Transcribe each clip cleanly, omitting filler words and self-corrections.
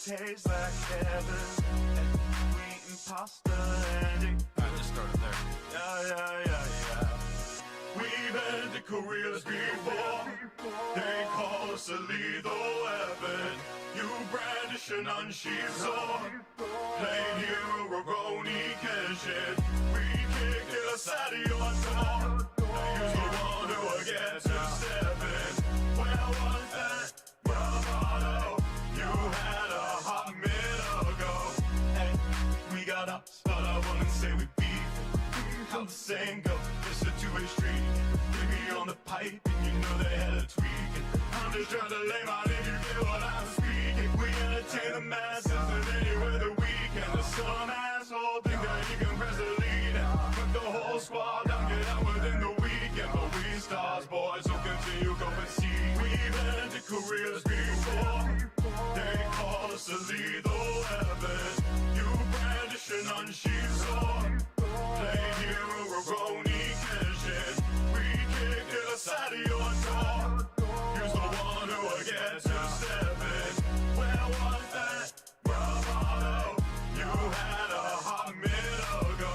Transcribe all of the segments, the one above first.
tastes like heaven. We eating pasta and it. Alright, just start it there. Yeah. We've been to Koreas before. They call us a lethal weapon. You brandish an unsheathed sword. Plain hero, Roroni Kenshin. We kick your side of your door. Use the one who will get to seven. Where was that bravado you had a hot minute ago? Hey, we got ups, but I wouldn't say we beef. How the saying go, it's a two-way street. Give me on the pipe and you know they had a tweak. I'm just trying to lay my name, you get what I'm speaking. We entertain the masses and anywhere the weekend. There's some asshole think that you can press the lead and put the whole squad down, get out within the weekend. But we stars, boys, so continue, go and see. We've been to Koreas before. They call us a lethal weapon. You brandish an unsheathed sword. Play hero, Roroni Kenshin. We kick the side of your door. Use the one who will get to seven. Where was that bravado you had a hot minute ago?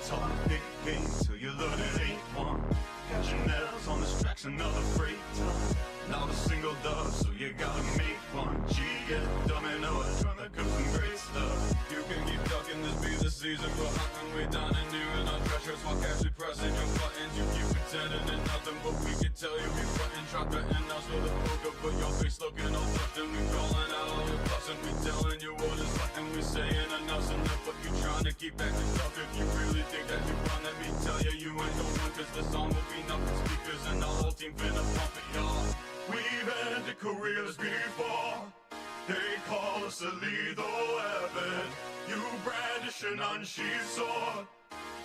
Talk big game till you learn it ain't one. Got your nails on this track's another freight ton. Not a single dub, so you gotta make one. Gee, yeah, domino, trying to cook some great stuff. You can keep ducking, this be the season for hunting. We down and new in our treasures while casually pressing your buttons. You keep pretending and nothing, but we can tell you we frontin'. Try threatening us with a poker, but your face looking all flushed. And we calling out all your bluffs and we telling you what is left. And we saying enough's enough, but you trying to keep acting tough. If you really think that you run, let me tell you, you ain't the one. Cause the song will be nothing speakers and the whole team finna pump it, y'all. We've been to Koreas before. They call us a lethal weapon. You brandish an unsheathed sword.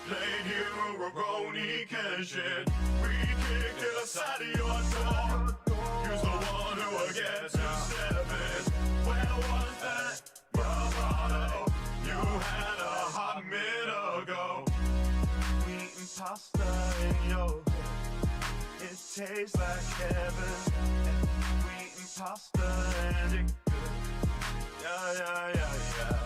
Blade hero, Roroni Kenshin. We kick the side of your door. Use the one who will get to seven. Where was that bravado you had a hot minute ago? We eating pasta in your head. It tastes like heaven. We eating pasta and it good. Yeah.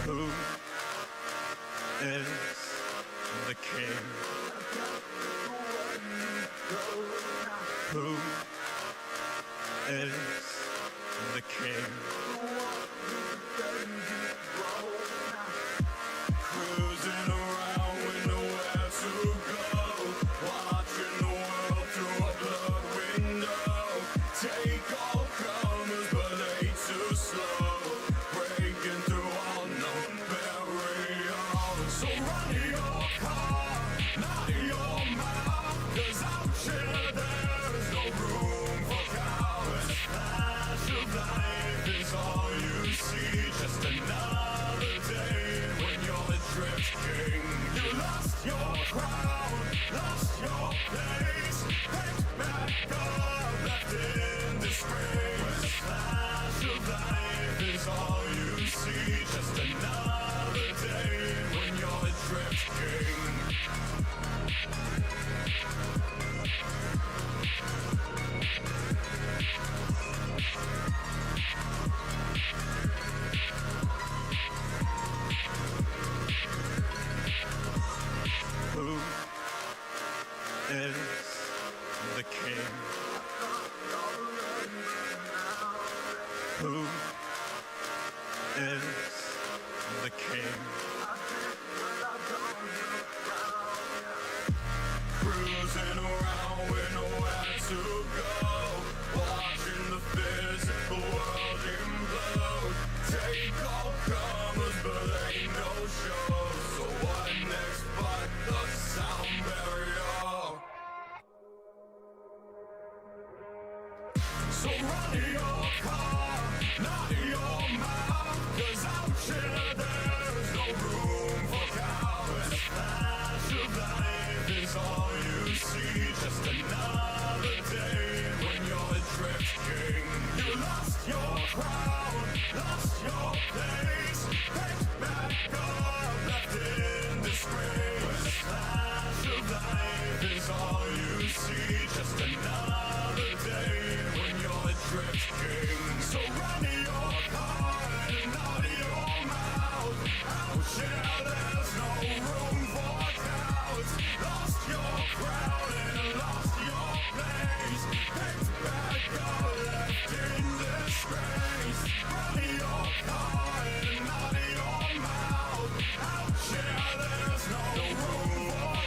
Who is the king? Who is the king? Cruising around with nowhere to go, watching the world through a blurred window. Take all comers, but they too slow, breaking through all known barriers. So run your car, not your mouth, 'cause out here there's no room for cowards. Flash of life is all you see, just another day when you're the drift king. You lost your crown, lost your place, picked back up, left in disgrace. Flash of life is all you see, just another day when you're the drift king. Who is the king? Who is the king? Cruising around with nowhere to go, watching the physical world implode. Take all comers, but ain't no show. So what next but the sound barrier? So run your car, not your mouth, 'cause out here there's no room for cowards. Flash of life is all you see, just another day when you're adrift king. You lost your crown, lost your place, picked back up, left in disgrace. Flash of life is all you see, just another day when you're adrift king. So run your car and not your mouth. Out here there's no room for cowards. Lost your crown and lost your place, picked back up, left in disgrace. Run your car and not your mouth. Out here there's no room for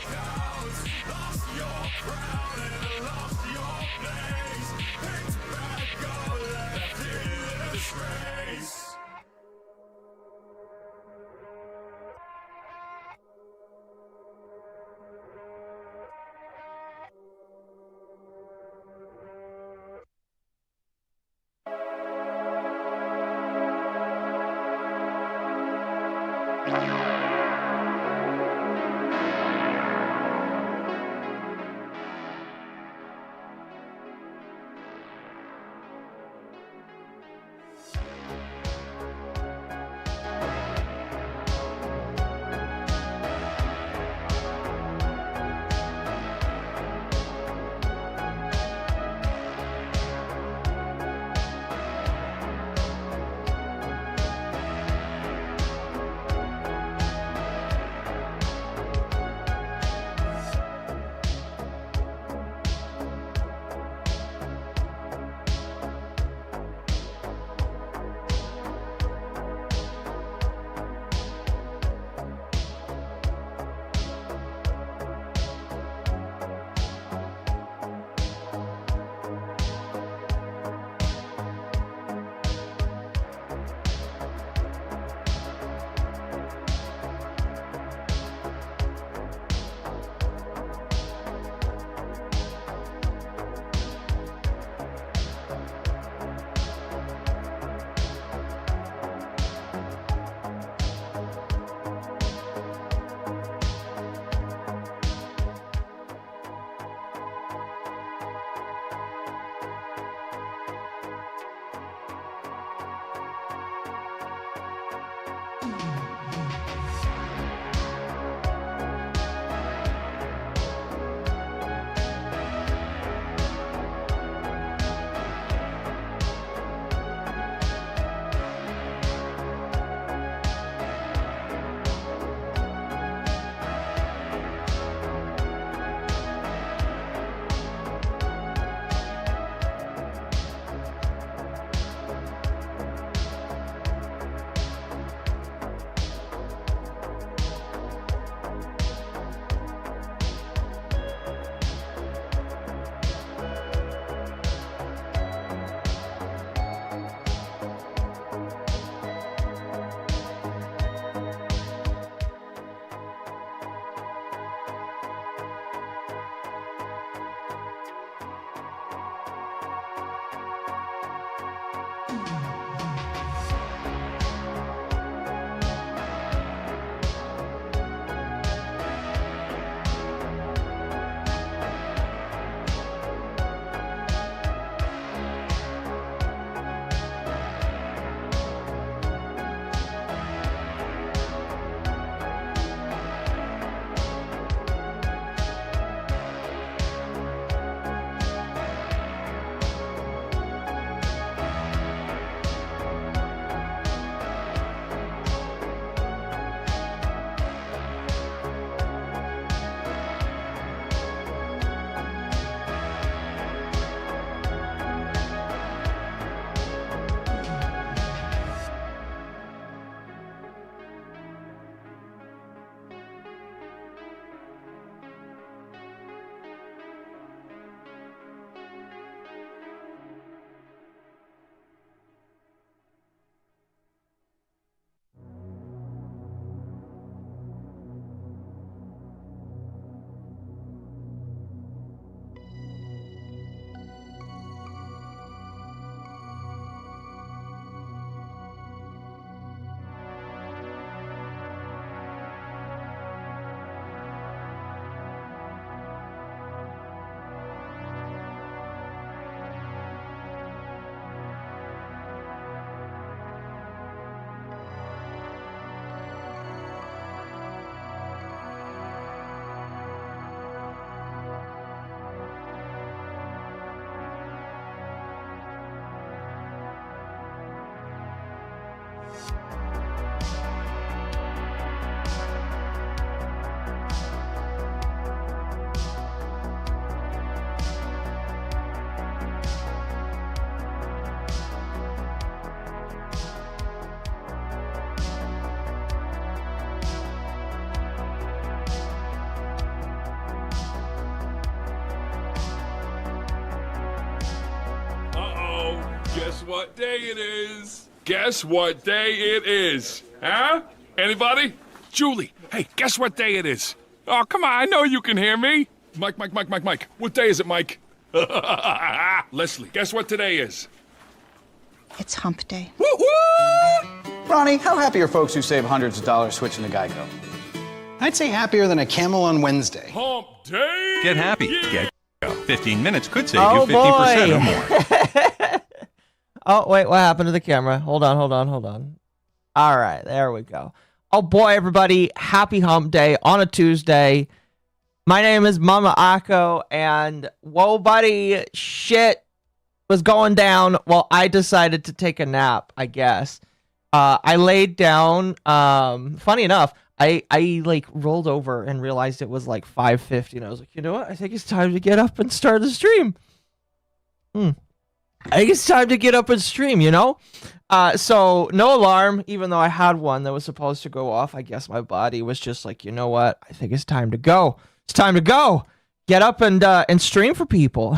Guess what day it is? Guess what day it is? Huh? Anybody? Julie, hey, guess what day it is? Oh, come on, I know you can hear me. Mike. What day is it, Mike? Leslie, guess what today is? It's hump day. Woo-hoo! Ronnie, how happy are folks who save hundreds of dollars switching to Geico? I'd say happier than a camel on Wednesday. Hump day! Get happy. Yeah. Get Geico. 15 minutes could save you 50% or more. Oh, wait, what happened to the camera? Hold on. All right, there we go. Oh boy, everybody, happy hump day on a Tuesday. My name is MommaOcco, and whoa, buddy, shit was going down while I decided to take a nap, I guess. I laid down, funny enough, I like rolled over and realized it was like 5:50, and I was like, you know what? I think it's time to get up and start the stream. I think it's time to get up and stream, you know? So no alarm, even though I had one that was supposed to go off. I guess my body was just like, you know what? I think it's time to go. It's time to go. Get up and stream for people.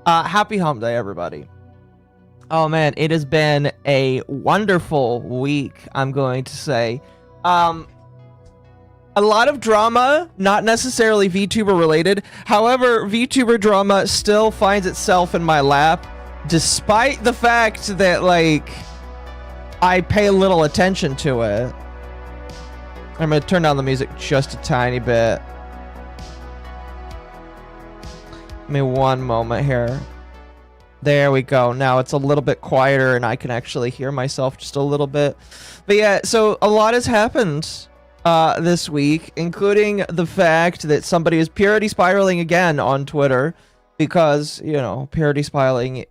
Happy hump day, everybody. Oh man, it has been a wonderful week, I'm going to say. A lot of drama, not necessarily VTuber related. However, VTuber drama still finds itself in my lap, despite the fact that, like, I pay little attention to it. I'm gonna turn down the music just a tiny bit. Give me one moment here. There we go. Now it's a little bit quieter and I can actually hear myself just a little bit. But yeah, so a lot has happened this week, including the fact that somebody is purity spiraling again on Twitter because, you know, purity spiraling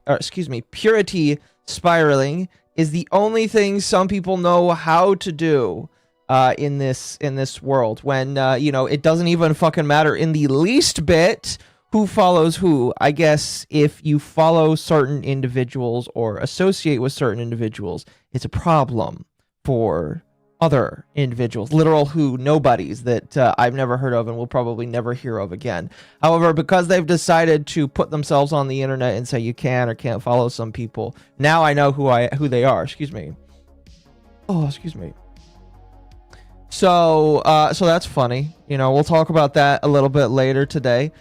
is the only thing some people know how to do in this world, when you know, it doesn't even fucking matter in the least bit who follows who. I guess if you follow certain individuals or associate with certain individuals, it's a problem for other individuals, literal nobodies that I've never heard of and will probably never hear of again. However, because they've decided to put themselves on the internet and say you can or can't follow some people, now I know who they are. Excuse me. Oh, excuse me. So that's funny. You know, we'll talk about that a little bit later today.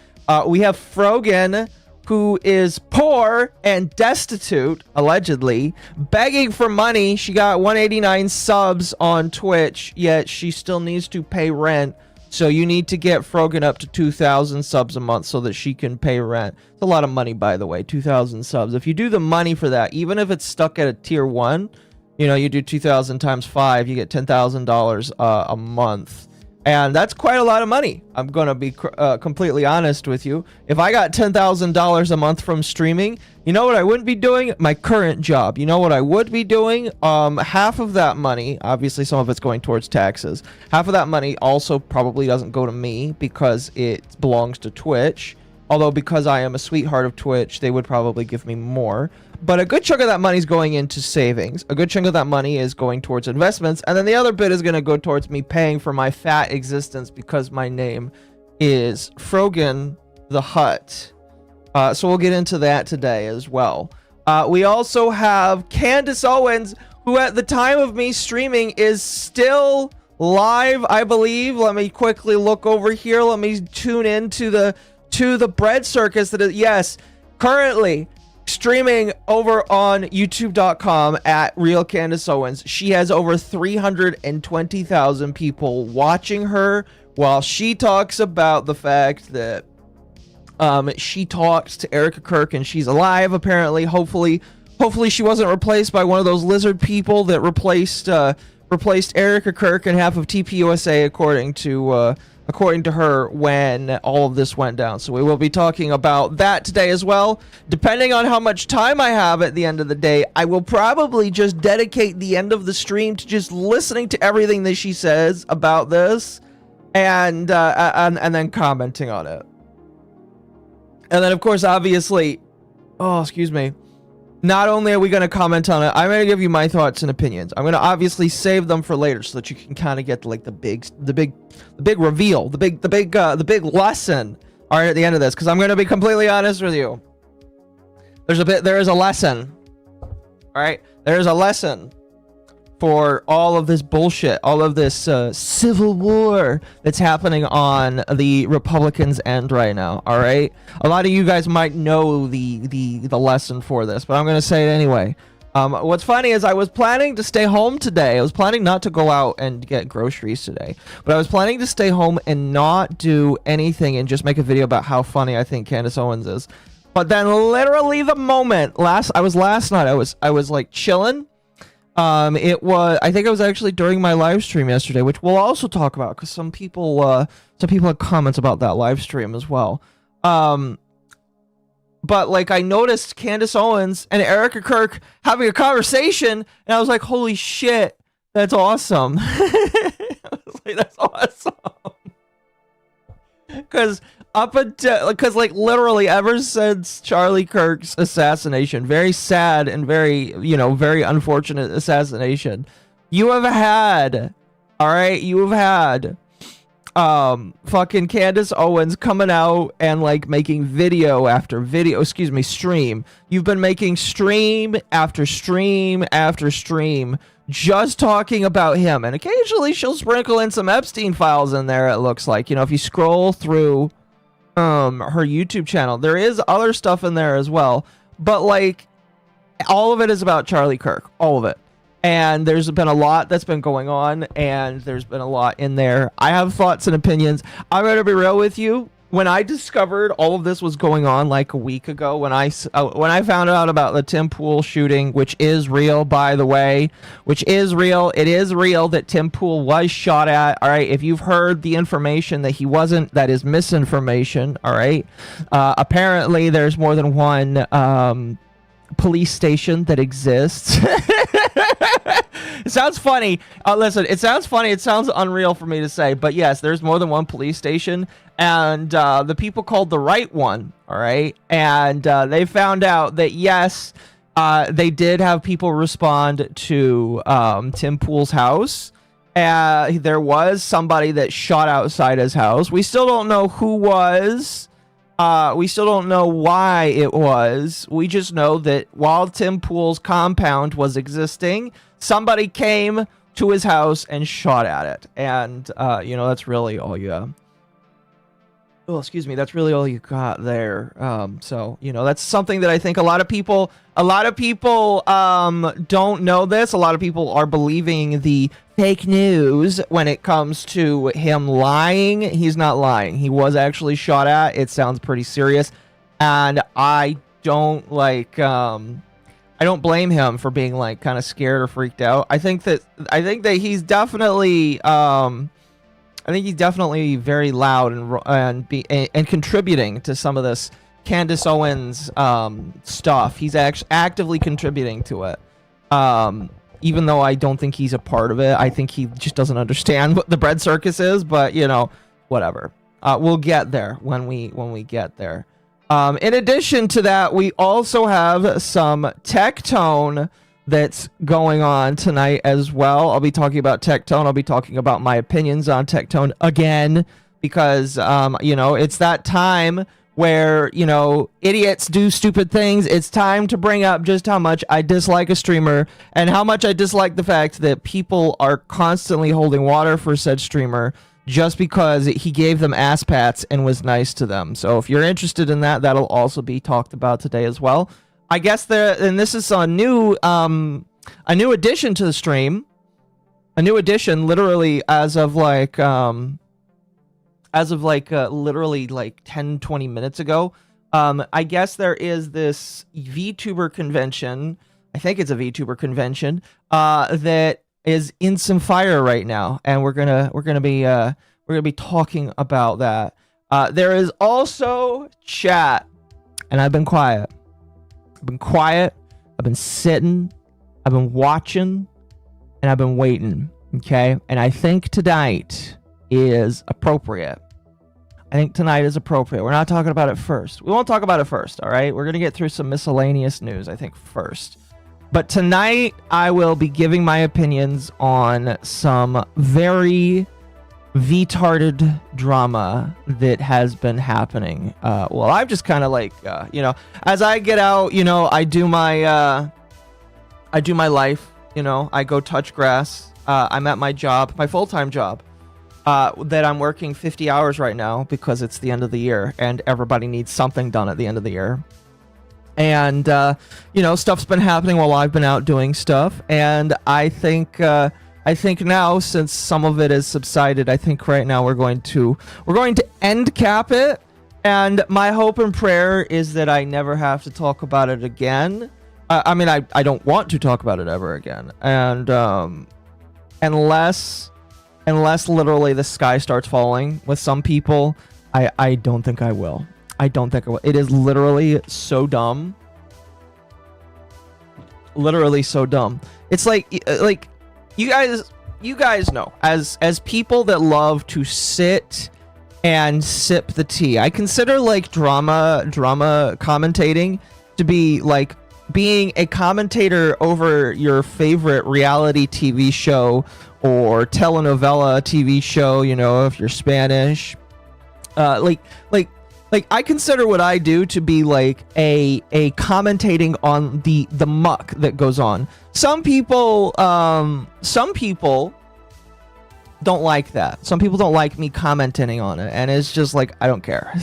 We have FROGAN, who is poor and destitute, allegedly, begging for money. She got 189 subs on Twitch, yet she still needs to pay rent. So you need to get FROGAN up to 2,000 subs a month so that she can pay rent. It's a lot of money, by the way, 2,000 subs. If you do the money for that, even if it's stuck at a tier 1, you know, you do 2,000 times 5, you get $10,000 a month. And that's quite a lot of money. I'm going to be completely honest with you. If I got $10,000 a month from streaming, you know what I wouldn't be doing? My current job. You know what I would be doing? Half of that money, obviously some of it's going towards taxes. Half of that money also probably doesn't go to me because it belongs to Twitch. Although because I am a sweetheart of Twitch, they would probably give me more. But a good chunk of that money is going into savings. A good chunk of that money is going towards investments. And then the other bit is going to go towards me paying for my fat existence because my name is FROGAN the Hut. So we'll get into that today as well. We also have Candace Owens, who at the time of me streaming is still live, I believe. Let me quickly look over here. Let me tune in to the bread circus that is, yes, currently streaming over on youtube.com at Real Candace Owens. She has over 320,000 people watching her while she talks about the fact that she talks to Erica Kirk and she's alive, apparently. Hopefully she wasn't replaced by one of those lizard people that replaced Erica Kirk and half of TPUSA, according to her, when all of this went down. So we will be talking about that today as well. Depending on how much time I have at the end of the day, I will probably just dedicate the end of the stream to just listening to everything that she says about this and then commenting on it. And then, of course, obviously, not only are we going to comment on it, I'm going to give you my thoughts and opinions. I'm going to obviously save them for later so that you can kind of get like the big reveal, the big lesson All right, at the end of this, because I'm going to be completely honest with you. There is a lesson. All right, there is a lesson for all of this bullshit, all of this civil war that's happening on the Republicans' end right now. All right, a lot of you guys might know the lesson for this, but I'm going to say it anyway. What's funny is I was planning to stay home today. I was planning not to go out and get groceries today, but I was planning to stay home and not do anything and just make a video about how funny I think Candace Owens is. But then literally the moment last night, I was like chilling. I think it was actually during my live stream yesterday, which we'll also talk about because some people had comments about that live stream as well. But like I noticed Candace Owens and Erica Kirk having a conversation, and I was like, "Holy shit, that's awesome!" I was like, "That's awesome," because like literally ever since Charlie Kirk's assassination, very sad and very very unfortunate assassination, you have had fucking Candace Owens coming out and like making video after video, stream. You've been making stream after stream after stream just talking about him, and occasionally she'll sprinkle in some Epstein files in there. It looks like, if you scroll through her YouTube channel, there is other stuff in there as well, but like all of it is about Charlie Kirk, all of it. And there's been a lot that's been going on, and there's been a lot in there. I have thoughts and opinions. I'm going to be real with you. When I discovered all of this was going on like a week ago, when I found out about the Tim Pool shooting, which is real, by the way, it is real that Tim Pool was shot at. All right. If you've heard the information that he wasn't, that is misinformation. All right. Apparently there's more than one, police station that exists. It sounds funny. Listen, it sounds funny. It sounds unreal for me to say, but yes, there's more than one police station, and the people called the right one. All right, and they found out that yes, they did have people respond to Tim Pool's house. There was somebody that shot outside his house. We still don't know who was. We still don't know why it was. We just know that while Tim Pool's compound was existing, somebody came to his house and shot at it. And, that's really all you... Oh, excuse me. That's really all you got there. So, that's something that I think a lot of people don't know this. A lot of people are believing the fake news when it comes to him lying. He's not lying. He was actually shot at. It sounds pretty serious. And I don't blame him for being like kind of scared or freaked out. I think that he's definitely very loud and contributing to some of this Candace Owens stuff. He's actually actively contributing to it. Even though I don't think he's a part of it. I think he just doesn't understand what the bread circus is, but whatever. We'll get there when we get there. In addition to that, we also have some Tecteone that's going on tonight as well. I'll be talking about Tecteone. I'll be talking about my opinions on Tecteone again, because it's that time where idiots do stupid things. It's time to bring up just how much I dislike a streamer and how much I dislike the fact that people are constantly holding water for said streamer just because he gave them ass pats and was nice to them. So if you're interested in that, that'll also be talked about today as well. I guess this is a new addition to the stream, a new addition, literally as of literally like 10-20 minutes ago. I guess there is this VTuber convention. I think it's a VTuber convention that is in some fire right now, and we're gonna be talking about that. There is also chat, and I've been quiet. I've been sitting. I've been watching, and I've been waiting. Okay, and I think tonight is appropriate. We're not talking about it first. We won't talk about it first, all right? We're going to get through some miscellaneous news, I think, first. But tonight, I will be giving my opinions on some very V-tarded drama that has been happening. Well, I'm just kind of like, as I get out, I do my life, I go touch grass. I'm at my job, my full-time job, that I'm working 50 hours right now because it's the end of the year and everybody needs something done at the end of the year. And, stuff's been happening while I've been out doing stuff. And I think now, since some of it has subsided, I think right now we're going to end cap it. And my hope and prayer is that I never have to talk about it again. I don't want to talk about it ever again. And unless literally the sky starts falling with some people, I don't think I will. I don't think I will. It is literally so dumb. Literally so dumb. It's like you guys know, as people that love to sit and sip the tea, I consider like drama commentating to be like being a commentator over your favorite reality TV show or telenovela TV show, if you're Spanish. Like I consider what I do to be like a commentating on the muck that goes on. Some people don't like that. Some people don't like me commenting on it, and it's just like I don't care.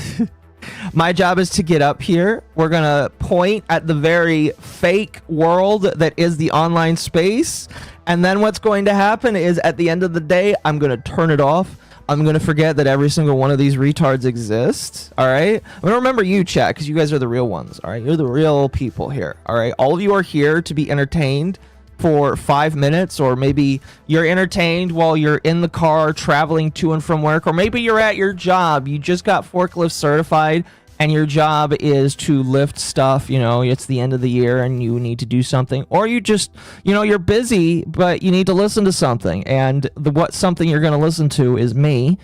My job is to get up here. We're gonna point at the very fake world that is the online space, and then what's going to happen is at the end of the day, I'm gonna turn it off. I'm going to forget that every single one of these retards exists, all right? I'm going to remember you, chat, because you guys are the real ones, all right? You're the real people here, all right? All of you are here to be entertained for 5 minutes, or maybe you're entertained while you're in the car traveling to and from work, or maybe you're at your job. You just got forklift certified, and your job is to lift stuff, it's the end of the year and you need to do something, or you just, you're busy, but you need to listen to something, and something you're going to listen to is me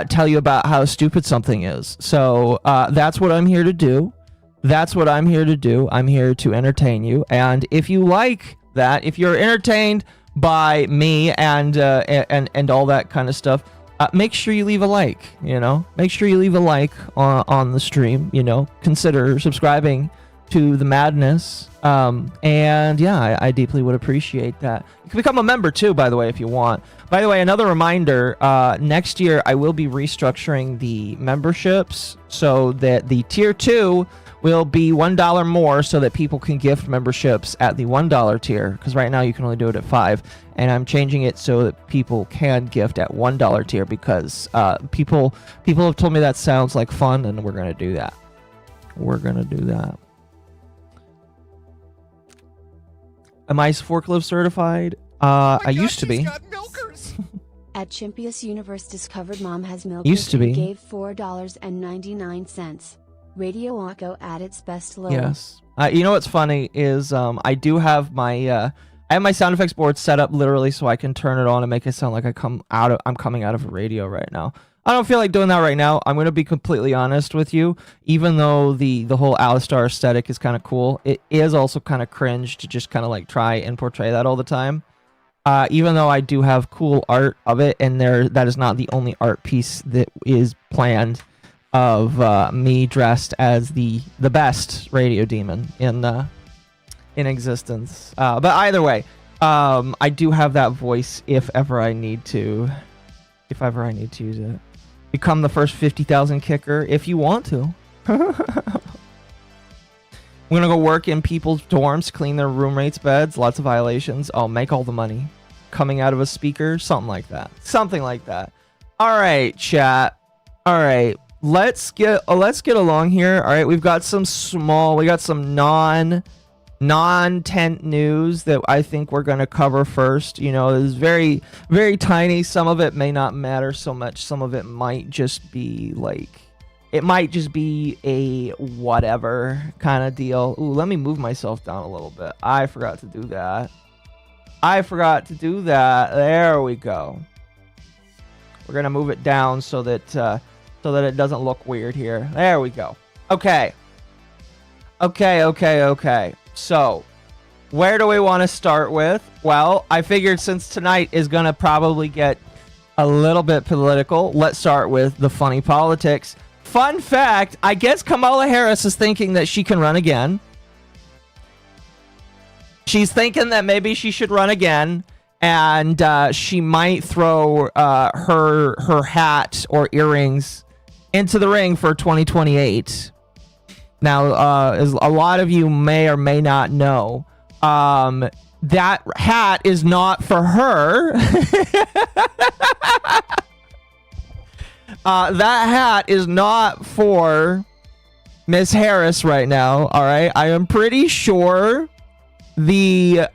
tell you about how stupid something is. So that's what I'm here to do. I'm here to entertain you, and if you like that, if you're entertained by me and all that kind of stuff, make sure you leave a like, make sure you leave a like on the stream, consider subscribing to the madness. And yeah, I deeply would appreciate that. You can become a member too, by the way, if you want. By the way, another reminder, next year I will be restructuring the memberships so that the tier 2 will be $1 more so that people can gift memberships at the $1 tier, because right now you can only do it at $5, and I'm changing it so that people can gift at $1 tier because people have told me that sounds like fun, and we're gonna do that. Am I forklift certified? I used to be. At Chimpius Universe discovered Mom has milk. Used to be. Gave $4.99. MommaOcco at its best low. Yes. You know what's funny is I do have my I have my sound effects board set up literally so I can turn it on and make it sound like I'm coming out of a radio right now. I don't feel like doing that right now. I'm going to be completely honest with you. Even though the whole Alistar aesthetic is kind of cool, it is also kind of cringe to just kind of like try and portray that all the time. Even though I do have cool art of it, and that is not the only art piece that is planned of me dressed as the best radio demon in existence. But either way, I do have that voice if ever I need to use it. Become the first 50,000 kicker if you want to. I'm gonna go work in people's dorms, clean their roommates' beds, lots of violations. I'll make all the money coming out of a speaker, something like that. All right, chat. All right, let's get along here. All right, we've got some non-tent news that I think we're going to cover first. It's very, very tiny. Some of it may not matter so much. Some of it might just be like, it might just be a whatever kind of deal. Ooh, let me move myself down a little bit. I forgot to do that. There we go. We're going to move it down so that it doesn't look weird here. There we go. Okay. So, where do we want to start with? Well, I figured since tonight is going to probably get a little bit political. Let's start with the funny politics. Fun fact, I guess Kamala Harris is thinking that she can run again. She's thinking that maybe she should run again, and she might throw her hat or earrings into the ring for 2028. Now, as a lot of you may or may not know, that hat is not for her. That hat is not for Miss Harris right now. All right, I am pretty sure the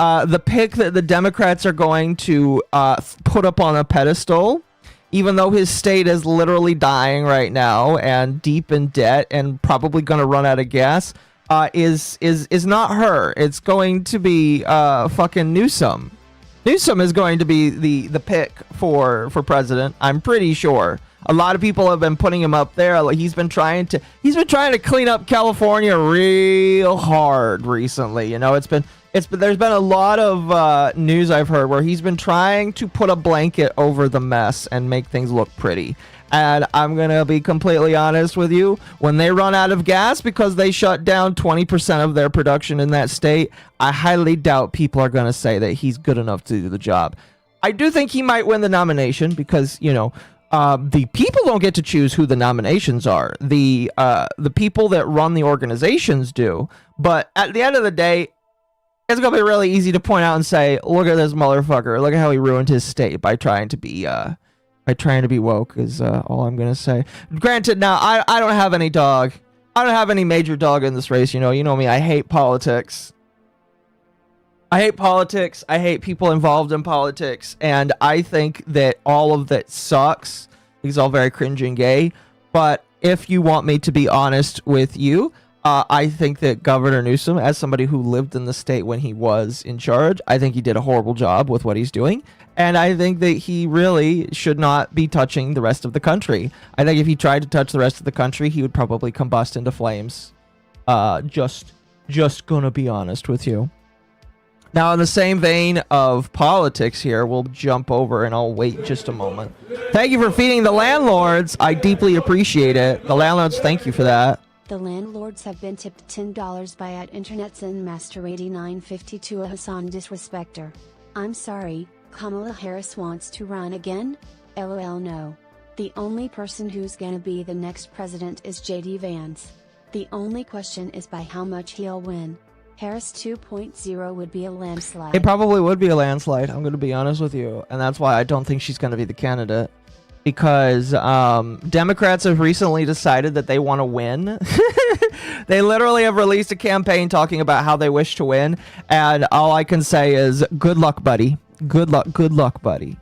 pick that the Democrats are going to put up on a pedestal, even though his state is literally dying right now and deep in debt and probably going to run out of gas, is not her. It's going to be fucking Newsom. Newsom is going to be the pick for president. I'm pretty sure. A lot of people have been putting him up there. He's been trying to clean up California real hard recently. You know, there's been a lot of news I've heard where he's been trying to put a blanket over the mess and make things look pretty. And I'm going to be completely honest with you. When they run out of gas because they shut down 20% of their production in that state, I highly doubt people are going to say that he's good enough to do the job. I do think he might win the nomination because, you know, the people don't get to choose who the nominations are. The people that run the organizations do. But at the end of the day, it's going to be really easy to point out and say, look at this motherfucker. Look at how he ruined his state by trying to be woke is all I'm going to say. Granted, now, I don't have any dog. I don't have any major dog in this race. You know me. I hate politics. I hate people involved in politics. And I think that all of that sucks. It's all very cringe and gay. But if you want me to be honest with you, I think that Governor Newsom, as somebody who lived in the state when he was in charge, I think he did a horrible job with what he's doing. And I think that he really should not be touching the rest of the country. I think if he tried to touch the rest of the country, he would probably combust into flames. Just gonna be honest with you. Now, in the same vein of politics here, we'll jump over and I'll wait just a moment. Thank you for feeding the landlords. I deeply appreciate it. The landlords, thank you for that. The landlords have been tipped $10 by @InternetZenMaster8952 a Hassan disrespecter. I'm sorry, Kamala Harris wants to run again? LOL no. The only person who's gonna be the next president is JD Vance. The only question is by how much he'll win. Harris 2.0 would be a landslide. It probably would be a landslide, I'm gonna be honest with you. And that's why I don't think she's gonna be the candidate. Because Democrats have recently decided that they want to win. They literally have released a campaign talking about how they wish to win. And all I can say is, good luck, buddy. Good luck, buddy.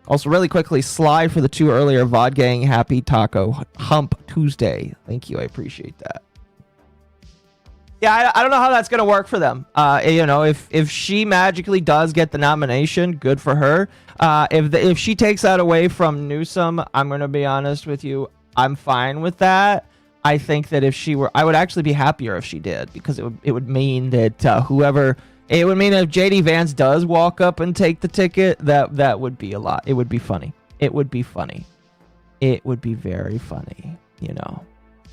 Also, really quickly, Sly for the 2 earlier VOD gang. Happy Taco Hump Tuesday. Thank you. I appreciate that. Yeah, I don't know how that's going to work for them. You know, if she magically does get the nomination, good for her. If she takes that away from Newsom, I'm going to be honest with you, I'm fine with that. I think that if she were, I would actually be happier if she did, because it would mean that it would mean if JD Vance does walk up and take the ticket, that would be a lot. It would be funny. It would be funny. It would be very funny, you know.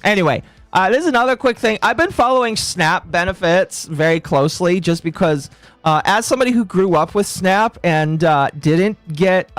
Anyway, this is another quick thing. I've been following SNAP benefits very closely just because as somebody who grew up with SNAP and didn't get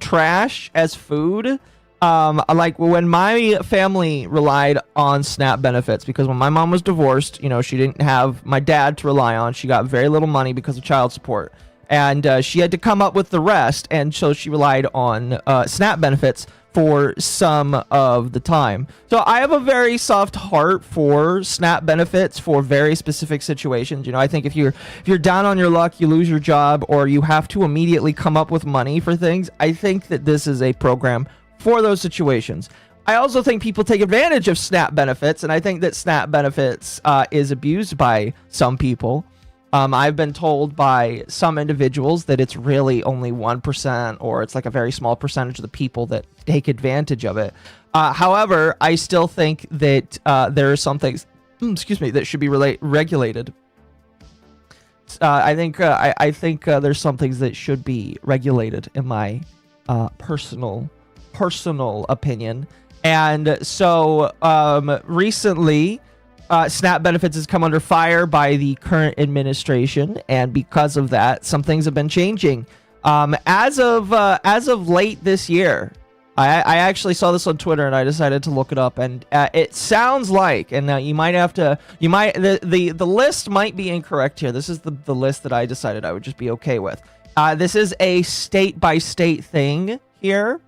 trash as food, like when my family relied on SNAP benefits, because when my mom was divorced, you know, she didn't have my dad to rely on. She got very little money because of child support. And she had to come up with the rest. And so she relied on SNAP benefits for some of the time. So I have a very soft heart for SNAP benefits for very specific situations. You know, I think if you're down on your luck, you lose your job, or you have to immediately come up with money for things, I think that this is a program for those situations. I also think people take advantage of SNAP benefits, and I think that SNAP benefits is abused by some people. I've been told by some individuals that it's really only 1%, or it's like a very small percentage of the people that take advantage of it. However, I still think that there are some things, that should be regulated. I think there's some things that should be regulated, in my personal opinion. And so recently, SNAP benefits has come under fire by the current administration, and because of that, some things have been changing. As of late this year, I actually saw this on Twitter and I decided to look it up, and it sounds like, and the list might be incorrect here. This is the list that I decided I would just be okay with. This is a state by state thing here,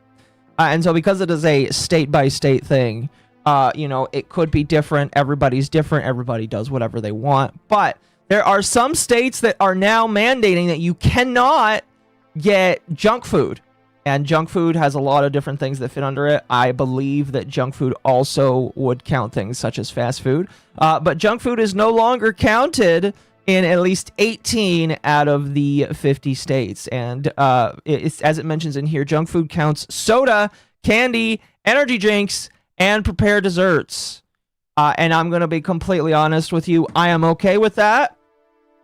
and so because it is a state by state thing, it could be different. Everybody's different. Everybody does whatever they want, but there are some states that are now mandating that you cannot get junk food. And junk food has a lot of different things that fit under it. I believe that junk food also would count things such as fast food. But junk food is no longer counted in at least 18 out of the 50 states. And as it mentions in here, junk food counts soda, candy, energy drinks, and prepared desserts. And I'm going to be completely honest with you. I am okay with that.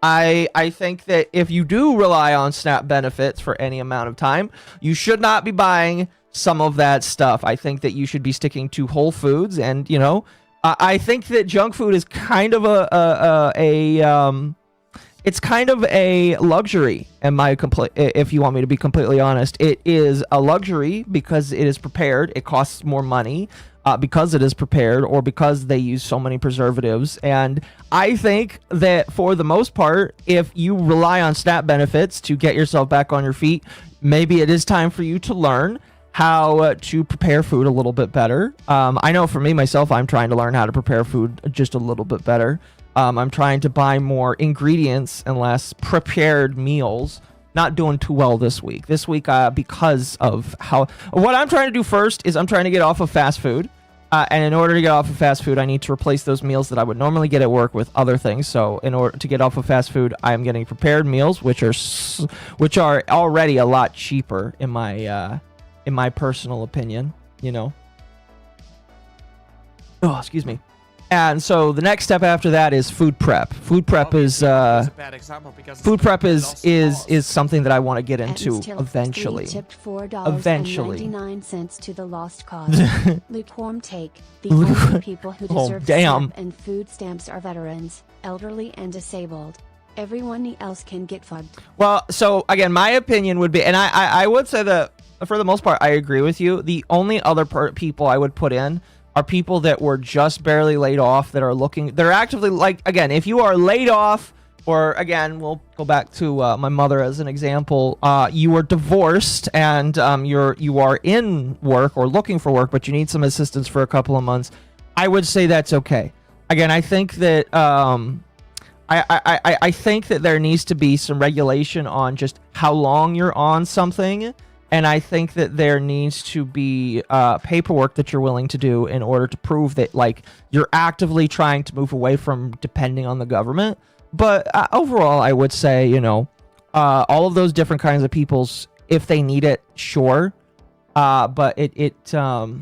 I think that if you do rely on SNAP benefits for any amount of time, you should not be buying some of that stuff. I think that you should be sticking to whole foods, and I think that junk food is kind of it's kind of a luxury. If you want me to be completely honest, it is a luxury because it is prepared. It costs more money. Because it is prepared, or because they use so many preservatives. And I think that for the most part, if you rely on SNAP benefits to get yourself back on your feet, maybe it is time for you to learn how to prepare food a little bit better. I know for me, myself, I'm trying to learn how to prepare food just a little bit better. I'm trying to buy more ingredients and less prepared meals. Not doing too well this week. Because of what I'm trying to do first is I'm trying to get off of fast food. And in order to get off of fast food, I need to replace those meals that I would normally get at work with other things. So in order to get off of fast food, I am getting prepared meals, which are already a lot cheaper in my personal opinion. Oh, excuse me. And so the next step after that is food prep. Food prep is something that I want to get into eventually. Tipped $4.99 to the lost cause. Lukewarm take. The only people who deserve SNAP and food stamps are veterans, elderly, and disabled. Everyone else can get fucked. Well, so again, my opinion would be, and I would say that for the most part, I agree with you. The only other people I would put in are people that were just barely laid off, that are they're actively, like, again, if you are laid off, or again, we'll go back to my mother as an example, you were divorced and you are in work or looking for work, but you need some assistance for a couple of months, I would say that's okay. Again, I think that I think that there needs to be some regulation on just how long you're on something. And I think that there needs to be paperwork that you're willing to do in order to prove that, like, you're actively trying to move away from depending on the government. But overall, I would say, all of those different kinds of peoples, if they need it, sure. But it depends.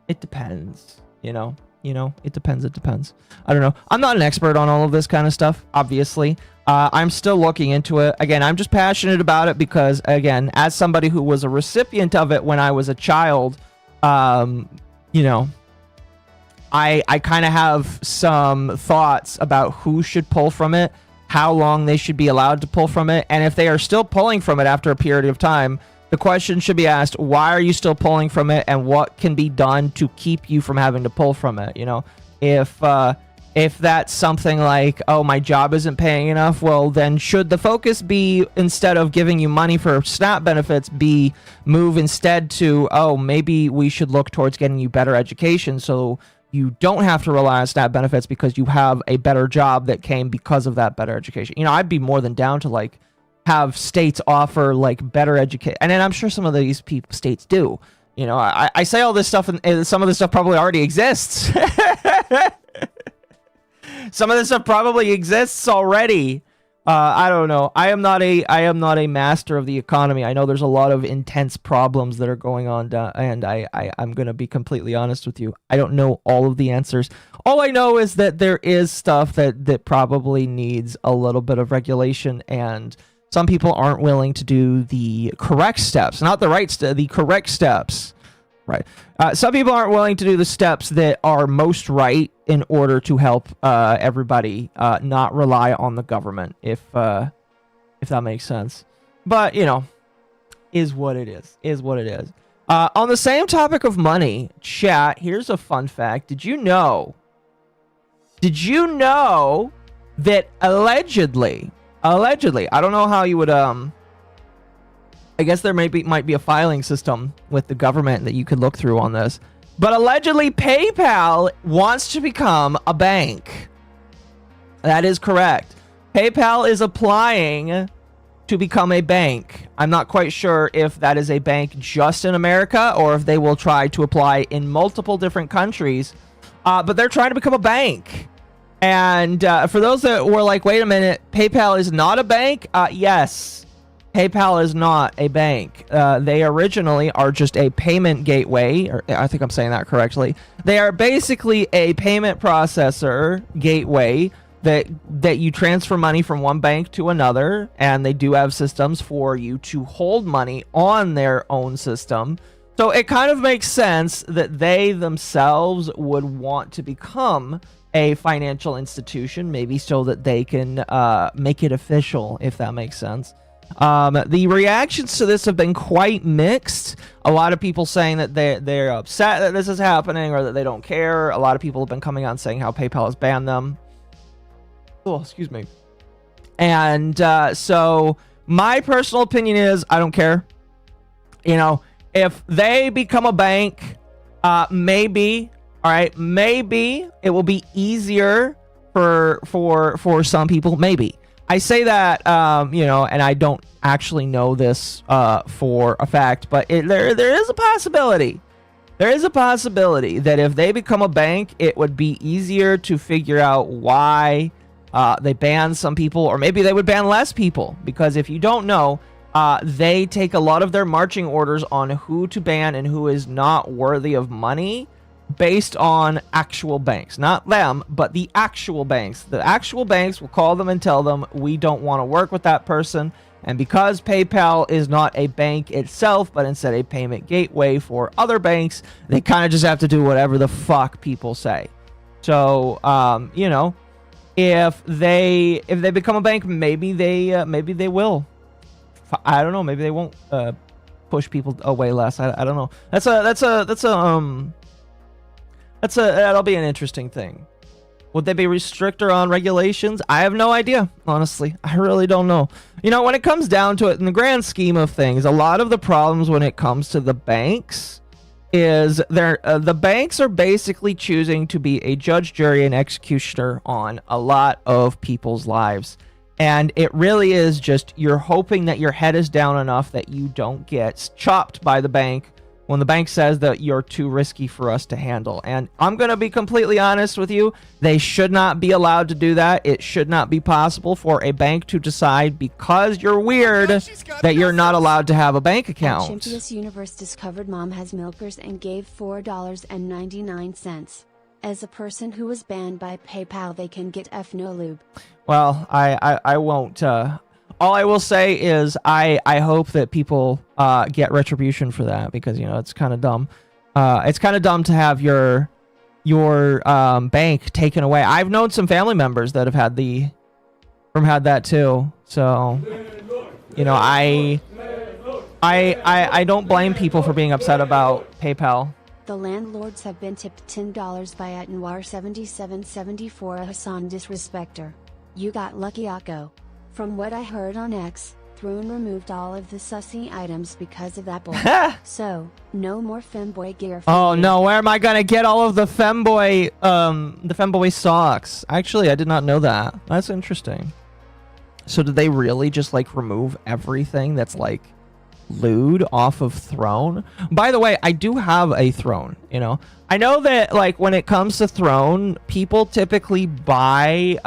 It depends. It depends. I don't know. I'm not an expert on all of this kind of stuff, obviously. I'm still looking into it. Again, I'm just passionate about it because, again, as somebody who was a recipient of it when I was a child, I kind of have some thoughts about who should pull from it, how long they should be allowed to pull from it, and if they are still pulling from it after a period of time, the question should be asked, why are you still pulling from it, and what can be done to keep you from having to pull from it? If that's something like, oh, my job isn't paying enough, well, then should the focus be, instead of giving you money for SNAP benefits, move instead to, oh, maybe we should look towards getting you better education so you don't have to rely on SNAP benefits because you have a better job that came because of that better education. I'd be more than down to, like, have states offer, like, better education. And then I'm sure some of these states do. I say all this stuff, and some of this stuff probably already exists. Some of this stuff probably exists already. I don't know. I am not a master of the economy. I know there's a lot of intense problems that are going on, and I'm gonna be completely honest with you. I don't know all of the answers. All I know is that there is stuff that probably needs a little bit of regulation and some people aren't willing to do the correct steps, not the right the correct steps. Right. Some people aren't willing to do the steps that are most right in order to help everybody not rely on the government, if that makes sense. But, you know, is what it is. Is what it is. On the same topic of money, chat, here's a fun fact. Did you know that allegedly, I don't know how you would, I guess there might be a filing system with the government that you could look through on this. But allegedly, PayPal wants to become a bank. That is correct. PayPal is applying to become a bank. I'm not quite sure if that is a bank just in America or if they will try to apply in multiple different countries. But they're trying to become a bank. And for those that were like, wait a minute, PayPal is not a bank? Yes. PayPal is not a bank. They originally are just a payment gateway, or I think I'm saying that correctly. They are basically a payment processor gateway that you transfer money from one bank to another, and they do have systems for you to hold money on their own system. So it kind of makes sense that they themselves would want to become a financial institution, maybe so that they can make it official, if that makes sense. The reactions to this have been quite mixed. A lot of people saying that they're upset that this is happening or that they don't care. A lot of people have been coming on saying how PayPal has banned them. Oh, excuse me. And so my personal opinion is I don't care. You know, if they become a bank, maybe, all right, maybe it will be easier for some people. Maybe. I say that, you know, and I don't actually know this for a fact, but there is a possibility. There is a possibility that if they become a bank, it would be easier to figure out why they ban some people, or maybe they would ban less people. Because if you don't know, they take a lot of their marching orders on who to ban and who is not worthy of money based on actual banks. Not them, but the actual banks. The actual banks will call them and tell them, we don't want to work with that person. And because PayPal is not a bank itself, but instead a payment gateway for other banks, they kind of just have to do whatever the fuck people say. So, you know, if they become a bank, maybe they will. I don't know. Maybe they won't push people away less. I don't know. That'll be an interesting thing. Would they be restrictor on regulations? I have no idea, honestly. I really don't know. You know, when it comes down to it, in the grand scheme of things, a lot of the problems when it comes to the banks is the banks are basically choosing to be a judge, jury, and executioner on a lot of people's lives. And it really is just you're hoping that your head is down enough that you don't get chopped by the bank when the bank says that you're too risky for us to handle. And I'm going to be completely honest with you. They should not be allowed to do that. It should not be possible for a bank to decide because you're weird that you're not allowed to have a bank account. Chimpius Universe discovered Mom has milkers and gave $4.99. As a person who was banned by PayPal, they can get no lube. Well, I won't... all I will say is I hope that people get retribution for that, because, you know, it's kind of dumb. It's kind of dumb to have your bank taken away. I've known some family members that have had that too. So, you know, I don't blame people for being upset about PayPal. The landlords have been tipped $10 by Atnwar7774, a Hassan disrespecter. You got lucky, Occo. From what I heard on X, Throne removed all of the sussy items because of that bull. So, no more femboy gear for Oh you. no, where am I gonna get all of the femboy socks? Actually, I did not know that. That's interesting. So did they really just like remove everything that's like lewd off of Throne? By the way, I do have a Throne, you know. I know that like when it comes to Throne, people typically buy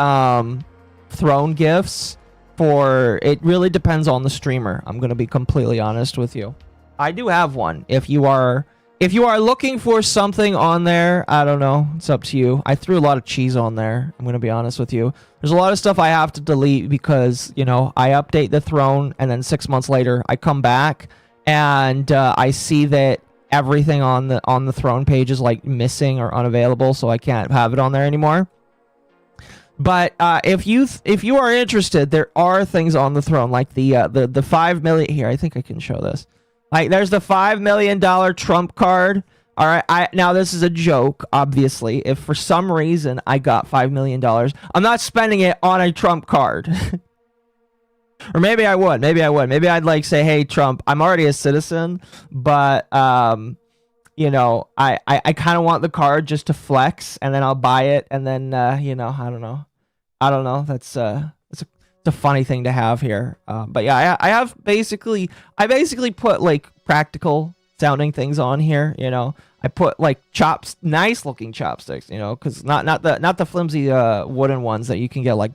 Throne gifts for, it really depends on the streamer. I'm going to be completely honest with you. I do have one. If you are If you are looking for something on there, I don't know. It's up to you. I threw a lot of cheese on there. I'm going to be honest with you. There's a lot of stuff I have to delete because, you know, I update the throne and then 6 months later I come back and I see that everything on the throne page is like missing or unavailable, so I can't have it on there anymore. But if you are interested, there are things on the throne like the 5 million here. I think I can show this. Like, there's the $5 million Trump card. All right, now this is a joke, obviously. If for some reason I got $5 million, I'm not spending it on a Trump card. Or maybe I would. Maybe I'd like say, hey, Trump, I'm already a citizen, but you know, I kind of want the card just to flex, and then I'll buy it, and then you know, I don't know. That's it's a funny thing to have here. But yeah, I basically put like practical sounding things on here. You know, I put like nice looking chopsticks. You know, because not the flimsy wooden ones that you can get like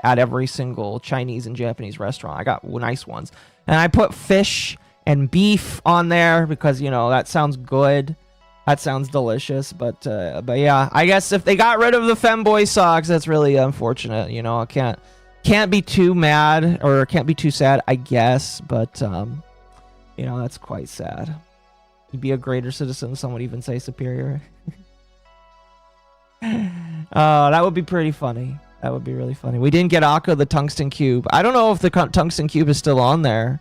at every single Chinese and Japanese restaurant. I got nice ones, and I put fish and beef on there because, you know, that sounds good. That sounds delicious. But yeah, I guess if they got rid of the femboy socks, that's really unfortunate. You know, I can't be too mad or can't be too sad, I guess. But you know, that's quite sad. You'd be a greater citizen. Some would even say superior. That would be pretty funny. That would be really funny. We didn't get Akko the tungsten cube. I don't know if the tungsten cube is still on there.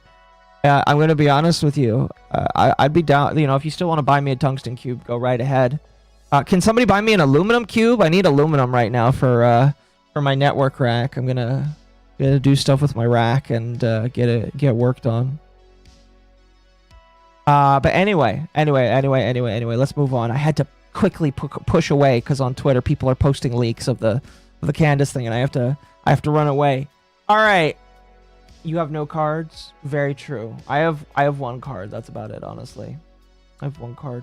I'm going to be honest with you. I'd be down. You know, if you still want to buy me a tungsten cube, go right ahead. Can somebody buy me an aluminum cube? I need aluminum right now for my network rack. I'm gonna do stuff with my rack and get worked on. But anyway, let's move on. I had to quickly push away because on Twitter people are posting leaks of the Candace thing, and I have to run away. All right. You have no cards? Very true. I have one card. That's about it, honestly. I have one card.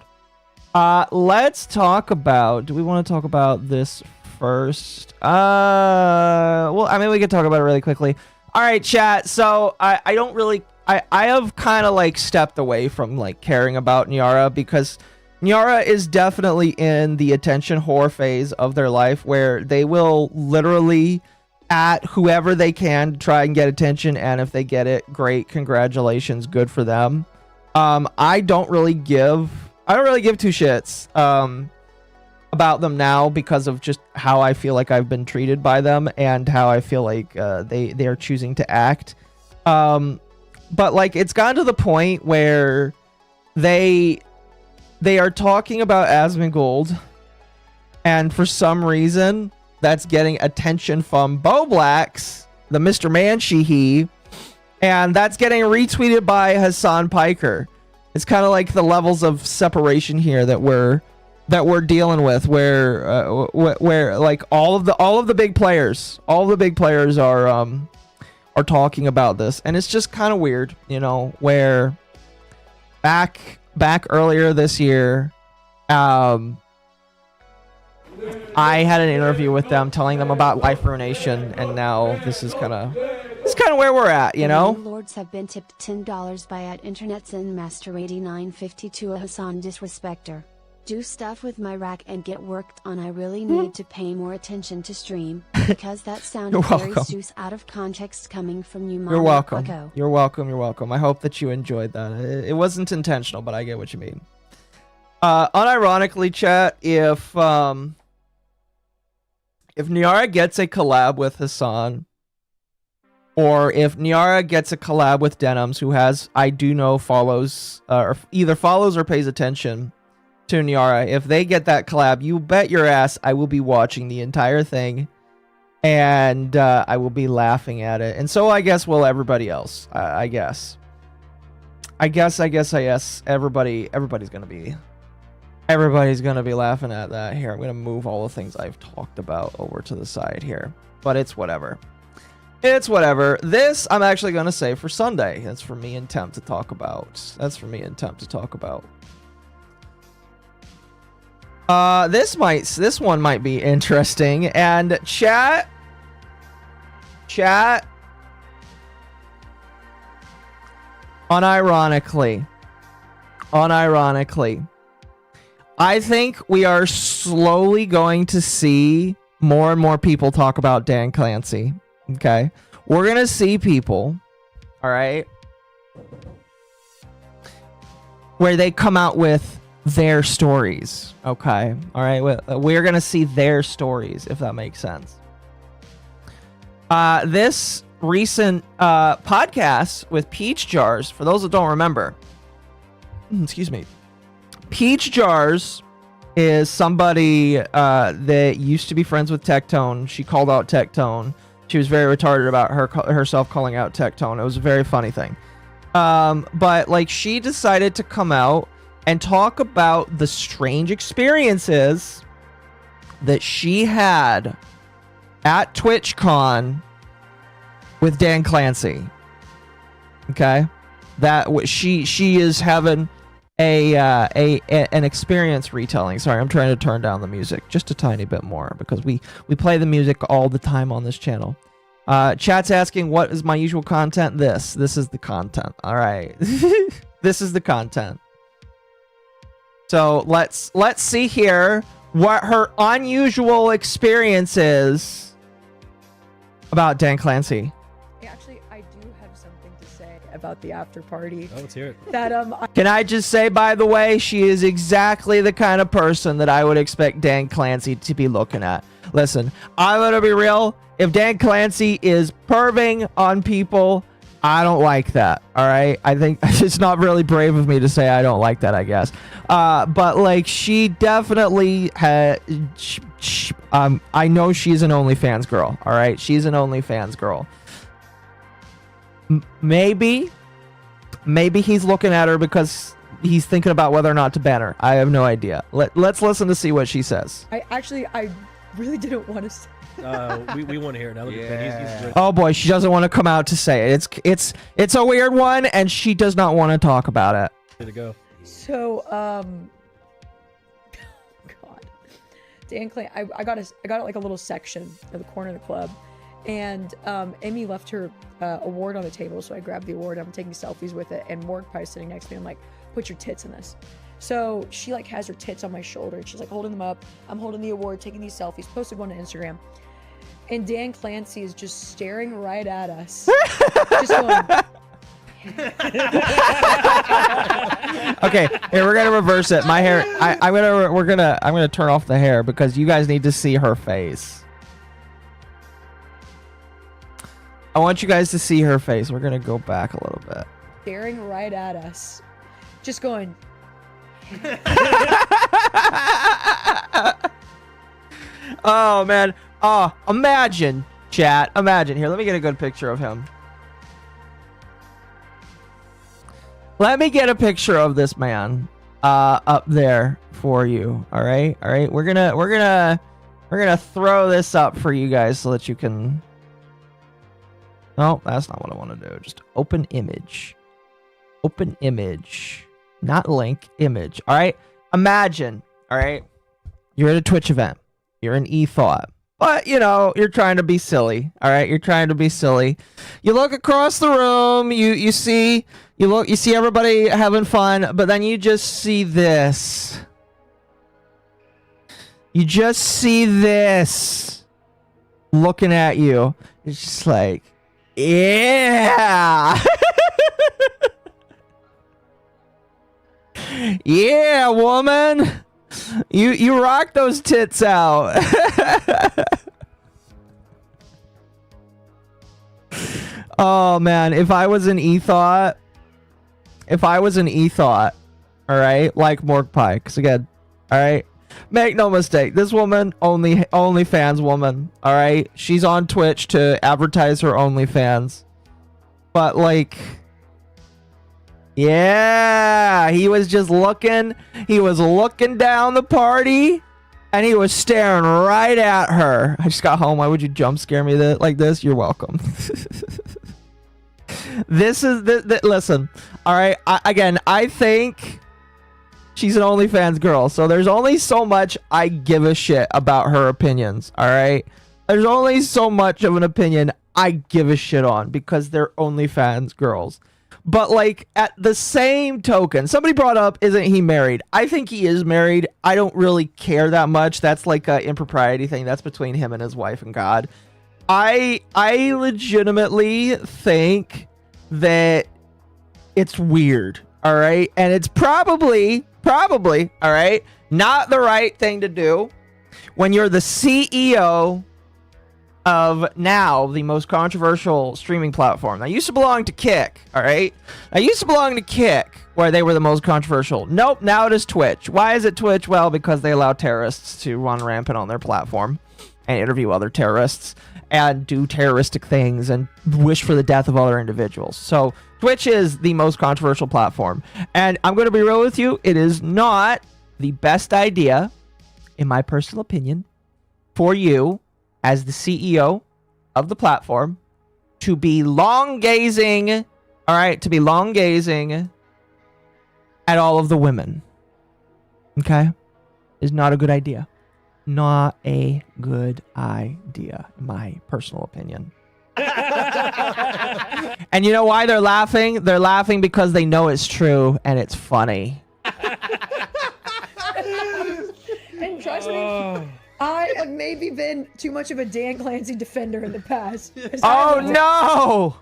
Let's talk about... Do we want to talk about this first? Well, I mean, we could talk about it really quickly. All right, chat. So, I don't really... I have kind of, like, stepped away from, like, caring about Nyara because Nyara is definitely in the attention whore phase of their life where they will literally... at whoever they can to try and get attention, and if they get it, great, congratulations, good for them. I don't really give two shits about them now because of just how I feel like I've been treated by them and how I feel like they are choosing to act. But like it's gotten to the point where they are talking about Asmongold, and for some reason that's getting attention from Boblax, the Mr. Manshihi, and that's getting retweeted by Hassan Piker. It's kind of like the levels of separation here that we're dealing with, where like all of the big players are talking about this, and it's just kind of weird, you know, where back earlier this year, I had an interview with them telling them about Life Ruination, and now this is kind of where we're at, you know? Lords have been tipped $10 by @InternetZenMaster8950 a Hassan Disrespecter. Do stuff with my rack and get worked on. I really need to pay more attention to stream, because that sounded very Zeus out of context coming from you, MommaOcco. You're welcome. I hope that you enjoyed that. It wasn't intentional, but I get what you mean. Unironically, chat, if Nyara gets a collab with Hassan, or if Nyara gets a collab with Denims, who has, I do know, follows, or either follows or pays attention to Nyara, if they get that collab, you bet your ass I will be watching the entire thing, and I will be laughing at it, and so I guess will everybody else. I guess everybody's gonna be laughing at that. Here, I'm gonna move all the things I've talked about over to the side here, but it's whatever. This I'm actually gonna save for Sunday. That's for me and Temp to talk about. This one might be interesting, and chat, unironically, unironically. I think we are slowly going to see more and more people talk about Dan Clancy. Okay? We're going to see people, all right, where they come out with their stories. Okay? All right? We're going to see their stories, if that makes sense. This recent podcast with Peach Jars, for those that don't remember, excuse me, Peach Jars is somebody that used to be friends with Tecteone. She called out Tecteone. She was very retarded about herself calling out Tecteone. It was a very funny thing. But like, she decided to come out and talk about the strange experiences that she had at TwitchCon with Dan Clancy. Okay, that she is having an experience retelling. Sorry, I'm trying to turn down the music just a tiny bit more because we play the music all the time on this channel. Chat's asking, what is my usual content? This is the content. All right. This is the content. So let's see here what her unusual experience is about Dan Clancy. Actually, I do have something to say about the after party. Oh, let's hear it. That Can I just say, by the way, she is exactly the kind of person that I would expect Dan Clancy to be looking at. Listen, I'm gonna be real. If Dan Clancy is perving on people, I don't like that. All right, I think it's not really brave of me to say I don't like that, I guess. But like, she definitely had. I know she's an OnlyFans girl. All right, she's an OnlyFans girl. Maybe he's looking at her because he's thinking about whether or not to ban her. I have no idea. Let's listen to see what she says. I really didn't want to say. We want to hear it now. Look at Ben. He's Oh boy, she doesn't want to come out to say it. It's a weird one, and she does not want to talk about it. ready to go. So, God, Dan Clancy. I got like a little section at the corner of the club, and Amy left her award on the table, so I grabbed the award. I'm taking selfies with it, and Morg Pie's sitting next to me. I'm like, put your tits in this. So she like has her tits on my shoulder, and she's like holding them up. I'm holding the award, taking these selfies, posted one to Instagram. And Dan Clancy is just staring right at us. Just going. Okay, here, we're gonna reverse it. My hair. I'm gonna turn off the hair because you guys need to see her face. I want you guys to see her face. We're gonna go back a little bit. Staring right at us. Just going. Oh man. Oh, imagine, chat. Imagine. Here, let me get a good picture of him. Let me get a picture of this man up there for you. All right? All right. We're going to throw this up for you guys so that you can. No, that's not what I want to do. Just open image. Open image. Not link, image. All right? Imagine, all right? You're at a Twitch event. You're an e-thought. But, you know, you're trying to be silly, all right? You're trying to be silly. You look across the room, you see everybody having fun, but then you just see this. You just see this looking at you. It's just like, yeah. Yeah, woman. You rock those tits out. Oh man, if I was an e-thought, all right, like Morg Pie, because again, all right, make no mistake, this woman, OnlyFans woman, all right, she's on Twitch to advertise her OnlyFans, but like, yeah, he was looking down the party, and he was staring right at her. I just got home. Why would you jump scare me like this? You're welcome. This is listen. All right. I think she's an OnlyFans girl, so there's only so much I give a shit about her opinions. All right. There's only so much of an opinion I give a shit on because they're OnlyFans girls. But like at the same token, somebody brought up, isn't he married? I think he is married. I don't really care that much. That's like a impropriety thing. That's between him and his wife and God. I legitimately think that it's weird. All right. And it's probably, all right, not the right thing to do when you're the CEO of now the most controversial streaming platform. That used to belong to Kick, all right? I used to belong to Kick, where they were the most controversial. Nope, now it is Twitch. Why is it Twitch? Well, because they allow terrorists to run rampant on their platform and interview other terrorists and do terroristic things and wish for the death of other individuals. So Twitch is the most controversial platform. And I'm going to be real with you, it is not the best idea, in my personal opinion, for you as the CEO of the platform to be long gazing, all right, to be long gazing at all of the women. Okay? Is not a good idea. Not a good idea, in my personal opinion. And you know why they're laughing? They're laughing because they know it's true and it's funny. And trust me, I have maybe been too much of a Dan Clancy defender in the past. Oh no!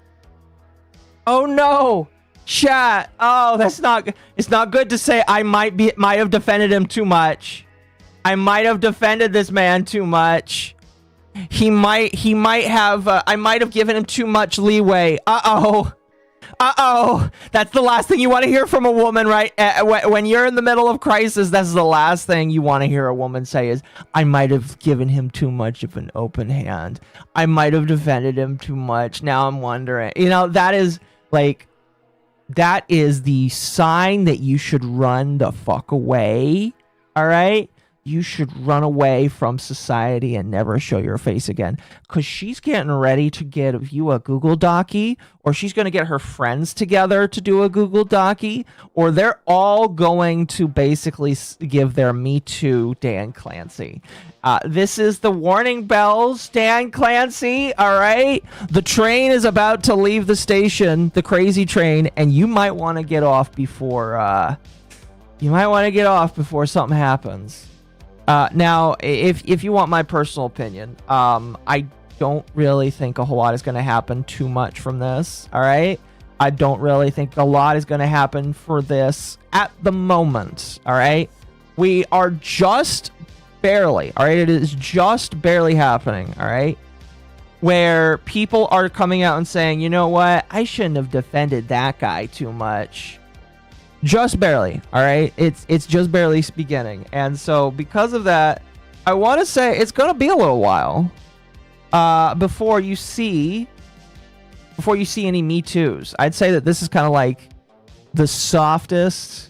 Oh no! Chat. Oh, that's not. It's not good to say I might have defended him too much. I might have defended this man too much. He might have. I might have given him too much leeway. Uh-oh. That's the last thing you want to hear from a woman, right? When you're in the middle of crisis, that's the last thing you want to hear a woman say is, I might have given him too much of an open hand. I might have defended him too much. Now I'm wondering. You know, that is the sign that you should run the fuck away. All right? You should run away from society and never show your face again. Because she's getting ready to give you a Google Docie, or she's going to get her friends together to do a Google Docie, or they're all going to basically give their Me Too Dan Clancy. This is the warning bells, Dan Clancy, all right? The train is about to leave the station, the crazy train, and you might want to get off before something happens. Now, if you want my personal opinion, I don't really think a whole lot is going to happen too much from this, all right? I don't really think a lot is going to happen for this at the moment, all right? We are just barely, all right? It is just barely happening, all right? Where people are coming out and saying, you know what? I shouldn't have defended that guy too much. Just barely, all right? It's just barely beginning. And so because of that, I want to say it's going to be a little while before you see any Me Too's. I'd say that this is kind of like the softest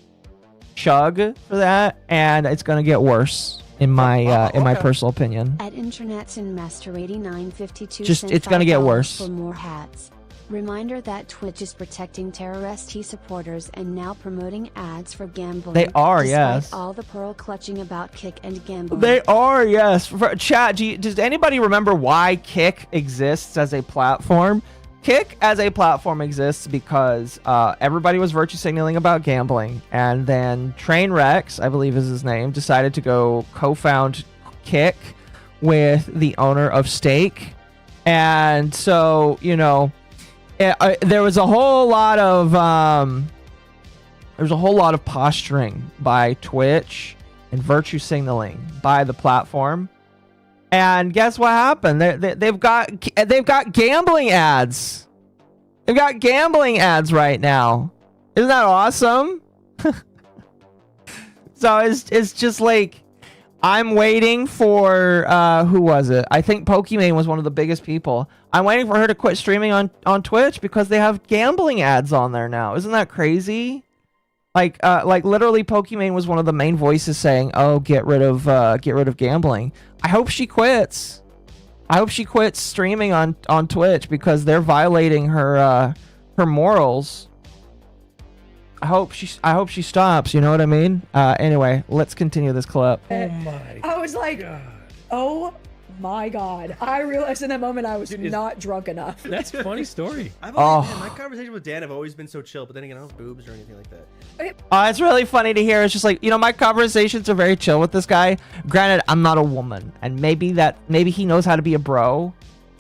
chug for that, and it's going to get worse in my personal opinion. At Internet's in Master 8952 it's going to get worse. For more hats. Reminder that Twitch is protecting terrorist supporters and now promoting ads for gambling. They are, despite yes. all the pearl clutching about Kick and gambling. They are, yes. Chat, does anybody remember why Kick exists as a platform? Kick as a platform exists because everybody was virtue signaling about gambling, and then Trainwrecks, I believe is his name, decided to go co-found Kick with the owner of Stake. And so, you know, there was a whole lot of posturing by Twitch and virtue signaling by the platform, and guess what happened? They've got gambling ads. They've got gambling ads right now. Isn't that awesome? So it's just like, I'm waiting for who was it? I think Pokimane was one of the biggest people. I'm waiting for her to quit streaming on Twitch because they have gambling ads on there now. Isn't that crazy? Like literally, Pokimane was one of the main voices saying, "Oh, get rid of gambling." I hope she quits. I hope she quits streaming on Twitch because they're violating her morals. I hope she stops. You know what I mean? Anyway, let's continue this clip. Oh my! I was like, God. oh my God. I realized in that moment I was not drunk enough. That's a funny story. Oh. Man, my conversation with Dan have always been so chill, but then again, I don't have boobs or anything like that. It's really funny to hear. It's just like, my conversations are very chill with this guy. Granted, I'm not a woman, and maybe he knows how to be a bro,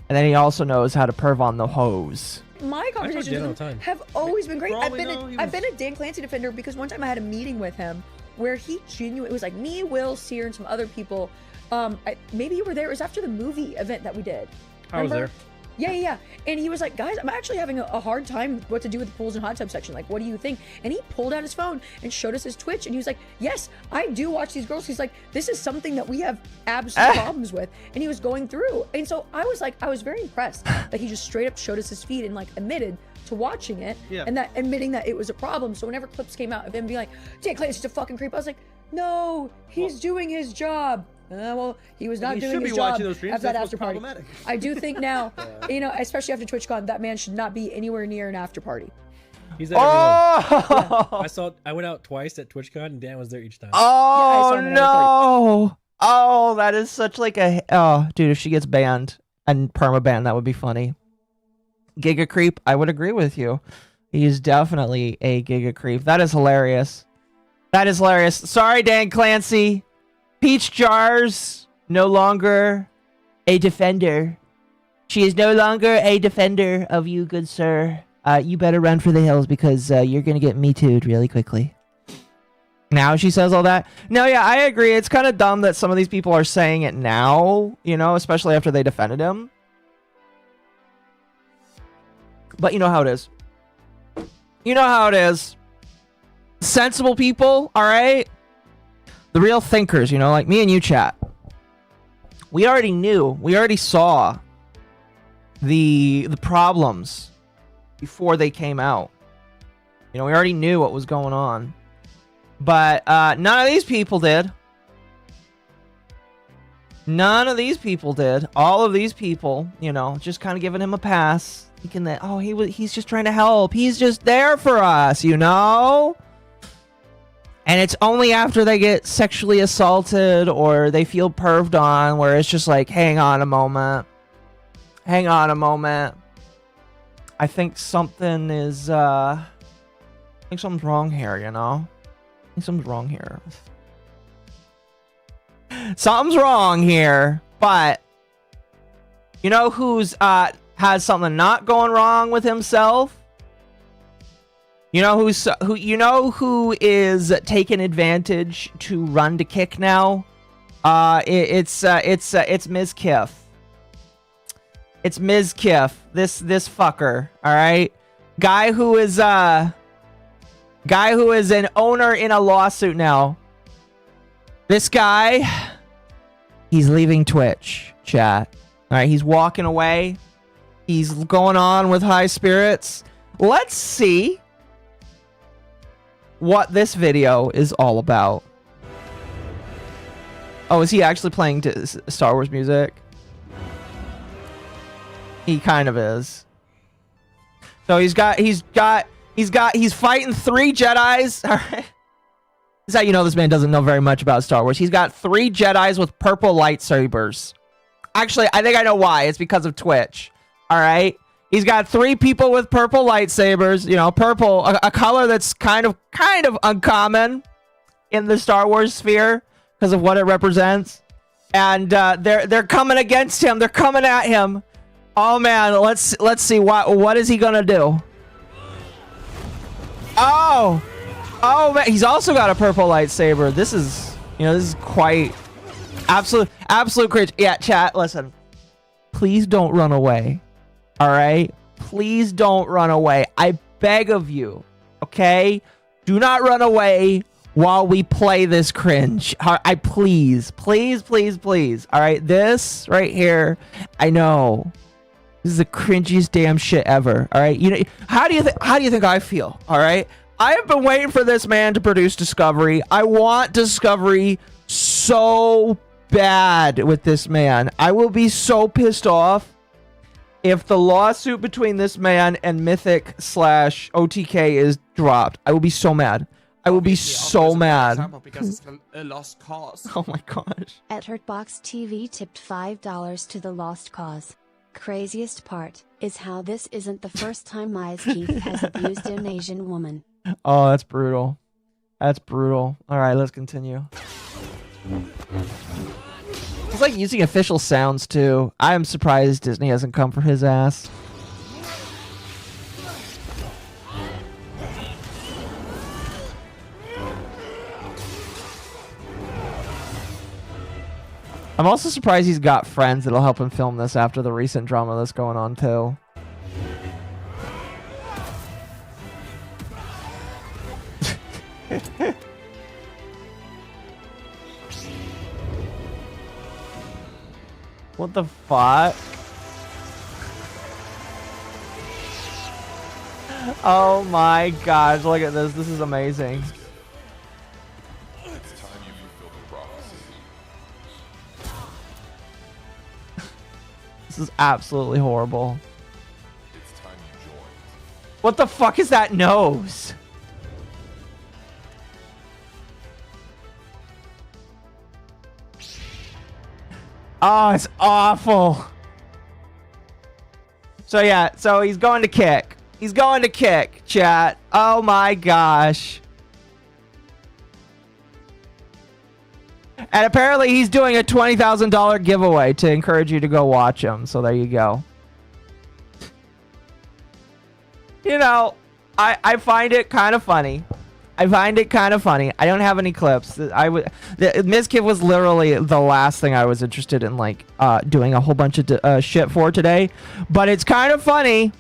and then he also knows how to perv on the hose. My conversations with him have always been great. I've been a Dan Clancy defender because one time I had a meeting with him where he genuinely, it was like me, Will, Sear, and some other people. Maybe you were there. It was after the movie event that we did. I was there. Yeah. And he was like, guys, I'm actually having a hard time what to do with the pools and hot tub section. Like, what do you think? And he pulled out his phone and showed us his Twitch. And he was like, yes, I do watch these girls. He's like, this is something that we have absolute problems with. And he was going through. And so I was very impressed that he just straight up showed us his feed and like admitted to watching it and that admitting that it was a problem. So whenever clips came out of him being like, Dan Clancy's a fucking creep, I was like, no, he's doing his job. Well, he was not doing his job after that after party. I do think now, especially after TwitchCon, that man should not be anywhere near an after party. He's at everyone. I went out twice at TwitchCon, and Dan was there each time. Oh no! Oh, that is such like a dude. If she gets banned and perma banned, that would be funny. Giga creep. I would agree with you. He is definitely a giga creep. That is hilarious. That is hilarious. Sorry, Dan Clancy. Peach Jars, no longer a defender. She is no longer a defender of you, good sir. You better run for the hills because you're going to get me too'd really quickly. Now she says all that. No, yeah, I agree. It's kind of dumb that some of these people are saying it now, especially after they defended him. But you know how it is. You know how it is. Sensible people, all right? The real thinkers, like me and you, chat. We already knew. We already saw the problems before they came out. We already knew what was going on. But none of these people did. None of these people did. All of these people, just kind of giving him a pass. Thinking that, he's just trying to help. He's just there for us, And it's only after they get sexually assaulted or they feel perved on where it's just like, hang on a moment. Hang on a moment. I think something is, I think something's wrong here, I think something's wrong here. Something's wrong here, but who's, has something not going wrong with himself? Who is taking advantage to run to kick now? It's Ms. Kiff. It's Ms. Kiff. This fucker. All right, guy who is an owner in a lawsuit now. This guy, he's leaving Twitch, chat. All right, he's walking away. He's going on with high spirits. Let's see what this video is all about. Oh, is he actually playing Star Wars music? He kind of is. So he's fighting 3 Jedis. All right. This is how you know this man doesn't know very much about Star Wars. He's got 3 Jedis with purple lightsabers. Actually, I think I know why. It's because of Twitch. All right. He's got 3 people with purple lightsabers. Purple, a color that's kind of uncommon in the Star Wars sphere because of what it represents. And they're coming against him. They're coming at him. Oh man, let's see what is he gonna do? Oh man, he's also got a purple lightsaber. This is quite absolute cringe. Yeah, chat. Listen, please don't run away. All right, please don't run away. I beg of you. Okay, do not run away while we play this cringe. Please. All right, this right here. I know this is the cringiest damn shit ever. All right, how do you think I feel? All right, I have been waiting for this man to produce Discovery. I want Discovery so bad with this man. I will be so pissed off if the lawsuit between this man and Mythic /OTK is dropped. I will be so mad. I will be so mad. Because it's a lost cause. Oh my gosh. At Hurtbox TV tipped $5 to the lost cause. Craziest part is how this isn't the first time MizuhanaOshibe has abused an Asian woman. Oh, that's brutal. That's brutal. All right, let's continue. It's like using official sounds too. I am surprised Disney hasn't come for his ass. I'm also surprised he's got friends that'll help him film this after the recent drama that's going on too. What the fuck? Oh my gosh, look at this. This is amazing. This is absolutely horrible. What the fuck is that nose? Oh, it's awful. So yeah, so he's going to kick. He's going to kick, chat. Oh my gosh. And apparently he's doing a $20,000 giveaway to encourage you to go watch him. So there you go. You know, I find it kind of funny. I find it kind of funny. I don't have any clips. MizuhanaOshibe was literally the last thing I was interested in, like, doing a whole bunch of shit for today. But it's kind of funny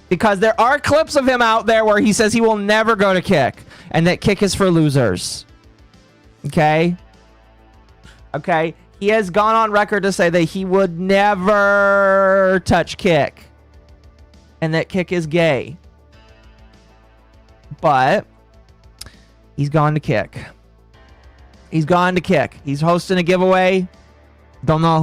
because there are clips of him out there where he says he will never go to Kick and that Kick is for losers. Okay? Okay? He has gone on record to say that he would never touch Kick and that Kick is gay. But he's gone to Kick. He's gone to Kick. He's hosting a giveaway. Don't know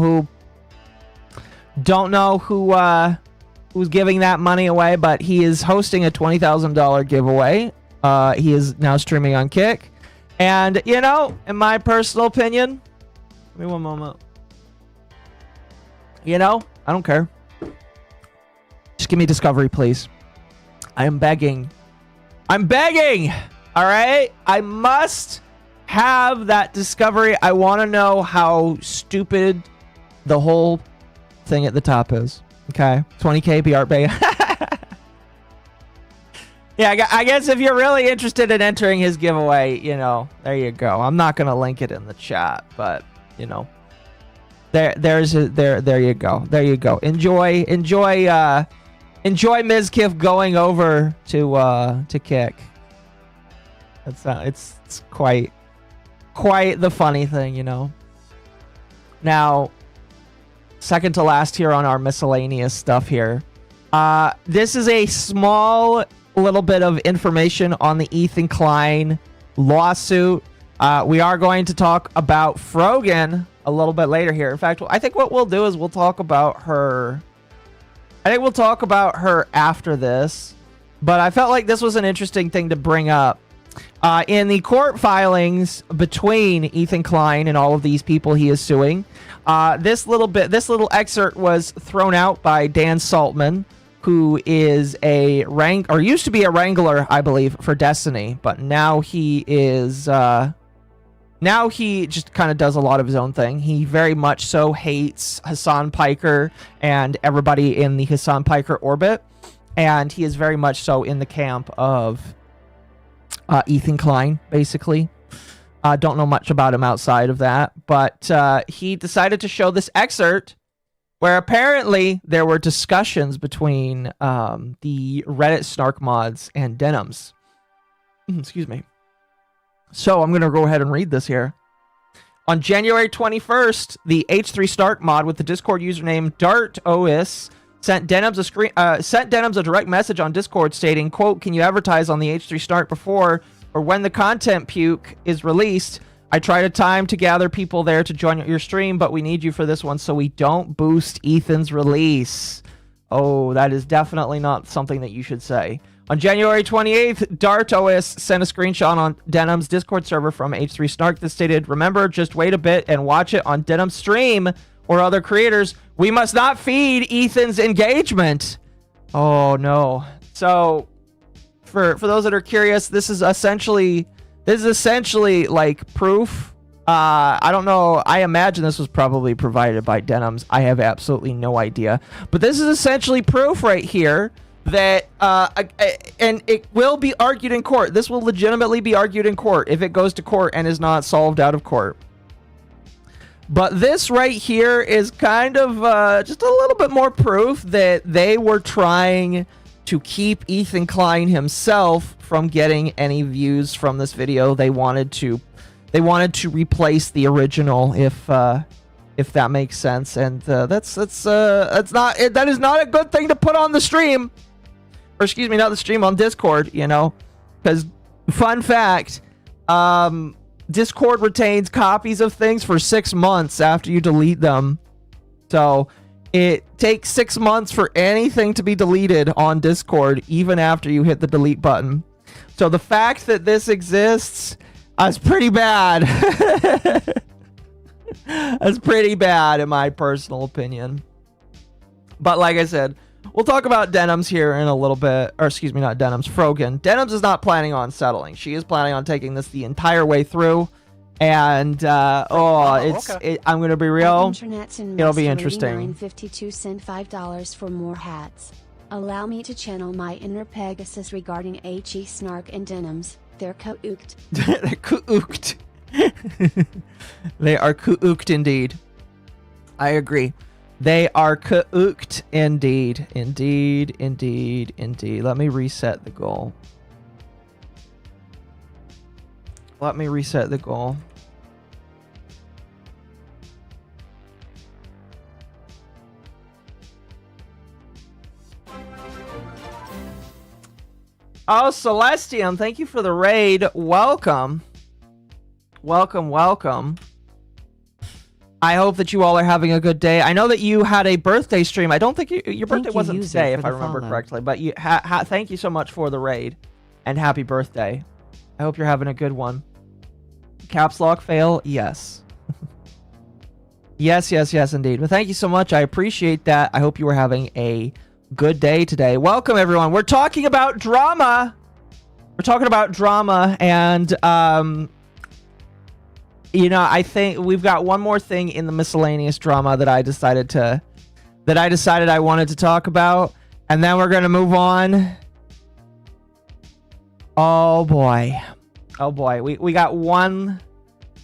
who's giving that money away, but he is hosting a $20,000 giveaway. He is now streaming on Kick. And, you know, in my personal opinion, give me one moment. You know, I don't care. Just give me Discovery, please. I am begging. I'm begging. All right. I must have that Discovery. I want to know how stupid the whole thing at the top is. Okay. 20K Art Bay. Yeah, I guess if you're really interested in entering his giveaway, you know, there you go. I'm not going to link it in the chat, but, you know, there you go. There you go. Enjoy MizuhanaOshibe going over to Kick. It's quite the funny thing, you know. Now, second to last here on our miscellaneous stuff here. This is a small little bit of information on the Ethan Klein lawsuit. We are going to talk about FROGAN a little bit later here. In fact, I think what we'll do is we'll talk about her. I think we'll talk about her after this, but I felt like this was an interesting thing to bring up. In the court filings between Ethan Klein and all of these people he is suing, this little excerpt was thrown out by Dan Saltman, who is used to be a wrangler, I believe, for Destiny, but now he is now he just kind of does a lot of his own thing. He very much so hates Hassan Piker and everybody in the Hassan Piker orbit, and he is very much so in the camp of Ethan Klein, basically. Don't know much about him outside of that, but he decided to show this excerpt where apparently there were discussions between the Reddit snark mods and Denims. Excuse me. So I'm going to go ahead and read this here. On January 21st, the H3 Snark mod with the Discord username DartOS sent Denims a direct message on Discord stating, quote, "Can you advertise on the H3 Snark before or when the content puke is released? I try to time to gather people there to join your stream, but we need you for this one so we don't boost Ethan's release." Oh, that is definitely not something that you should say. On January 28th, DartOS sent a screenshot on Denim's Discord server from H3 Snark that stated, "Remember, just wait a bit and watch it on Denim's stream or other creators. We must not feed Ethan's engagement." Oh, no. So, for those that are curious, this is essentially like proof. I don't know. I imagine this was probably provided by Denim's. I have absolutely no idea. But this is essentially proof right here that, and it will be argued in court. This will legitimately be argued in court if it goes to court and is not solved out of court. But this right here is kind of just a little bit more proof that they were trying to keep Ethan Klein himself from getting any views from this video. They wanted to replace the original, if that makes sense, and that is not a good thing to put on the stream, or excuse me, not the stream, on Discord, you know, because fun fact, Discord retains copies of things for 6 months after you delete them, so it takes 6 months for anything to be deleted on Discord, even after you hit the delete button. So the fact that this exists, that's pretty bad. That's pretty bad in my personal opinion. But like I said, we'll talk about Denim's here in a little bit. Or excuse me, not Denim's, FROGAN. Denim's is not planning on settling. She is planning on taking this the entire way through. And, I'm going to be real. It'll be interesting. 52 sent $5 for more hats. Allow me to channel my inner Pegasus regarding HE Snark and Denim's. They're co-ooked. They're co-ooked. They are co-ooked indeed. I agree. They are co-ooked indeed. Indeed, indeed, indeed. Let me reset the goal. Let me reset the goal. Oh, Celestium, thank you for the raid. Welcome. Welcome, welcome. I hope that you all are having a good day. I know that you had a birthday stream. I don't think your birthday wasn't today, if I remember correctly. But you thank you so much for the raid. And happy birthday. I hope you're having a good one. Caps lock fail? Yes. Yes, yes, yes, indeed. But thank you so much. I appreciate that. I hope you were having a good day today. Welcome, everyone. We're talking about drama. We're talking about drama, and you know, I think we've got one more thing in the miscellaneous drama that I decided I wanted to talk about, and then we're gonna move on. Oh boy, oh boy. We got one.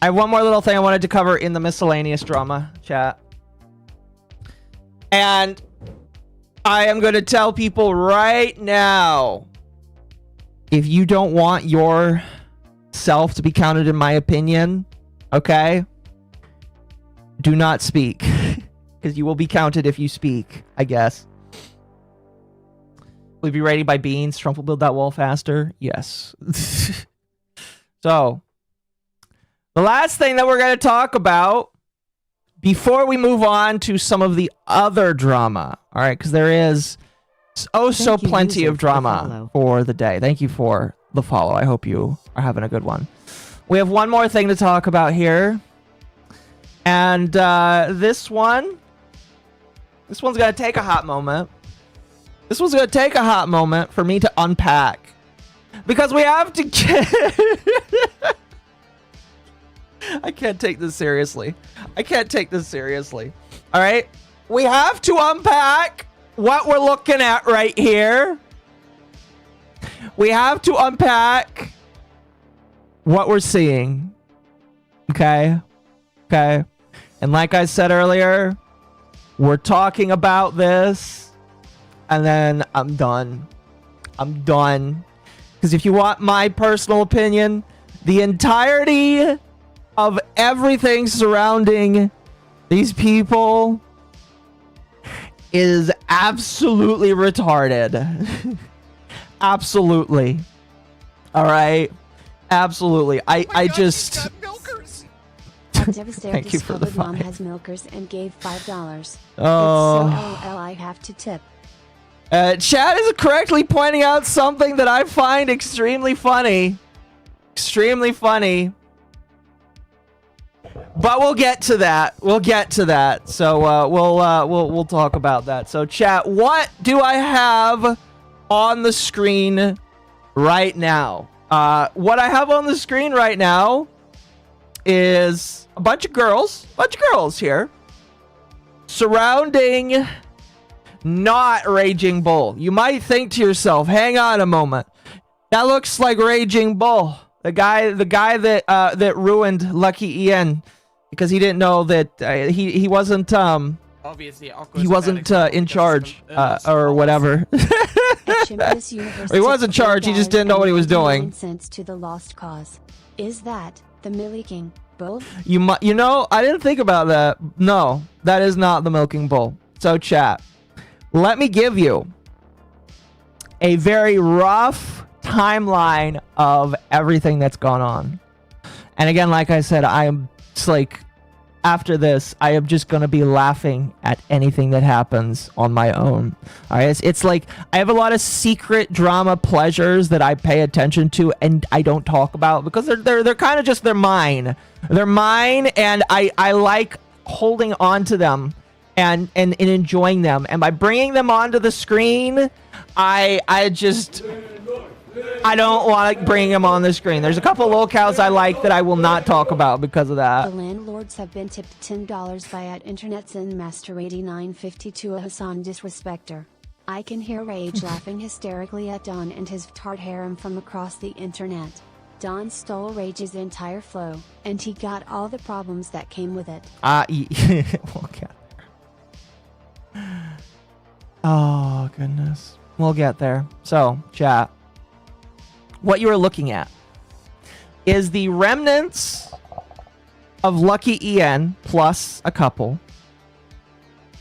I have one more little thing I wanted to cover in the miscellaneous drama chat, and I am going to tell people right now, if you don't want yourself to be counted in my opinion, okay, do not speak, because you will be counted if you speak, I guess. Will you be ready by beans? Trump will build that wall faster? Yes. So, the last thing that we're going to talk about before we move on to some of the other drama, all right, because there is so plenty of drama for the day. Thank you for the follow. I hope you are having a good one. We have one more thing to talk about here, and this one's going to take a hot moment. This one's going to take a hot moment for me to unpack, because we have to get... I can't take this seriously. I can't take this seriously. All right? We have to unpack what we're looking at right here. We have to unpack what we're seeing. Okay? Okay? And like I said earlier, we're talking about this, and then I'm done. I'm done. Because if you want my personal opinion, the entirety of everything surrounding these people is absolutely retarded. Absolutely. All right. Absolutely. I just... Thank you for the mom has milkers and gave $5. Oh. It's so LOL I have to tip. Chad is correctly pointing out something that I find extremely funny. Extremely funny. But we'll get to that. We'll get to that. So we'll talk about that. So chat, what do I have on the screen right now? What I have on the screen right now is a bunch of girls here surrounding not Raging Bull. You might think to yourself, hang on a moment. That looks like Raging Bull. The guy that ruined Lucky Ian because he didn't know that he wasn't Obviously, he wasn't in charge or whatever. Or he was in charge, he just didn't know what he was doing. To the lost cause. Is that the milking bull? You know, I didn't think about that. No, that is not the milking bull. So chat, let me give you a very rough timeline of everything that's gone on. And again, like I said, it's like after this, I am just going to be laughing at anything that happens on my own. All right. It's like I have a lot of secret drama pleasures that I pay attention to and I don't talk about because they're kind of just, they're mine. They're mine. And I like holding on to them and enjoying them. And by bringing them onto the screen, I don't want to bring them on the screen. There's a couple locales I like that I will not talk about because of that. The landlords have been tipped $10 by @internetsin master 8952 a Hassan disrespecter. I can hear Rage laughing hysterically at Don and his tart harem from across the internet. Don stole Rage's entire flow, and he got all the problems that came with it. We'll get there. Oh, goodness. We'll get there. So, chat. What you are looking at is the remnants of Lucky Ian plus a couple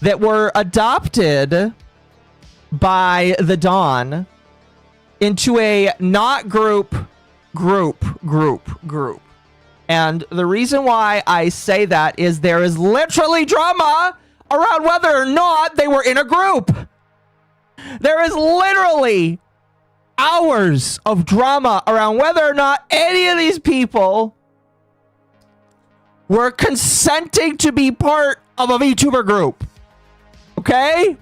that were adopted by the Dawn into a not group. And the reason why I say that is there is literally drama around whether or not they were in a group. There is literally hours of drama around whether or not any of these people were consenting to be part of a VTuber group. Okay?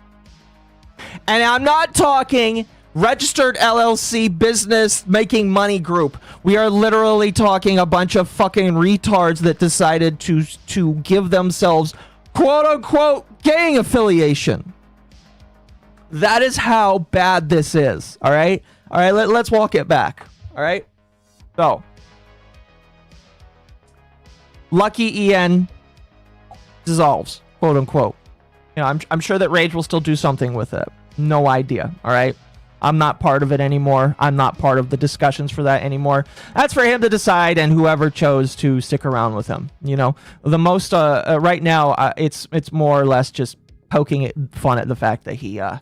And I'm not talking registered LLC business making money group. We are literally talking a bunch of fucking retards that decided to give themselves quote unquote gang affiliation. That is how bad this is. All right? All right, let's walk it back. All right? So, Lucky Ian dissolves, quote unquote. You know, I'm sure that Rage will still do something with it. No idea. All right? I'm not part of it anymore. I'm not part of the discussions for that anymore. That's for him to decide and whoever chose to stick around with him. You know, the most right now, it's more or less just poking fun at the fact that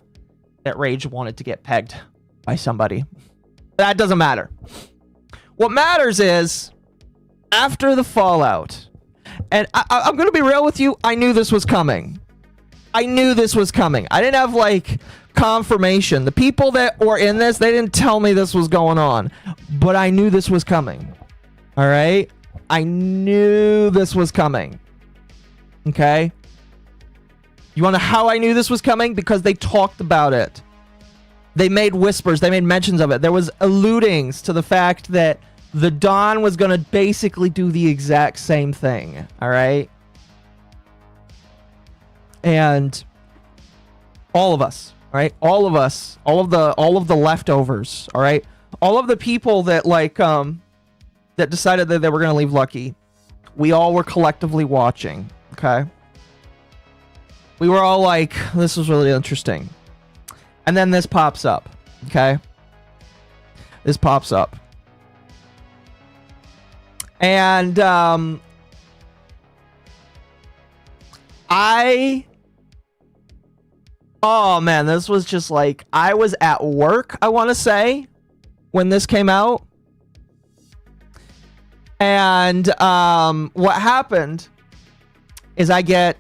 that Rage wanted to get pegged by somebody. That doesn't matter. What matters is after the fallout, and I'm gonna be real with you, I knew this was coming. I knew this was coming. I didn't have like confirmation. The people that were in this, they didn't tell me this was going on, but I knew this was coming. All right? I knew this was coming. Okay? You want to know how I knew this was coming? Because they talked about it. They made whispers. They made mentions of it. There was alludings to the fact that the Dawn was going to basically do the exact same thing. All right? And all of us, all right? All of us, all of the leftovers, all right? All of the people that like that decided that they were going to leave Lucky, we all were collectively watching, okay? We were all like, this was really interesting. And then this pops up, okay? This pops up. And oh man, this was just like, I was at work, I want to say, when this came out. And what happened is I get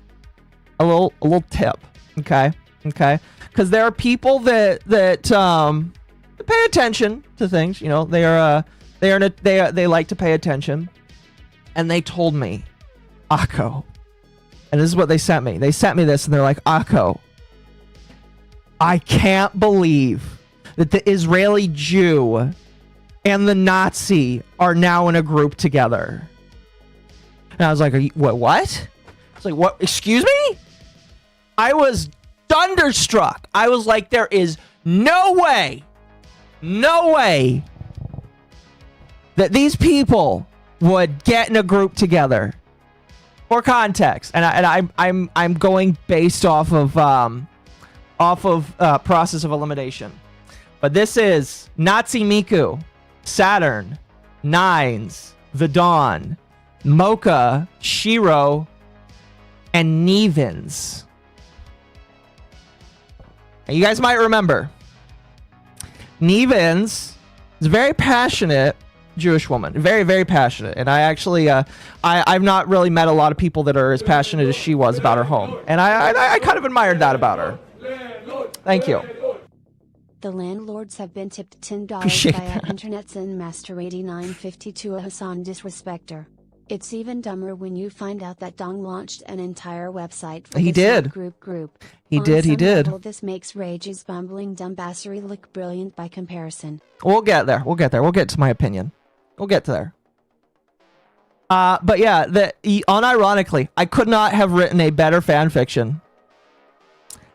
a little tip, okay? Okay, because there are people that pay attention to things. You know, they like to pay attention, and they told me, Akko, and this is what they sent me. They sent me this, and they're like, Akko, I can't believe that the Israeli Jew and the Nazi are now in a group together. And I was like, what? It's like, what? Excuse me? I was thunderstruck. I was like, there is no way that these people would get in a group together. For context, and I'm going based off of process of elimination, but this is Nazi Miku, Saturn, Nines, The Dawn, Mocha, Shiro, and Nevins. And you guys might remember, Nevins is a very passionate Jewish woman, very, very passionate, and I actually, I've not really met a lot of people that are as passionate as she was about her home, and I kind of admired that about her. Thank you. The landlords have been tipped $10 Appreciate by that. Internet Zen Master 8950 to a Hassan Disrespecter. It's even dumber when you find out that Dong launched an entire website for He this did. group. He On did. some level, this makes Rage's bumbling dumbassery look brilliant by comparison. We'll get there. We'll get to my opinion. We'll get to there. But yeah, unironically, I could not have written a better fan fiction.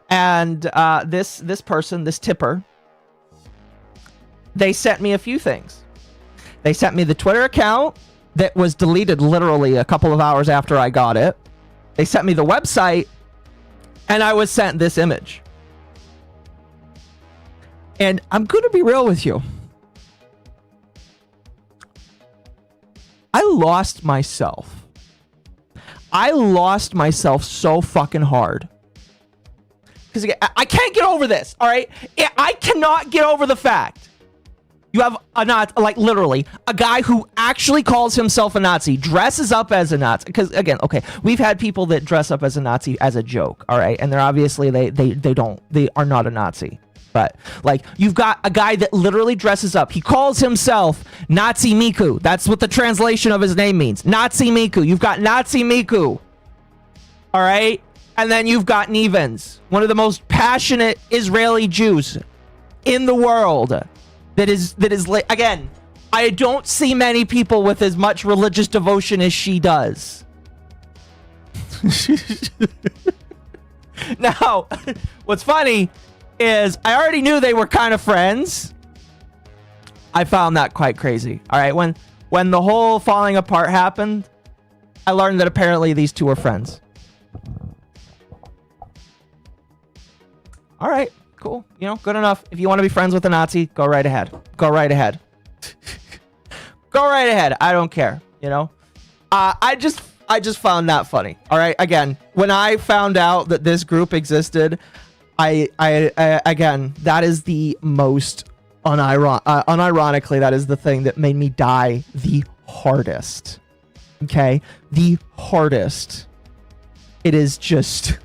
And this person, this tipper, they sent me a few things. They sent me the Twitter account that was deleted literally a couple of hours after I got it. They sent me the website, and I was sent this image. And I'm going to be real with you. I lost myself. I lost myself so fucking hard. Because I can't get over this, all right? I cannot get over the fact you have literally a guy who actually calls himself a Nazi, dresses up as a Nazi. Because again, okay, we've had people that dress up as a Nazi as a joke, all right? And they're obviously they are not a Nazi. But like, you've got a guy that literally dresses up. He calls himself Nazi Miku. That's what the translation of his name means. Nazi Miku. You've got Nazi Miku. All right? And then you've got Nevins, one of the most passionate Israeli Jews in the world. That is again, I don't see many people with as much religious devotion as she does. Now, what's funny is I already knew they were kind of friends. I found that quite crazy. All right, when the whole falling apart happened, I learned that apparently these two were friends. All right, cool. You know, good enough. If you want to be friends with a Nazi, go right ahead. Go right ahead. Go right ahead. I don't care. You know, I just found that funny. All right. Again, when I found out that this group existed, I again, that is the most unironically, that is the thing that made me die the hardest. Okay, the hardest. It is just.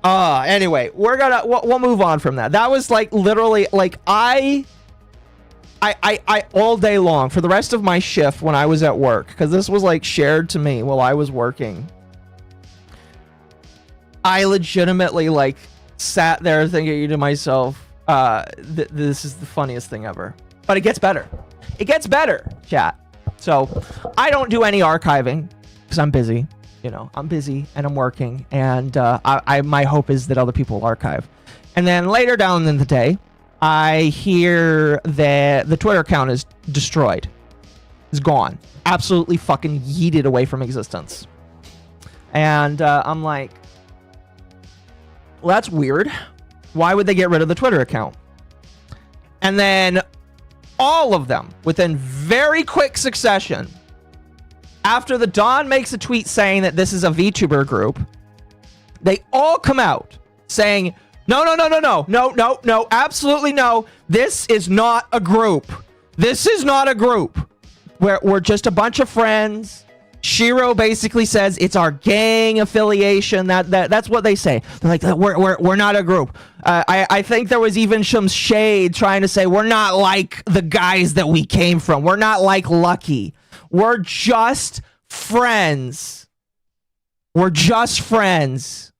Anyway, we'll move on from that. That was like literally like I all day long for the rest of my shift when I was at work, because this was like shared to me while I was working. I legitimately like sat there thinking to myself, this is the funniest thing ever. But it gets better. It gets better, chat. So I don't do any archiving because I'm busy. You know, I'm busy and I'm working, and my hope is that other people will archive. And then later down in the day, I hear that the Twitter account is destroyed. It's gone. Absolutely fucking yeeted away from existence. And I'm like, well, that's weird. Why would they get rid of the Twitter account? And then all of them, within very quick succession, after the Dawn makes a tweet saying that this is a VTuber group, they all come out saying, no, absolutely no. This is not a group. This is not a group. We're just a bunch of friends. Shiro basically says it's our gang affiliation. That's what they say. They're like, we're not a group. I think there was even some shade trying to say we're not like the guys that we came from. We're not like Lucky. We're just friends. We're just friends.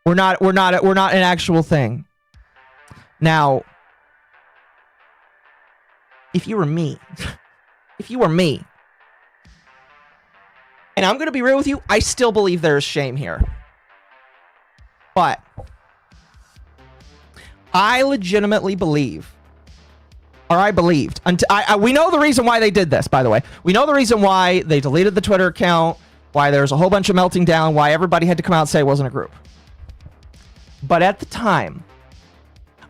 We're not an actual thing. Now, if you were me, and I'm going to be real with you, I still believe there is shame here. But I legitimately believe, or I believed, we know the reason why they did this, by the way. We know the reason why they deleted the Twitter account, why there's a whole bunch of melting down, why everybody had to come out and say it wasn't a group. But at the time,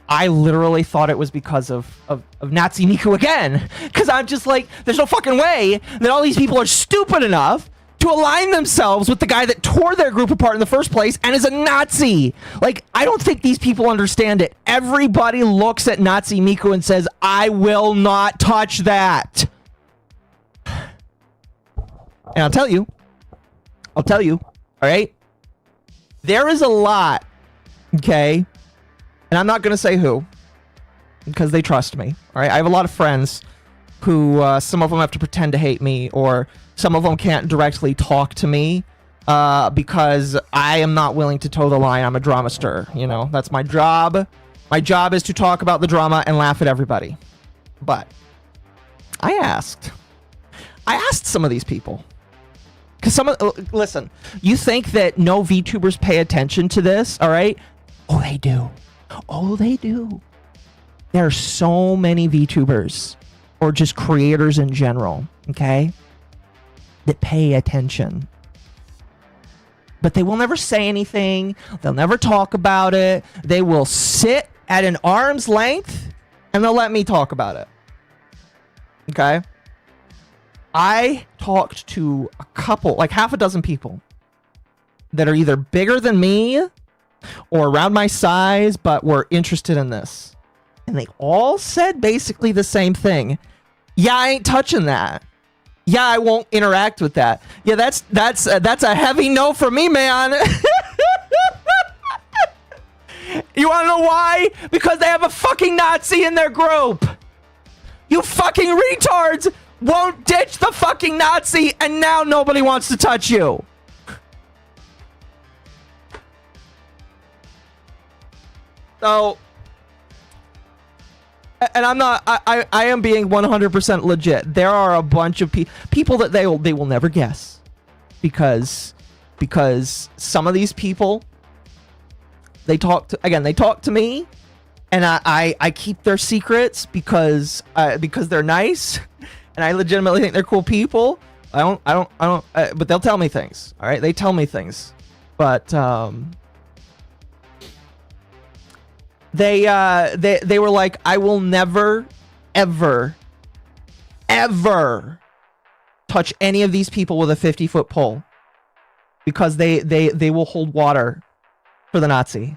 I literally thought it was because of Nazi Miku again. Because I'm just like, there's no fucking way that all these people are stupid enough to align themselves with the guy that tore their group apart in the first place and is a Nazi. Like, I don't think these people understand it. Everybody looks at Nazi Miku and says, I will not touch that. And I'll tell you, all right? There is a lot, okay? And I'm not going to say who, because they trust me, all right? I have a lot of friends who, some of them have to pretend to hate me, or some of them can't directly talk to me because I am not willing to toe the line. I'm a drama stir, you know? That's my job. My job is to talk about the drama and laugh at everybody. But I asked some of these people. Because listen, you think that no VTubers pay attention to this, all right? Oh, they do. Oh, they do. There are so many VTubers, or just creators in general, okay, that pay attention. But they will never say anything. They'll never talk about it. They will sit at an arm's length, and they'll let me talk about it. Okay? I talked to a couple, like half a dozen people that are either bigger than me or around my size, but were interested in this. And they all said basically the same thing. Yeah, I ain't touching that. Yeah, I won't interact with that. Yeah, that's a heavy no for me, man. You want to know why? Because they have a fucking Nazi in their group. You fucking retards won't ditch the fucking Nazi, and now nobody wants to touch you. So, and I'm not, I am being 100% legit. There are a bunch of people that they will never guess, because some of these people, they talk to me, and I keep their secrets because they're nice, and I legitimately think they're cool people. I don't, but they'll tell me things. All right, they tell me things, but they were like, I will never, ever touch any of these people with a 50-foot pole, because they will hold water for the Nazi.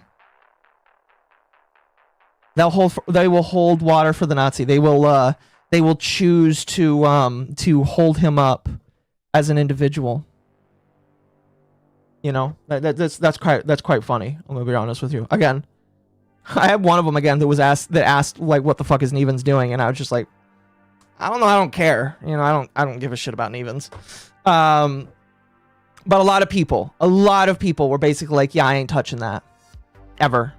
They will hold water for the Nazi. They will choose to hold him up as an individual. You know, that's quite funny. I'm gonna be honest with you. Again, I had one of them again that asked like, what the fuck is Nevens doing? And I was just like, I don't know, I don't care. You know, I don't give a shit about Nevens. But a lot of people were basically like, yeah, I ain't touching that ever.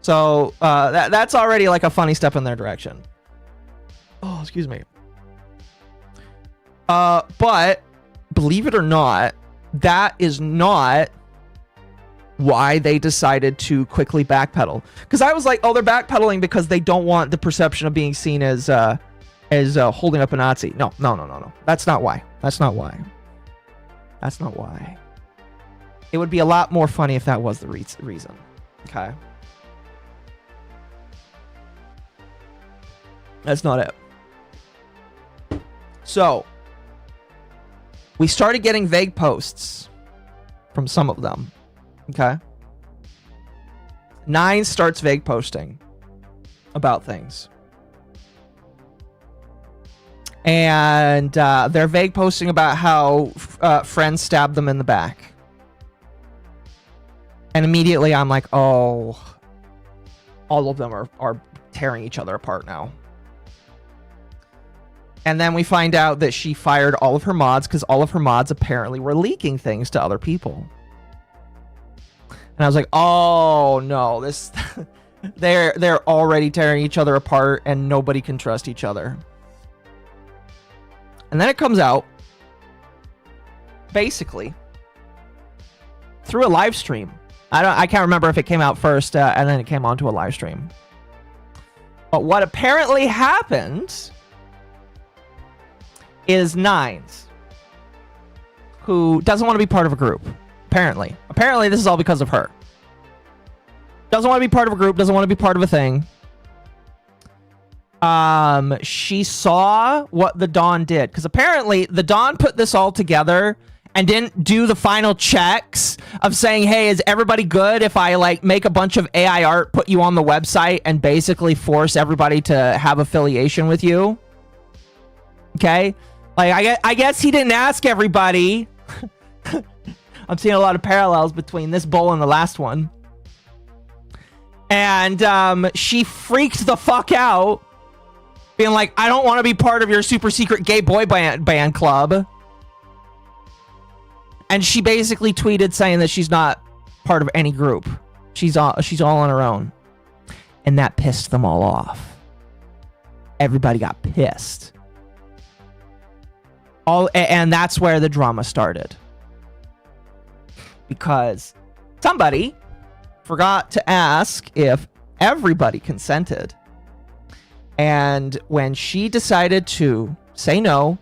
So that's already like a funny step in their direction. Oh, excuse me. But believe it or not, that is not why they decided to quickly backpedal. Because I was like, oh, they're backpedaling because they don't want the perception of being seen as holding up a Nazi. No. That's not why. That's not why. It would be a lot more funny if that was the reason. Okay. That's not it. So, we started getting vague posts from some of them. Okay. 9 starts vague posting about things. And they're vague posting about how friends stabbed them in the back. And immediately I'm like, oh, all of them are tearing each other apart now. And then we find out that she fired all of her mods because all of her mods apparently were leaking things to other people. And I was like, oh no, this they're already tearing each other apart and nobody can trust each other. And then it comes out basically through a live stream. I can't remember if it came out first and then it came onto a live stream. But what apparently happened is Nines, who doesn't want to be part of a group. Apparently this is all because of her. Doesn't want to be part of a group, doesn't want to be part of a thing. She saw what the Dawn did, because apparently the Dawn put this all together and didn't do the final checks of saying, hey, is everybody good if I like make a bunch of AI art, put you on the website, and basically force everybody to have affiliation with you? Okay? Like, I guess he didn't ask everybody. I'm seeing a lot of parallels between this bowl and the last one. And she freaked the fuck out, being like, I don't want to be part of your super secret gay boy band club. And she basically tweeted saying that she's not part of any group. She's all on her own. And that pissed them all off. Everybody got pissed. And that's where the drama started. Because somebody forgot to ask if everybody consented. And when she decided to say no,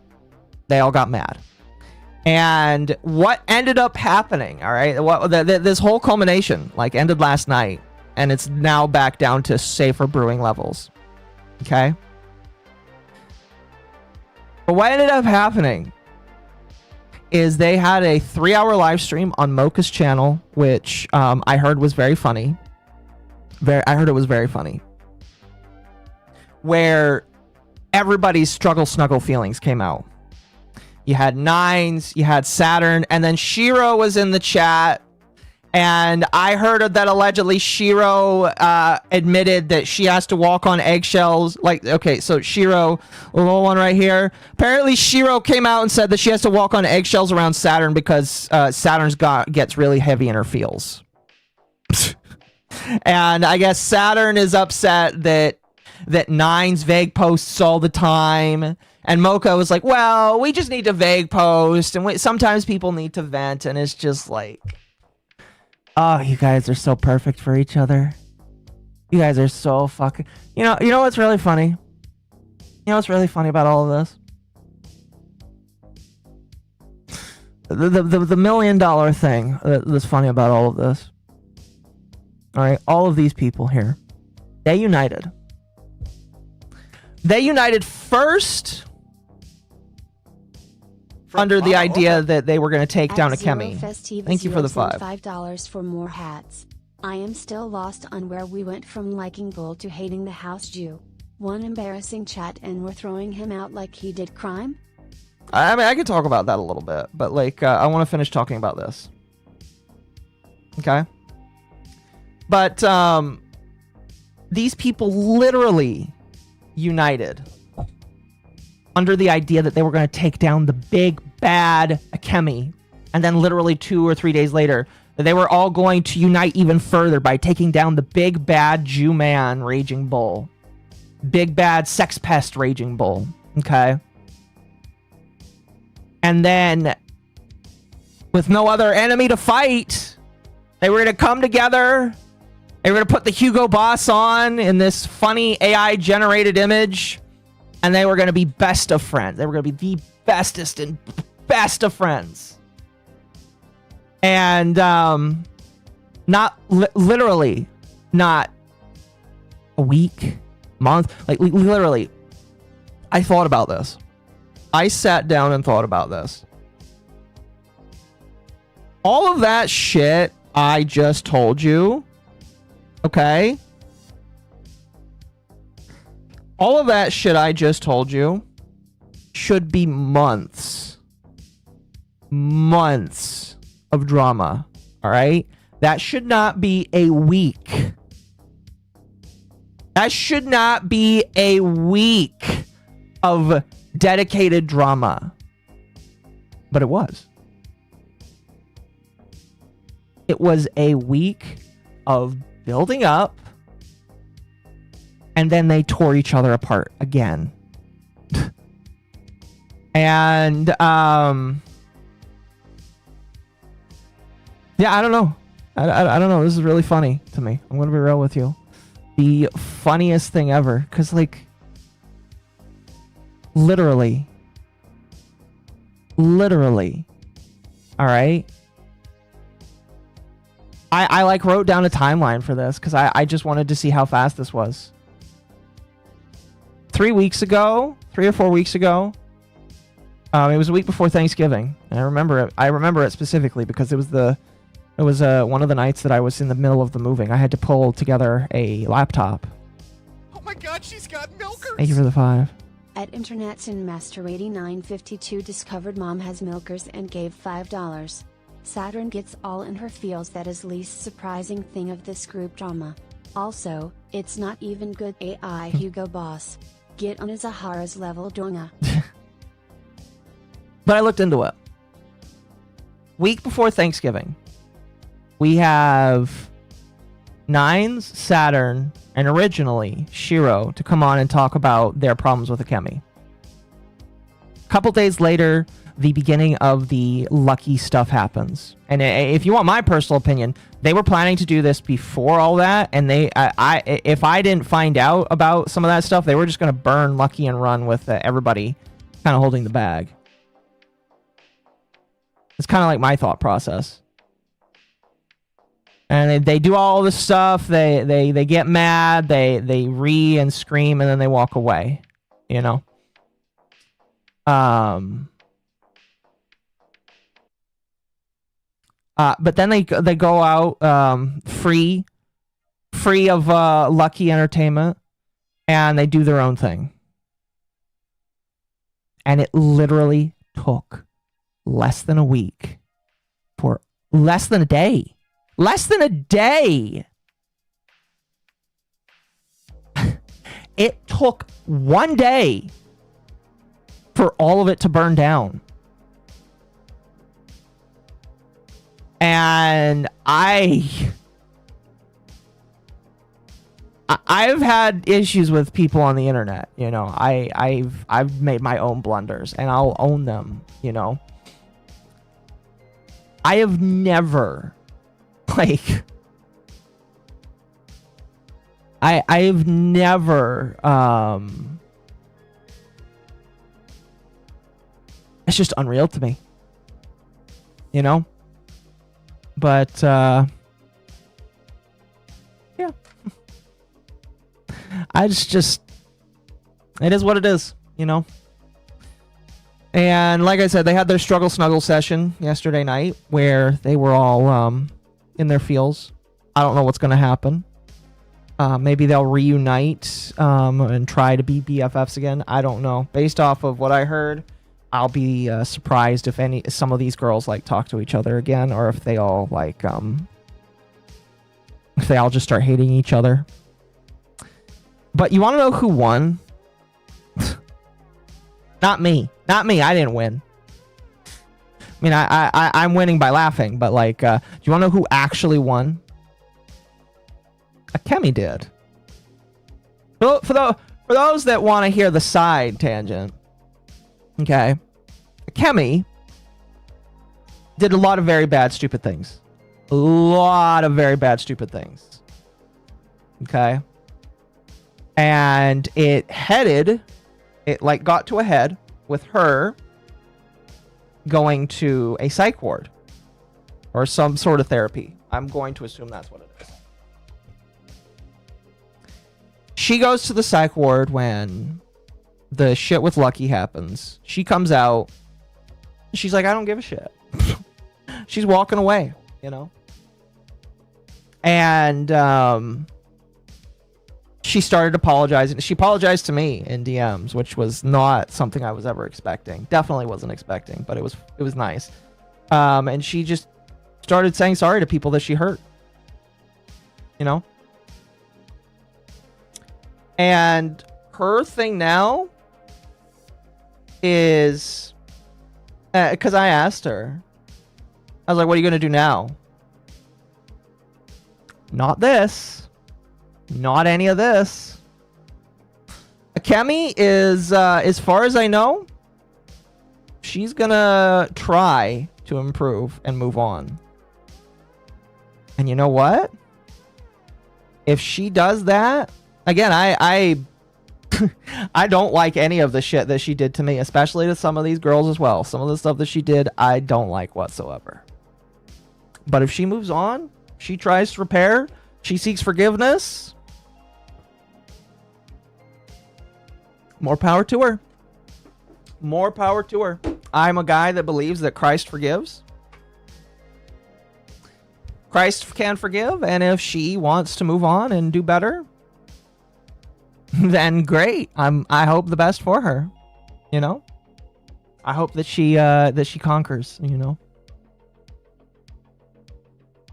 they all got mad. And what ended up happening, all right, this whole culmination like ended last night, and it's now back down to safer brewing levels. Okay? But what ended up happening is they had a 3-hour live stream on Mocha's channel, which I heard was very funny. I heard it was very funny. Where everybody's struggle snuggle feelings came out. You had Nines, you had Saturn, and then Shiro was in the chat. And I heard that allegedly Shiro admitted that she has to walk on eggshells. Like, okay, so Shiro, a little one right here. Apparently Shiro came out and said that she has to walk on eggshells around Saturn because Saturn's gets really heavy in her feels. And I guess Saturn is upset that Nines vague posts all the time. And Mocha was like, well, we just need to vague post. And sometimes people need to vent. And it's just like, oh, you guys are so perfect for each other. You guys are so fucking... You know what's really funny? You know what's really funny about all of this? The $1 million thing that's funny about all of this. All right, all of these people here, they united. They united first under the idea that they were going to take down Akemi. Thank you for the $5 for more hats. I am still lost on where we went from liking Bull to hating the house Jew. One embarrassing chat and we're throwing him out like he did crime? I mean, I could talk about that a little bit, but like, I want to finish talking about this. Okay? But, these people literally united under the idea that they were going to take down the big bad Akemi, and then literally 2 or 3 days later that they were all going to unite even further by taking down the big bad Jew man Raging Bull, big bad sex pest Raging Bull. Okay, and then with no other enemy to fight, they were going to come together. They were going to put the Hugo Boss on in this funny AI generated image. And they were going to be best of friends. They were going to be the bestest and best of friends. And not literally, not a week, month, like literally, I thought about this. I sat down and thought about this. All of that shit I just told you, okay? All of that shit I just told you should be months of drama. All right? That should not be a week. That should not be a week of dedicated drama. But it was. It was a week of building up, and then they tore each other apart again. And yeah, I don't know. I don't know. This is really funny to me. I'm gonna be real with you. The funniest thing ever, because like literally, all right. I like wrote down a timeline for this because I just wanted to see how fast this was. 3 or 4 weeks ago, it was a week before Thanksgiving. And I remember it specifically because it was one of the nights that I was in the middle of the moving. I had to pull together a laptop. Oh my god, she's got milkers! Thank you for the 5. At Internet's in Master 8952 discovered mom has milkers and gave $5. Saturn gets all in her feels. That is least surprising thing of this group drama. Also, it's not even good AI Hugo boss. Get on Zahara's level donga. But I looked into it. Week before Thanksgiving, we have Nines, Saturn, and originally Shiro to come on and talk about their problems with Akemi. A couple days later, the beginning of the Lucky stuff happens. And if you want my personal opinion, they were planning to do this before all that, and if I didn't find out about some of that stuff, they were just going to burn Lucky and run with everybody kind of holding the bag. It's kind of like my thought process. And they do all this stuff, they get mad, they and scream, and then they walk away, you know? But then they go out free of Lucky Entertainment, and they do their own thing. And it literally took less than a week for less than a day. Less than a day. It took one day for all of it to burn down. And I've had issues with people on the internet, you know. I've made my own blunders, and I'll own them, you know. I have never, like, I've never, it's just unreal to me, you know. But, yeah. It is what it is, you know? And like I said, they had their struggle snuggle session yesterday night where they were all, in their feels. I don't know what's going to happen. Maybe they'll reunite, and try to be BFFs again. I don't know. Based off of what I heard, I'll be surprised if some of these girls like talk to each other again, or if they all like if they all just start hating each other. But you want to know who won? Not me. Not me. I didn't win. I mean, I'm winning by laughing, but like, do you want to know who actually won? Akemi did. For those that want to hear the side tangent. Okay. Akemi did a lot of very bad, stupid things. A lot of very bad, stupid things. Okay. And it like got to a head with her going to a psych ward or some sort of therapy. I'm going to assume that's what it is. She goes to the psych ward when the shit with Lucky happens. She comes out. She's like, I don't give a shit. She's walking away, you know? And she started apologizing. She apologized to me in DMs, which was not something I was ever expecting. Definitely wasn't expecting, but it was nice. And she just started saying sorry to people that she hurt. You know? And her thing now is, because I asked her, I was like, what are you going to do now? Not this. Not any of this. Akemi is, as far as I know, she's gonna try to improve and move on. And you know what? If she does that, again, I don't like any of the shit that she did to me, especially to some of these girls as well. Some of the stuff that she did, I don't like whatsoever. But if she moves on, she tries to repair, she seeks forgiveness, more power to her. More power to her. I'm a guy that believes that Christ forgives. Christ can forgive, and if she wants to move on and do better, then great. I hope the best for her. You know? I hope that she conquers, you know.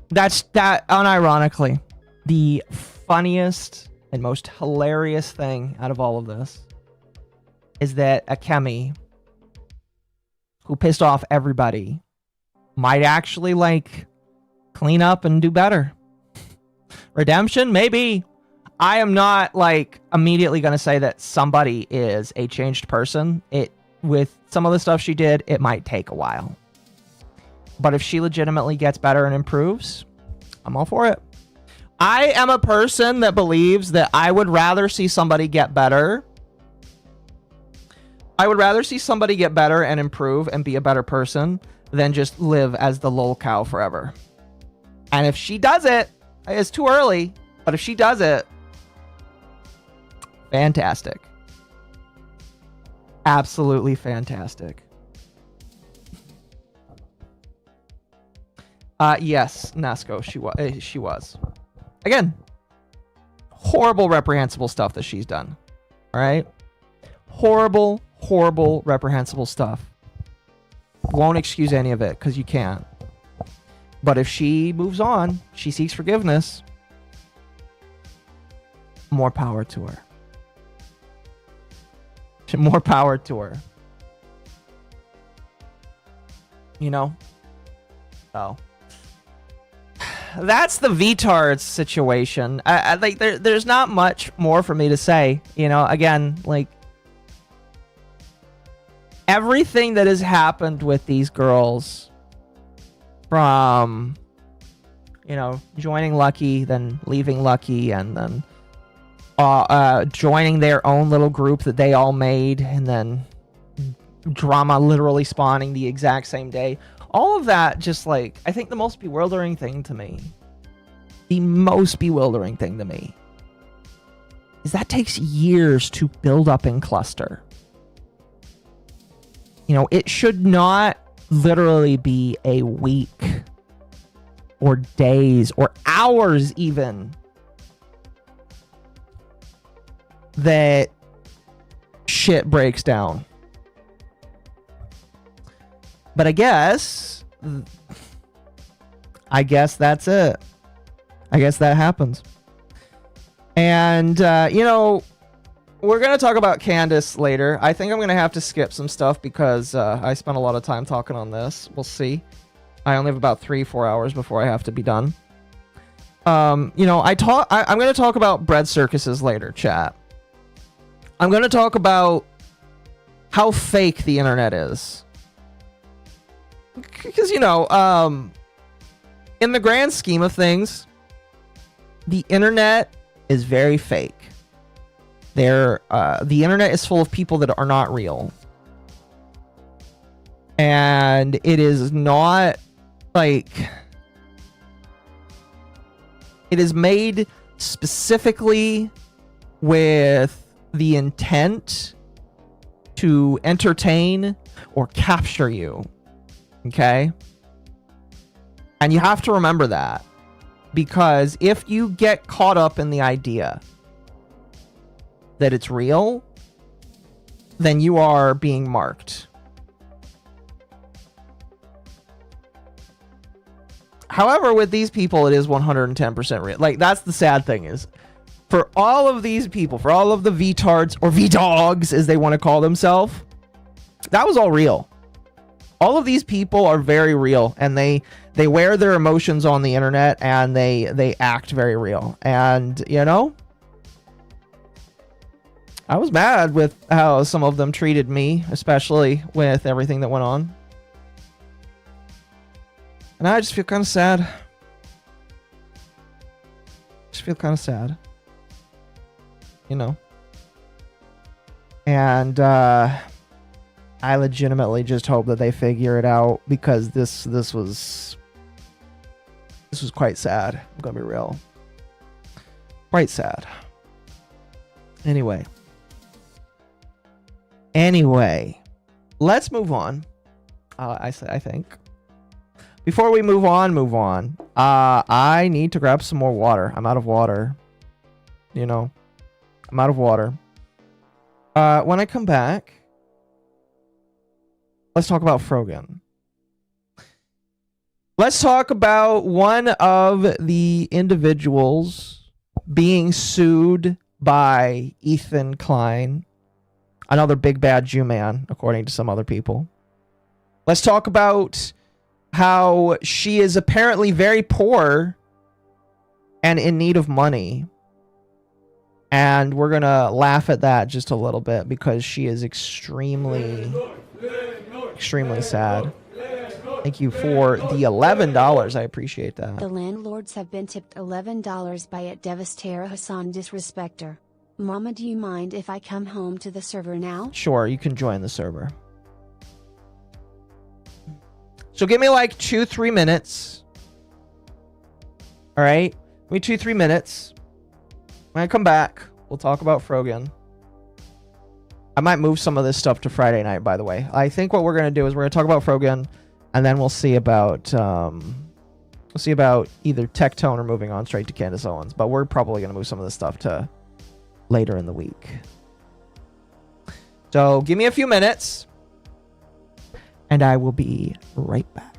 That's unironically the funniest and most hilarious thing out of all of this is that Akemi, who pissed off everybody, might actually like clean up and do better. Redemption, maybe. I am not like immediately going to say that somebody is a changed person. With some of the stuff she did, it might take a while. But if she legitimately gets better and improves, I'm all for it. I am a person that believes that I would rather see somebody get better. I would rather see somebody get better and improve and be a better person than just live as the lol cow forever. And if she does it, it's too early, but if she does it, fantastic. Absolutely fantastic. Yes, Nasco, she was. Again, horrible, reprehensible stuff that she's done. All right? Horrible, reprehensible stuff. Won't excuse any of it, because you can't. But if she moves on, she seeks forgiveness, more power to her. More power to her. You know? So that's the VTards situation. I like there's not much more for me to say. You know, again, like everything that has happened with these girls, from, you know, joining Lucky, then leaving Lucky, and then joining their own little group that they all made, and then drama literally spawning the exact same day. All of that, just like, I think the most bewildering thing to me is that takes years to build up and cluster. You know, it should not literally be a week or days or hours even that shit breaks down. But I guess that's it. I guess that happens. And, you know, we're going to talk about Candace later. I think I'm going to have to skip some stuff because I spent a lot of time talking on this. We'll see. I only have about 3-4 hours before I have to be done. You know, I'm going to talk about bread circuses later, chat. I'm going to talk about how fake the internet is. Because, you know, in the grand scheme of things, the internet is very fake. The internet is full of people that are not real. And it is not like... It is made specifically with the intent to entertain or capture you. Okay? And you have to remember that. Because if you get caught up in the idea that it's real, then you are being marked. However, with these people, it is 110% real. Like, that's the sad thing is, for all of these people, for all of the VTards, or VDogs, as they want to call themselves, that was all real. All of these people are very real, and they wear their emotions on the internet, and they act very real. And, you know, I was mad with how some of them treated me, especially with everything that went on. And I just feel kind of sad. Just feel kind of sad. You know. And I legitimately just hope that they figure it out, because this was quite sad. I'm gonna be real. Quite sad. Anyway, let's move on. I think. Before we move on. I need to grab some more water. I'm out of water. You know, I'm out of water. When I come back, let's talk about FROGAN. Let's talk about one of the individuals being sued by Ethan Klein, another big bad Jew man, according to some other people. Let's talk about how she is apparently very poor and in need of money. And we're going to laugh at that just a little bit, because she is extremely sad. Thank you for the $11. I appreciate that. The landlords have been tipped $11 by at Devastator Hassan Disrespecter. Mama, do you mind if I come home to the server now? Sure, you can join the server. So give me like 2-3 minutes. All right, give me 2-3 minutes. When I come back, we'll talk about FROGAN. I might move some of this stuff to Friday night, by the way. I think what we're gonna do is we're gonna talk about FROGAN, and then we'll see about either Tecteone or moving on straight to Candace Owens. But we're probably gonna move some of this stuff to later in the week. So give me a few minutes, and I will be right back.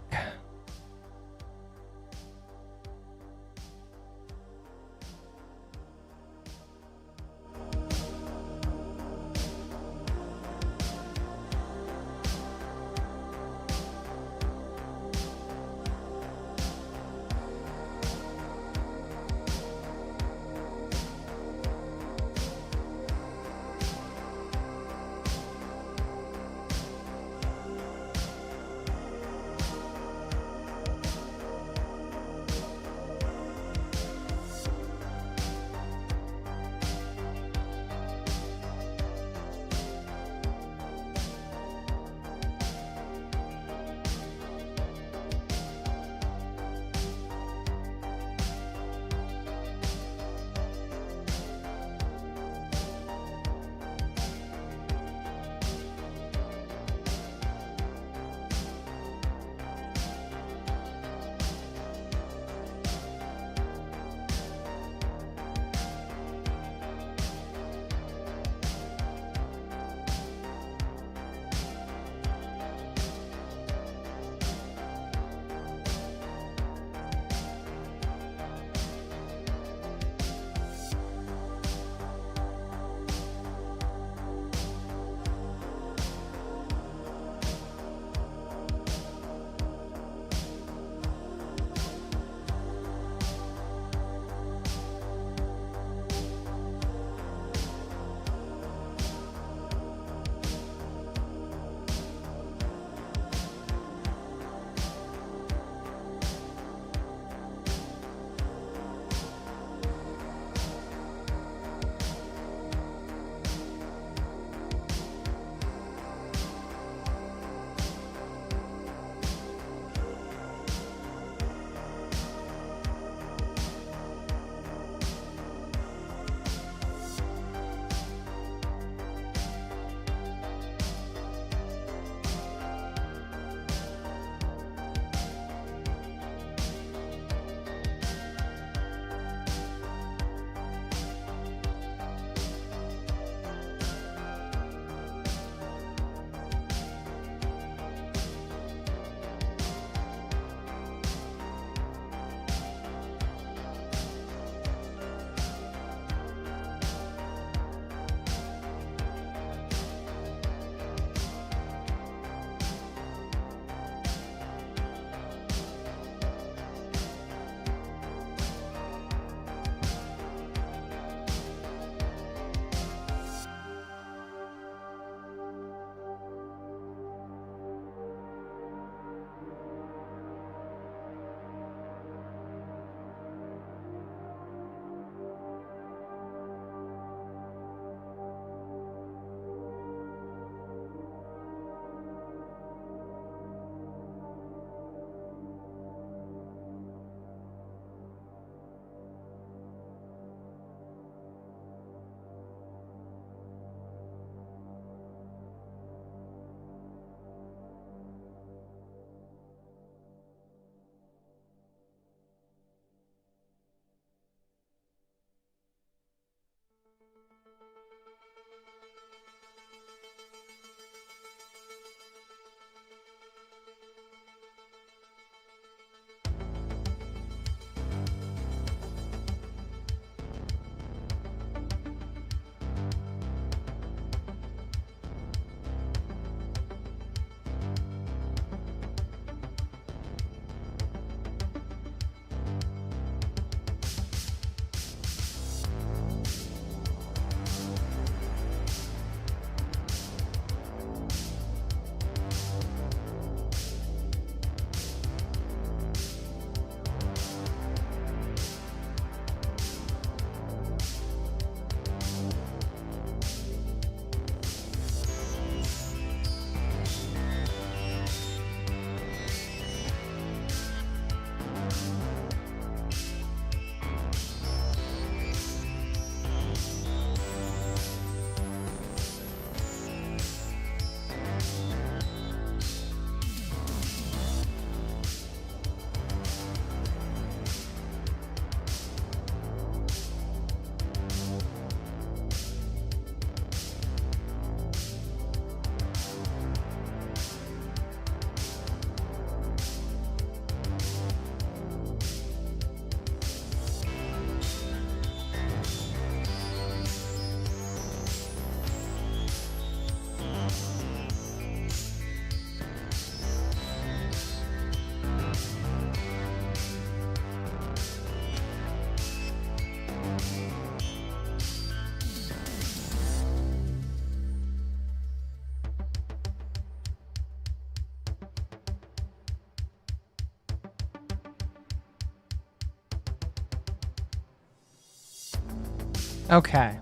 Okay.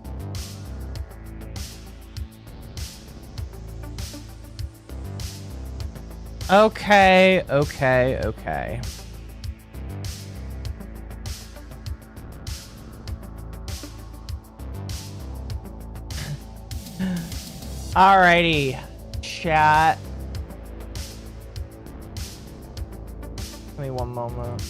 Okay. Alrighty, chat. Give me one moment.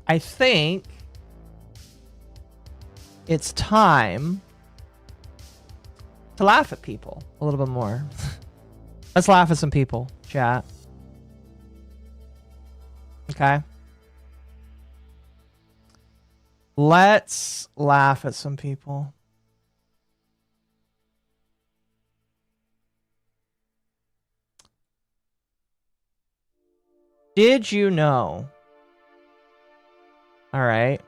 I think it's time to laugh at people a little bit more. Let's laugh at some people, chat. Okay. Let's laugh at some people. Did you know? All right.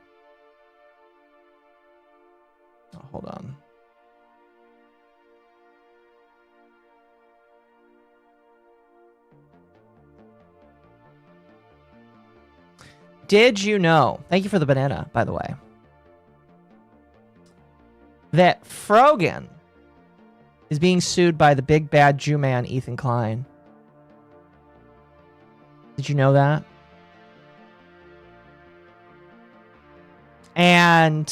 Oh, hold on. Did you know? Thank you for the banana, by the way. That FROGAN is being sued by the big bad Jew man, Ethan Klein. Did you know that? And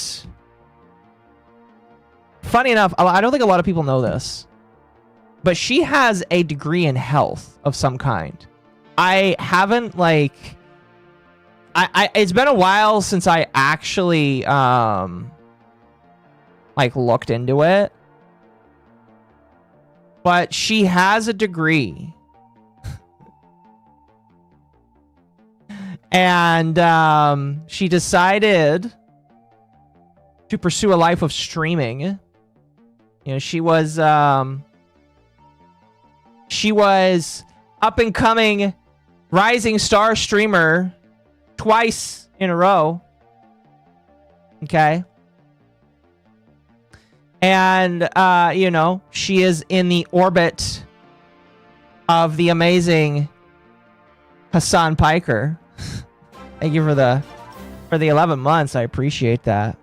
funny enough, I don't think a lot of people know this, but she has a degree in health of some kind. I haven't like, it's been a while since I actually like looked into it, but she has a degree. And she decided to pursue a life of streaming. You know, she was up and coming rising star streamer twice in a row. Okay. And you know, she is in the orbit of the amazing Hassan Piker. Thank you for the 11 months. I appreciate that.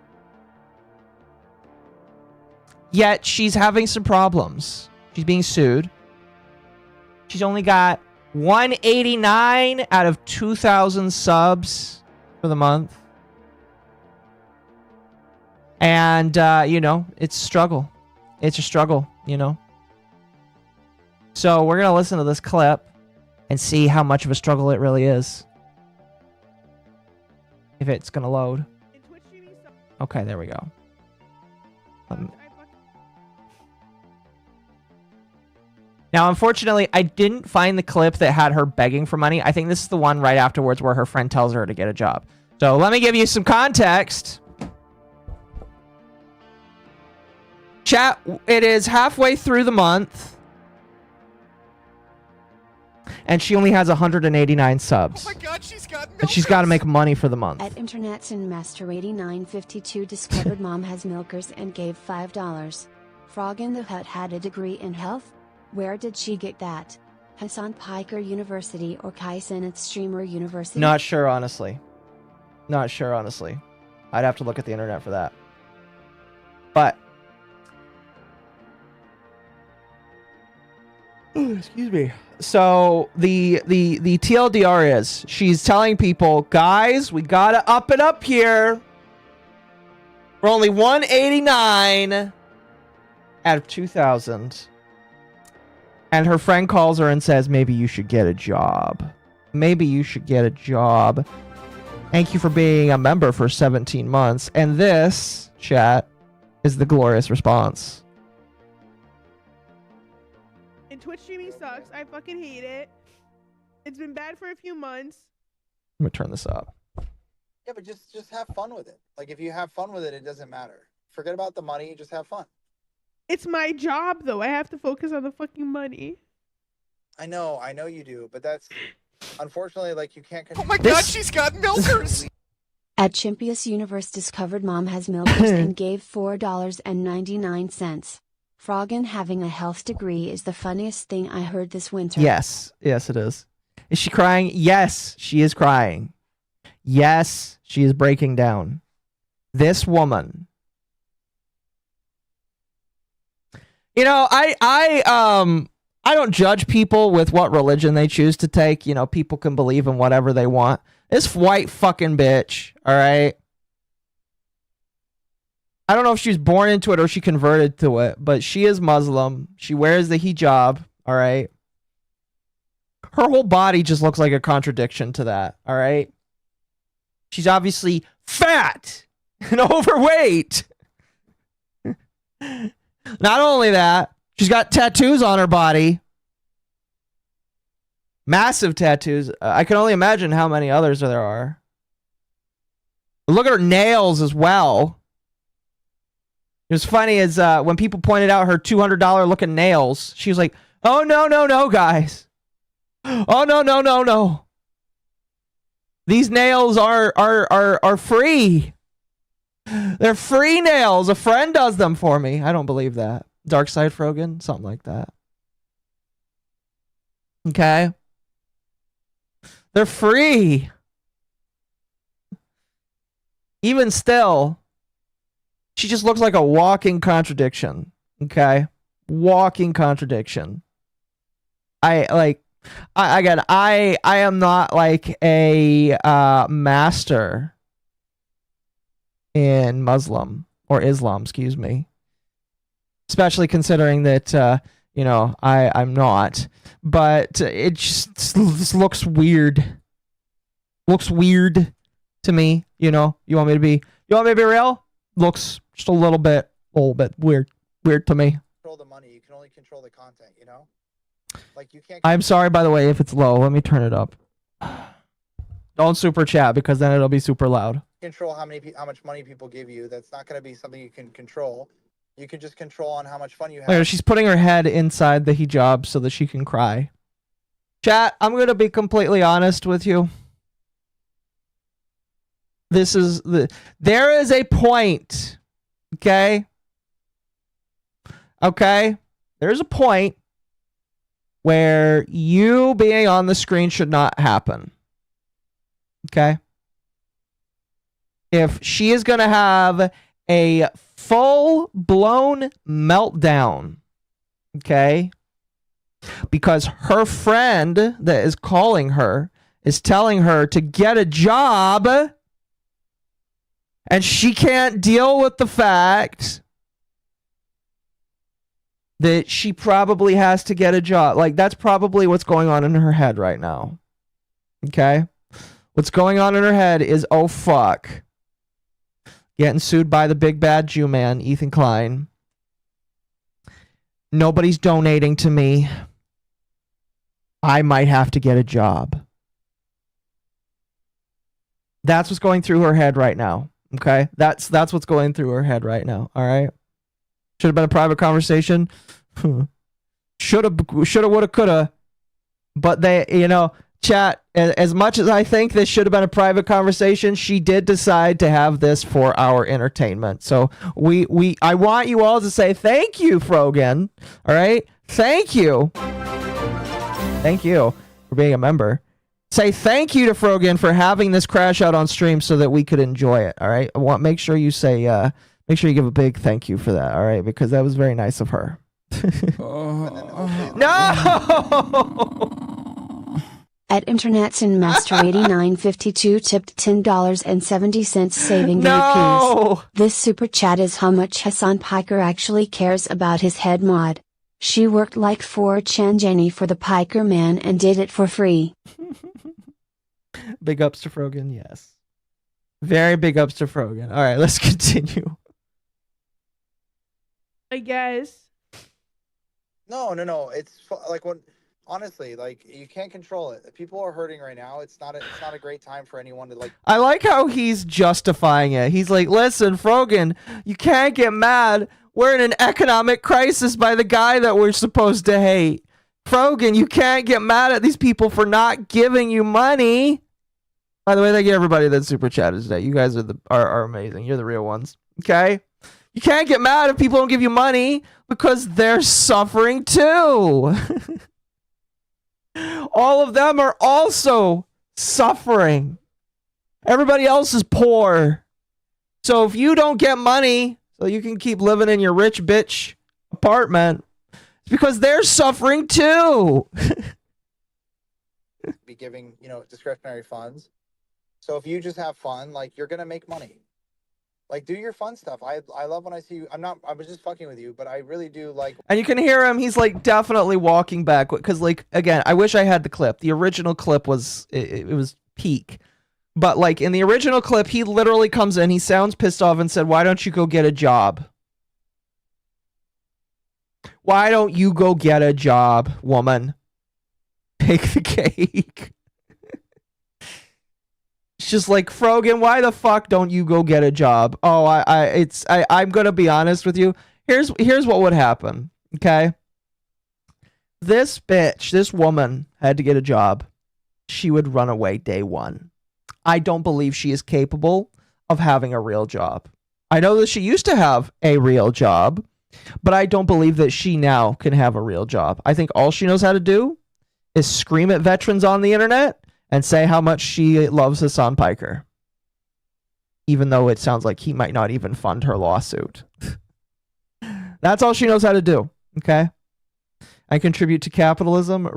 Yet she's having some problems. She's being sued. She's only got 189 out of 2,000 subs for the month. And, you know, it's a struggle. It's a struggle, you know. So we're going to listen to this clip and see how much of a struggle it really is. If it's going to load. Okay, there we go. Now, unfortunately, I didn't find the clip that had her begging for money. I think this is the one right afterwards where her friend tells her to get a job. So let me give you some context. Chat, it is halfway through the month. And she only has 189 subs. Oh my god, she's got milkers. And she's got to make money for the month. At Internet's and Master 8952 discovered mom has milkers and gave $5. Frog in the Hut had a degree in health? Where did she get that? Hassan Piker University or Kai Cenat Streamer University? Not sure, honestly. Not sure, honestly. I'd have to look at the internet for that. But excuse me. So the TLDR is she's telling people, guys, we gotta up it up here. We're only 189 out of 2,000. And her friend calls her and says, maybe you should get a job. Maybe you should get a job. Thank you for being a member for 17 months. And this, chat, is the glorious response. Twitch streaming sucks. I fucking hate it. It's been bad for a few months. I'm gonna turn this up. Yeah, but just have fun with it. Like, if you have fun with it, it doesn't matter. Forget about the money. Just have fun. It's my job, though. I have to focus on the fucking money. I know you do, but that's unfortunately like you can't. Oh my God, she's got milkers. At Chimpius Universe discovered mom has milkers and gave $4.99. Froggen having a health degree is the funniest thing I heard this winter. Yes, yes, it is. Is she crying? Yes, she is crying. Yes, she is breaking down. This woman. You know, I don't judge people with what religion they choose to take. You know, people can believe in whatever they want. This white fucking bitch, all right? I don't know if she was born into it or she converted to it, but she is Muslim. She wears the hijab, all right? Her whole body just looks like a contradiction to that, all right? She's obviously fat and overweight. Not only that, she's got tattoos on her body. Massive tattoos. I can only imagine how many others there are. Look at her nails as well. It was funny as when people pointed out her $200 looking nails, she was like, "Oh no, guys! Oh no! These nails are free. They're free nails. A friend does them for me." I don't believe that. Dark Side Froggen, something like that. Okay. They're free. Even still, she just looks like a walking contradiction. Okay? Walking contradiction. I am not like a master in Muslim or Islam, excuse me. Especially considering that you know, I'm not. But it just looks weird. Looks weird to me, you know. You want me to be real? Looks just a little bit weird to me. Control the money. You can only control the content, you know? Like, you can't. I'm sorry, by the way, if it's low. Let me turn it up. Don't super chat because then it'll be super loud. Control how much money people give you. That's not going to be something you can control. You can just control on how much fun you have. Wait, she's putting her head inside the hijab so that she can cry. Chat, I'm going to be completely honest with you. There is a point, okay? Okay? There's a point where you being on the screen should not happen. Okay? If she is going to have a full-blown meltdown, okay, because her friend that is calling her is telling her to get a job, and she can't deal with the fact that she probably has to get a job. Like, that's probably what's going on in her head right now. Okay? What's going on in her head is, oh, fuck. Getting sued by the big bad Jew man, Ethan Klein. Nobody's donating to me. I might have to get a job. That's what's going through her head right now. Okay? That's what's going through her head right now. All right? Should have been a private conversation. Shoulda, woulda, coulda. But they, you know, chat, as much as I think this should have been a private conversation, she did decide to have this for our entertainment. So I want you all to say thank you, Froggen. All right? Thank you. Thank you for being a member. Say thank you to Froggen for having this crash out on stream so that we could enjoy it. All right? Make sure you say make sure you give a big thank you for that. All right? Because that was very nice of her. No! At Internet's Master 8952 tipped $10.70 saving No! peas. This super chat is how much Hassan Piker actually cares about his head mod. She worked like 4chan Jenny for the Piker man and did it for free. Big ups to Froggen, yes. Very big ups to Froggen. All right, let's continue. I guess. No. Like when honestly, like you can't control it. People are hurting right now. It's not a great time for anyone to like. I like how he's justifying it. He's like, listen, Frogan, you can't get mad. We're in an economic crisis by the guy that we're supposed to hate. Frogan, you can't get mad at these people for not giving you money. By the way, thank you everybody that super chatted today. You guys are amazing. You're the real ones. Okay? You can't get mad if people don't give you money because they're suffering too. All of them are also suffering. Everybody else is poor. So if you don't get money so you can keep living in your rich bitch apartment, it's because they're suffering too. Be giving, discretionary funds. So if you just have fun, like you're gonna make money. Like do your fun stuff. I love when I see you. I was just fucking with you, but I really do like. And you can hear him. He's like definitely walking back because, like, again, I wish I had the clip. The original clip was it was peak, but like in the original clip, he literally comes in. He sounds pissed off and said, "Why don't you go get a job? Why don't you go get a job, woman? Take the cake." It's just like, Frogan, why the fuck don't you go get a job? Oh, I'm gonna be honest with you. Here's what would happen, okay? This bitch, this woman had to get a job. She would run away day one. I don't believe she is capable of having a real job. I know that she used to have a real job, but I don't believe that she now can have a real job. I think all she knows how to do is scream at veterans on the internet and say how much she loves Hassan Piker. Even though it sounds like he might not even fund her lawsuit. That's all she knows how to do, okay? And contribute to capitalism,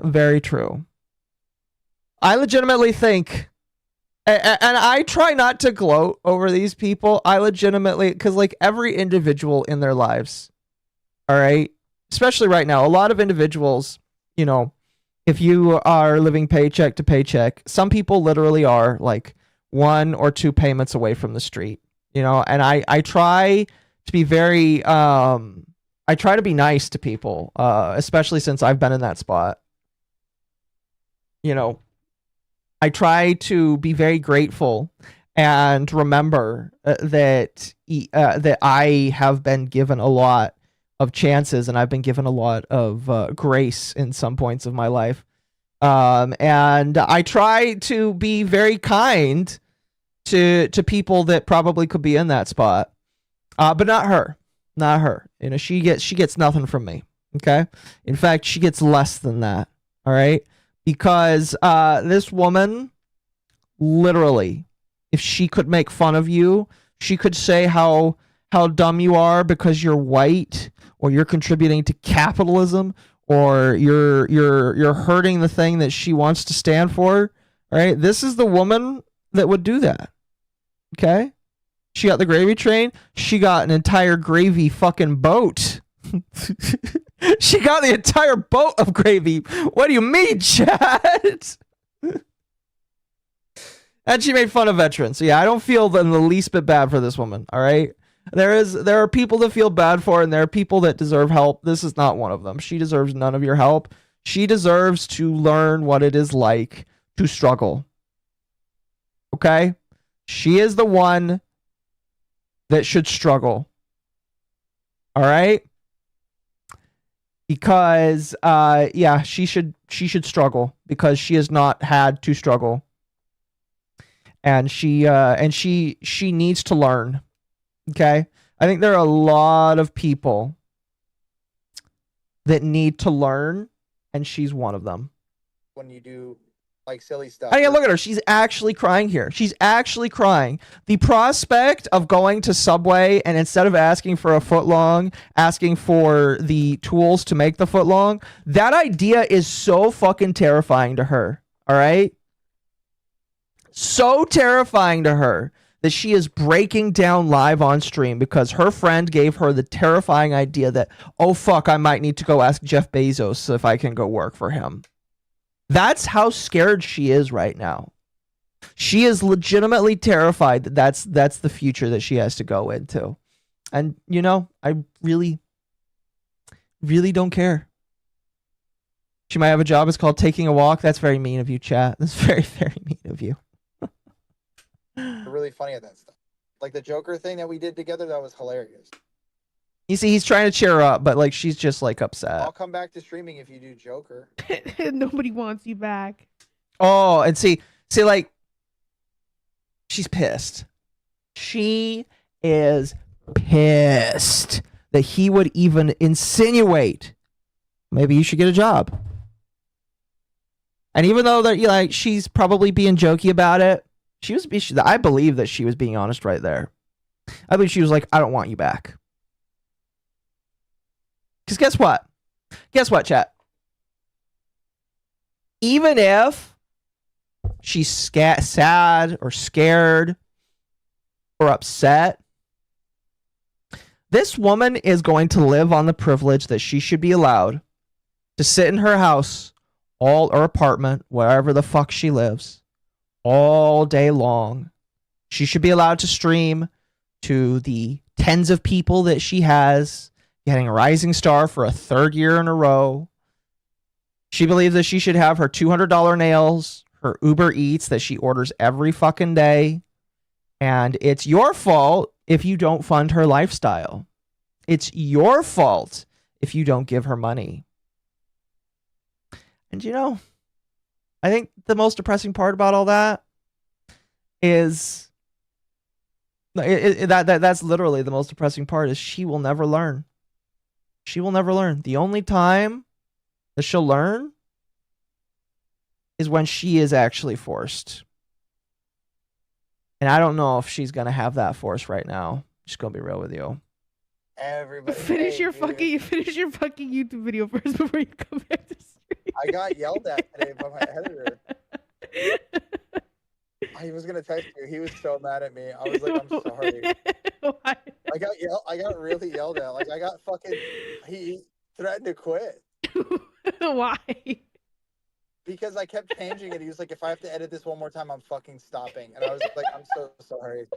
very true. I legitimately think, and I try not to gloat over these people, I legitimately, because like every individual in their lives, all right? Especially right now, a lot of individuals, if you are living paycheck to paycheck, some people literally are like 1 or 2 payments away from the street, and I try to be very, I try to be nice to people, especially since I've been in that spot. I try to be very grateful and remember that I have been given a lot of chances, and I've been given a lot of grace in some points of my life. And I try to be very kind to people that probably could be in that spot. But not her. Not her. She gets nothing from me. Okay? In fact, she gets less than that. All right? Because this woman, literally, if she could make fun of you, she could say how dumb you are because you're white, or you're contributing to capitalism, or you're hurting the thing that she wants to stand for. All right? This is the woman that would do that. Okay? She got the gravy train. She got an entire gravy fucking boat. She got the entire boat of gravy. What do you mean, Chad? And she made fun of veterans. So yeah, I don't feel the least bit bad for this woman. All right? There are people that feel bad for her, and there are people that deserve help. This is not one of them. She deserves none of your help. She deserves to learn what it is like to struggle. Okay? She is the one that should struggle. All right? Because she should struggle because she has not had to struggle. And she needs to learn. Okay? I think there are a lot of people that need to learn, and she's one of them. When you do like silly stuff. I mean, look at her. She's actually crying here. She's actually crying. The prospect of going to Subway and instead of asking for a footlong, asking for the tools to make the footlong, that idea is so fucking terrifying to her. All right? So terrifying to her that she is breaking down live on stream because her friend gave her the terrifying idea that, oh fuck, I might need to go ask Jeff Bezos if I can go work for him. That's how scared she is right now. She is legitimately terrified that that's the future that she has to go into. And, I really, really don't care. She might have a job. It's called taking a walk. That's very mean of you, chat. That's very, very mean of you. You're really funny at that stuff. Like the Joker thing that we did together, that was hilarious. You see, he's trying to cheer her up, but like she's just like upset. I'll come back to streaming if you do Joker. Nobody wants you back. Oh, and see, like she's pissed. She is pissed that he would even insinuate maybe you should get a job. And even though that like she's probably being jokey about it, I believe that she was being honest right there. I believe she was like, I don't want you back. Because guess what? Guess what, chat? Even if she's sad or scared or upset, this woman is going to live on the privilege that she should be allowed to sit in her house or apartment, wherever the fuck she lives, all day long. She should be allowed to stream to the tens of people that she has, getting a rising star for a third year in a row. She believes that she should have her $200 nails, her Uber Eats that she orders every fucking day. And it's your fault if you don't fund her lifestyle. It's your fault if you don't give her money. And you know, I think the most depressing part about all that is that's literally the most depressing part is she will never learn. She will never learn. The only time that she'll learn is when she is actually forced. And I don't know if she's going to have that force right now. Just going to be real with you. Everybody finish your fucking YouTube video first before you come back to stream. I got yelled at today by my editor. He was gonna text you. He was so mad at me. I was like, I'm sorry. Why? I got really yelled at. Like I got fucking. He threatened to quit. Why? Because I kept changing it. He was like, if I have to edit this one more time, I'm fucking stopping. And I was like, I'm so sorry.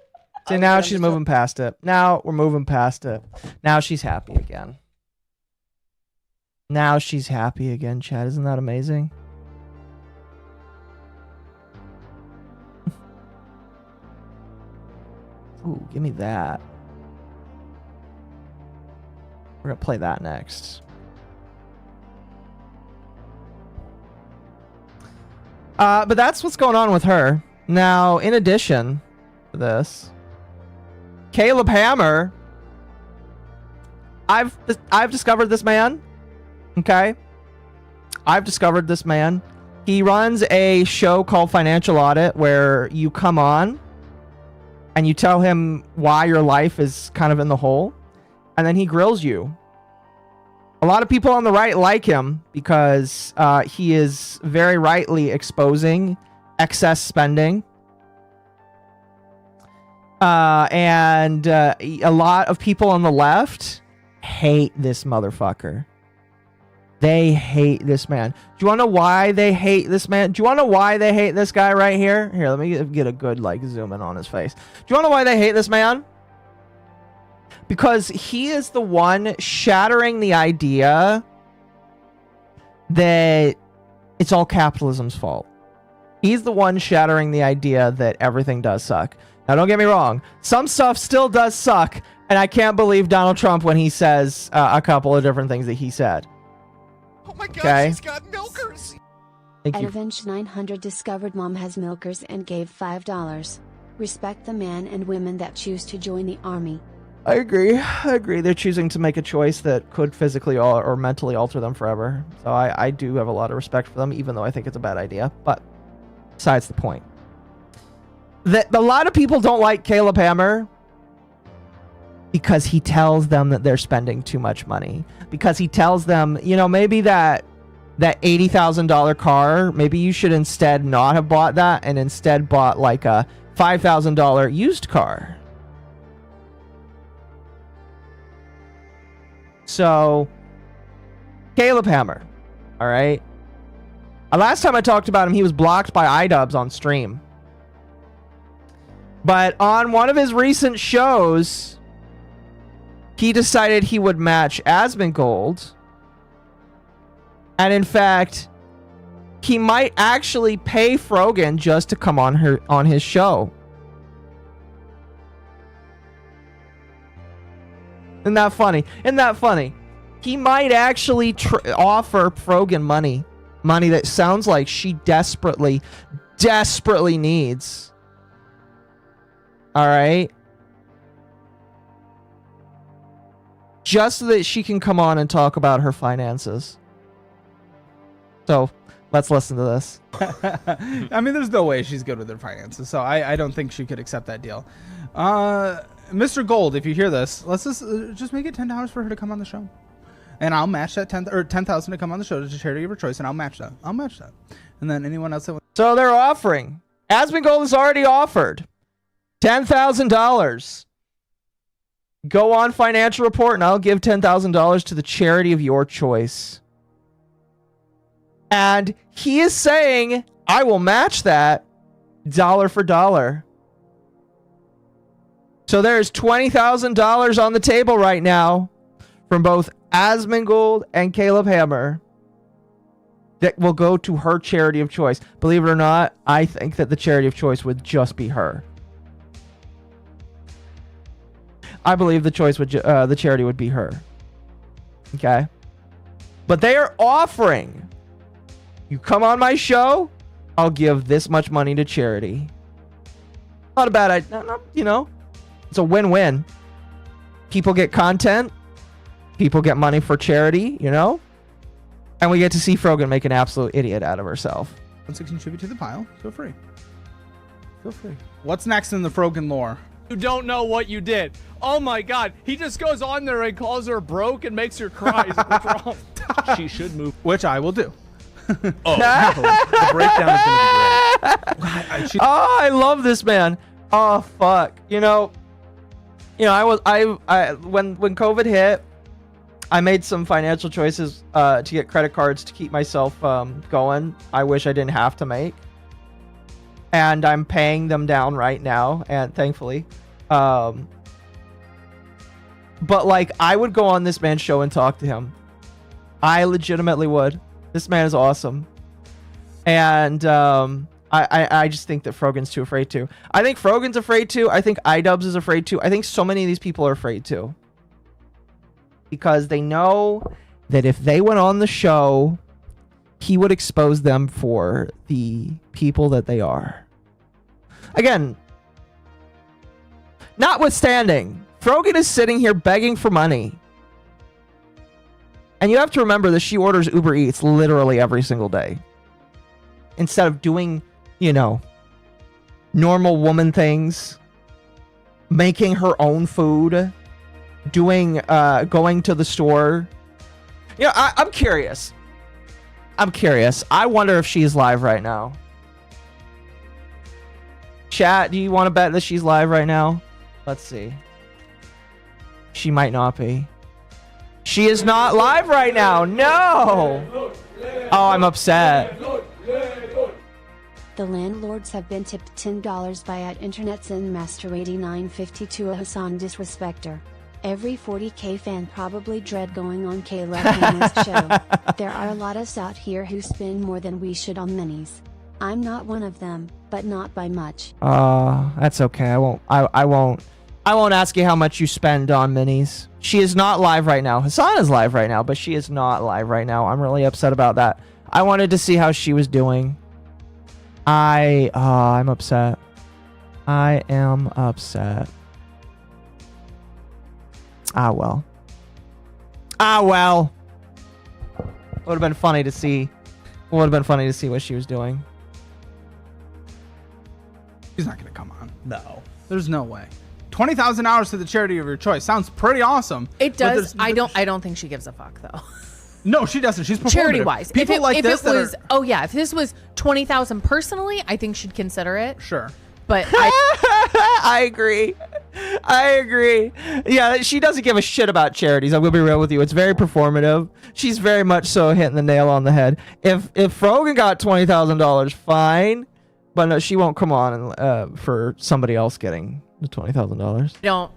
So now she's moving past it. Now we're moving past it. Now she's happy again. Now she's happy again, Chad. Isn't that amazing? Ooh, give me that. We're going to play that next. But that's what's going on with her. Now, in addition to this, Caleb Hammer, I've discovered this man. Okay? I've discovered this man. He runs a show called Financial Audit where you come on and you tell him why your life is kind of in the hole, and then he grills you. A lot of people on the right like him because he is very rightly exposing excess spending. And a lot of people on the left hate this motherfucker. They hate this man. Do you want to know why they hate this man? Do you want to know why they hate this guy right here? Here, let me get a good like zoom in on his face. Do you want to know why they hate this man? Because he is the one shattering the idea that it's all capitalism's fault. He's the one shattering the idea that everything does suck. Now, don't get me wrong. Some stuff still does suck, and I can't believe Donald Trump when he says a couple of different things that he said. Oh my god, Okay? she's got milkers! Thank you. Avenge 900 discovered Mom has milkers and gave $5. Respect the men and women that choose to join the army. I agree. They're choosing to make a choice that could physically or mentally alter them forever. So I do have a lot of respect for them, even though I think it's a bad idea. But besides the point. A lot of people don't like Caleb Hammer because he tells them that they're spending too much money. Because he tells them, you know, maybe that $80,000 car, maybe you should instead not have bought that and instead bought like a $5,000 used car. So, Caleb Hammer, all right? Last time I talked about him, he was blocked by iDubbbz on stream. But on one of his recent shows, he decided he would match Asmongold And in fact, he might actually pay Frogan just to come on his show. Isn't that funny? Isn't that funny? He might actually offer Frogan money that sounds like she desperately needs. All right, just so that she can come on and talk about her finances. So let's listen to this. I mean, there's no way she's good with her finances, so I don't think she could accept that deal. Mr. Gold, if you hear this, let's just make it $10 for her to come on the show, and I'll match that 10,000 to come on the show to charity of her choice, and I'll match that. And then anyone else that so they're offering. Aspen Gold has already offered $10,000. Go on Financial Report, and I'll give $10,000 to the charity of your choice. And he is saying, I will match that dollar for dollar. So there's $20,000 on the table right now from both Asmongold and Caleb Hammer that will go to her charity of choice. Believe it or not, I think that the charity of choice would just be her. I believe the charity would be her. Okay? But they are offering, you come on my show, I'll give this much money to charity. Not a bad idea, you know. It's a win-win. People get content. People get money for charity, you know? And we get to see Frogan make an absolute idiot out of herself. wants to contribute to the pile, feel free. Feel free. What's next in the Frogan lore? You don't know what you did. Oh my god. He just goes on there and calls her broke and makes her cry. He's like, what's wrong? She should move. Which I will do. Oh, the breakdown is going to be great. Oh, I love this man. Oh, fuck. You know, I when COVID hit, I made some financial choices to get credit cards to keep myself going. I wish I didn't have to make. And I'm paying them down right now, and thankfully. But like, I would go on this man's show and talk to him. I legitimately would. This man is awesome. And I just think that Frogan's too afraid to. I think Frogan's afraid to. I think iDubbbz is afraid to. I think so many of these people are afraid to. Because they know that if they went on the show, he would expose them for the people that they are. Again, notwithstanding, Frogan is sitting here begging for money. And you have to remember that she orders Uber Eats literally every single day. Instead of doing, you know, normal woman things, making her own food, doing, going to the store. You know, I'm curious. I wonder if she's live right now. Chat, do you want to bet that she's live right now? Let's see. She might not be. She is not live right now. No. Oh, I'm upset. The landlords have been tipped $10 by @InternetZenMaster8952 a Hassan disrespecter. Every 40k fan probably dread going on Caleb Hammer's show. There are a lot of us out here who spend more than we should on minis. I'm not one of them, but not by much. That's okay. I won't ask you how much you spend on minis. She is not live right now. Hassan is live right now, but she is not live right now. I'm really upset about that. I wanted to see how she was doing. I'm upset. I am upset. Well. Would have been funny to see. Would have been funny to see what she was doing. She's not going to come on. No. There's no way. 20,000 hours to the charity of your choice. Sounds pretty awesome. It does. I don't think she gives a fuck though. No, she doesn't. She's performative. Charity wise. People like this that was, oh yeah, if this was 20,000 personally, I think she'd consider it. Sure. But I agree. Yeah, she doesn't give a shit about charities. I'm gonna be real with you. It's very performative. She's very much so hitting the nail on the head. If Frogan got $20,000, fine, but no, she won't come on and, for somebody else getting the $20,000.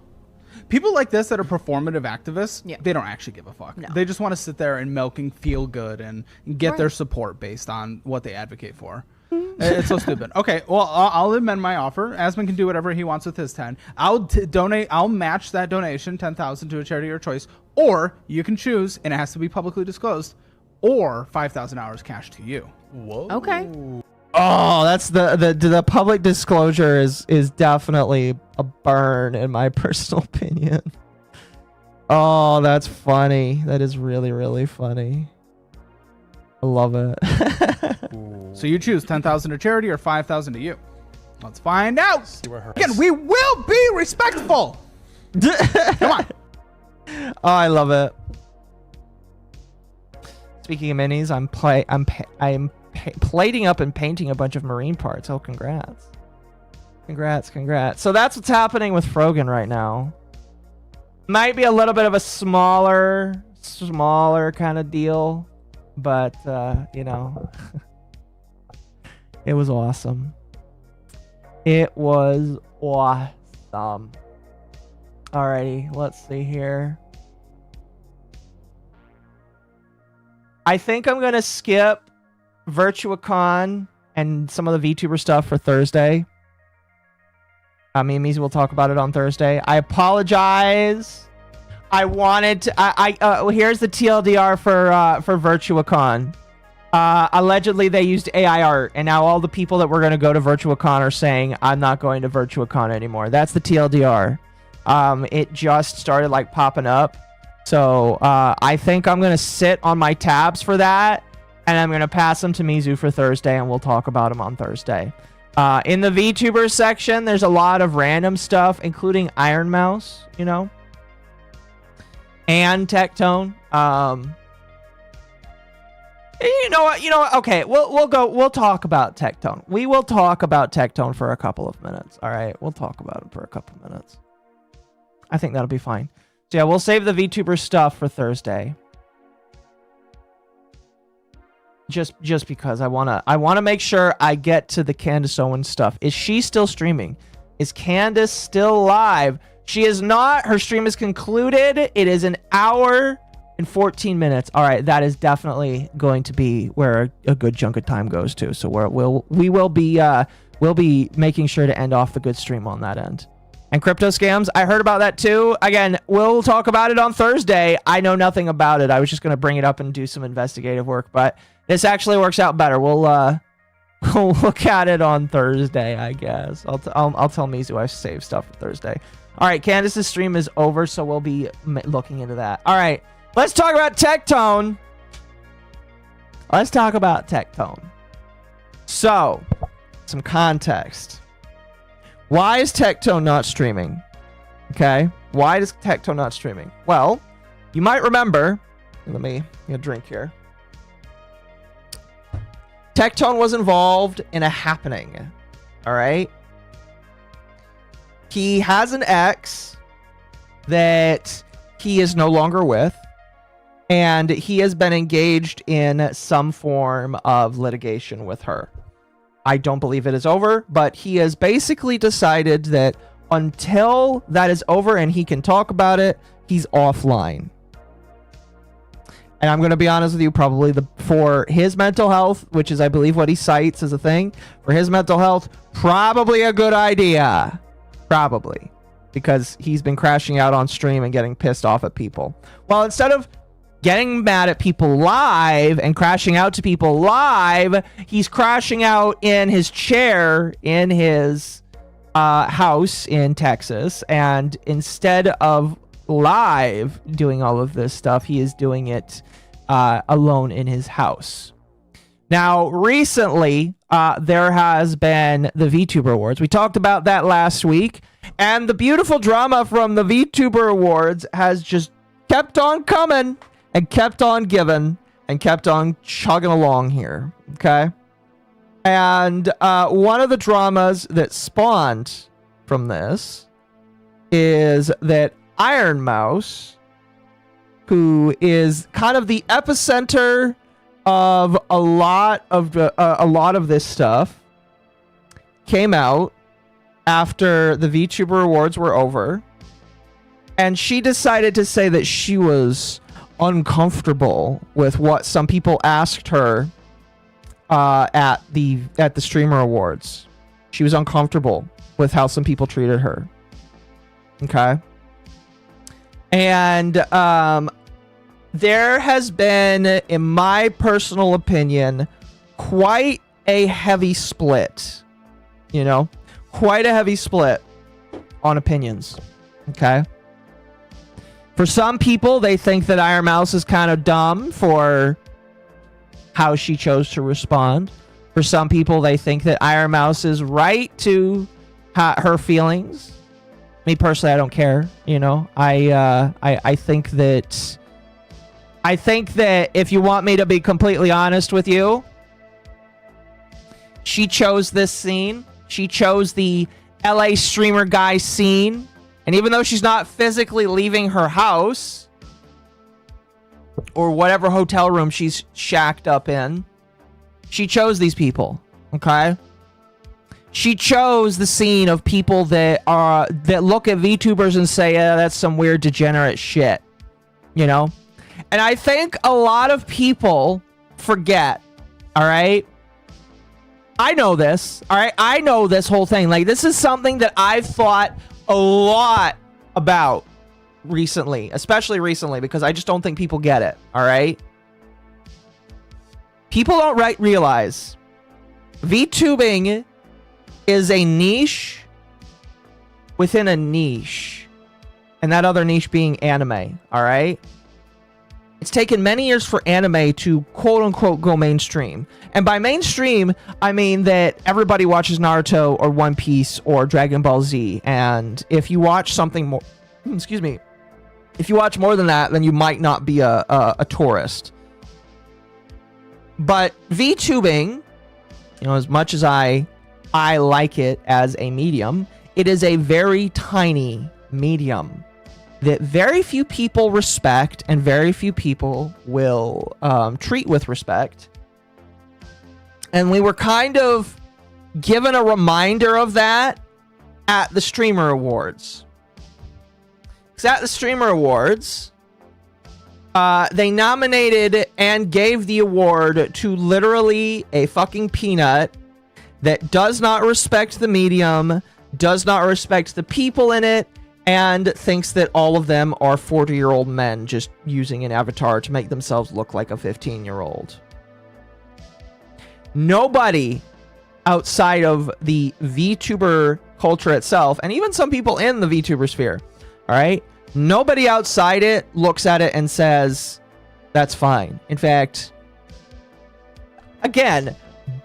People like this that are performative activists, Yeah. they don't actually give a fuck. No. They just want to sit there and milk and feel good and get their Right. support based on what they advocate for. It's so stupid. Okay, well, I'll amend my offer. Asmund can do whatever he wants with his 10. I'll donate. I'll match that donation, 10,000 to a charity of your choice, or you can choose, and it has to be publicly disclosed, or 5,000 hours cash to you. Whoa. Okay. Oh, that's the public disclosure is definitely a burn in my personal opinion. Oh, that's funny. That is really, really funny. I love it. So you choose 10,000 to charity or 5,000 to you. Let's find out. Again, we will be respectful. Come on. Oh, I love it. Speaking of minis, I'm plating up and painting a bunch of marine parts. Oh, congrats. Congrats. So that's what's happening with Frogan right now. Might be a little bit of a smaller kind of deal, but you know, it was awesome. It was awesome. Alrighty, let's see here. I think I'm gonna skip VirtuaCon and some of the VTuber stuff for Thursday. Me and Mizu will talk about it on Thursday. I apologize. I wanted to. Here's the TLDR for VirtuaCon. Allegedly, they used AI art, and now all the people that were going to go to VirtuaCon are saying, "I'm not going to VirtuaCon anymore." That's the TLDR. It just started like popping up, so I think I'm going to sit on my tabs for that, and I'm going to pass them to Mizu for Thursday, and we'll talk about them on Thursday. In the VTubers section, there's a lot of random stuff, including Iron Mouse, you know, and Tecteone. You know what? Okay, we'll talk about Tecteone. We will talk about Tecteone for a couple of minutes. All right, we'll talk about it for a couple of minutes. I think that'll be fine. So yeah, we'll save the VTuber stuff for Thursday. Just because I wanna make sure I get to the Candace Owens stuff. Is she still streaming? Is Candace still live? She is not. Her stream is concluded. It is an hour and 14 minutes. All right, that is definitely going to be where a good chunk of time goes to. So we'll be making sure to end off the good stream on that end. And crypto scams, I heard about that too. Again, we'll talk about it on Thursday. I know nothing about it. I was just going to bring it up and do some investigative work, but this actually works out better. We'll look at it on Thursday, I guess. I'll tell Mizu I saved stuff for Thursday. All right, Candace's stream is over, so we'll be looking into that. All right, let's talk about Tecteone. So, some context. Why is Tecteone not streaming? Okay, why is Tecteone not streaming? Well, you might remember. Let me get a drink here. Tecteone was involved in a happening. All right. He has an ex that he is no longer with, and he has been engaged in some form of litigation with her. I don't believe it is over, but he has basically decided that until that is over and he can talk about it, he's offline. And I'm going to be honest with you, probably for his mental health, which is, I believe, what he cites as a thing, for his mental health, probably a good idea. Probably. Because he's been crashing out on stream and getting pissed off at people. Well, instead of getting mad at people live and crashing out to people live, he's crashing out in his chair in his house in Texas. And instead of live doing all of this stuff, he is doing it alone in his house. Now, recently, there has been the VTuber Awards. We talked about that last week. And the beautiful drama from the VTuber Awards has just kept on coming and kept on giving and kept on chugging along here. Okay? And one of the dramas that spawned from this is that Iron Mouse, who is kind of the epicenter of a lot of this stuff, came out after the VTuber Awards were over And she decided to say that she was uncomfortable with what some people asked her at the streamer awards. She was uncomfortable with how some people treated her. Okay. And there has been, in my personal opinion, quite a heavy split. You know, quite a heavy split on opinions. Okay. For some people, they think that Iron Mouse is kind of dumb for how she chose to respond. For some people, they think that Iron Mouse is right to her feelings. Me personally, I don't care. You know, I think that if you want me to be completely honest with you, she chose this scene. She chose the LA streamer guy scene. And even though she's not physically leaving her house or whatever hotel room she's shacked up in, she chose these people. Okay? She chose the scene of people that look at VTubers and say, yeah, that's some weird degenerate shit. You know? And I think a lot of people forget, all right? I know this, all right? I know this whole thing. Like, this is something that I've thought a lot about recently, especially recently, because I just don't think people get it, all right? People don't realize VTubing is a niche within a niche, and that other niche being anime, all right? It's taken many years for anime to quote-unquote go mainstream. And by mainstream, I mean that everybody watches Naruto or One Piece or Dragon Ball Z. And if you watch something more... Excuse me. If you watch more than that, then you might not be a tourist. But VTubing, you know, as much as I like it as a medium, it is a very tiny medium that very few people respect and very few people will treat with respect. And we were kind of given a reminder of that at the Streamer Awards. Because at the Streamer Awards, they nominated and gave the award to literally a fucking peanut that does not respect the medium, does not respect the people in it, and thinks that all of them are 40-year-old men just using an avatar to make themselves look like a 15-year-old. Nobody outside of the VTuber culture itself, and even some people in the VTuber sphere, all right? Nobody outside it looks at it and says, that's fine. In fact, again,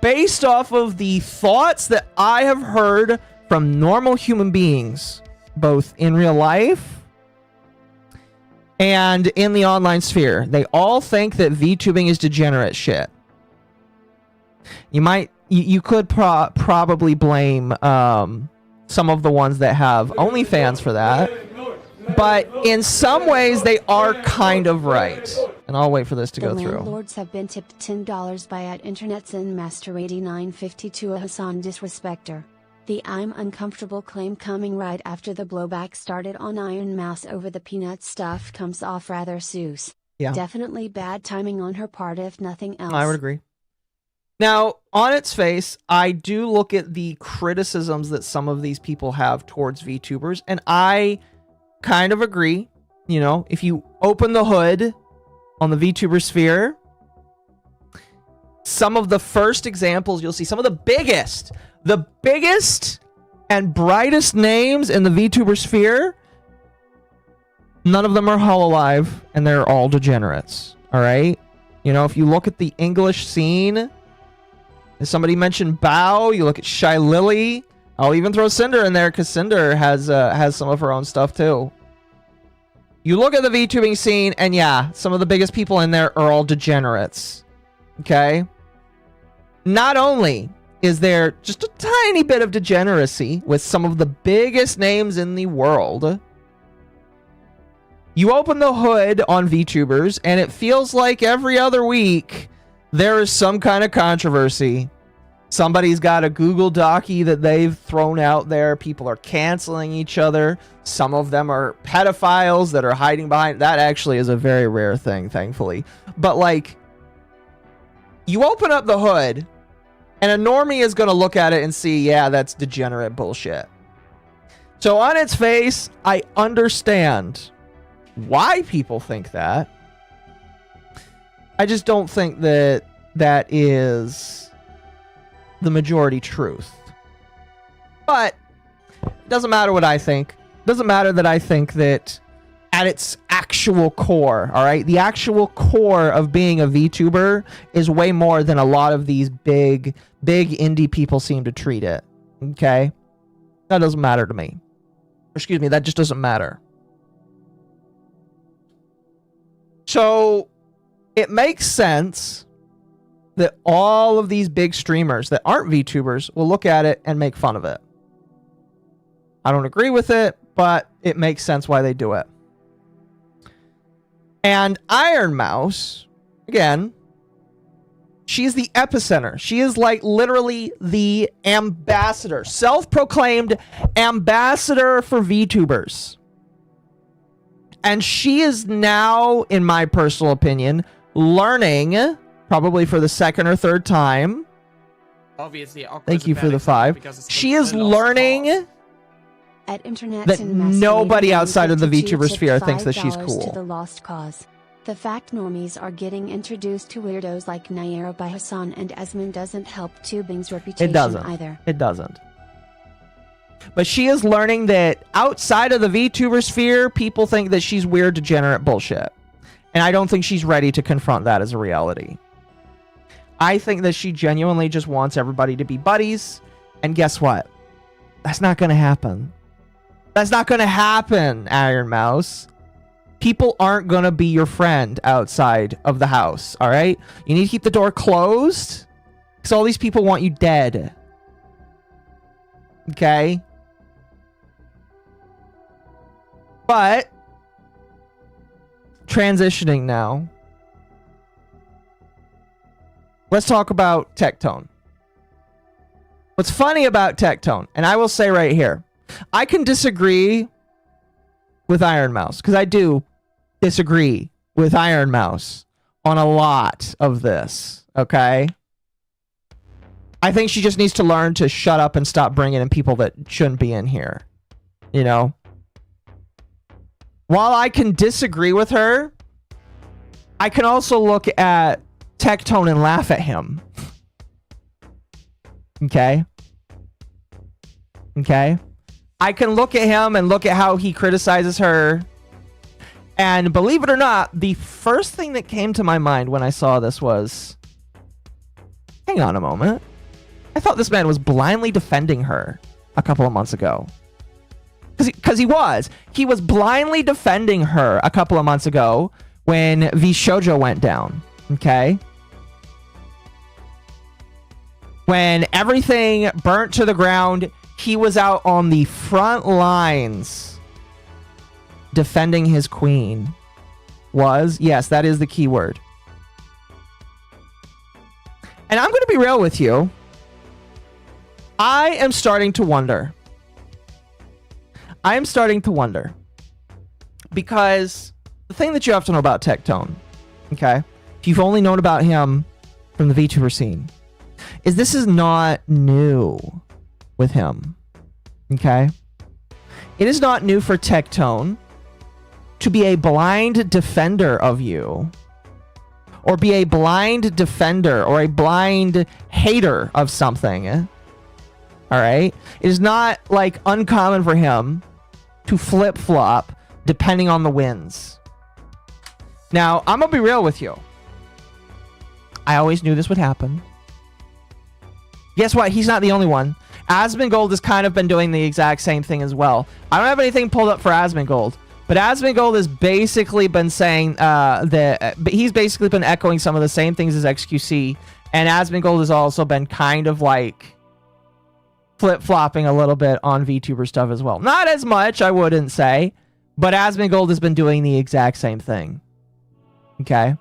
based off of the thoughts that I have heard from normal human beings, both in real life and in the online sphere, they all think that VTubing is degenerate shit. You could probably blame some of the ones that have OnlyFans for that, but in some ways they are kind of right. And I'll wait for this to go through. The landlords have been tipped $10 by @InternetSinMaster8952 a Hassan disrespecter. The I'm uncomfortable claim coming right after the blowback started on Iron Mouse over the peanut stuff comes off rather sus. Yeah. Definitely bad timing on her part if nothing else. I would agree. Now, on its face, I do look at the criticisms that some of these people have towards VTubers, and I kind of agree. You know, if you open the hood on the VTuber sphere, some of the first examples you'll see, some of the biggest and brightest names in the VTuber sphere, none of them are Hololive, and they're all degenerates. All right? You know, if you look at the English scene, as somebody mentioned Bao, you look at Shy Lily. I'll even throw Cinder in there because Cinder has some of her own stuff too. You look at the VTubing scene, and yeah, some of the biggest people in there are all degenerates. Okay? Not only is there just a tiny bit of degeneracy with some of the biggest names in the world, you open the hood on VTubers, and it feels like every other week there is some kind of controversy. Somebody's got a Google Docie that they've thrown out there. People are canceling each other. Some of them are pedophiles that are hiding behind. That actually is a very rare thing, thankfully. But like, you open up the hood, and a normie is going to look at it and see, yeah, that's degenerate bullshit. So on its face, I understand why people think that. I just don't think that that is the majority truth. But it doesn't matter what I think. It doesn't matter that I think that at its actual core, all right, the actual core of being a VTuber is way more than a lot of these big indie people seem to treat it. Okay? That doesn't matter to me. Excuse me, that just doesn't matter. So it makes sense that all of these big streamers that aren't VTubers will look at it and make fun of it. I don't agree with it, but it makes sense why they do it. And Iron Mouse, again, she's the epicenter. She is like literally the ambassador, self-proclaimed ambassador for VTubers. And she is now, in my personal opinion, learning, probably for the second or third time. Obviously, Thank you for the 5. She is learning at Internet that nobody outside of the VTuber sphere thinks that she's to cool. the lost cause. The fact normies are getting introduced to weirdos like Naira by Hassan and Asmin doesn't help tubing's reputation It doesn't. either. It doesn't. But she is learning that outside of the VTuber sphere, people think that she's weird, degenerate bullshit. And I don't think she's ready to confront that as a reality. I think that she genuinely just wants everybody to be buddies. And guess what? That's not going to happen. That's not going to happen, Iron Mouse. People aren't going to be your friend outside of the house, all right? You need to keep the door closed because all these people want you dead. Okay? But transitioning now. Let's talk about Tecteone. What's funny about Tecteone, and I will say right here, I can disagree with Iron Mouse, because I do disagree with Iron Mouse on a lot of this, okay? I think she just needs to learn to shut up and stop bringing in people that shouldn't be in here, you know? While I can disagree with her, I can also look at Tecteone and laugh at him. Okay? Okay? I can look at him and look at how he criticizes her. And believe it or not, the first thing that came to my mind when I saw this was, hang on a moment. I thought this man was blindly defending her a couple of months ago. Because he was. He was blindly defending her a couple of months ago when VShojo went down. Okay? When everything burnt to the ground, he was out on the front lines defending his queen. Was? Yes, that is the key word. And I'm going to be real with you. I am starting to wonder. I am starting to wonder. Because the thing that you have to know about Tecteone, okay, if you've only known about him from the VTuber scene, is this is not new with him, okay? It is not new for Tecteone to be a blind defender of you, or be a blind defender or a blind hater of something, all right? It is not like uncommon for him to flip-flop depending on the winds. Now, I'm gonna be real with you. I always knew this would happen. Guess what? He's not the only one. Asmongold has kind of been doing the exact same thing as well. I don't have anything pulled up for Asmongold, but Asmongold has basically been saying that he's basically been echoing some of the same things as XQC, and Asmongold has also been kind of like flip-flopping a little bit on VTuber stuff as well. Not as much, I wouldn't say, but Asmongold has been doing the exact same thing. Okay?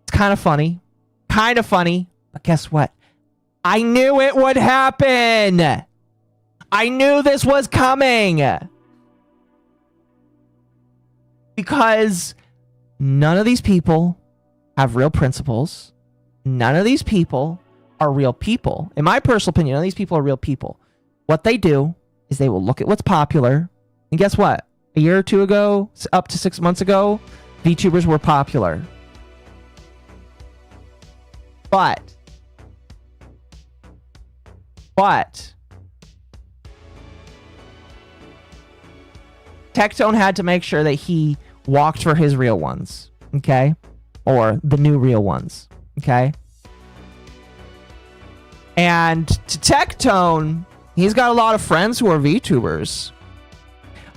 It's kind of funny. Kind of funny. But guess what? I knew it would happen. I knew this was coming. Because none of these people have real principles. None of these people are real people. In my personal opinion, none of these people are real people. What they do is they will look at what's popular. And guess what? A year or two ago, up to 6 months ago, VTubers were popular. But Tecteone had to make sure that he walked for his real ones, okay? Or the new real ones, okay? And to Tecteone, he's got a lot of friends who are VTubers.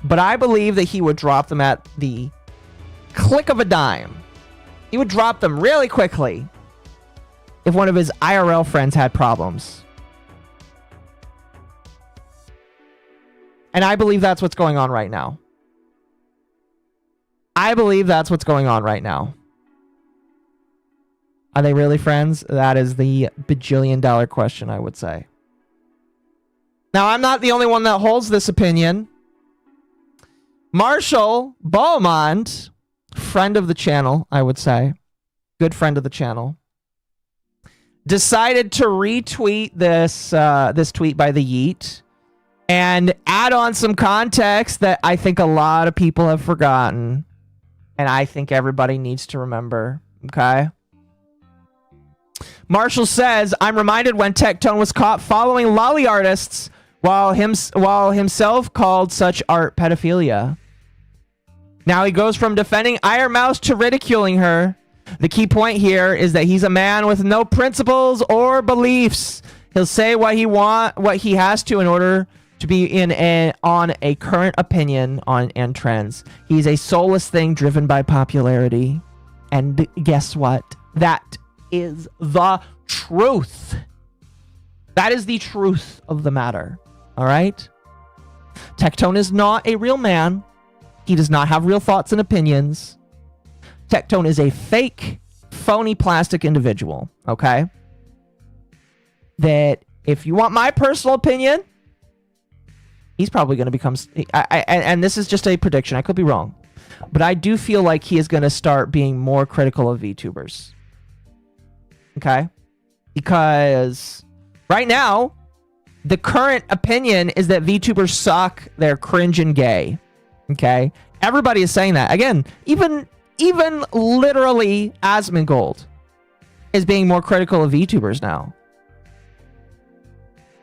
But I believe that he would drop them at the click of a dime. He would drop them really quickly if one of his IRL friends had problems. And I believe that's what's going on right now. I believe that's what's going on right now. Are they really friends? That is the bajillion-dollar question, I would say. Now, I'm not the only one that holds this opinion. Marshall Beaumont, friend of the channel, I would say, good friend of the channel, decided to retweet this tweet by the Yeet and add on some context that I think a lot of people have forgotten, and I think everybody needs to remember. Okay. Marshall says, I'm reminded when Tecteone was caught following lolly artists while himself called such art pedophilia. Now he goes from defending Iron Mouse to ridiculing her. The key point here is that he's a man with no principles or beliefs. He'll say what he has to in order to be on a current opinion and trends. He's a soulless thing driven by popularity. And guess what? That is the truth. That is the truth of the matter. All right? Tecteone is not a real man. He does not have real thoughts and opinions. Tecteone is a fake, phony plastic individual. Okay? That if you want my personal opinion, he's probably going to become... and this is just a prediction. I could be wrong. But I do feel like he is going to start being more critical of VTubers. Okay? Because right now, the current opinion is that VTubers suck, they're cringe and gay. Okay? Everybody is saying that. Again, even literally Asmongold is being more critical of VTubers now.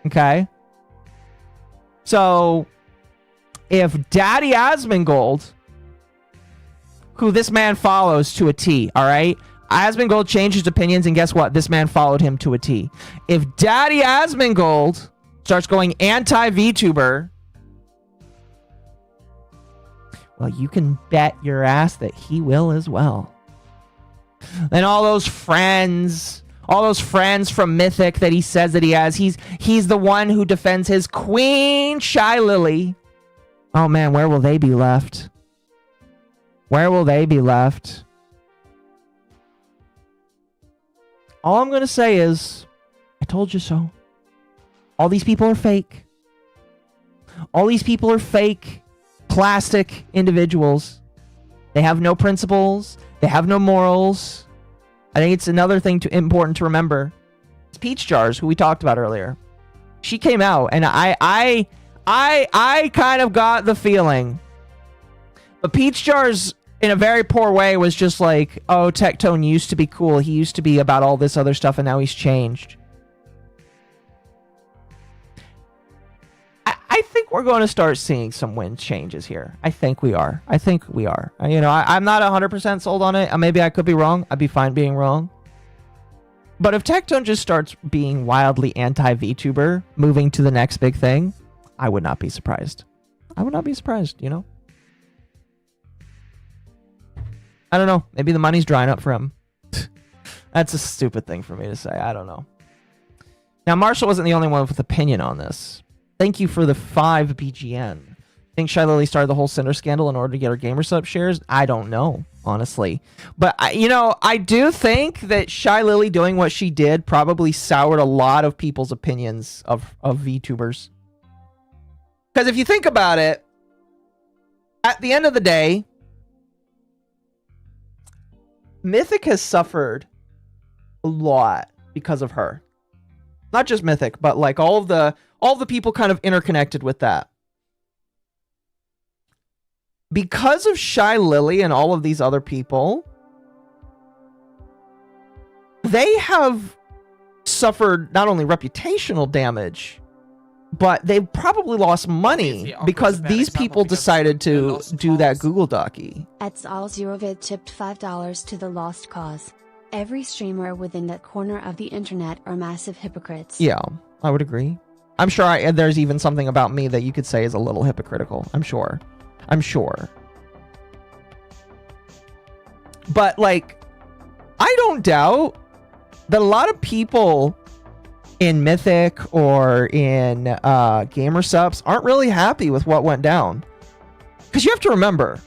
Okay? So, if Daddy Asmongold, who this man follows to a T, alright? Asmongold changed his opinions, and guess what? This man followed him to a T. If Daddy Asmongold starts going anti-VTuber, well, you can bet your ass that he will as well. And all those friends from Mythic that he says that he has, he's the one who defends his queen, Shy Lily. Oh man, where will they be left? Where will they be left? All I'm going to say is, I told you so. All these people are fake. All these people are fake, plastic individuals. They have no principles. They have no morals. I think it's another thing important to remember. It's Peach Jars, who we talked about earlier. She came out, and I kind of got the feeling. But Peach Jars, in a very poor way, was just like, oh, Tecteone used to be cool. He used to be about all this other stuff, and now he's changed. I think we're going to start seeing some wind changes here. I think we are. You know, I'm not 100% sold on it. Maybe I could be wrong. I'd be fine being wrong. But if Tecteone just starts being wildly anti-VTuber, moving to the next big thing, I would not be surprised. I would not be surprised, you know? I don't know. Maybe the money's drying up for him. That's a stupid thing for me to say. I don't know. Now, Marshall wasn't the only one with opinion on this. Thank you for the 5 BGN. Think Shy Lily started the whole Cinder scandal in order to get her gamer sub shares? I don't know, honestly. But I do think that Shy Lily doing what she did probably soured a lot of people's opinions of VTubers. Because if you think about it, at the end of the day, Mythic has suffered a lot because of her. Not just Mythic, but like all the people kind of interconnected with that. Because of Shy Lily and all of these other people, they have suffered not only reputational damage, but they've probably lost money because these people decided to do that Google Docky. @Zalzerovid tipped $5 to the lost cause. Every streamer within that corner of the internet are massive hypocrites. Yeah, I would agree. I'm sure there's even something about me that you could say is a little hypocritical. I'm sure. But like, I don't doubt that a lot of people in Mythic or in Gamer Subs aren't really happy with what went down. Because you have to remember,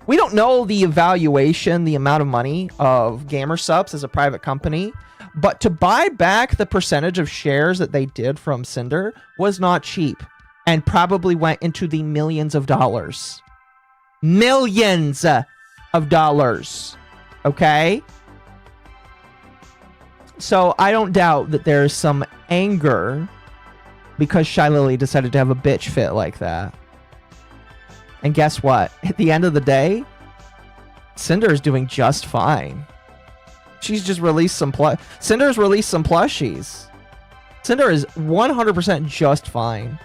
we don't know the evaluation, the amount of money of Gamer Subs as a private company, but to buy back the percentage of shares that they did from Cinder was not cheap and probably went into the millions of dollars. Millions of dollars. Okay? So I don't doubt that there's some anger because Shy Lily decided to have a bitch fit like that. And guess what? At the end of the day, Cinder is doing just fine. She's just released some Cinder's released some plushies. Cinder is 100% just fine.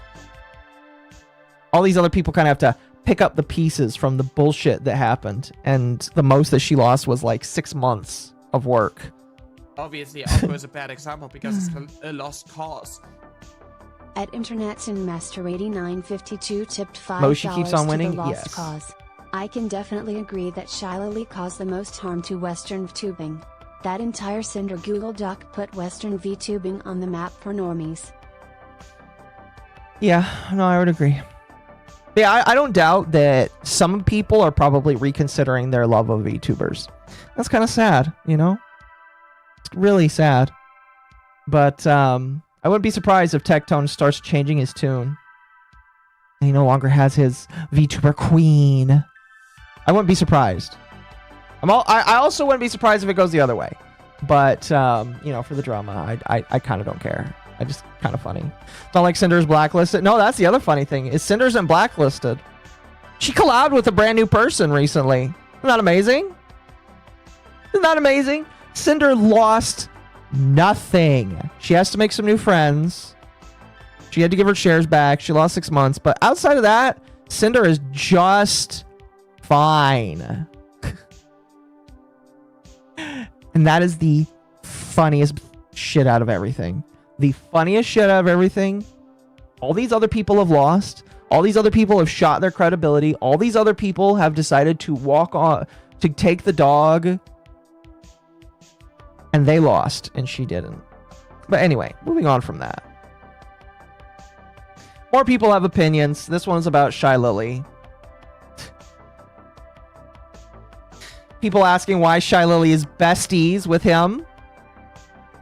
All these other people kind of have to pick up the pieces from the bullshit that happened. And the most that she lost was like 6 months of work. Obviously, Alpha is a bad example because it's a lost cause. @InternetSinMaster8952 tipped $5 Moshi keeps on to winning? the lost Yes. cause. I can definitely agree that Shy Lily caused the most harm to Western VTubing. That entire Cinder Google Doc put Western VTubing on the map for normies. Yeah, no, I would agree. Yeah, I don't doubt that some people are probably reconsidering their love of VTubers. That's kind of sad, you know? It's really sad. But I wouldn't be surprised if Tecteone starts changing his tune. He no longer has his VTuber queen. I wouldn't be surprised. I also wouldn't be surprised if it goes the other way. But, you know, for the drama, I kind of don't care. I just kind of funny. It's not like Cinder's blacklisted. No, that's the other funny thing. Is Cinder's isn't blacklisted. She collabed with a brand new person recently. Isn't that amazing? Isn't that amazing? Cinder lost nothing. She has to make some new friends. She had to give her shares back. She lost 6 months. But outside of that, Cinder is just fine. And that is the funniest shit out of everything. The funniest shit out of everything. All these other people have lost. All these other people have shot their credibility. All these other people have decided to walk on, to take the dog. And they lost, and she didn't. But anyway, moving on from that. More people have opinions. This one's about Shy Lily. People asking why Shy Lily is besties with him.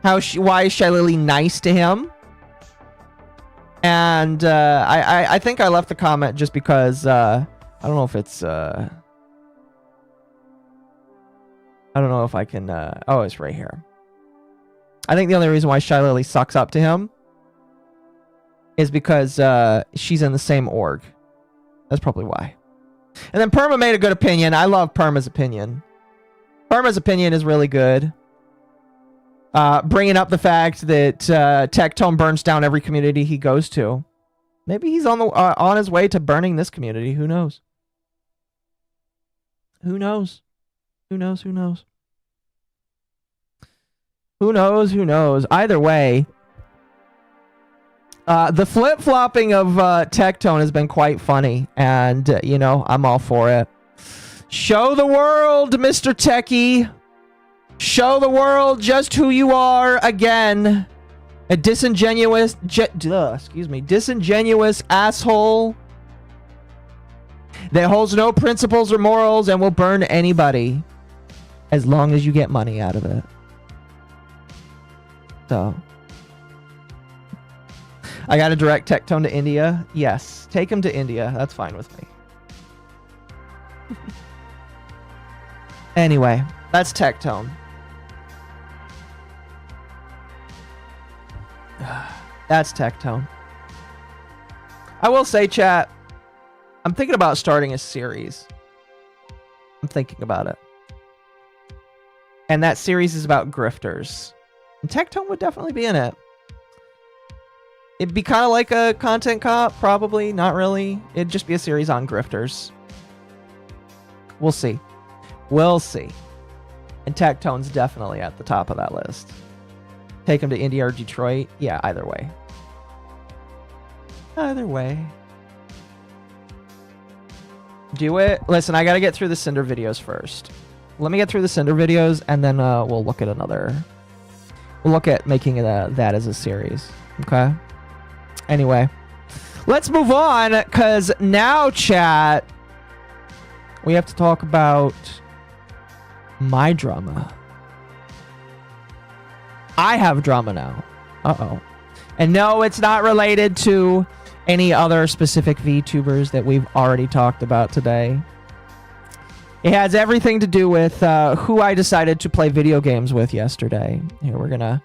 Why is Shy Lily nice to him? And I think I left the comment just because I don't know if it's I don't know if I can oh, it's right here. I think the only reason why Shy Lily sucks up to him is because she's in the same org. That's probably why. And then Perma made a good opinion. I love Perma's opinion. Perma's opinion is really good. Bringing up the fact that Tecteone burns down every community he goes to. Maybe he's on his way to burning this community. Who knows? Who knows? Who knows? Who knows? Who knows? Who knows? Either way, the flip-flopping of Tecteone has been quite funny, and you know, I'm all for it. Show the world, Mr. Techie. Show the world just who you are again. A disingenuous, disingenuous asshole. that holds no principles or morals and will burn anybody as long as you get money out of it. So, I got to direct Tecteone to India. Yes, take him to India. That's fine with me. Anyway, that's Tecteone. That's Tecteone. I will say, chat, I'm thinking about starting a series. I'm thinking about it. And that series is about grifters. And Tecteone would definitely be in it. It'd be kind of like a content cop, probably. Not really. It'd just be a series on grifters. We'll see. We'll see. And Tecteone's definitely at the top of that list. Take him to India or Detroit. Yeah, either way. Either way. Do it. Listen, I gotta get through the Cinder videos first. Let me get through the Cinder videos, and then we'll look at another... We'll look at making that as a series. Okay? Anyway. Let's move on, because now, chat, we have to talk about my drama. I have drama now. Uh-oh. And no, it's not related to any other specific VTubers that we've already talked about today. It has everything to do with who I decided to play video games with yesterday. Here, we're gonna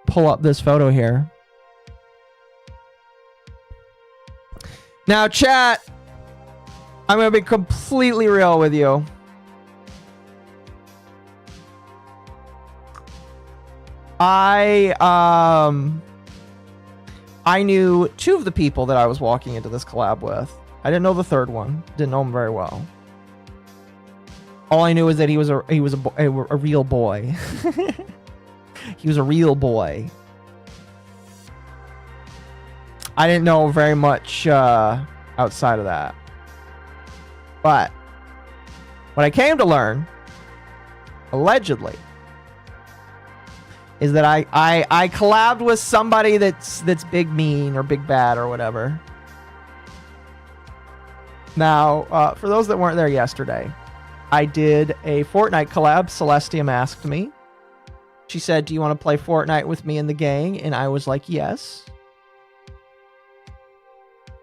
pull up this photo here. Now, chat, I'm gonna be completely real with you. I knew two of the people that I was walking into this collab with. I didn't know the third one. Didn't know him very well. All I knew is that he was a real boy. He was a real boy. I didn't know very much outside of that. But what I came to learn, allegedly, is that I collabed with somebody that's big mean or big bad or whatever. Now, for those that weren't there yesterday, I did a Fortnite collab. Celestium asked me. She said, "Do you want to play Fortnite with me and the gang?" And I was like, "Yes."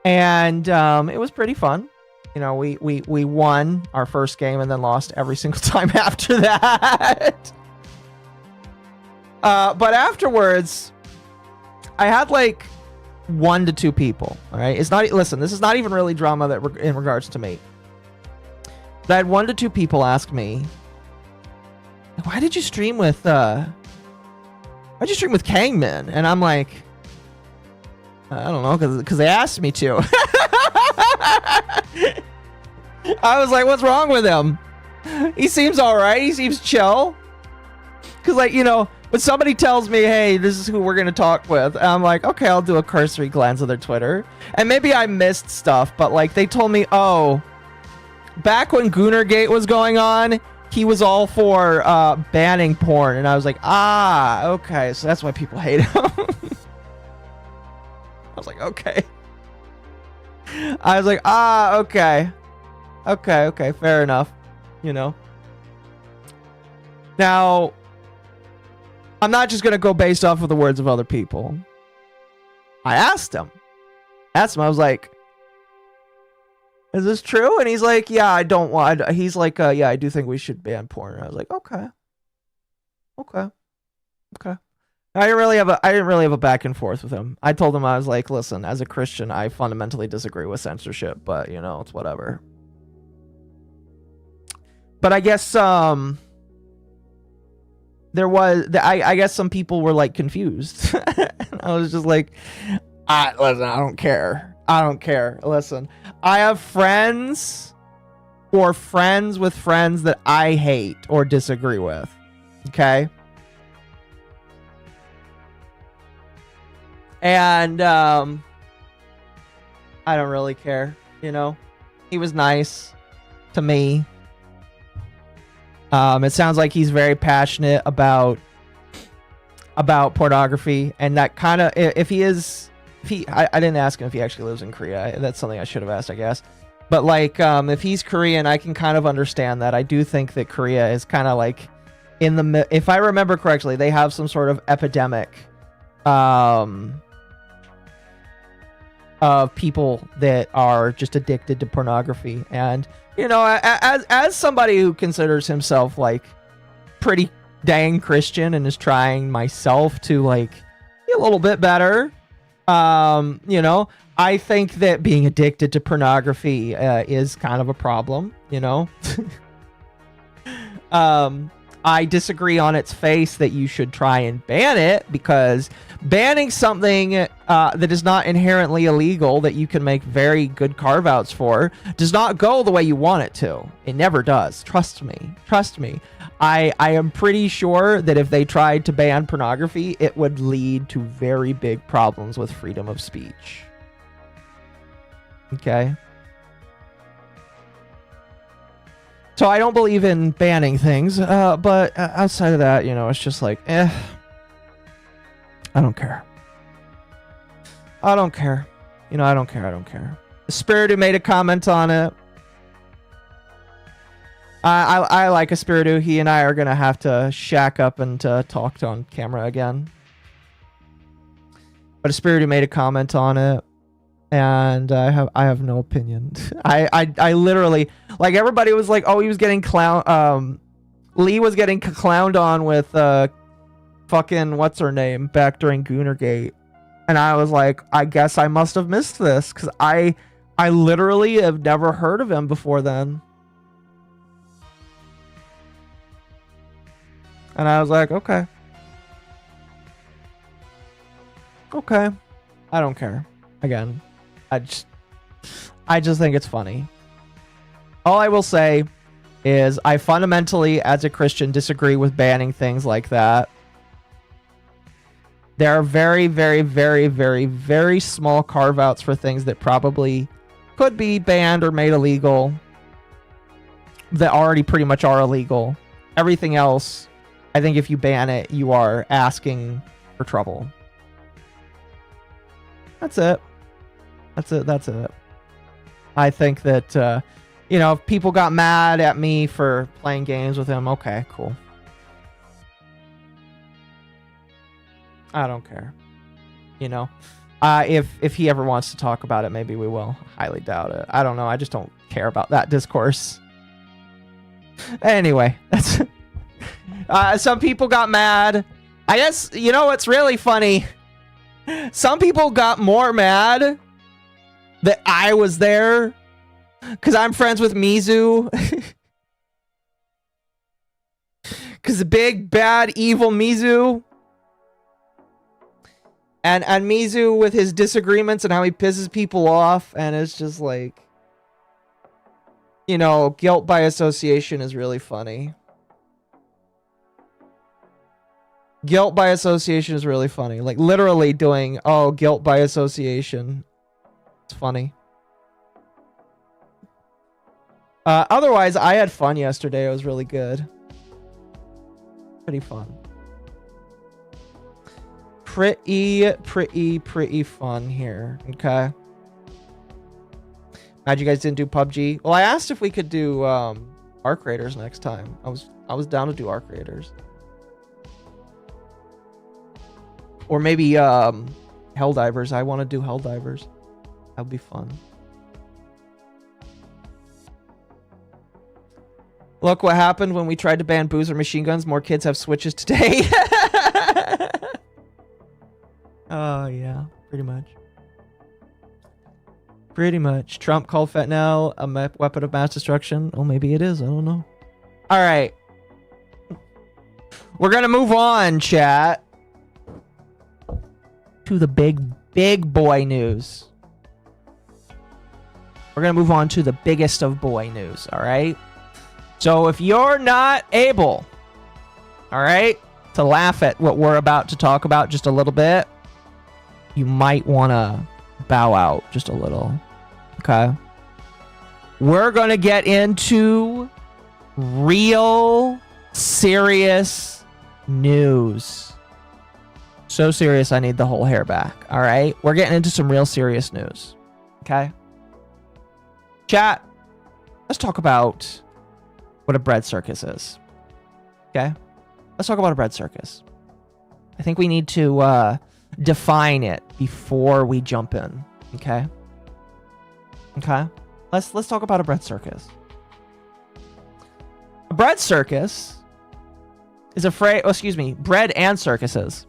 And it was pretty fun. You know, we won our first game and then lost every single time after that. But afterwards, I had like 1 to 2 people. All right, it's not. Listen, this is not even really drama that in regards to me. But I had 1 to 2 people ask me, "Why did you stream with Kangmin?" And I'm like, I don't know, because they asked me to. I was like, what's wrong with him? He seems all right. He seems chill. Because, like, you know, when somebody tells me, hey, this is who we're going to talk with, I'm like, okay, I'll do a cursory glance of their Twitter. And maybe I missed stuff, but, like, they told me, oh, back when Goonergate was going on, he was all for banning porn. And I was like, ah, okay, so that's why people hate him. I was like, okay. I was like, ah, okay. Okay, fair enough. You know. Now, I'm not just going to go based off of the words of other people. I asked him. I was like, is this true? And he's like, yeah, I don't want. He's like, yeah, I do think we should ban porn. And I was like, okay. I didn't really have a back and forth with him. I told him, I was like, listen, as a Christian, I fundamentally disagree with censorship, but you know, it's whatever. But I guess there was I guess some people were like confused. I was just like, listen, I don't care. Listen, I have friends or friends with friends that I hate or disagree with. Okay? And I don't really care, you know. He was nice to me. It sounds like he's very passionate about pornography, and that kind of, if he is I didn't ask him if he actually lives in Korea. That's something I should have asked, I guess. But like, if he's Korean, I can kind of understand that. I do think that Korea is kind of like in the, if I remember correctly, they have some sort of epidemic of people that are just addicted to pornography. And, you know, as somebody who considers himself like pretty dang Christian and is trying myself to like be a little bit better, you know, I think that being addicted to pornography is kind of a problem, you know. I disagree on its face that you should try and ban it, because banning something that is not inherently illegal, that you can make very good carve-outs for, does not go the way you want it to. It never does. Trust me. Trust me. I am pretty sure that if they tried to ban pornography, it would lead to very big problems with freedom of speech. Okay? So I don't believe in banning things, but outside of that, you know, it's just like, I don't care. I don't care. You know, I don't care. Spiritu made a comment on it. I like a Spiritu. He and I are going to have to shack up and talk on camera again. But a Spiritu made a comment on it. And I have no opinion. I literally, like, everybody was like, oh, he was getting Lee was getting clowned on with fucking what's her name back during Goonergate, and I was like, I guess I must have missed this, because I literally have never heard of him before then. And I was like, okay, I don't care. Again, I just think it's funny. All I will say is I fundamentally, as a Christian, disagree with banning things like that. There are very, very, very, very, very small carve-outs for things that probably could be banned or made illegal that already pretty much are illegal. Everything else, I think if you ban it, you are asking for trouble. That's it. That's it. I think that, you know, if people got mad at me for playing games with him, okay, cool. I don't care. You know, if he ever wants to talk about it, maybe we will. Highly doubt it. I don't know. I just don't care about that discourse. Anyway, that's some people got mad. I guess, you know what's really funny? Some people got more mad that I was there because I'm friends with Mizu. Because the big, bad, evil Mizu. And Mizu with his disagreements and how he pisses people off. And it's just like, you know, guilt by association is really funny. Guilt by association is really funny. Like, literally doing, oh, guilt by association. It's funny. Otherwise, I had fun yesterday. It was really good. Pretty fun. Pretty fun here. Okay. Glad you guys didn't do PUBG. Well, I asked if we could do Arc Raiders next time. I was down to do Arc Raiders. Or maybe Helldivers. I want to do Helldivers. That would be fun. Look what happened when we tried to ban boozer machine guns. More kids have Switches today. Oh, yeah. Pretty much. Pretty much. Trump called fentanyl a weapon of mass destruction. Oh, maybe it is. I don't know. All right. We're going to move on, chat, to the big boy news. We're going to move on to the biggest of boy news, all right? So if you're not able, all right, to laugh at what we're about to talk about just a little bit, you might want to bow out just a little, okay? We're going to get into real, serious news. So serious, I need the whole hair back. All right? We're getting into some real serious news. Okay? Chat, let's talk about what a bread circus is. Okay? Let's talk about a bread circus. I think we need to define it before we jump in. Okay? Okay? Let's talk about a bread circus. A bread circus is a phrase, bread and circuses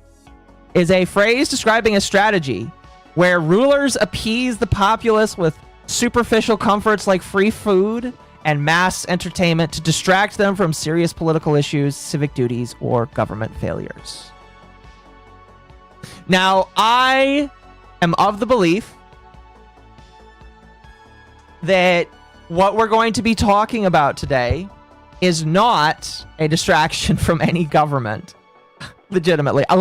is a phrase describing a strategy where rulers appease the populace with superficial comforts like free food and mass entertainment to distract them from serious political issues, civic duties, or government failures. Now, I am of the belief that what we're going to be talking about today is not a distraction from any government. Legitimately. I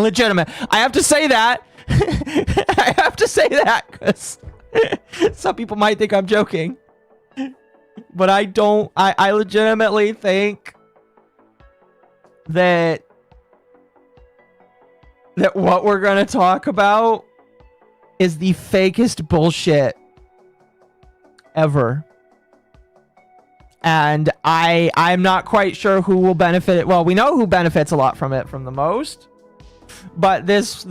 have to say that. I have to say that because some people might think I'm joking. But I don't. I legitimately think that what we're going to talk about is the fakest bullshit ever. And I'm not quite sure who will benefit. Well, we know who benefits a lot from it from the most. But this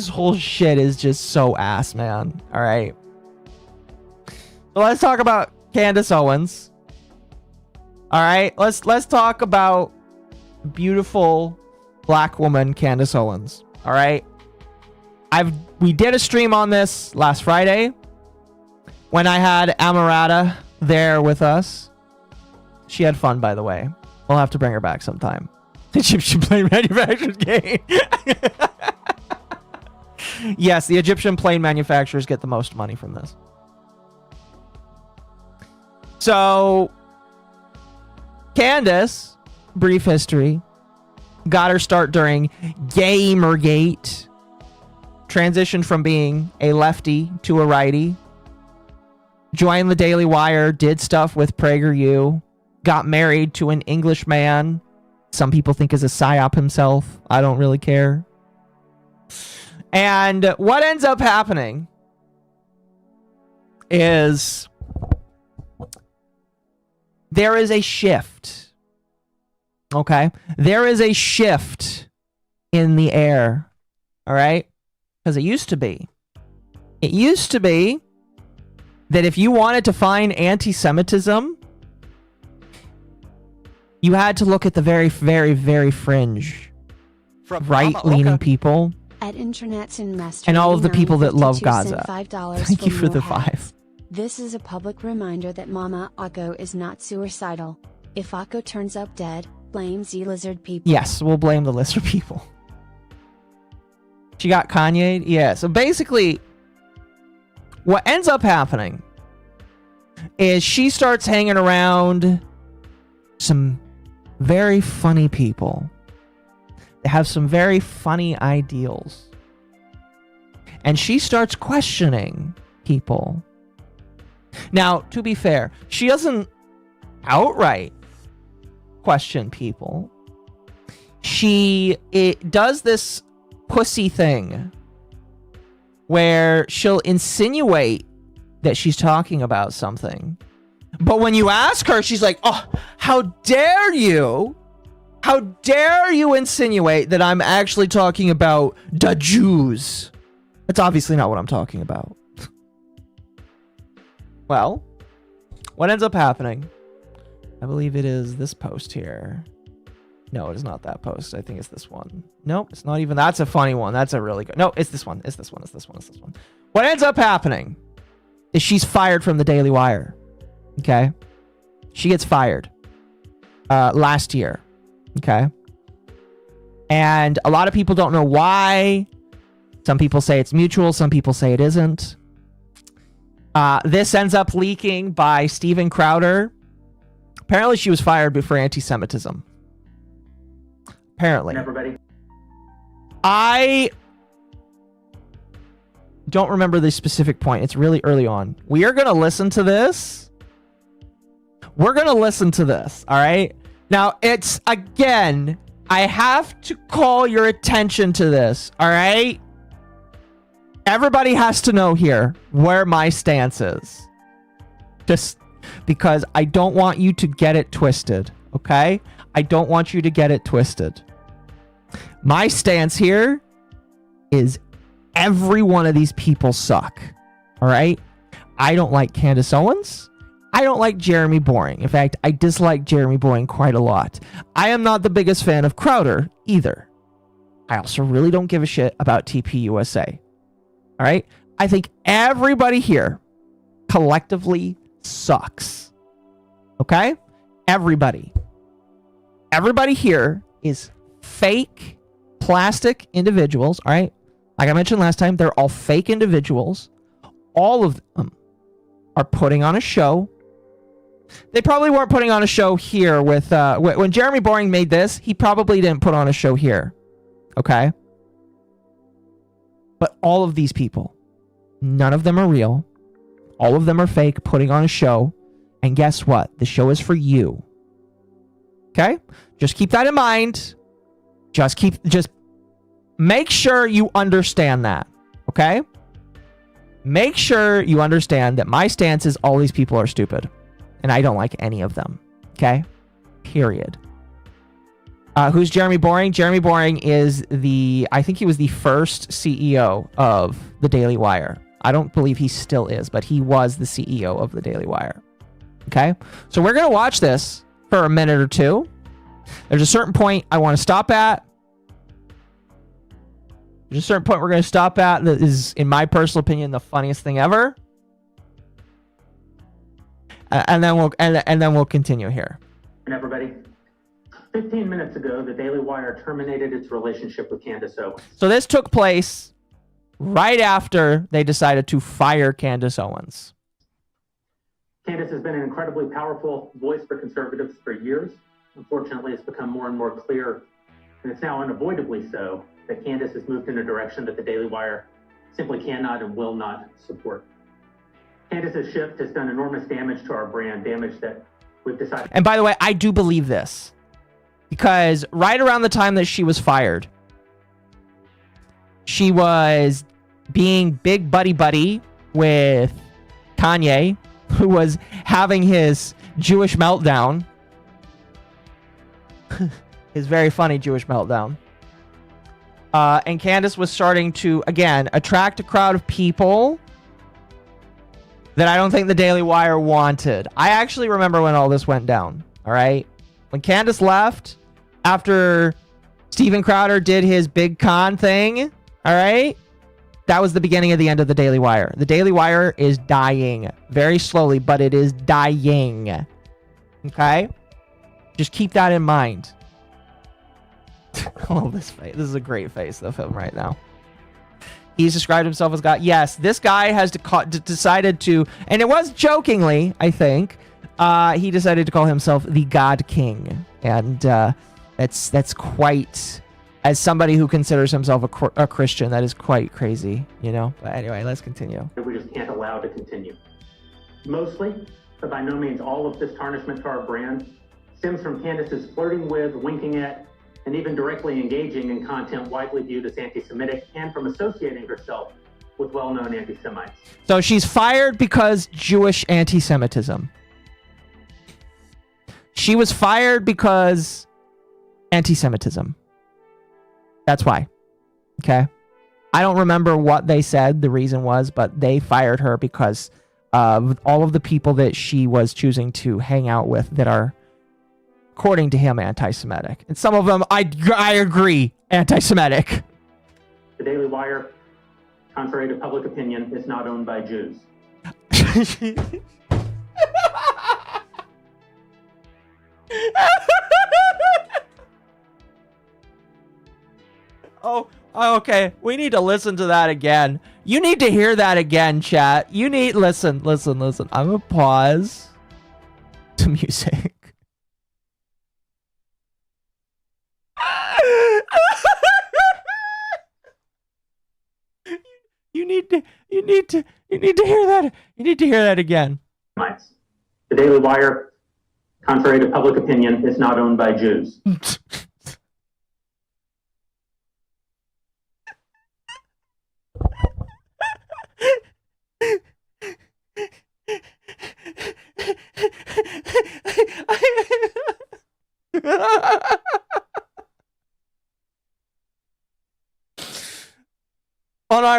whole shit is just so ass, man. All right. So let's talk about Candace Owens. All right. Let's talk about beautiful black woman Candace Owens. All right. We did a stream on this last Friday when I had Amarada there with us. She had fun, by the way. We'll have to bring her back sometime. Egyptian plane manufacturers game. Yes, the Egyptian plane manufacturers get the most money from this. So, Candace, brief history, got her start during Gamergate, transitioned from being a lefty to a righty, joined the Daily Wire, did stuff with PragerU, got married to an English man. Some people think is a psyop himself. I don't really care. And what ends up happening is there is a shift. Okay? There is a shift in the air. All right? Because it used to be that if you wanted to find anti-Semitism, you had to look at the very, very, very fringe, right-leaning people, at Internet's in Master and all of the people that love Gaza. $5 Thank you for the hats. 5. This is a public reminder that MommaOcco is not suicidal. If Occo turns up dead, blame the lizard people. Yes, we'll blame the lizard people. She got Kanye? Yeah, so basically, what ends up happening is she starts hanging around some very funny people. They have some very funny ideals. And she starts questioning people. Now, to be fair, she doesn't outright question people. She does this pussy thing where she'll insinuate that she's talking about something. But when you ask her, she's like, oh, how dare you? How dare you insinuate that I'm actually talking about the Jews? That's obviously not what I'm talking about. Well, what ends up happening, I believe it is this post here. No, it is not that post. I think it's this one. Nope, it's not even. That's a funny one. That's a really good. No, it's this one. It's this one. It's this one. It's this one. What ends up happening is she's fired from the Daily Wire. Okay? She gets fired last year. Okay? And a lot of people don't know why. Some people say it's mutual. Some people say it isn't. This ends up leaking by Steven Crowder. Apparently she was fired for anti-Semitism. Apparently. Everybody. I don't remember the specific point. It's really early on. We are going to listen to this. We're going to listen to this. All right. Now, it's, again, I have to call your attention to this, all right? Everybody has to know here where my stance is. Just because I don't want you to get it twisted, okay? I don't want you to get it twisted. My stance here is every one of these people suck, all right? I don't like Candace Owens. I don't like Jeremy Boring. In fact, I dislike Jeremy Boring quite a lot. I am not the biggest fan of Crowder either. I also really don't give a shit about TPUSA. All right? I think everybody here collectively sucks. Okay? Everybody. Everybody here is fake plastic individuals. All right? Like I mentioned last time, they're all fake individuals. All of them are putting on a show. They probably weren't putting on a show here with when Jeremy Boring made this, he probably didn't put on a show here. Okay? But all of these people, none of them are real. All of them are fake, putting on a show. And guess what? The show is for you. Okay? Just keep that in mind. Just make sure you understand that. Okay? Make sure you understand that my stance is all these people are stupid. And I don't like any of them. Okay? Period. Who's Jeremy Boring? Jeremy Boring is I think he was the first CEO of the Daily Wire. I don't believe he still is, but he was the CEO of the Daily Wire. Okay? So we're going to watch this for a minute or two. There's a certain point I want to stop at. There's a certain point we're going to stop at that is, in my personal opinion, the funniest thing ever. And then we'll continue here. And everybody, 15 minutes ago, the Daily Wire terminated its relationship with Candace Owens. So this took place right after they decided to fire Candace Owens. Candace has been an incredibly powerful voice for conservatives for years. Unfortunately, it's become more and more clear, and it's now unavoidably so, that Candace has moved in a direction that the Daily Wire simply cannot and will not support. Candace's shift has done enormous damage to our brand, damage that we've decided. And by the way, I do believe this, because right around the time that she was fired, she was being big buddy with Kanye, who was having his Jewish meltdown. His very funny Jewish meltdown. And Candace was starting to, again, attract a crowd of people that I don't think the Daily Wire wanted. I actually remember when all this went down, all right? When Candace left, after Steven Crowder did his big con thing, all right? That was the beginning of the end of the Daily Wire. The Daily Wire is dying. Very slowly, but it is dying. Okay? Just keep that in mind. Oh, this face. This is a great face of him right now. He's described himself as God. Yes, this guy has decided to, and it was jokingly, I think, he decided to call himself the God King. And that's quite, as somebody who considers himself a Christian, that is quite crazy, you know? But anyway, let's continue. That we just can't allow to continue. Mostly, but by no means all of this tarnishment to our brand stems from Candace's flirting with, winking at, and even directly engaging in content widely viewed as anti-Semitic, and from associating herself with well-known anti-Semites. So she's fired because Jewish anti-Semitism. She was fired because anti-Semitism. That's why. Okay? I don't remember what they said the reason was, but they fired her because of all of the people that she was choosing to hang out with that are, according to him, anti-Semitic. And some of them, I agree, anti-Semitic. The Daily Wire, contrary to public opinion, is not owned by Jews. Oh, okay. We need to listen to that again. You need to hear that again, chat. You need, listen. I'm gonna pause to music. You need to hear that. You need to hear that again. The Daily Wire, contrary to public opinion, is not owned by Jews.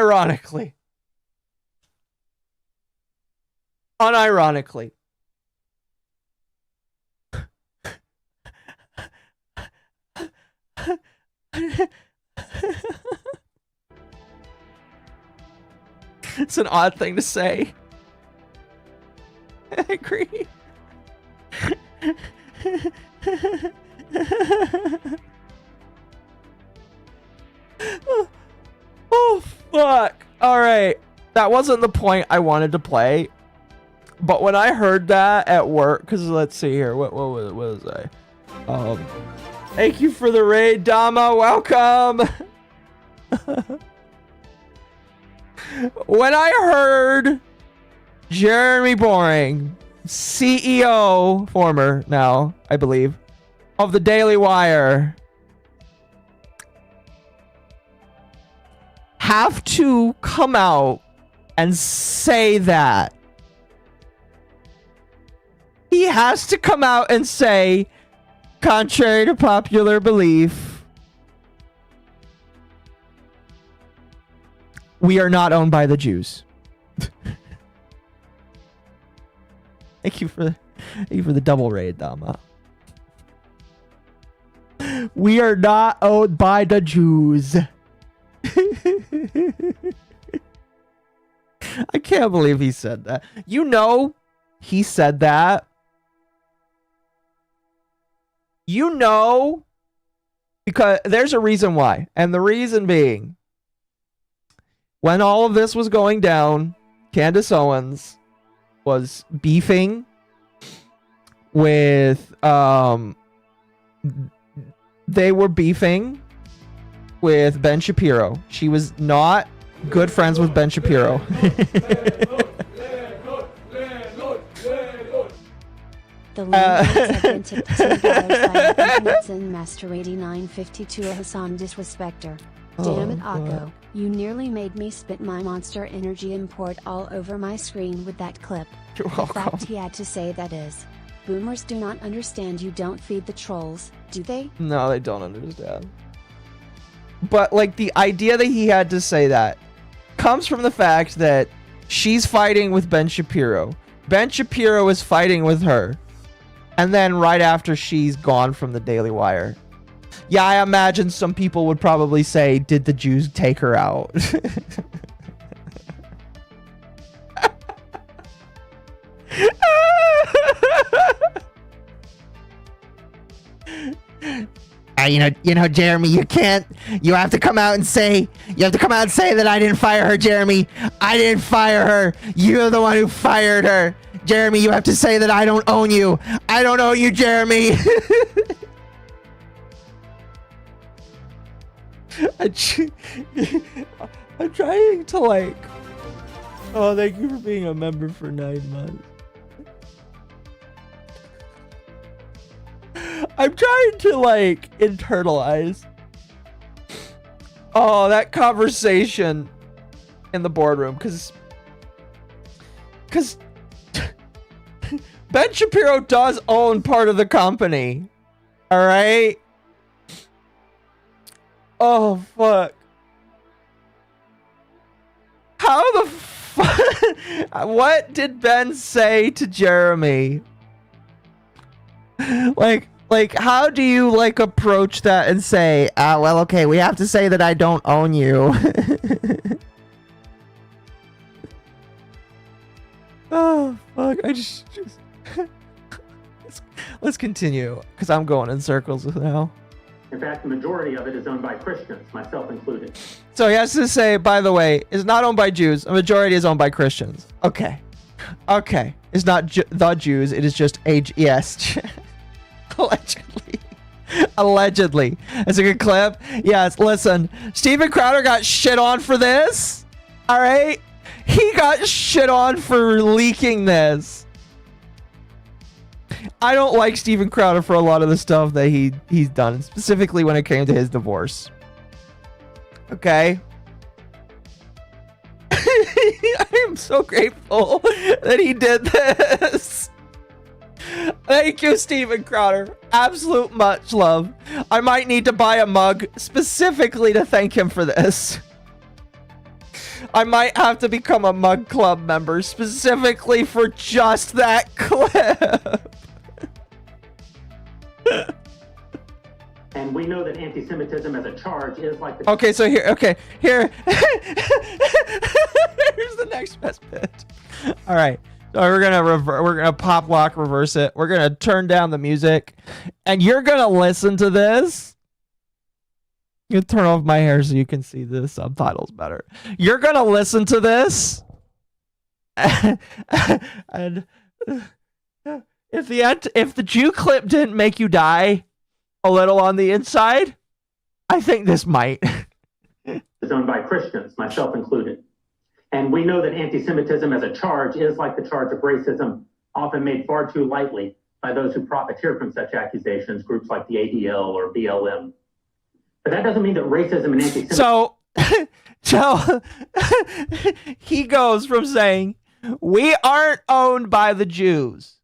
Unironically. Unironically. It's an odd thing to say. I agree. Oh, fuck. All right. That wasn't the point I wanted to play. But when I heard that at work, because let's see here. What was I? Thank you for the raid, Dama. Welcome. When I heard Jeremy Boring, CEO, former now, I believe, of the Daily Wire, have to come out and say that. He has to come out and say, contrary to popular belief, we are not owned by the Jews. Thank you for the double raid, Dama. We are not owned by the Jews. I can't believe he said that. You know, he said that. You know, because there's a reason why. And the reason being, when all of this was going down, Candace Owens was beefing with, they were beefing with Ben Shapiro. She was not good friends with Ben Shapiro. The landlords have been tipped $10 by Infinite Master 8952 a Hassan disrespecter. Damn it, Occo. You nearly made me spit my monster energy import all over my screen with that clip. You're The welcome. fact he had to say that is, boomers do not understand you don't feed the trolls, do they? No, they don't understand. But, like, the idea that he had to say that comes from the fact that she's fighting with Ben Shapiro. Ben Shapiro is fighting with her. And then right after she's gone from the Daily Wire. Yeah, I imagine some people would probably say, did the Jews take her out? You know, Jeremy, you have to come out and say that I didn't fire her, Jeremy. I didn't fire her. You're the one who fired her. Jeremy, you have to say that I don't own you. I don't own you, Jeremy. I'm trying to, like... Oh, thank you for being a member for 9 months. I'm trying to, like, internalize. Oh, that conversation in the boardroom, because Ben Shapiro does own part of the company. All right? Oh, fuck. How the fuck? What did Ben say to Jeremy? Like, how do you, like, approach that and say, well, okay, we have to say that I don't own you. Oh, fuck. I just let's continue, because I'm going in circles now. In fact, the majority of it is owned by Christians, myself included. So he has to say, by the way, it's not owned by Jews. A majority is owned by Christians. Okay. Okay. It's not the Jews. It is just yes. Allegedly. Allegedly. That's a good clip. Yes, listen. Steven Crowder got shit on for this. All right? He got shit on for leaking this. I don't like Steven Crowder for a lot of the stuff that he's done, specifically when it came to his divorce. Okay? I am so grateful that he did this. Thank you, Steven Crowder. Absolute much love. I might need to buy a mug specifically to thank him for this. I might have to become a Mug Club member specifically for just that clip. And we know that anti-Semitism as a charge is like the... Okay, so here. Here's the next best bit. All right. So we're gonna pop lock reverse it. We're gonna turn down the music, and you're gonna listen to this. You turn off my hair so you can see the subtitles better. You're gonna listen to this, and if the Jew clip didn't make you die a little on the inside, I think this might. is owned by Christians, myself included. And we know that anti-Semitism as a charge is like the charge of racism, often made far too lightly by those who profiteer from such accusations, groups like the ADL or BLM. But that doesn't mean that racism and anti-Semitism... So he goes from saying, we aren't owned by the Jews.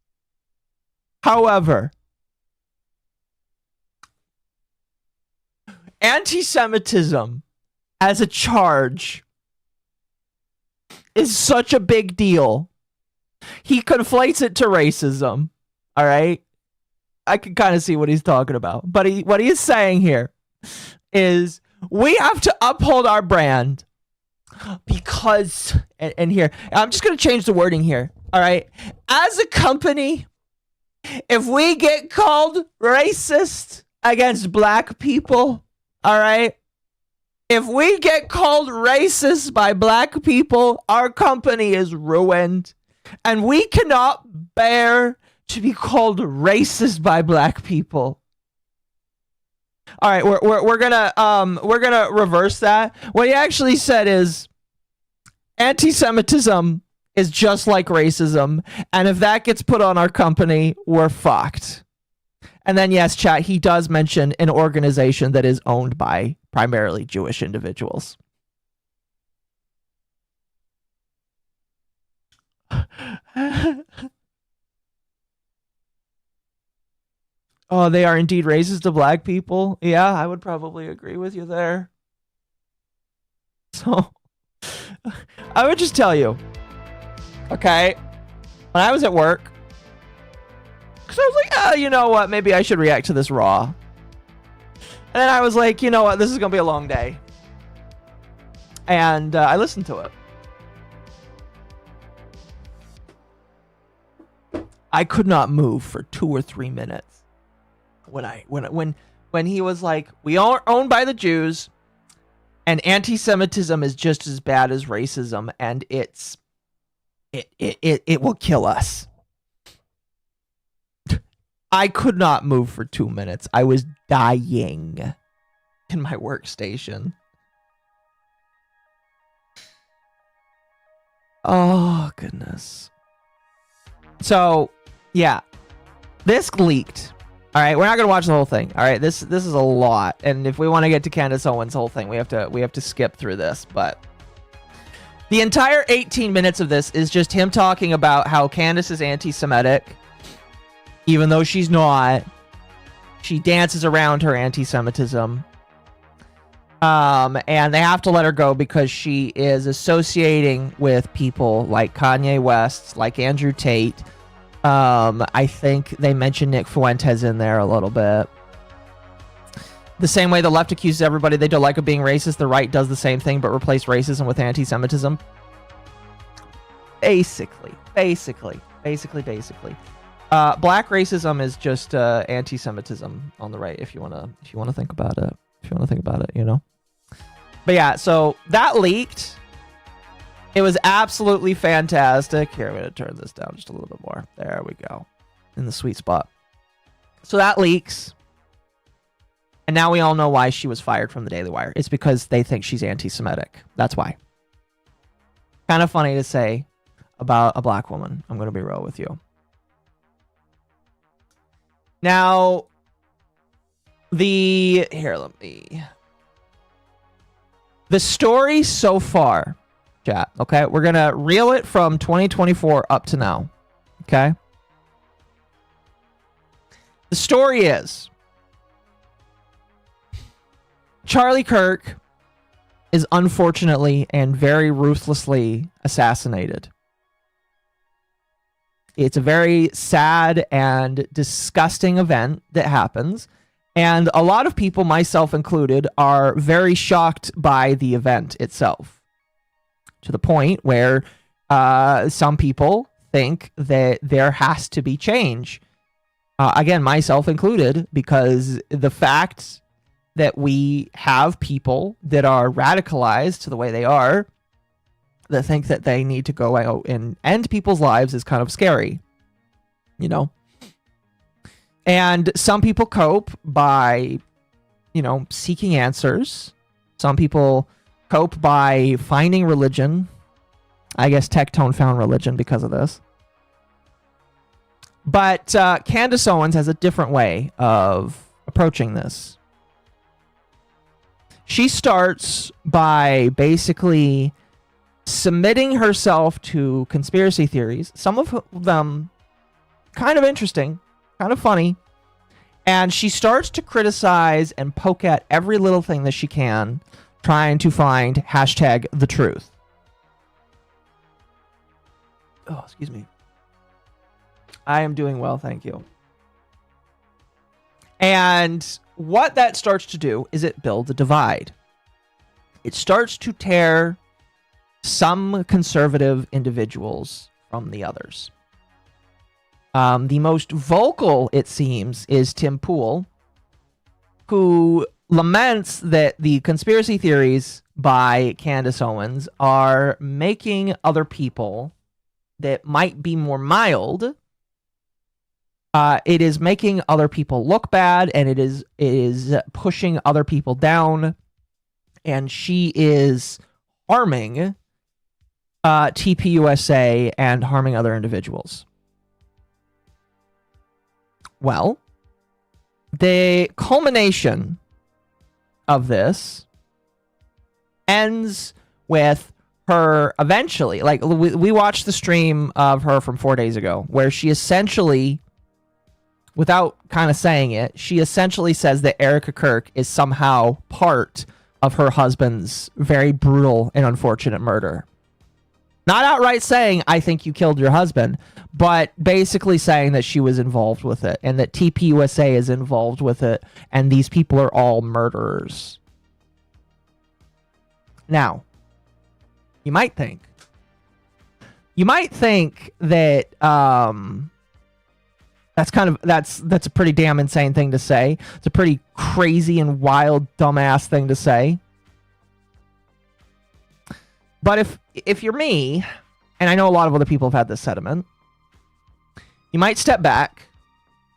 However, anti-Semitism as a charge is such a big deal. He conflates it to racism. All right. I can kind of see what he's talking about. But what he is saying here is we have to uphold our brand because, and here, I'm just going to change the wording here. All right. As a company, if we get called racist against black people, all right, if we get called racist by black people, our company is ruined. And we cannot bear to be called racist by black people. All right, we're gonna reverse that. What he actually said is anti-Semitism is just like racism, and if that gets put on our company, we're fucked. And then yes, chat, he does mention an organization that is owned by primarily Jewish individuals. Oh, they are indeed racist to black people. Yeah, I would probably agree with you there. So, I would just tell you, okay, when I was at work, because I was like, oh, you know what, maybe I should react to this raw. And then I was like, you know what, this is going to be a long day. And I listened to it. I could not move for 2 or 3 minutes. When he was like, we are owned by the Jews, and anti-Semitism is just as bad as racism, and it will kill us. I could not move for 2 minutes. I was dying in my workstation. Oh, goodness. So, yeah. This leaked. All right, we're not gonna watch the whole thing. All right, this is a lot, and if we want to get to Candace Owens' whole thing, we have to skip through this. But the entire 18 minutes of this is just him talking about how Candace is anti-Semitic, even though she's not. She dances around her anti-Semitism, and they have to let her go because she is associating with people like Kanye West, like Andrew Tate. I think they mentioned Nick Fuentes in there a little bit. The same way the left accuses everybody they don't like of being racist, the right does the same thing but replace racism with anti-Semitism. Basically. Black racism is just anti-Semitism on the right. If you wanna think about it, you know. But yeah, so that leaked. It was absolutely fantastic. Here, I'm going to turn this down just a little bit more. There we go. In the sweet spot. So that leaks. And now we all know why she was fired from the Daily Wire. It's because they think she's anti-Semitic. That's why. Kind of funny to say about a black woman. I'm going to be real with you. Now, the story so far, chat, okay? We're going to reel it from 2024 up to now, okay? The story is Charlie Kirk is unfortunately and very ruthlessly assassinated. It's a very sad and disgusting event that happens, and a lot of people, myself included, are very shocked by the event itself, to the point where some people think that there has to be change. Again, myself included, because the fact that we have people that are radicalized to the way they are, that think that they need to go out and end people's lives, is kind of scary, you know? And some people cope by, you know, seeking answers. Some people cope by finding religion. I guess Tecteone found religion because of this. But Candace Owens has a different way of approaching this. She starts by basically submitting herself to conspiracy theories, some of them kind of interesting, kind of funny, and she starts to criticize and poke at every little thing that she can, trying to find hashtag the truth. Oh, excuse me. I am doing well, thank you. And what that starts to do is it builds a divide. It starts to tear some conservative individuals from the others. The most vocal, it seems, is Tim Pool, who laments that the conspiracy theories by Candace Owens are making other people that might be more mild. It is making other people look bad, and it is pushing other people down, and she is harming TPUSA and harming other individuals. Well, the culmination of this ends with her eventually, like, we watched the stream of her from 4 days ago, where she essentially, without kind of saying it, she essentially says that Erica Kirk is somehow part of her husband's very brutal and unfortunate murder. Not outright saying, I think you killed your husband, but basically saying that she was involved with it, and that TPUSA is involved with it, and these people are all murderers. Now, you might think that that's a pretty damn insane thing to say. It's a pretty crazy and wild, dumbass thing to say. But if you're me, and I know a lot of other people have had this sentiment, you might step back,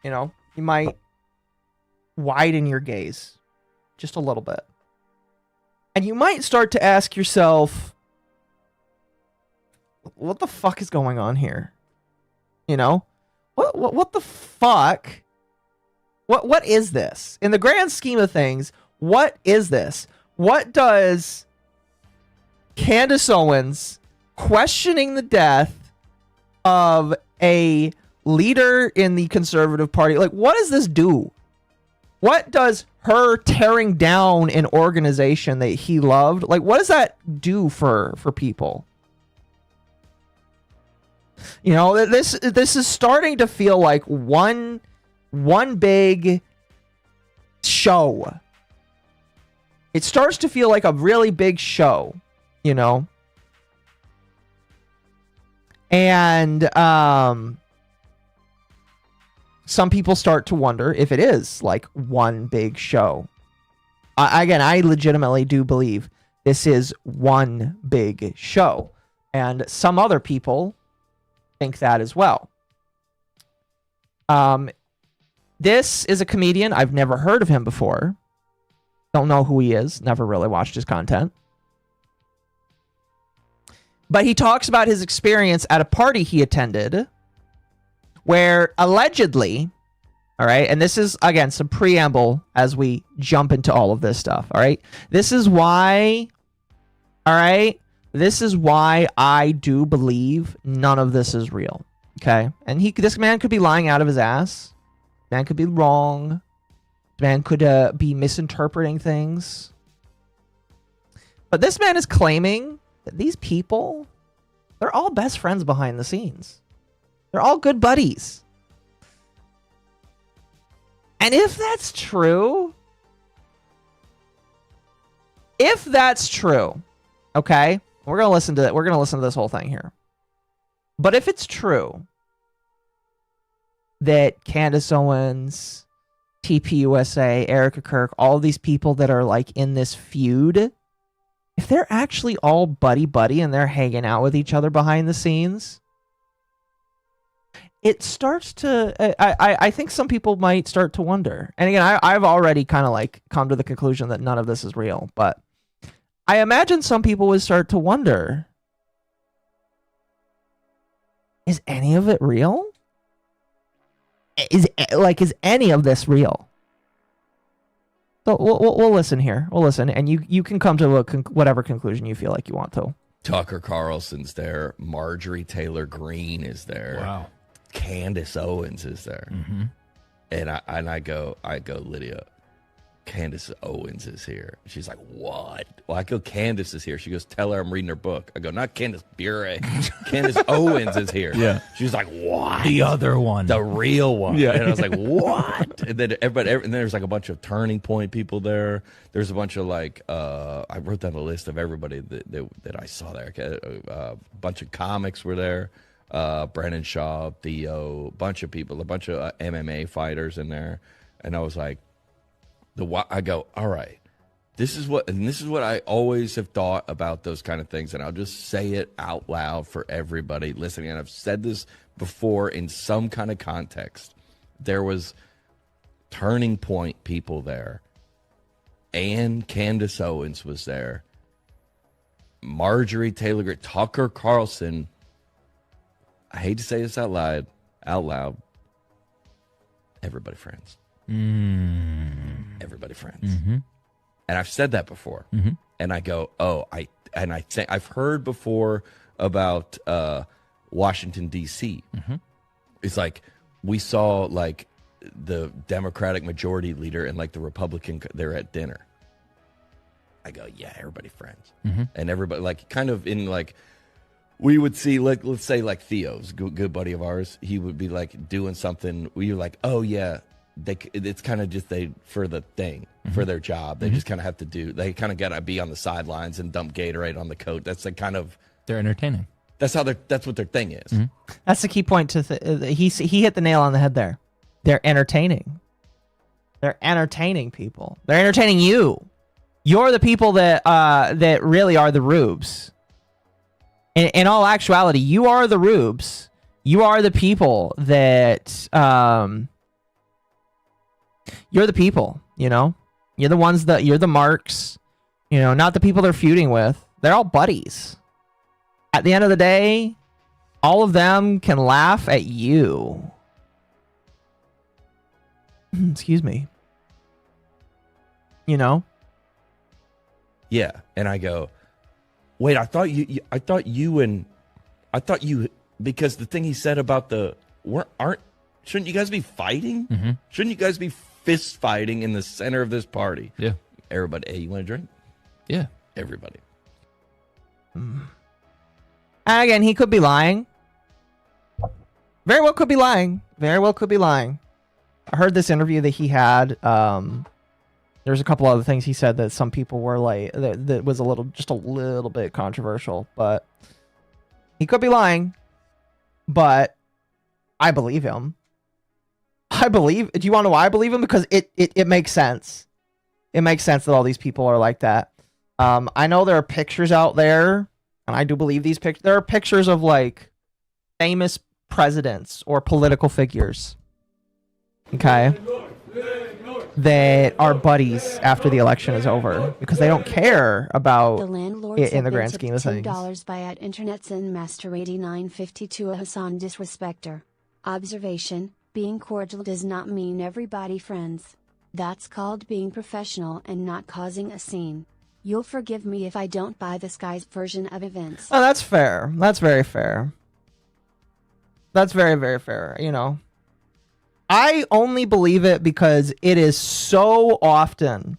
you know, you might widen your gaze just a little bit. And you might start to ask yourself, what the fuck is going on here? You know? What the fuck? What is this? In the grand scheme of things, what is this? What does Candace Owens questioning the death of a leader in the Conservative Party, like, what does this do? What does her tearing down an organization that he loved, like, what does that do for people? You know, this is starting to feel like one big show. It starts to feel like a really big show, you know? And some people start to wonder if it is like one big show. Again, I legitimately do believe this is one big show. And some other people think that as well. This is a comedian. I've never heard of him before. Don't know who he is. Never really watched his content. But he talks about his experience at a party he attended where allegedly, all right, and this is, again, some preamble as we jump into all of this stuff, all right? This is why, all right, this is why I do believe none of this is real, okay? And this man could be lying out of his ass. Man could be wrong. Man could be misinterpreting things. But this man is claiming that these people, they're all best friends behind the scenes. They're all good buddies. And if that's true, okay, we're gonna listen to that. We're gonna listen to this whole thing here. But if it's true that Candace Owens, TPUSA, Erica Kirk, all these people that are like in this feud, if they're actually all buddy and they're hanging out with each other behind the scenes, it starts to, I think some people might start to wonder. And again, I've already kind of like come to the conclusion that none of this is real, but I imagine some people would start to wonder, is any of it real? Is any of this real? So we'll listen here. We'll listen, and you can come to whatever conclusion you feel like you want to. Tucker Carlson's there. Marjorie Taylor Greene is there. Wow. Candace Owens is there. Mm-hmm. And I go, Lydia, Candace Owens is here. She's like, what? Well, I go, Candace is here. She goes, tell her I'm reading her book. I go, not Candace Bure. Candace Owens is here. Yeah. She's like, what? The other one. The real one. Yeah. And I was like, what? And then and there's like a bunch of Turning Point people there. There's a bunch of like, I wrote down a list of everybody that I saw there. A bunch of comics were there. Brennan Shaw, Theo, a bunch of people, a bunch of MMA fighters in there. And I was like, I go, all right, this is what I always have thought about those kind of things, and I'll just say it out loud for everybody listening. And I've said this before in some kind of context. There was Turning Point people there, and Candace Owens was there, Marjorie Taylor Greene, Tucker Carlson. I hate to say this out loud. Everybody friends. Everybody friends. Mm-hmm. And I've said that before. Mm-hmm. And I go, I've heard before about Washington, D.C. Mm-hmm. It's like we saw like the Democratic majority leader and like the Republican, they're at dinner. I go, yeah, everybody friends. Mm-hmm. And everybody like kind of in like, we would see, like, let's say like Theo's good buddy of ours. He would be like doing something where you're like, oh yeah, it's kind of just for the thing, for their job. They just kind of have to they kind of got to be on the sidelines and dump Gatorade on the coat. That's like kind of, they're entertaining. That's what their thing is. Mm-hmm. That's the key point he hit the nail on the head there. They're entertaining. They're entertaining people. They're entertaining you. You're the people that really are the rubes. In all actuality, you are the rubes. You are the people that you're the people, you know? You're the ones you're the marks, you know, not the people they're feuding with. They're all buddies. At the end of the day, all of them can laugh at you. Excuse me. You know? Yeah. And I go, wait, I thought you, because the thing he said about shouldn't you guys be fighting? Mm-hmm. Shouldn't you guys be fist fighting in the center of this party? Yeah. Everybody, hey, you want a drink? Yeah. Everybody. And again, he could be lying. Very well could be lying. Very well could be lying. I heard this interview that he had. There's a couple other things he said that some people were like, that was just a little bit controversial, but he could be lying. But I believe him. Do you want to know why I believe him? Because it makes sense. It makes sense that all these people are like that. I know there are pictures out there, and I do believe these pictures. There are pictures of like famous presidents or political figures. Okay. That are buddies after the election is over because they don't care about it in the grand scheme of things. $10 by at Internetsin Master 8952 a Hassan disrespecter. Observation: being cordial does not mean everybody friends. That's called being professional and not causing a scene. You'll forgive me if I don't buy this guy's version of events. Oh, that's fair. That's very fair. That's very, very fair. You know, I only believe it because it is so often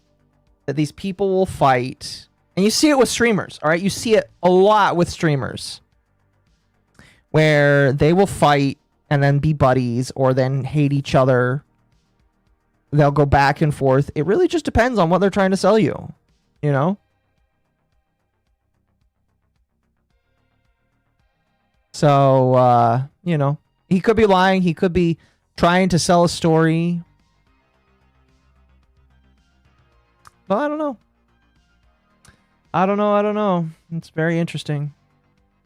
that these people will fight And you see it with streamers, all right? You see it a lot with streamers where they will fight and then be buddies or then hate each other. They'll go back and forth. It really just depends on what they're trying to sell you, you know? So, you know, he could be lying. He could be trying to sell a story. But I don't know. I don't know. It's very interesting.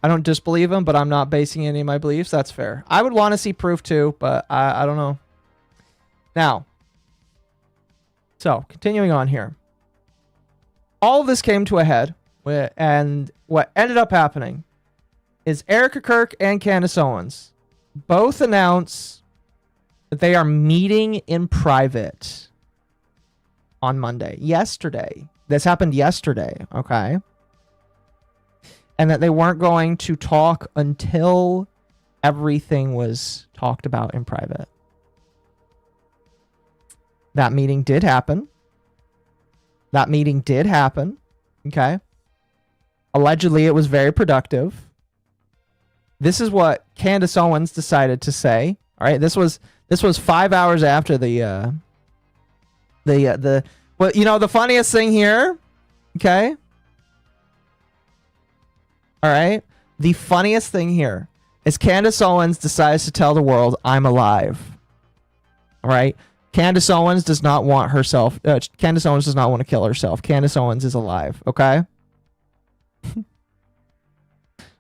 I don't disbelieve him, but I'm not basing any of my beliefs. That's fair. I would want to see proof too, but I don't know. Now, so continuing on here. All of this came to a head, and what ended up happening is Erica Kirk and Candace Owens both announce that they are meeting in private on Monday. Yesterday. This happened yesterday, okay? And that they weren't going to talk until everything was talked about in private. That meeting did happen. Okay? Allegedly, it was very productive. This is what Candace Owens decided to say. All right, this was 5 hours after the well, you know, the funniest thing here, okay? All right? The funniest thing here is Candace Owens decides to tell the world, I'm alive. All right? Candace Owens does not want herself, Candace Owens does not want to kill herself. Candace Owens is alive, okay?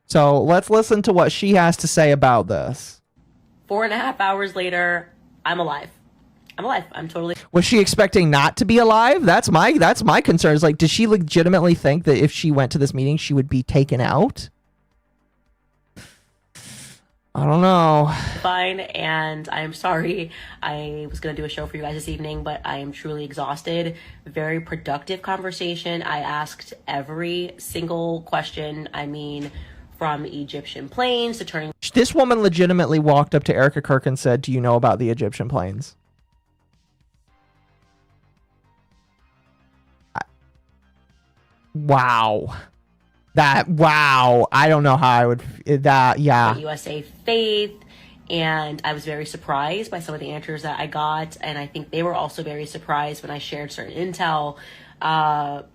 So let's listen to what she has to say about this. 4.5 hours later, I'm alive. I'm alive. I'm totally. Was she expecting not to be alive? That's my concern. Is like, does she legitimately think that if she went to this meeting, she would be taken out? I don't know. Fine, and I'm sorry. I was going to do a show for you guys this evening, but I am truly exhausted. Very productive conversation. I asked every single question. I mean, from Egyptian planes to turning. This woman legitimately walked up to Erica Kirk and said, do you know about the Egyptian planes? Wow. Wow. I don't know how I would, yeah. USA Faith, and I was very surprised by some of the answers that I got, and I think they were also very surprised when I shared certain intel.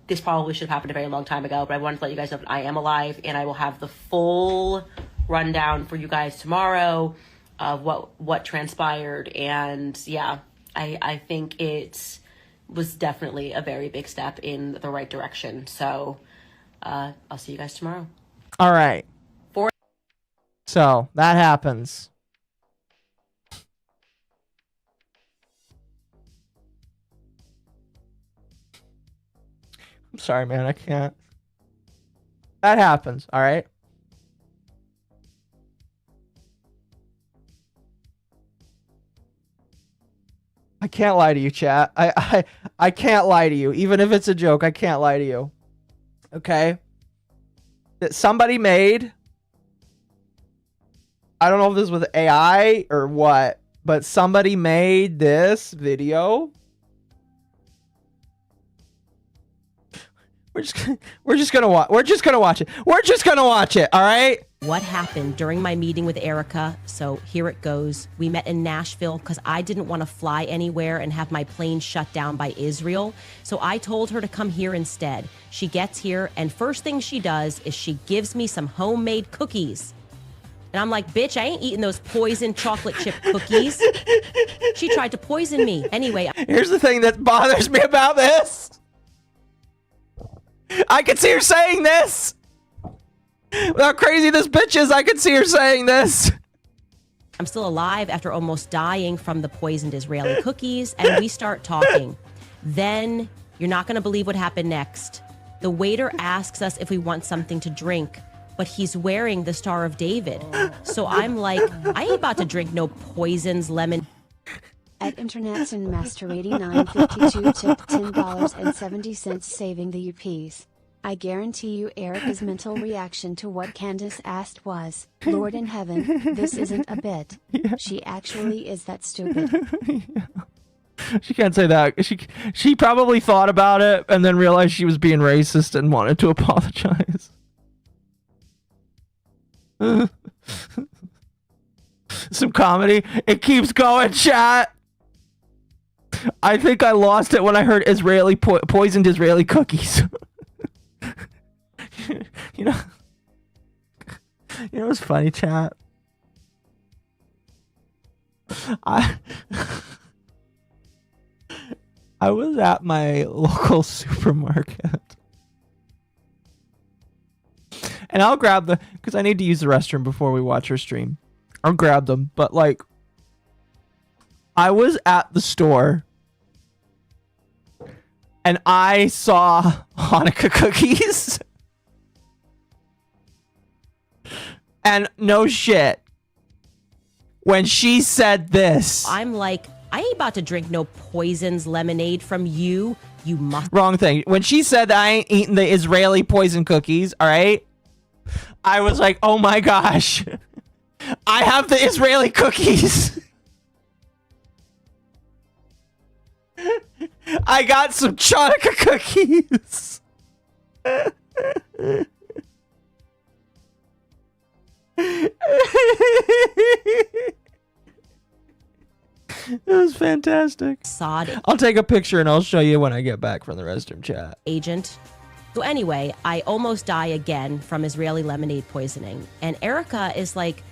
This probably should have happened a very long time ago, but I wanted to let you guys know that I am alive, and I will have the full rundown for you guys tomorrow of what transpired. And yeah, I think it was definitely a very big step in the right direction. So I'll see you guys tomorrow. All right. So that happens. I'm sorry, man. I can't. That happens. All right. I can't lie to you, chat. I can't lie to you. Even if it's a joke, I can't lie to you. Okay? That somebody made, I don't know if this was AI or what, but somebody made this video. We're just gonna watch it. We're just gonna watch it, all right? What happened during my meeting with Erica? So here it goes. We met in Nashville because I didn't want to fly anywhere and have my plane shut down by Israel. So I told her to come here instead. She gets here, and first thing she does is she gives me some homemade cookies. And I'm like, bitch, I ain't eating those poisoned chocolate chip cookies. She tried to poison me. Anyway. Here's the thing that bothers me about this. I can see her saying this. How crazy this bitch is, I can see her saying this. I'm still alive after almost dying from the poisoned Israeli cookies, and we start talking. Then, you're not going to believe what happened next. The waiter asks us if we want something to drink, but he's wearing the Star of David. So I'm like, I ain't about to drink no poisons, lemon. At Internets and Masturbating 952 tip $10.70 saving the UPs. I guarantee you Erica's mental reaction to what Candace asked was, Lord in heaven, this isn't a bit. She actually is that stupid. She can't say that. She probably thought about it and then realized she was being racist and wanted to apologize. Some comedy. It keeps going, chat. I think I lost it when I heard Israeli poisoned Israeli cookies. You know what's funny, chat? I was at my local supermarket. And I'll grab because I need to use the restroom before we watch her stream. I'll grab them, but like, I was at the store and I saw Hanukkah cookies. And no shit, when she said this, I'm like, I ain't about to drink no poisons lemonade from you. You must. Wrong thing. When she said that I ain't eating the Israeli poison cookies, all right? I was like, oh my gosh. I have the Israeli cookies. I got some Chanukah cookies. It was fantastic. I'll take a picture and I'll show you when I get back from the restroom, chat. Agent. So anyway, I almost die again from Israeli lemonade poisoning. And Erica is like,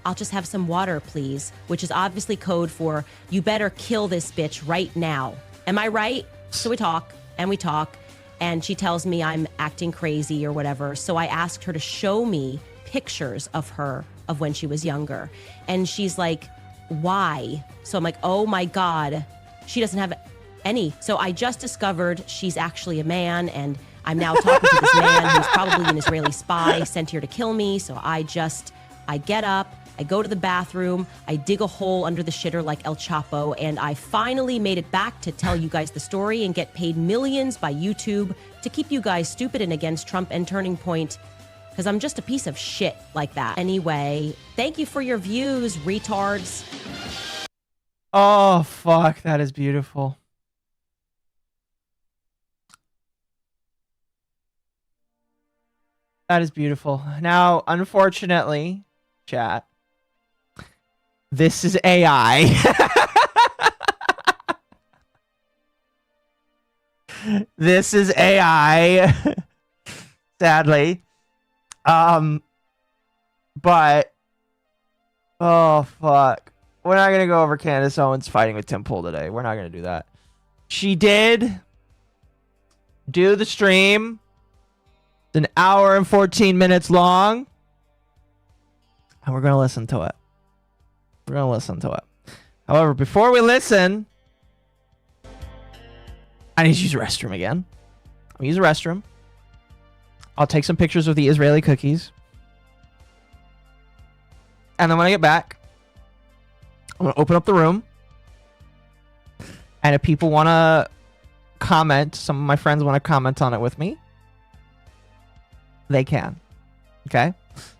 I'll just have some water, please, which is obviously code for, you better kill this bitch right now. Am I right? So we talk, and she tells me I'm acting crazy or whatever. So I asked her to show me pictures of her of when she was younger. And she's like, why? So I'm like, oh my God, she doesn't have any. So I just discovered she's actually a man, and I'm now talking to this man who's probably an Israeli spy sent here to kill me. So I get up, I go to the bathroom, I dig a hole under the shitter like El Chapo, and I finally made it back to tell you guys the story and get paid millions by YouTube to keep you guys stupid and against Trump and Turning Point, because I'm just a piece of shit like that. Anyway, thank you for your views, retards. Oh, fuck. That is beautiful. That is beautiful. Now, unfortunately, chat, this is AI. This is AI. Sadly. But oh fuck. We're not gonna go over Candace Owens fighting with Tim Pool today. We're not gonna do that. She did do the stream. It's an hour and 14 minutes long. And we're gonna listen to it. We're gonna listen to it. However, before we listen, I need to use the restroom again. I'll use the restroom. I'll take some pictures of the Israeli cookies. And then when I get back, I'm going to open up the room. And if people want to comment, some of my friends want to comment on it with me, they can. Okay?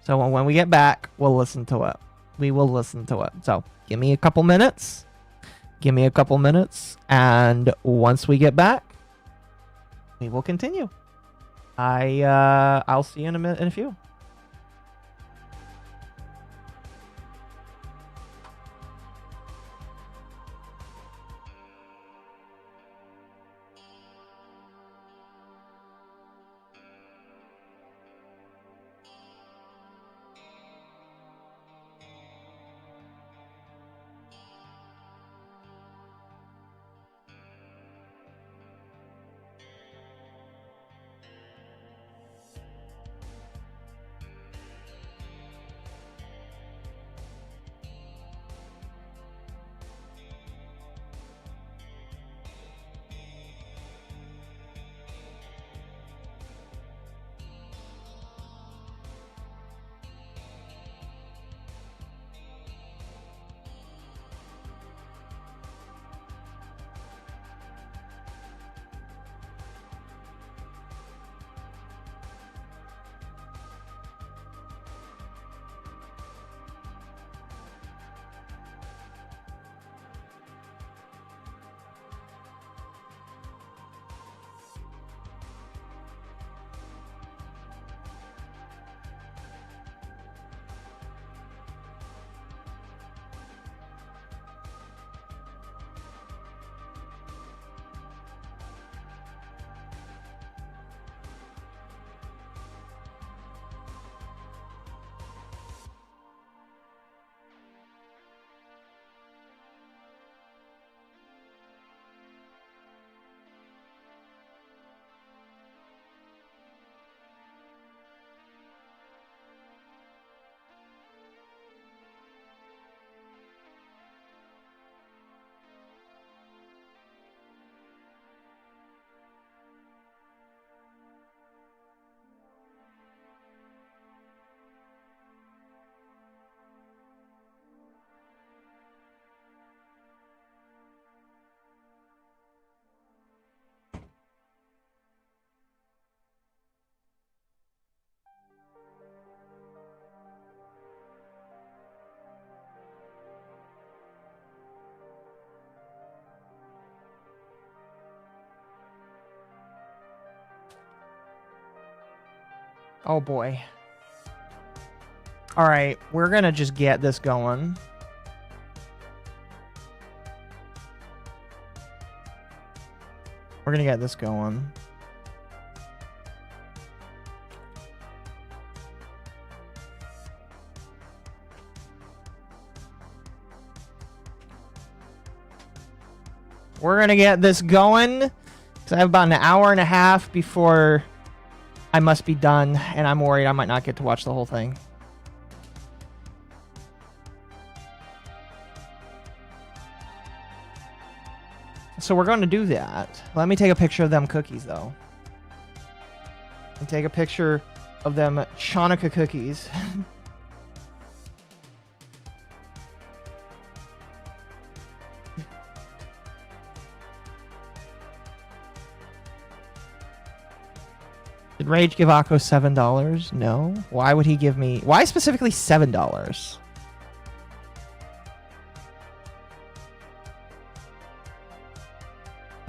So when we get back, we'll listen to it. We will listen to it. So give me a couple minutes. Give me a couple minutes. And once we get back, we will continue. I'll see you in a few. Oh boy. All right, we're gonna just get this going. We're gonna get this going. We're gonna get this going because I have about an hour and a half before I must be done, and I'm worried I might not get to watch the whole thing. So we're going to do that. Let me take a picture of them cookies, though. And take a picture of them Chanukah cookies. Did Rage give Akko $7? No. Why would he give me... Why specifically $7?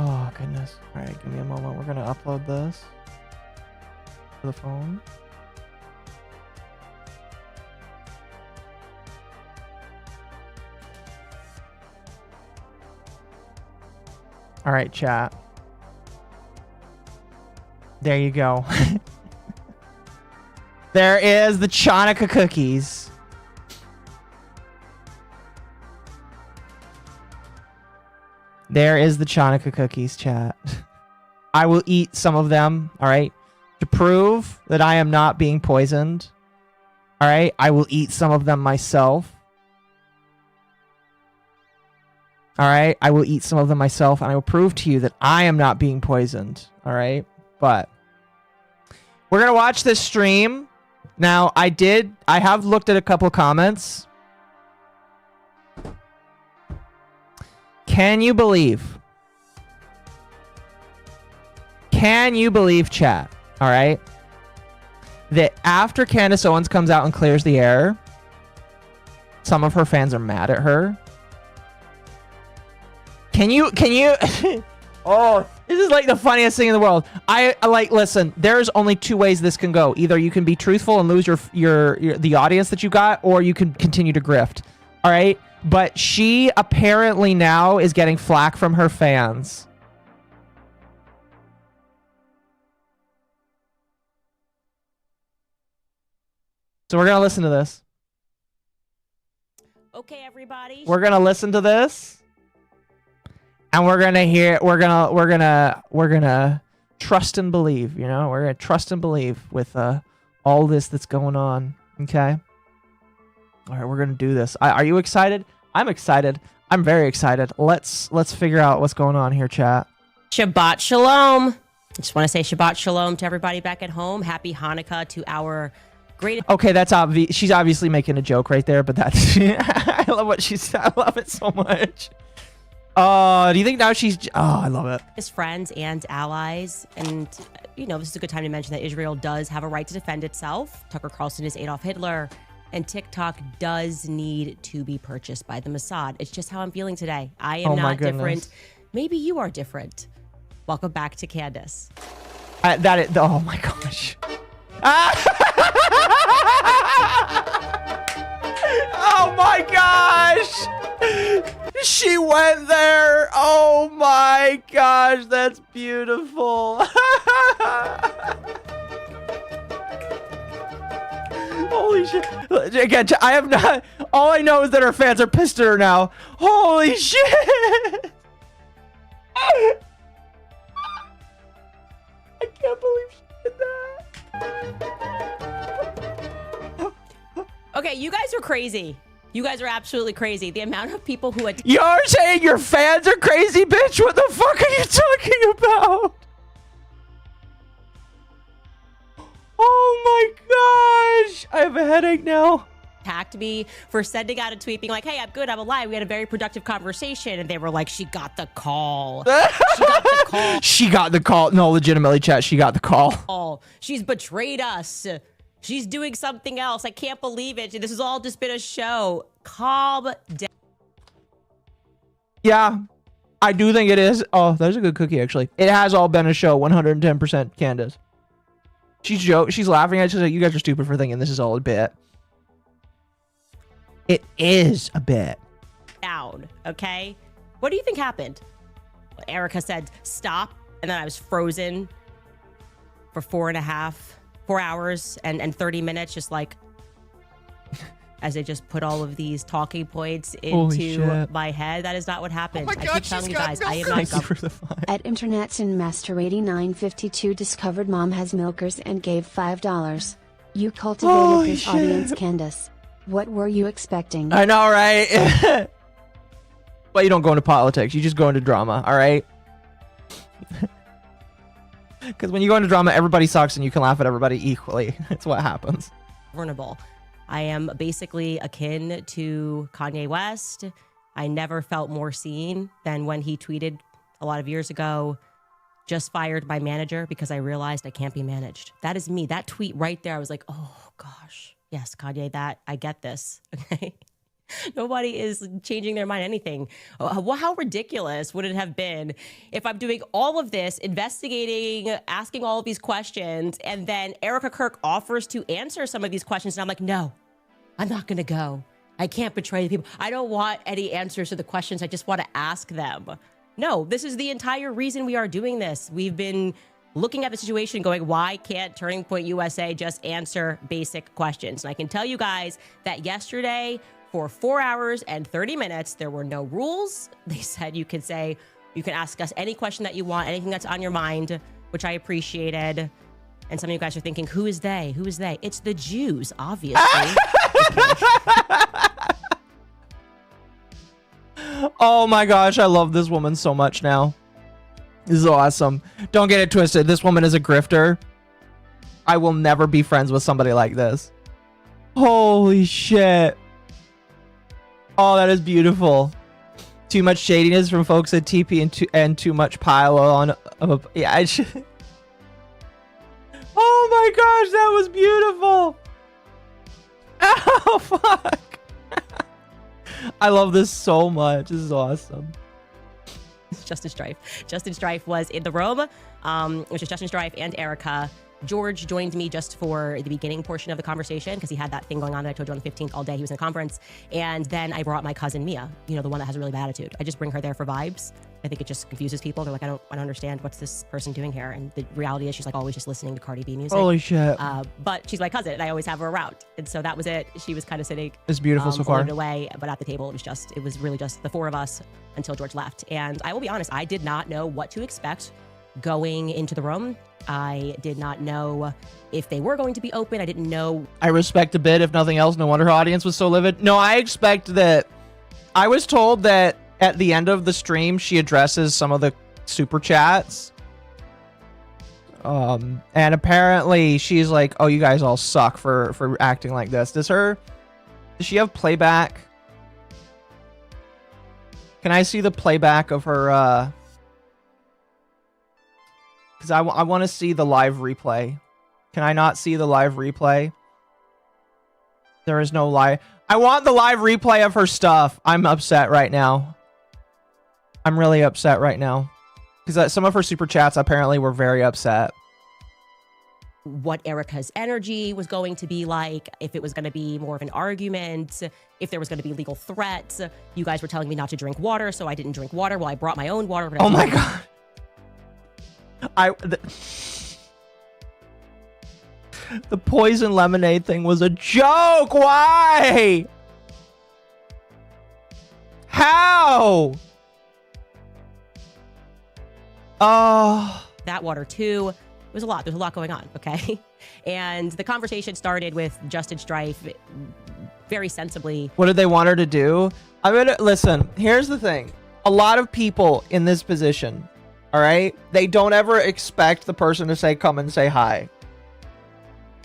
Oh, goodness. Alright, give me a moment. We're going to upload this to the phone. Alright, chat. There you go. There is the Chanukah cookies. There is the Chanukah cookies, chat. I will eat some of them, all right? To prove that I am not being poisoned. All right? I will eat some of them myself. All right? I will eat some of them myself, and I will prove to you that I am not being poisoned. All right? But we're going to watch this stream. Now, I have looked at a couple comments. Can you believe, chat, all right, that after Candace Owens comes out and clears the air, some of her fans are mad at her? Can you, oh, this is like the funniest thing in the world. I like, listen, there's only two ways this can go. Either you can be truthful and lose the audience that you got, or you can continue to grift, all right? But she apparently now is getting flack from her fans. So we're gonna listen to this. Okay, everybody. We're gonna listen to this, and we're gonna hear. We're gonna trust and believe. You know, we're gonna trust and believe with all this that's going on. Okay. All right, we're gonna do this. Are you excited? I'm excited. I'm very excited. Let's figure out what's going on here, chat. Shabbat shalom. I just want to say Shabbat shalom to everybody back at home. Happy Hanukkah to our great. Okay, that's obvious. She's obviously making a joke right there, but that's I love what she said. I love it so much. Do you think now she's? Oh, I love it. His friends and allies, and you know, this is a good time to mention that Israel does have a right to defend itself. Tucker Carlson is Adolf Hitler. And TikTok does need to be purchased by the Mossad. It's just how I'm feeling today. I am not different. Maybe you are different. Welcome back to Candace. Oh my gosh. Oh my gosh. She went there. Oh my gosh. That's beautiful. Holy shit. Again, I have not... All I know is that her fans are pissed at her now. Holy shit. I can't believe she did that. Okay, you guys are crazy. You guys are absolutely crazy. The amount of people who... You're saying your fans are crazy, bitch? What the fuck are you talking about? Oh my gosh! I have a headache now. Attacked me for sending out a tweet being like, hey, I'm good, I'm alive. We had a very productive conversation. And they were like, she got the call. She got the call. She got the call. No, legitimately, chat, she got the call. She's betrayed us. She's doing something else. I can't believe it. This has all just been a show. Calm down. Yeah, I do think it is. Oh, that's a good cookie, actually. It has all been a show, 110% Candace. She's laughing at it. She's like, you guys are stupid for thinking this is all a bit. It is a bit. Down, okay? What do you think happened? Erica said, stop, and then I was frozen for 4 hours and 30 minutes, just like, as they just put all of these talking points into my head. That is not what happened. Oh my I God, keep telling you guys, I am Thank you not for the five. At Internet's and Master 8952 discovered Mom has milkers and gave $5. You cultivated Holy this shit. audience, Candace. What were you expecting? I know, right? But you don't go into politics. You just go into drama, all right? Because when you go into drama, everybody sucks and you can laugh at everybody equally. That's what happens. vulnerable. I am basically akin to Kanye West. I never felt more seen than when he tweeted a lot of years ago, just fired my manager because I realized I can't be managed. That is me. That tweet right there, I was like, oh gosh, yes, Kanye, that I get this. Okay. Nobody is changing their mind anything. How ridiculous would it have been if I'm doing all of this, investigating, asking all of these questions, and then Erica Kirk offers to answer some of these questions, and I'm like, no, I'm not going to go. I can't betray the people. I don't want any answers to the questions. I just want to ask them. No, this is the entire reason we are doing this. We've been looking at the situation going, why can't Turning Point USA just answer basic questions? And I can tell you guys that yesterday, for 4 hours and 30 minutes, there were no rules. They said you can ask us any question that you want, anything that's on your mind, which I appreciated. And some of you guys are thinking, who is they? Who is they? It's the Jews, obviously. Oh my gosh, I love this woman so much now. This is awesome. Don't get it twisted. This woman is a grifter. I will never be friends with somebody like this. Holy shit. Oh, that is beautiful. Too much shadiness from folks at TP and too much pile on. Yeah, oh my gosh, that was beautiful. Oh, fuck. I love this so much. This is awesome. Justin Strife. Justin Strife was in the room, which is Justin Strife and Erica. George joined me just for the beginning portion of the conversation because he had that thing going on that I told you on the 15th all day. He was in a conference. And then I brought my cousin Mia, you know, the one that has a really bad attitude. I just bring her there for vibes. I think it just confuses people. They're like, I don't understand what's this person doing here. And the reality is she's like always just listening to Cardi B music. Holy shit. But she's my cousin and I always have her around. And so that was it. She was kind of sitting It's beautiful so far. away, but at the table it was really just the four of us until George left. And I will be honest, I did not know what to expect going into the room. I did not know if they were going to be open. I didn't know. I respect a bit, if nothing else. No wonder her audience was so livid. No, I expect that. I was told that at the end of the stream, she addresses some of the super chats. And apparently she's like, oh, you guys all suck for acting like this. Does she have playback? Can I see the playback of her, because I want to see the live replay. Can I not see the live replay? There is no live. I want the live replay of her stuff. I'm upset right now. I'm really upset right now. Because some of her super chats apparently were very upset. What Erica's energy was going to be like, if it was going to be more of an argument, if there was going to be legal threats. You guys were telling me not to drink water, so I didn't drink water. Well, I brought my own water. Oh my God. The poison lemonade thing was a joke. Why? How? Oh. That water too. It was a lot. There's a lot going on. Okay. And the conversation started with Justin Strife very sensibly. What did they want her to do? I mean, listen, here's the thing. A lot of people in this position, all right, they don't ever expect the person to say, come and say hi.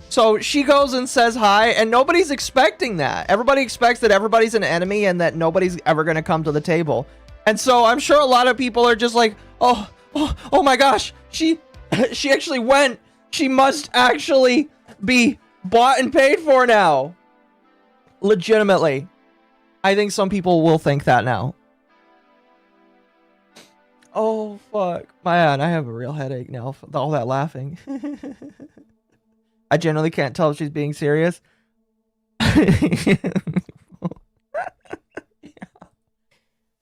So she goes and says hi, and nobody's expecting that. Everybody expects that everybody's an enemy and that nobody's ever going to come to the table. And so I'm sure a lot of people are just like, oh my gosh, she actually went. She must actually be bought and paid for now. Legitimately. I think some people will think that now. Oh, fuck. Man, I have a real headache now for all that laughing. I generally can't tell if she's being serious.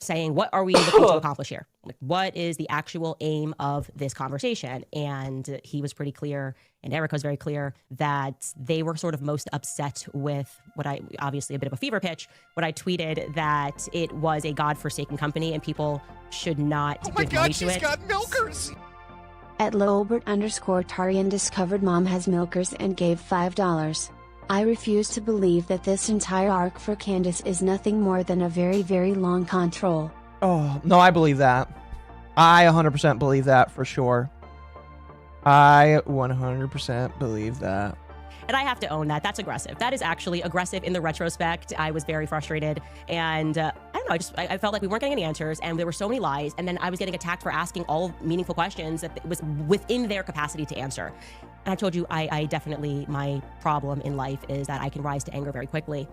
Saying, what are we looking to accomplish here? Like, what is the actual aim of this conversation? And he was pretty clear, and Erica was very clear, that they were sort of most upset with what I, obviously a bit of a fever pitch, what I tweeted that it was a godforsaken company and people should not give money to it. got milkers! At Lowbert_Tarian discovered mom has milkers and gave $5. I refuse to believe that this entire arc for Candace is nothing more than a very, very long control. Oh, no, I believe that. I 100% believe that for sure. I 100% believe that. And I have to own that. That's aggressive. That is actually aggressive in the retrospect. I was very frustrated. And I don't know, I felt like we weren't getting any answers and there were so many lies. And then I was getting attacked for asking all meaningful questions that was within their capacity to answer. And I told you, I definitely, my problem in life is that I can rise to anger very quickly.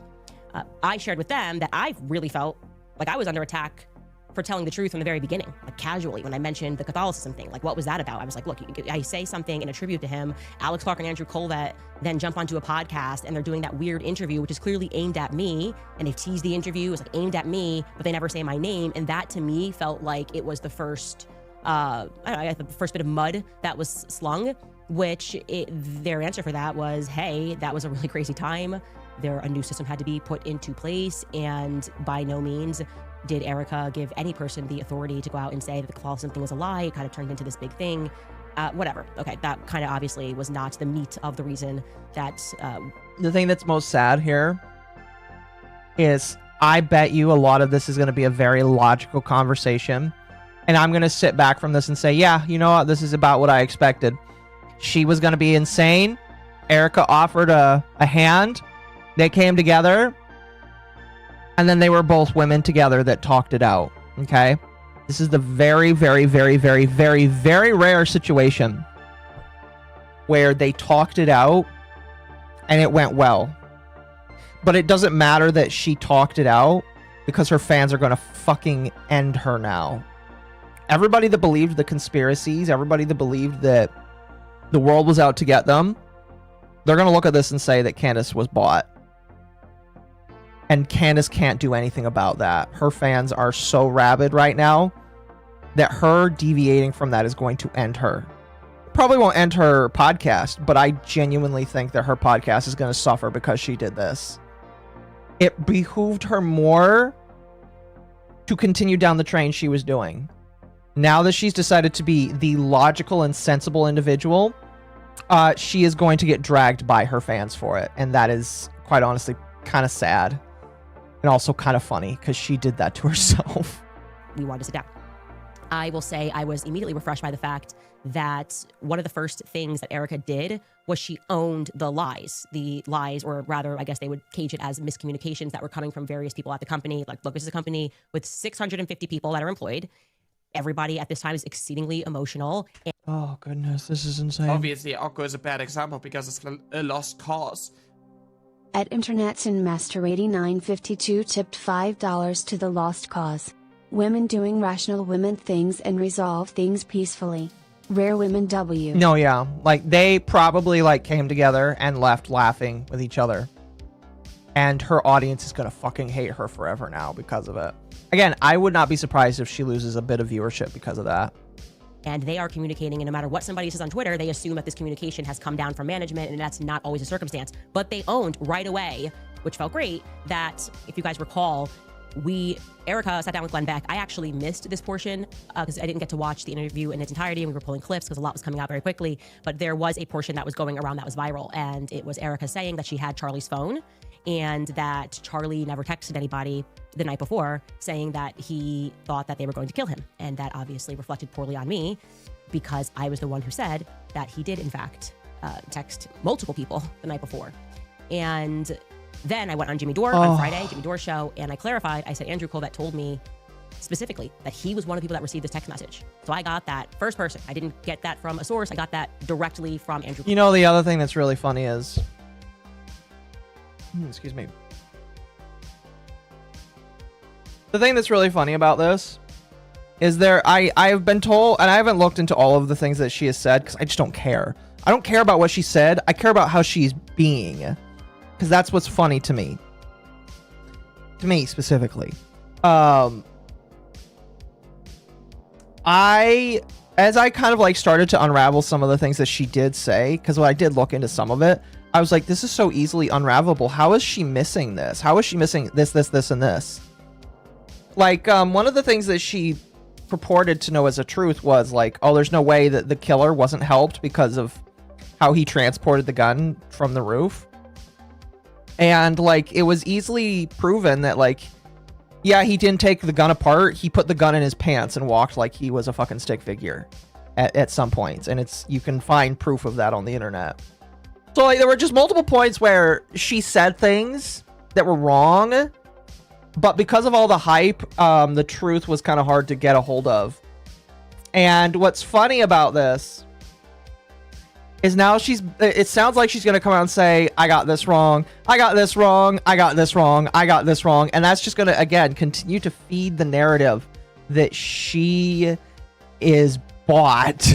I shared with them that I really felt like I was under attack for telling the truth from the very beginning, like casually, when I mentioned the Catholicism thing. Like, what was that about? I was like, look, I say something in a tribute to him. Alex Clark and Andrew Colvett then jump onto a podcast and they're doing that weird interview, which is clearly aimed at me. And they've teased the interview as like aimed at me, but they never say my name. And that to me felt like it was the first, I don't know, the first bit of mud that was slung, which their answer for that was, hey, that was a really crazy time. A new system had to be put into place. And by no means did Erica give any person the authority to go out and say that the Catholicism thing was a lie. It kind of turned into this big thing. Whatever. Okay, that kind of obviously was not the meat of the reason that... The thing that's most sad here is I bet you a lot of this is going to be a very logical conversation. And I'm going to sit back from this and say, yeah, you know what? This is about what I expected. She was going to be insane. Erica offered a hand. They came together. And then they were both women together that talked it out. Okay? This is the very, very, very, very, very, very rare situation where they talked it out and it went well. But it doesn't matter that she talked it out because her fans are going to fucking end her now. Everybody that believed the conspiracies, everybody that believed that the world was out to get them, they're going to look at this and say that Candace was bought. And Candace can't do anything about that. Her fans are so rabid right now that her deviating from that is going to end her. Probably won't end her podcast, but I genuinely think that her podcast is going to suffer because she did this. It behooved her more to continue down the train she was doing. Now that she's decided to be the logical and sensible individual, she is going to get dragged by her fans for it. And that is, quite honestly, kind of sad. And also kind of funny, because she did that to herself. We wanted to sit down. I will say I was immediately refreshed by the fact that one of the first things that Erica did was she owned the lies. The lies, or rather, I guess they would cage it as miscommunications that were coming from various people at the company. Like, look, this is a company with 650 people that are employed. Everybody at this time is exceedingly emotional. Oh, goodness, this is insane. Obviously, Occo is a bad example because it's a lost cause. At Internet's and Master 8952 tipped $5 to the lost cause. Women doing rational women things and resolve things peacefully. Rare women W. No, yeah. Like, they probably, like, came together and left laughing with each other. And her audience is gonna fucking hate her forever now because of it. Again, I would not be surprised if she loses a bit of viewership because of that. And they are communicating, and no matter what somebody says on Twitter, they assume that this communication has come down from management, and that's not always a circumstance. But they owned right away, which felt great, that, if you guys recall, Erica sat down with Glenn Beck. I actually missed this portion because I didn't get to watch the interview in its entirety. We were pulling clips because a lot was coming out very quickly. But there was a portion that was going around that was viral, and it was Erica saying that she had Charlie's phone and that Charlie never texted anybody the night before saying that he thought that they were going to kill him. And that obviously reflected poorly on me because I was the one who said that he did, in fact, text multiple people the night before. And then I went on Jimmy Dore on Friday, Jimmy Dore show, and I clarified. I said Andrew Colvett told me specifically that he was one of the people that received this text message. So I got that first person. I didn't get that from a source. I got that directly from Andrew Colvett. You know, the other thing that's really funny is... excuse me. The thing that's really funny about this is I've been told, and I haven't looked into all of the things that she has said because I just don't care. I don't care about what she said. I care about how she's being, because that's what's funny to me. To me specifically. As I kind of like started to unravel some of the things that she did say, because when I did look into some of it, I was like, this is so easily unravelable. How is she missing this? How is she missing this, and this? Like, one of the things that she purported to know as a truth was like, oh, there's no way that the killer wasn't helped because of how he transported the gun from the roof. And like, it was easily proven that like, yeah, he didn't take the gun apart. He put the gun in his pants and walked like he was a fucking stick figure at some points. And you can find proof of that on the internet. So like, there were just multiple points where she said things that were wrong, but because of all the hype, the truth was kind of hard to get a hold of. And what's funny about this is now it sounds like she's going to come out and say, I got this wrong. I got this wrong. I got this wrong. I got this wrong. And that's just going to, again, continue to feed the narrative that she is bought.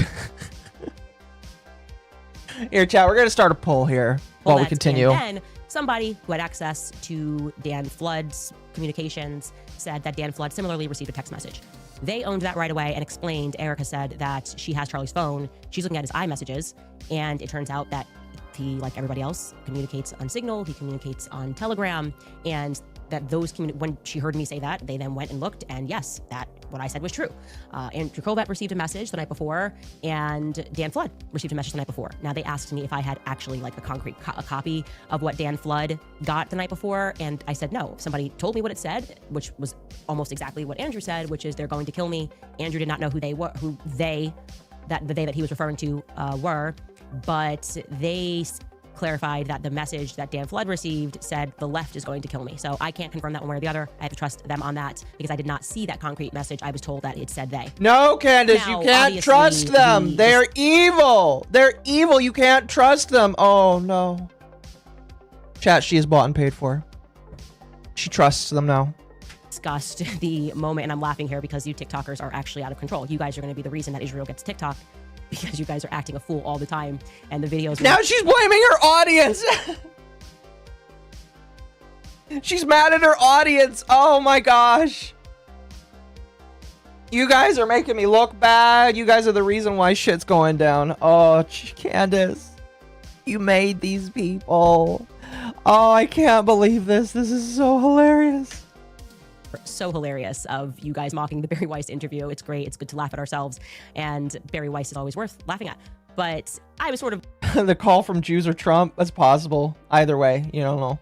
Here, chat, we're going to start a poll here while we continue. And then somebody who had access to Dan Flood's communications said that Dan Flood similarly received a text message. They owned that right away and explained. Erica said that she has Charlie's phone. She's looking at his iMessages, and it turns out that he, like everybody else, communicates on Signal. He communicates on Telegram, and that when she heard me say that, they then went and looked, and yes, that what I said was true. Andrew Kovac received a message the night before, and Dan Flood received a message the night before. Now they asked me if I had actually like a concrete copy of what Dan Flood got the night before, and I said no. If somebody told me what it said, which was almost exactly what Andrew said, which is they're going to kill me. Andrew did not know who they were, the they that he was referring to were, but they clarified that the message that Dan Flood received said the left is going to kill me. So I can't confirm that one way or the other. I have to trust them on that because I did not see that concrete message. I was told that it said they. No, Candace, you can't trust them. They're evil. They're evil. You can't trust them. Oh, no. Chat, she is bought and paid for. She trusts them now. Discussed the moment, and I'm laughing here because you TikTokers are actually out of control. You guys are going to be the reason that Israel gets TikTok, because you guys are acting a fool all the time, and the videos. Now she's blaming her audience. She's mad at her audience. Oh my gosh. You guys are making me look bad. You guys are the reason why shit's going down. Oh, Candace, you made these people. Oh, I can't believe this. This is so hilarious. So hilarious of you guys mocking the Barry Weiss interview. It's great. It's good to laugh at ourselves. And Barry Weiss is always worth laughing at. But I was sort of... the call from Jews or Trump, that's possible. Either way, you don't know.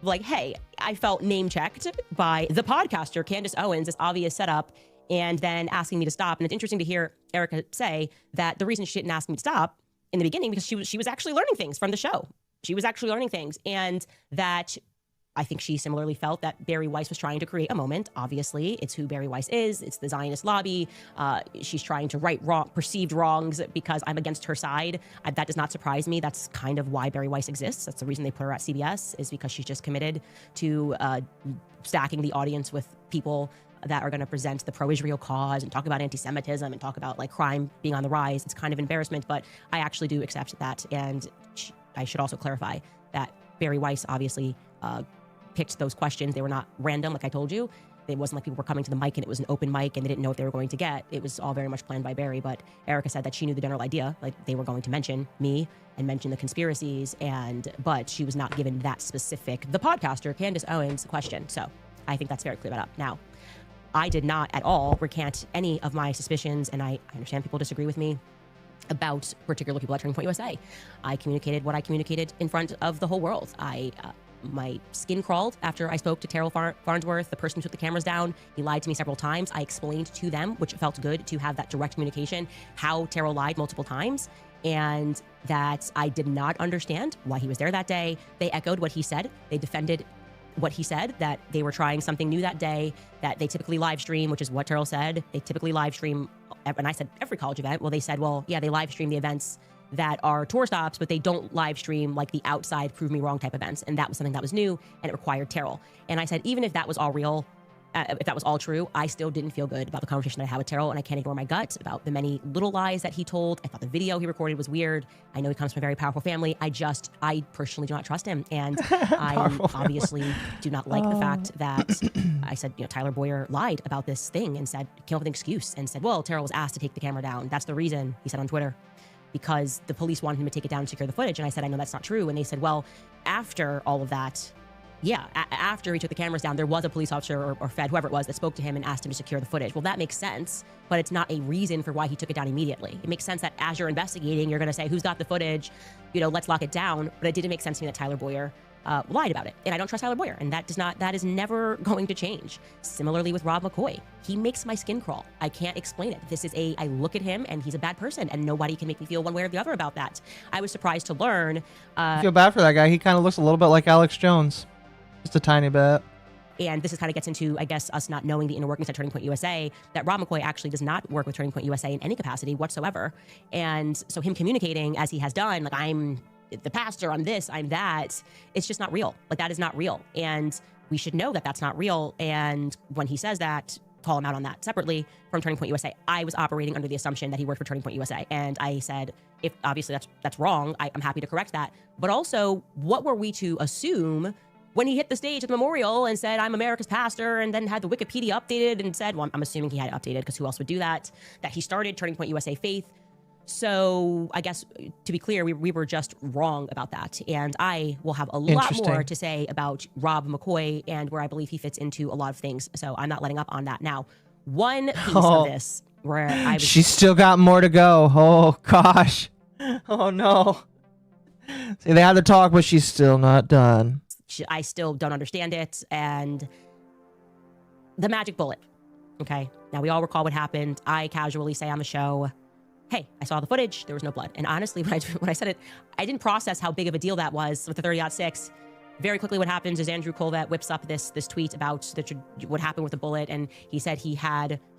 Like, hey, I felt name-checked by the podcaster, Candace Owens, this obvious setup, and then asking me to stop. And it's interesting to hear Erica say that the reason she didn't ask me to stop in the beginning, because she was actually learning things from the show. She was actually learning things. And that... I think she similarly felt that Barry Weiss was trying to create a moment. Obviously, it's who Barry Weiss is. It's the Zionist lobby. She's trying to right perceived wrongs because I'm against her side. That does not surprise me. That's kind of why Barry Weiss exists. That's the reason they put her at CBS, is because she's just committed to stacking the audience with people that are going to present the pro-Israel cause and talk about anti-Semitism and talk about like crime being on the rise. It's kind of embarrassment, but I actually do accept that. And I should also clarify that Barry Weiss obviously picked those questions. They were not random, like I told you. It wasn't like people were coming to the mic and it was an open mic and they didn't know what they were going to get. It was all very much planned by Barry, but Erica said that she knew the general idea, like they were going to mention me and mention the conspiracies, but she was not given that specific, the podcaster, Candace Owens, question. So I think that's very clear about now. I did not at all recant any of my suspicions, and I understand people disagree with me about particular people at Turning Point USA. I communicated what I communicated in front of the whole world. My skin crawled after I spoke to Terrell Farnsworth, the person who took the cameras down. He lied to me several times. I explained to them, which felt good to have that direct communication, how Terrell lied multiple times, and that I did not understand why he was there that day. They echoed what he said. They defended what he said, that they were trying something new that day, that they typically live stream, which is what Terrell said. They typically live stream, and I said every college event. Well, they said, well, yeah, they live stream the events that are tour stops, but they don't live stream like the outside prove me wrong type events. And that was something that was new, and it required Terrell. And I said, even if that was all real, if that was all true, I still didn't feel good about the conversation I had with Terrell, and I can't ignore my gut about the many little lies that he told. I thought the video he recorded was weird. I know he comes from a very powerful family. I personally do not trust him, and I obviously do not like the fact that I said, Tyler Boyer lied about this thing and came up with an excuse and said, well, Terrell was asked to take the camera down. That's the reason, he said on Twitter, because the police wanted him to take it down and secure the footage. And I said, I know that's not true. And they said, well, after all of that, after he took the cameras down, there was a police officer or Fed, whoever it was, that spoke to him and asked him to secure the footage. Well, that makes sense, but it's not a reason for why he took it down immediately. It makes sense that as you're investigating, you're going to say, who's got the footage? Let's lock it down. But it didn't make sense to me that Tyler Boyer lied about it. And I don't trust Tyler Boyer. And that is never going to change. Similarly with Rob McCoy. He makes my skin crawl. I can't explain it. I look at him and he's a bad person and nobody can make me feel one way or the other about that. I was surprised to learn. I feel bad for that guy. He kind of looks a little bit like Alex Jones. Just a tiny bit. And this is kind of gets into, I guess, us not knowing the inner workings at Turning Point USA, that Rob McCoy actually does not work with Turning Point USA in any capacity whatsoever. And so him communicating as he has done, like, I'm the pastor, I'm this, I'm that, it's just not real. Like, that is not real. And we should know that that's not real. And when he says that, call him out on that separately from Turning Point USA. I was operating under the assumption that he worked for Turning Point USA. And I said, if obviously that's wrong, I'm happy to correct that. But also, what were we to assume when he hit the stage at the memorial and said, I'm America's pastor, and then had the Wikipedia updated and said, well, I'm assuming he had it updated because who else would do that he started Turning Point USA Faith. So I guess, to be clear, we were just wrong about that. And I will have a lot more to say about Rob McCoy and where I believe he fits into a lot of things. So I'm not letting up on that. Now, one piece of this where I was... She's still got more to go. Oh, gosh. Oh, no. See, they had to talk, but she's still not done. I still don't understand it. And the magic bullet. Okay. Now, we all recall what happened. I casually say on the show, hey, I saw the footage. There was no blood. And honestly, when I said it, I didn't process how big of a deal that was with the 30-06. Very quickly, what happens is Andrew Colvett whips up this tweet about what happened with the bullet. And he said he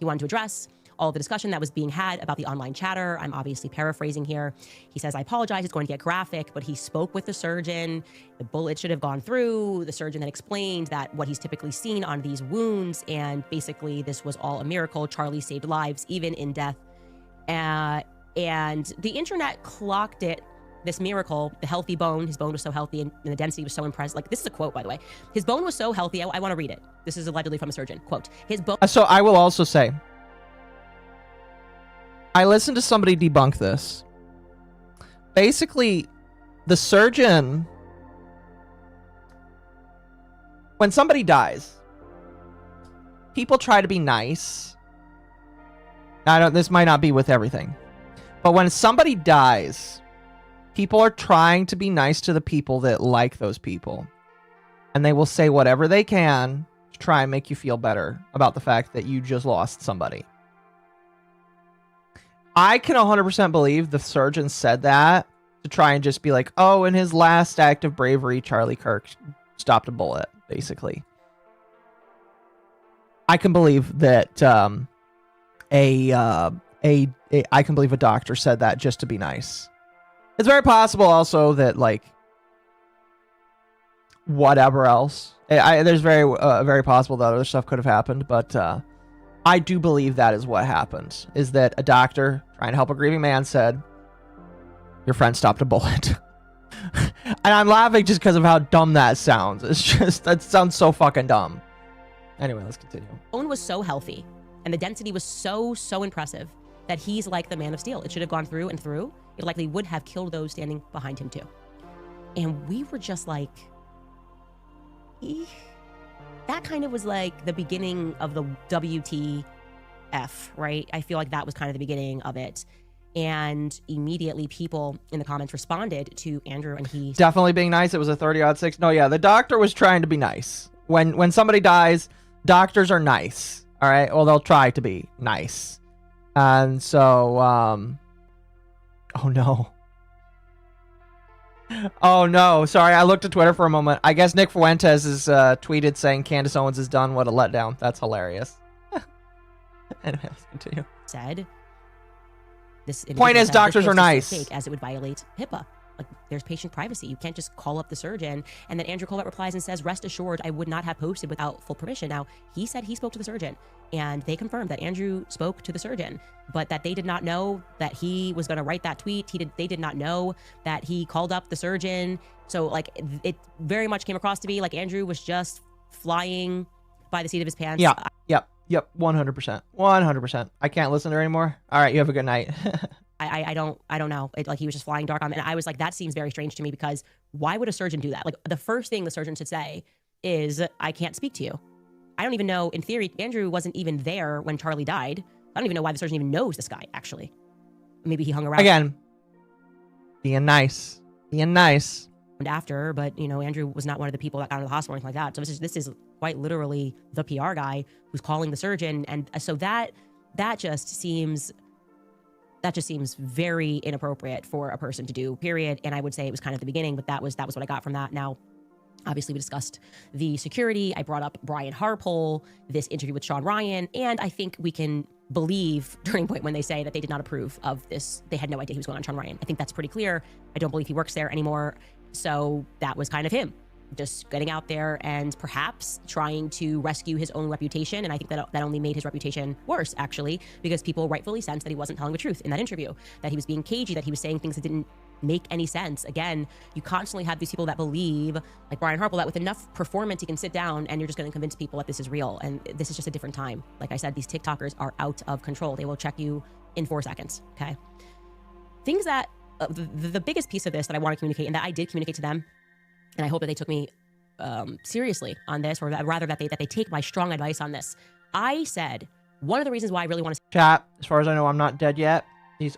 wanted to address all of the discussion that was being had about the online chatter. I'm obviously paraphrasing here. He says, I apologize, it's going to get graphic, but he spoke with the surgeon. The bullet should have gone through. The surgeon then explained that what he's typically seen on these wounds, and basically this was all a miracle. Charlie saved lives, even in death. And the internet clocked it, this miracle, the healthy bone. His bone was so healthy and the density was so impressive. Like, this is a quote, by the way. His bone was so healthy. I want to read it. This is allegedly from a surgeon. Quote, his bone... So I will also say, I listened to somebody debunk this. Basically, the surgeon, when somebody dies, people try to be nice. Now, this might not be with everything, but when somebody dies, people are trying to be nice to the people that like those people. And they will say whatever they can to try and make you feel better about the fact that you just lost somebody. I can 100% believe the surgeon said that to try and just be like, oh, in his last act of bravery, Charlie Kirk stopped a bullet, basically. I can believe that I can believe a doctor said that just to be nice. It's very possible also that, like, whatever else. There's very possible that other stuff could have happened, but I do believe that is what happened, is that a doctor trying to help a grieving man said, your friend stopped a bullet. And I'm laughing just because of how dumb that sounds. It's just, that sounds so fucking dumb. Anyway, let's continue. Bone was so healthy and the density was so impressive that he's like the Man of Steel. It should have gone through and through. It likely would have killed those standing behind him too. And we were just like, that kind of was like the beginning of the WTF, right? I feel like that was kind of the beginning of it. And immediately people in the comments responded to Andrew, and he... Definitely being nice. It was a 30-06. No, yeah, the doctor was trying to be nice. When somebody dies, doctors are nice. All right? Well, they'll try to be nice. And so, oh no. Oh no, sorry, I looked at Twitter for a moment. I guess Nick Fuentes is tweeted saying Candace Owens is done. What a letdown. That's hilarious. Anyway, let's continue. Said, this point is, doctors are nice. As it would violate HIPAA. Like, there's patient privacy. You can't just call up the surgeon. And then Andrew Colbert replies and says, rest assured, I would not have posted without full permission. Now, he said he spoke to the surgeon, and they confirmed that Andrew spoke to the surgeon, but that they did not know that he was going to write that tweet. They did not know that he called up the surgeon. So, like, it very much came across to me like Andrew was just flying by the seat of his pants. Yep. 100%. 100%. I can't listen to her anymore. All right, you have a good night. I don't know. Like, he was just flying dark on me. And I was like, that seems very strange to me, because why would a surgeon do that? Like, the first thing the surgeon should say is, I can't speak to you. I don't even know, in theory, Andrew wasn't even there when Charlie died. I don't even know why the surgeon even knows this guy, actually. Maybe he hung around. Again, being nice. After, but, you know, Andrew was not one of the people that got into the hospital or anything like that. So this is quite literally the PR guy who's calling the surgeon. And so that just seems very inappropriate for a person to do, period. And I would say it was kind of the beginning, but that was what I got from that. Now, obviously, we discussed the security. I brought up Brian Harpole, this interview with Sean Ryan, and I think we can believe Turning Point when they say that they did not approve of this. They had no idea he was going on Sean Ryan. I think that's pretty clear. I don't believe he works there anymore. So that was kind of him, just getting out there and perhaps trying to rescue his own reputation. And I think that only made his reputation worse, actually, because people rightfully sensed that he wasn't telling the truth in that interview, that he was being cagey, that he was saying things that didn't make any sense. Again, you constantly have these people that believe, like Brian Harpole, that with enough performance, he can sit down and you're just going to convince people that this is real. And this is just a different time. Like I said, these TikTokers are out of control. They will check you in 4 seconds. Okay. Things that, the biggest piece of this that I want to communicate, and that I did communicate to them, and I hope that they took me seriously on this, or rather that they take my strong advice on this. I said, one of the reasons why I really want to Chat, as far as I know, I'm not dead yet.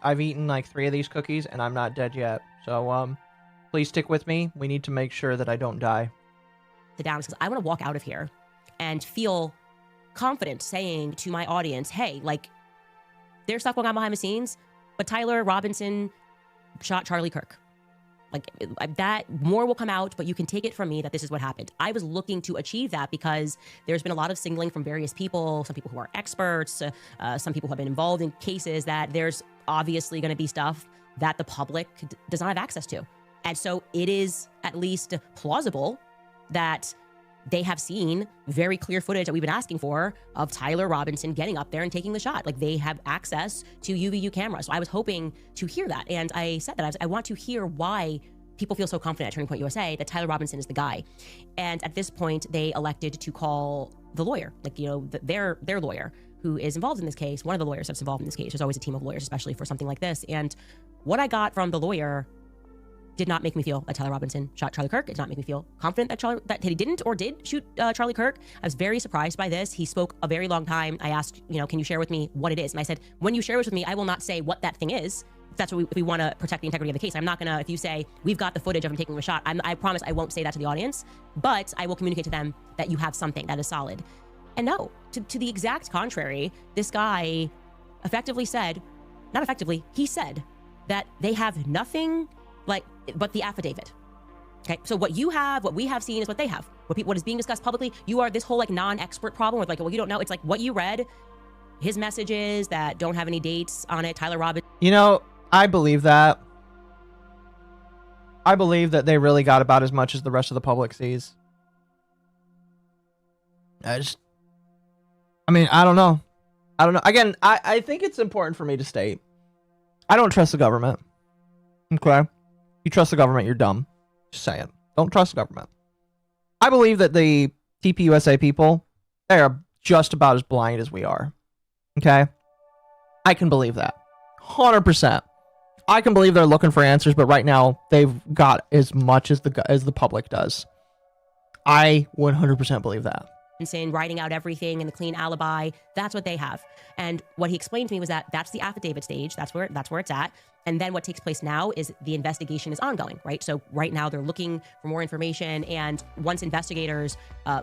I've eaten like 3 of these cookies and I'm not dead yet. So please stick with me. We need to make sure that I don't die. Down, because I want to walk out of here and feel confident saying to my audience, hey, like, there's stuff going on behind the scenes, but Tyler Robinson shot Charlie Kirk. Like, that more will come out, but you can take it from me that this is what happened. I was looking to achieve that because there's been a lot of signaling from various people, some people who are experts, some people who have been involved in cases, that there's obviously going to be stuff that the public does not have access to. And so it is at least plausible that they have seen very clear footage that we've been asking for of Tyler Robinson getting up there and taking the shot. Like, they have access to UVU cameras. So I was hoping to hear that. And I said that I want to hear why people feel so confident at Turning Point USA that Tyler Robinson is the guy. And at this point, they elected to call the lawyer, like, you know, their lawyer who is involved in this case, one of the lawyers that's involved in this case. There's always a team of lawyers, especially for something like this. And what I got from the lawyer did not make me feel that Tyler Robinson shot Charlie Kirk. It did not make me feel confident that he didn't or did shoot Charlie Kirk. I was very surprised by this. He spoke a very long time. I asked, you know, can you share with me what it is? And I said, when you share this with me, I will not say what that thing is. That's what we want to protect the integrity of the case. I'm not going to, if you say, we've got the footage of him taking a shot, I promise I won't say that to the audience, but I will communicate to them that you have something that is solid. And no, to the exact contrary, this guy effectively said, not effectively, he said that they have nothing but the affidavit. Okay, so what we have seen is what they have. What is being discussed publicly, you are this whole like non-expert problem with like, well, you don't know. It's like what you read, his messages that don't have any dates on it, Tyler Robinson. You know, I believe that. I believe that they really got about as much as the rest of the public sees. I don't know. Again, I think it's important for me to state, I don't trust the government. Okay? You trust the government, you're dumb. Just saying. Don't trust the government. I believe that the TPUSA people, they are just about as blind as we are. Okay? I can believe that. 100%. I can believe they're looking for answers, but right now, they've got as much as the public does. I 100% believe that. Saying writing out everything and the clean alibi, that's what they have. And what he explained to me was that that's the affidavit stage, that's where it's at. And then what takes place now is the investigation is ongoing, right? So right now they're looking for more information, and once investigators,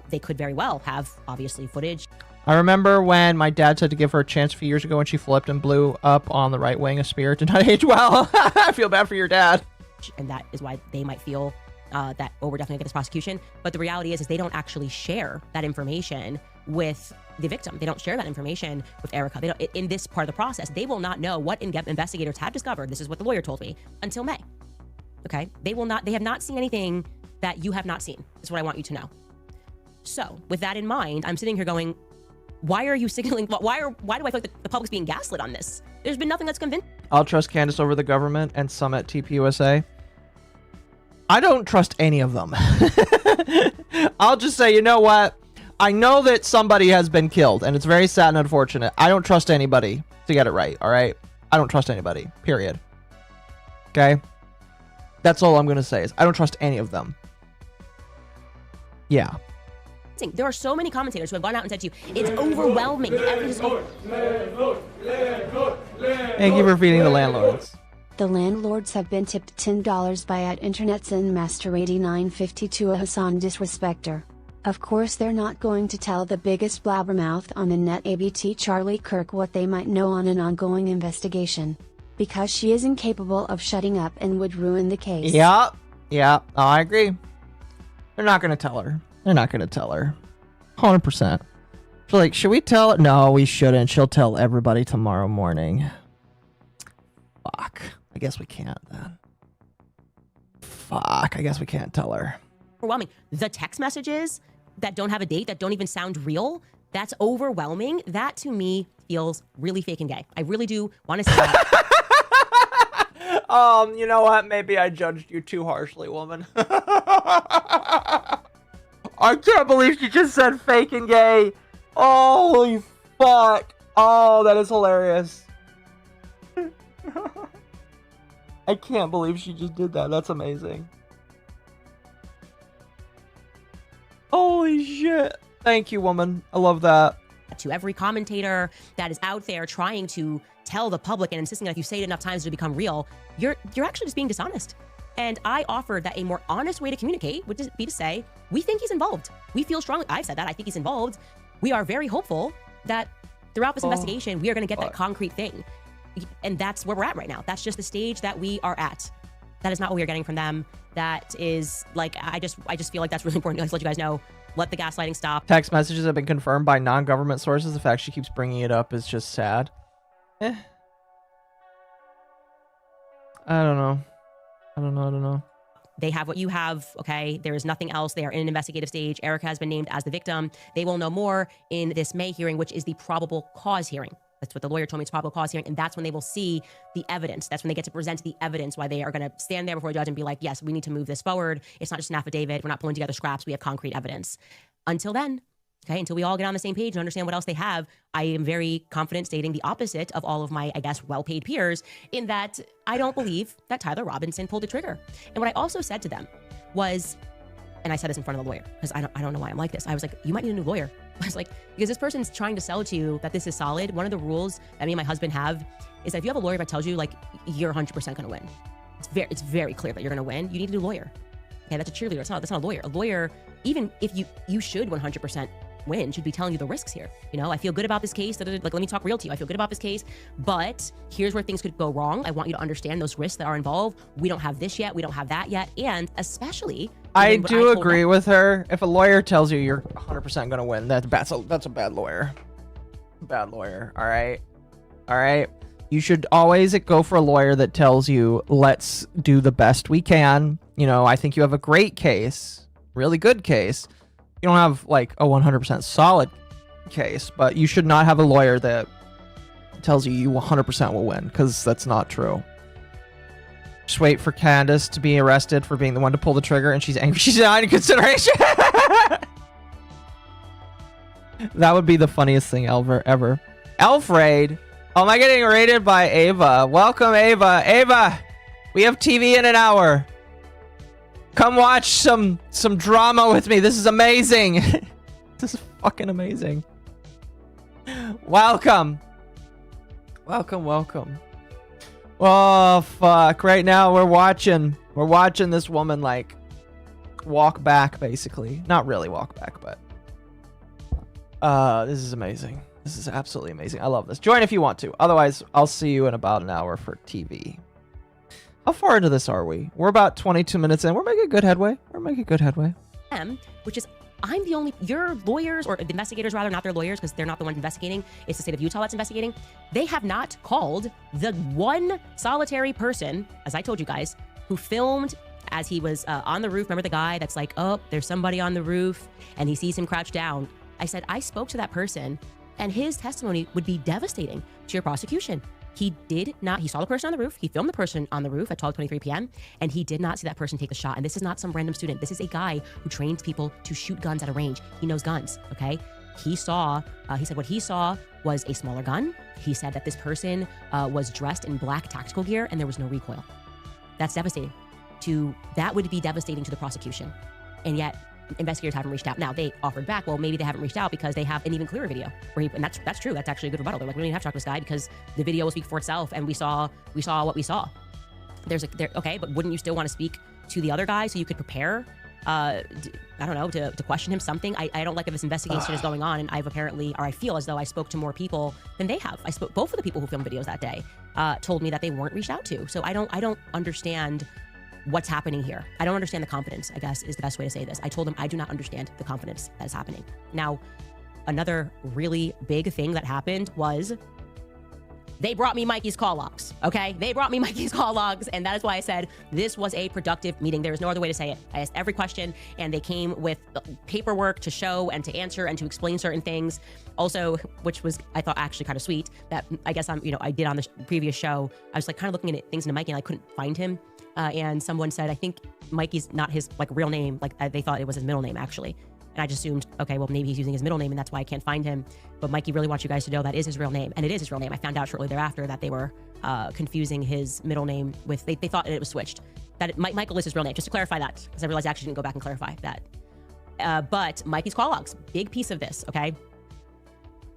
they could very well have obviously footage. I remember when my dad said to give her a chance a few years ago when she flipped and blew up on the right wing. A spirit did not age well. I feel bad for your dad. And that is why they might feel that, oh, we're definitely gonna get this prosecution. But the reality is they don't actually share that information with the victim. They don't share that information with Erica. They don't, in this part of the process, they will not know what investigators have discovered. This is what the lawyer told me until May. Okay? They have not seen anything that you have not seen, is what I want you to know. So, with that in mind, I'm sitting here going, why are you signaling, why do I feel like the public's being gaslit on this? There's been nothing that's convinced. I'll trust Candace over the government and some at TPUSA. I don't trust any of them. I'll just say, you know what? I know that somebody has been killed, and it's very sad and unfortunate. I don't trust anybody to get it right, all right? I don't trust anybody, period. Okay? That's all I'm going to say is I don't trust any of them. Yeah. There are so many commentators who have gone out and said to you, it's overwhelming. The evidence Thank you for feeding the landlords. The landlords have been tipped $10 by @internetsin master 8952 a Hassan disrespecter. Of course they're not going to tell the biggest blabbermouth on the net ABT Charlie Kirk what they might know on an ongoing investigation. Because she is incapable of shutting up and would ruin the case. Yeah. Oh, I agree. They're not going to tell her. They're not going to tell her. 100%. She's like, should we tell her? No, we shouldn't. She'll tell everybody tomorrow morning. Fuck. I guess we can't then. Fuck. I guess we can't tell her. Overwhelming. The text messages that don't have a date, that don't even sound real, that's overwhelming. That to me feels really fake and gay. I really do want to say that. You know what? Maybe I judged you too harshly, woman. I can't believe she just said fake and gay. Holy fuck. Oh, that is hilarious. I can't believe she just did that. That's amazing. Holy shit. Thank you, woman. I love that. To every commentator that is out there trying to tell the public and insisting that if you say it enough times to become real, you're actually just being dishonest. And I offered that a more honest way to communicate would be to say, we think he's involved. We feel strongly. I've said that. I think he's involved. We are very hopeful that throughout this investigation, we are going to get that concrete thing. And that's where we're at right now. That's just the stage that we are at. That is not what we are getting from them. That is like, I just feel like that's really important to let you guys know. Let the gaslighting stop. Text messages have been confirmed by non-government sources. The fact she keeps bringing it up is just sad. I don't know. They have what you have, okay? There is nothing else. They are in an investigative stage. Erica has been named as the victim. They will know more in this May hearing, which is the probable cause hearing. That's what the lawyer told me, it's probable cause hearing. And that's when they will see the evidence. That's when they get to present the evidence, why they are going to stand there before a judge and be like, yes, we need to move this forward. It's not just an affidavit. We're not pulling together scraps. We have concrete evidence. Until then, okay, until we all get on the same page and understand what else they have, I am very confident stating the opposite of all of my, I guess, well-paid peers in that I don't believe that Tyler Robinson pulled the trigger. And what I also said to them was, and I said this in front of the lawyer because I don't know why I'm like this. I was like, you might need a new lawyer. I was like, because this person's trying to sell to you that this is solid. One of the rules that me and my husband have is that if you have a lawyer that tells you like you're 100% going to win, it's very clear that you're going to win. You need a new lawyer. Okay, that's a cheerleader. That's not a lawyer. A lawyer, even if you should 100% win, should be telling you the risks here. You know, I feel good about this case. Like, let me talk real to you. I feel good about this case, but here's where things could go wrong. I want you to understand those risks that are involved. We don't have this yet. We don't have that yet. And especially, I do agree with her. If a lawyer tells you you're 100% going to win, that's a bad lawyer. Bad lawyer. All right. You should always go for a lawyer that tells you, let's do the best we can. You know, I think you have a great case, really good case. You don't have like a 100% solid case, but you should not have a lawyer that tells you 100% will win, because that's not true. Just wait for Candace to be arrested for being the one to pull the trigger, and she's angry. She's not in consideration. That would be the funniest thing ever. Elf raid. Oh, am I getting raided by Ava? Welcome, Ava. Ava, we have TV in an hour. Come watch some drama with me. This is amazing. This is fucking amazing. Welcome. Oh, fuck. Right now we're watching this woman like walk back, basically. Not really walk back, but this is amazing. This is absolutely amazing. I love this. Join if you want to. Otherwise, I'll see you in about an hour for TV. How far into this are we? We're about 22 minutes in. We're making good headway. Which is, I'm the only, your lawyers, or the investigators rather, not their lawyers, because they're not the ones investigating. It's the state of Utah that's investigating. They have not called the one solitary person, as I told you guys, who filmed as he was on the roof. Remember the guy that's like, oh, there's somebody on the roof, and he sees him crouch down. I said, I spoke to that person, and his testimony would be devastating to your prosecution. He did not, he saw the person on the roof, he filmed the person on the roof at 12:23 p.m., and he did not see that person take the shot. And this is not some random student. This is a guy who trains people to shoot guns at a range. He knows guns, okay? He saw, he said what he saw was a smaller gun. He said that this person was dressed in black tactical gear and there was no recoil. That's devastating. That would be devastating to the prosecution. And yet, investigators haven't reached out. Now, they offered back, well, maybe they haven't reached out because they have an even clearer video. And that's true. That's actually a good rebuttal. They're like, we don't even have to talk to this guy because the video will speak for itself, and we saw what we saw. Okay, but wouldn't you still want to speak to the other guy so you could prepare? I don't know, to question him something. I don't like that this investigation is going on, and I feel as though I spoke to more people than they have. Both of the people who filmed videos that day told me that they weren't reached out to. So I don't understand what's happening here. I don't understand the confidence, I guess, is the best way to say this. I told them I do not understand the confidence that is happening. Now, another really big thing that happened was they brought me Mikey's call logs, okay? They brought me Mikey's call logs, and that is why I said this was a productive meeting. There is no other way to say it. I asked every question, and they came with paperwork to show and to answer and to explain certain things. Also, which was, I thought, actually kind of sweet, that I guess I did on the previous show. I was like kind of looking at things into Mikey, and I couldn't find him. And someone said, I think Mikey's not his real name. They thought it was his middle name, actually. And I just assumed, okay, well, maybe he's using his middle name and that's why I can't find him. But Mikey really wants you guys to know that is his real name. And it is his real name. I found out shortly thereafter that they were confusing his middle name with, they thought it was switched. Michael is his real name, just to clarify that, because I realized I actually didn't go back and clarify that. But Mikey's call logs, big piece of this, okay?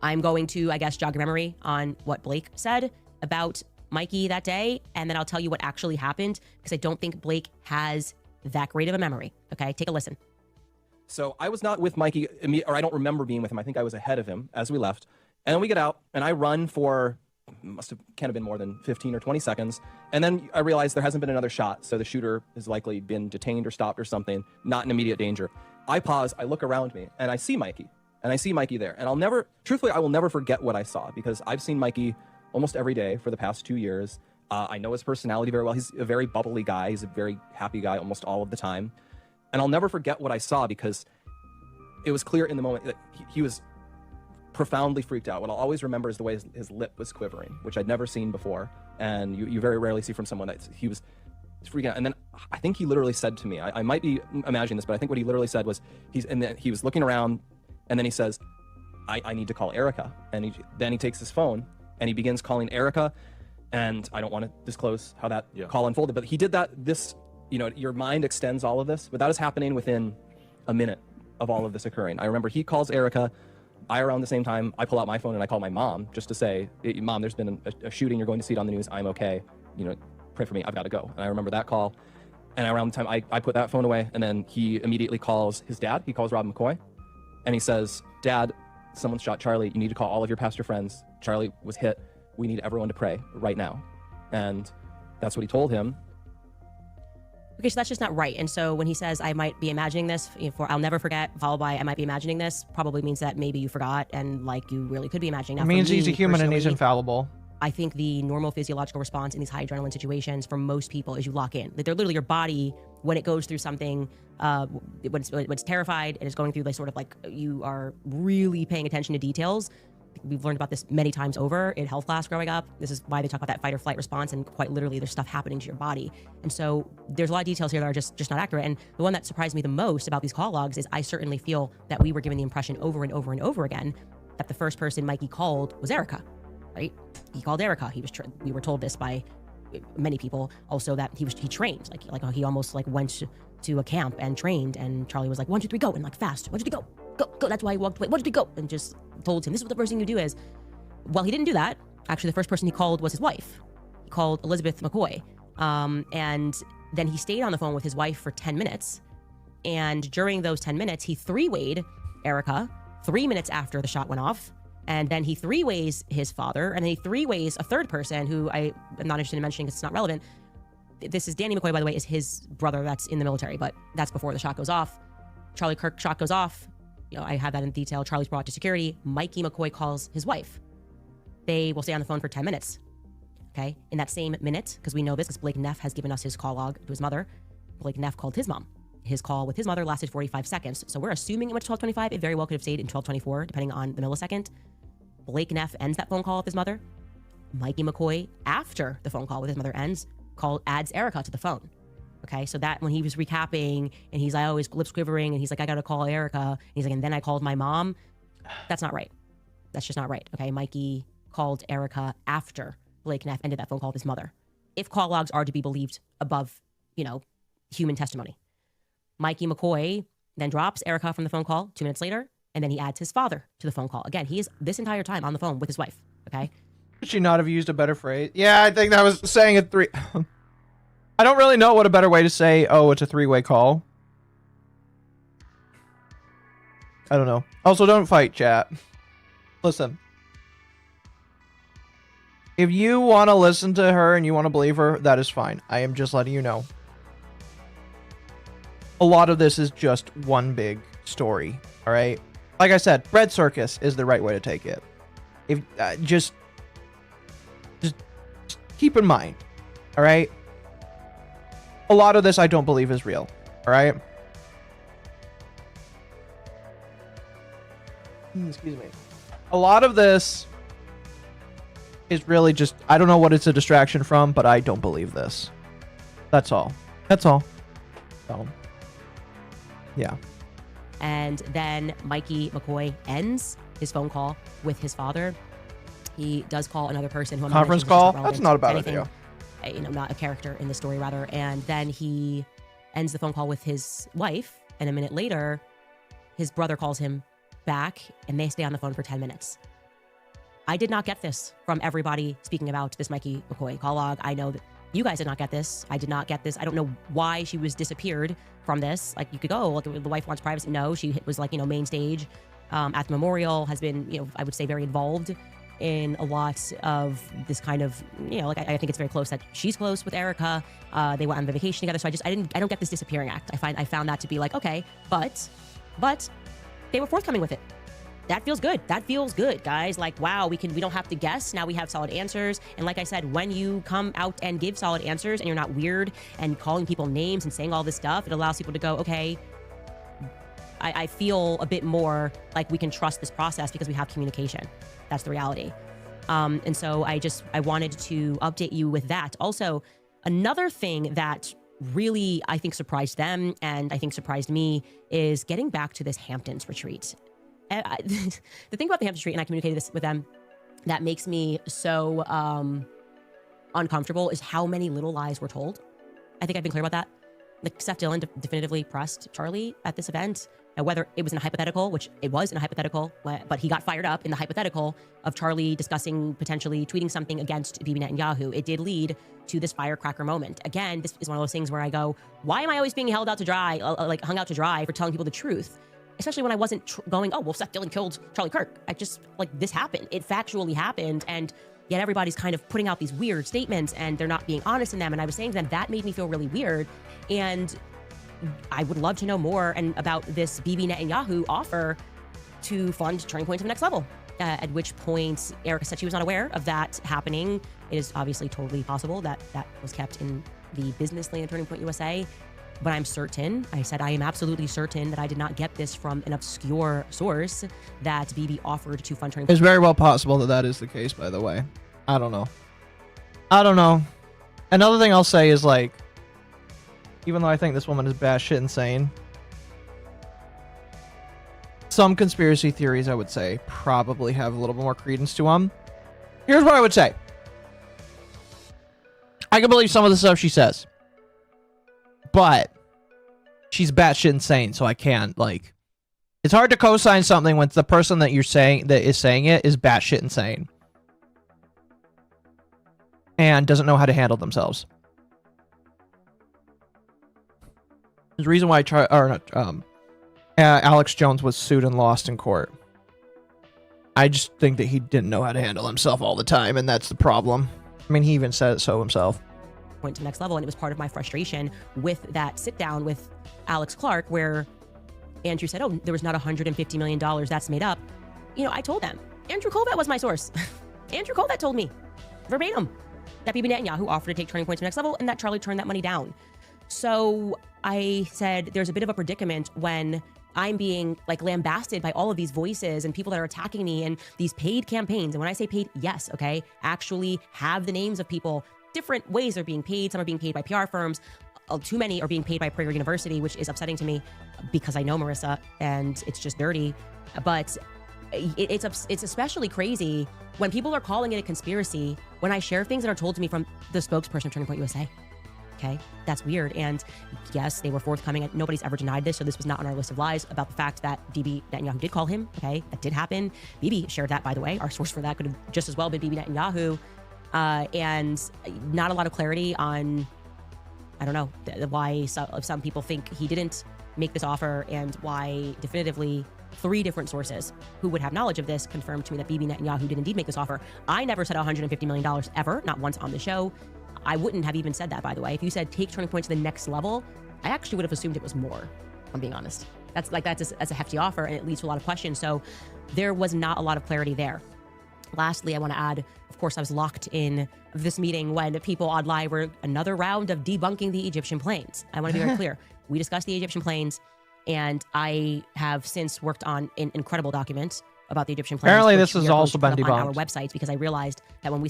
I'm going to, I guess, jog your memory on what Blake said about Mikey that day, and then I'll tell you what actually happened, because I don't think Blake has that great of a memory. Okay, take a listen. So I was not with Mikey, or I don't remember being with him. I think I was ahead of him as we left. And then we get out, and I run for, can't have been more than 15 or 20 seconds. And then I realize there hasn't been another shot, so the shooter has likely been detained or stopped or something, not in immediate danger. I pause, I look around me, and I see Mikey. And I see Mikey there. And truthfully, I will never forget what I saw, because I've seen Mikey almost every day for the past 2 years. I know his personality very well. He's a very bubbly guy. He's a very happy guy almost all of the time. And I'll never forget what I saw, because it was clear in the moment that he was profoundly freaked out. What I'll always remember is the way his lip was quivering, which I'd never seen before. And you very rarely see from someone that he was freaking out. And then I think he literally said to me, I might be imagining this, but I think what he literally said was, he was looking around, and then he says, I need to call Erica. And then he takes his phone, and he begins calling Erica. And I don't want to disclose how that call unfolded, but he did that. Your mind extends all of this, but that is happening within a minute of all of this occurring. I remember he calls Erica. Around the same time, I pull out my phone and I call my mom just to say, Mom, there's been a shooting. You're going to see it on the news. I'm okay. Pray for me. I've got to go. And I remember that call. And around the time I put that phone away, and then he immediately calls his dad. He calls Rob McCoy, and he says, Dad, someone shot Charlie. You need to call all of your pastor friends. Charlie was hit. We need everyone to pray right now. And that's what he told him. Okay, so that's just not right. And so when he says, I might be imagining this, I'll never forget, followed by I might be imagining this, probably means that maybe you forgot and you really could be imagining. Now, it means he's a human and he's infallible. I think the normal physiological response in these high adrenaline situations for most people is you lock in. They're literally your body, when it goes through something, when it's terrified and it's going through you are really paying attention to details. We've learned about this many times over in health class growing up. This is why they talk about that fight or flight response, and quite literally there's stuff happening to your body. And so there's a lot of details here that are just not accurate. And the one that surprised me the most about these call logs is I certainly feel that we were given the impression over and over and over again that the first person Mikey called was Erica, right? He called Erica. We were told this by many people also, that he trained, he almost went to a camp and trained, and Charlie was like, 1, 2, 3, go, and fast, 1, 2, 3, go. Go. That's why he walked away. 1, 2, 3, go. And just told him, this is what the first thing you do is. Well, he didn't do that. Actually, the first person he called was his wife. He called Elizabeth McCoy. And then he stayed on the phone with his wife for 10 minutes. And during those 10 minutes, he three-wayed Erica 3 minutes after the shot went off. And then he three-ways his father. And then he three-ways a third person who I'm not interested in mentioning because it's not relevant. This is Danny McCoy, by the way, is his brother that's in the military, but that's before the shot goes off. Charlie Kirk shot goes off. I have that in detail. Charlie's brought to security. Mikey McCoy calls his wife. They will stay on the phone for 10 minutes. Okay, in that same minute, because we know this because Blake Neff has given us his call log to his mother, Blake Neff called his mom. His call with his mother lasted 45 seconds. So we're assuming it went to 12:25. It very well could have stayed in 12:24, depending on the millisecond. Blake Neff ends that phone call with his mother. Mikey McCoy, after the phone call with his mother ends, adds Erica to the phone. Okay, so that when he was recapping and he's like, oh, his lips quivering and he's like, I gotta call Erica. And he's like, and then I called my mom. That's not right. That's just not right. Okay, Mikey called Erica after Blake Neff ended that phone call with his mother. If call logs are to be believed above, human testimony. Mikey McCoy then drops Erica from the phone call 2 minutes later, and then he adds his father to the phone call. Again, he is this entire time on the phone with his wife. Okay. Should she not have used a better phrase? Yeah, I think that was saying a three. I don't really know what a better way to say, oh, it's a three-way call. I don't know. Also, don't fight, chat. Listen. If you want to listen to her and you want to believe her, that is fine. I am just letting you know. A lot of this is just one big story, all right? Like I said, Bread Circus is the right way to take it. If just keep in mind, all right? A lot of this I don't believe is real, all right? Excuse me. A lot of this is really just, I don't know what it's a distraction from, but I don't believe this. That's all. That's all. So, yeah. And then Mikey McCoy ends his phone call with his father. He does call another person who I'm conference call. That's not a bad idea. Not a character in the story, rather. And then he ends the phone call with his wife. And a minute later, his brother calls him back, and they stay on the phone for 10 minutes. I did not get this from everybody speaking about this Mikey McCoy call log. I know that you guys did not get this. I did not get this. I don't know why she was disappeared from this. Like, you could go, like, the wife wants privacy. No, she was like, main stage at the memorial, has been, I would say, very involved in a lot of this kind of, like, I think it's very close that she's close with Erica. They went on vacation together. So I don't get this disappearing act. I found that to be like, okay, but they were forthcoming with it. That feels good. That feels good, guys. Like, wow, we don't have to guess. Now we have solid answers. And like I said, when you come out and give solid answers and you're not weird and calling people names and saying all this stuff, it allows people to go, okay, I feel a bit more like we can trust this process because we have communication. That's the reality. And so I wanted to update you with that. Also, another thing that really, I think, surprised them and I think surprised me is getting back to this Hamptons retreat. The thing about the Hamptons retreat, and I communicated this with them, that makes me so uncomfortable is how many little lies were told. I think I've been clear about that. Like, Seth Dillon definitively pressed Charlie at this event. Now, whether it was in a hypothetical, which it was in a hypothetical, but he got fired up in the hypothetical of Charlie discussing potentially tweeting something against Bibi Netanyahu. It did lead to this firecracker moment. Again, this is one of those things where I go, why am I always being hung out to dry for telling people the truth? Especially when I wasn't going, oh, well, Seth Dillon killed Charlie Kirk. This happened. It factually happened. And yet everybody's kind of putting out these weird statements and they're not being honest in them. And I was saying to them, that made me feel really weird. And I would love to know more about this Bibi Netanyahu offer to fund Turning Point to the next level. At which point, Erica said she was not aware of that happening. It is obviously totally possible that that was kept in the business lane of Turning Point USA. But I'm certain, I said, I am absolutely certain that I did not get this from an obscure source that Bibi offered to fund Turning Point. It's very well possible that that is the case, by the way. I don't know. Another thing I'll say is, like, even though I think this woman is batshit insane, some conspiracy theories, I would say, probably have a little bit more credence to them. Here's what I would say. I can believe some of the stuff she says. But she's batshit insane, so I can't, like... It's hard to co-sign something when the person that is saying it is batshit insane. And doesn't know how to handle themselves. There's a reason why Alex Jones was sued and lost in court. I just think that he didn't know how to handle himself all the time, and that's the problem. I mean, he even said it so himself. Point to the next level, and it was part of my frustration with that sit down with Alex Clark where Andrew said, oh, there was not $150 million that's made up. I told them Andrew Colvett was my source. Andrew Colvett told me verbatim that Bibi Netanyahu offered to take Turning Point to the next level and that Charlie turned that money down. So I said there's a bit of a predicament when I'm being like lambasted by all of these voices and people that are attacking me and these paid campaigns. And when I say paid, yes, okay, actually have the names of people. Different ways they're being paid. Some are being paid by PR firms. Too many are being paid by Prager University, which is upsetting to me because I know Marissa and it's just dirty. But it's especially crazy when people are calling it a conspiracy when I share things that are told to me from the spokesperson of Turning Point USA. Okay, that's weird. And yes, they were forthcoming and nobody's ever denied this. So this was not on our list of lies about the fact that Bibi Netanyahu did call him. Okay, that did happen. Bibi shared that, by the way. Our source for that could have just as well been Bibi Netanyahu. And not a lot of clarity on, I don't know, why some people think he didn't make this offer and why definitively 3 different sources who would have knowledge of this confirmed to me that Bibi Netanyahu did indeed make this offer. I never said $150 million ever, not once on the show. I wouldn't have even said that, by the way. If you said take Turning Point to the next level, I actually would have assumed it was more, if I'm being honest. That's a hefty offer and it leads to a lot of questions. So there was not a lot of clarity there. Lastly, I want to add, of course, I was locked in this meeting when people on live were another round of debunking the Egyptian planes. I want to be very clear. We discussed the Egyptian planes and I have since worked on an incredible document about the Egyptian planes. Apparently this has also been debunked on our websites because I realized that when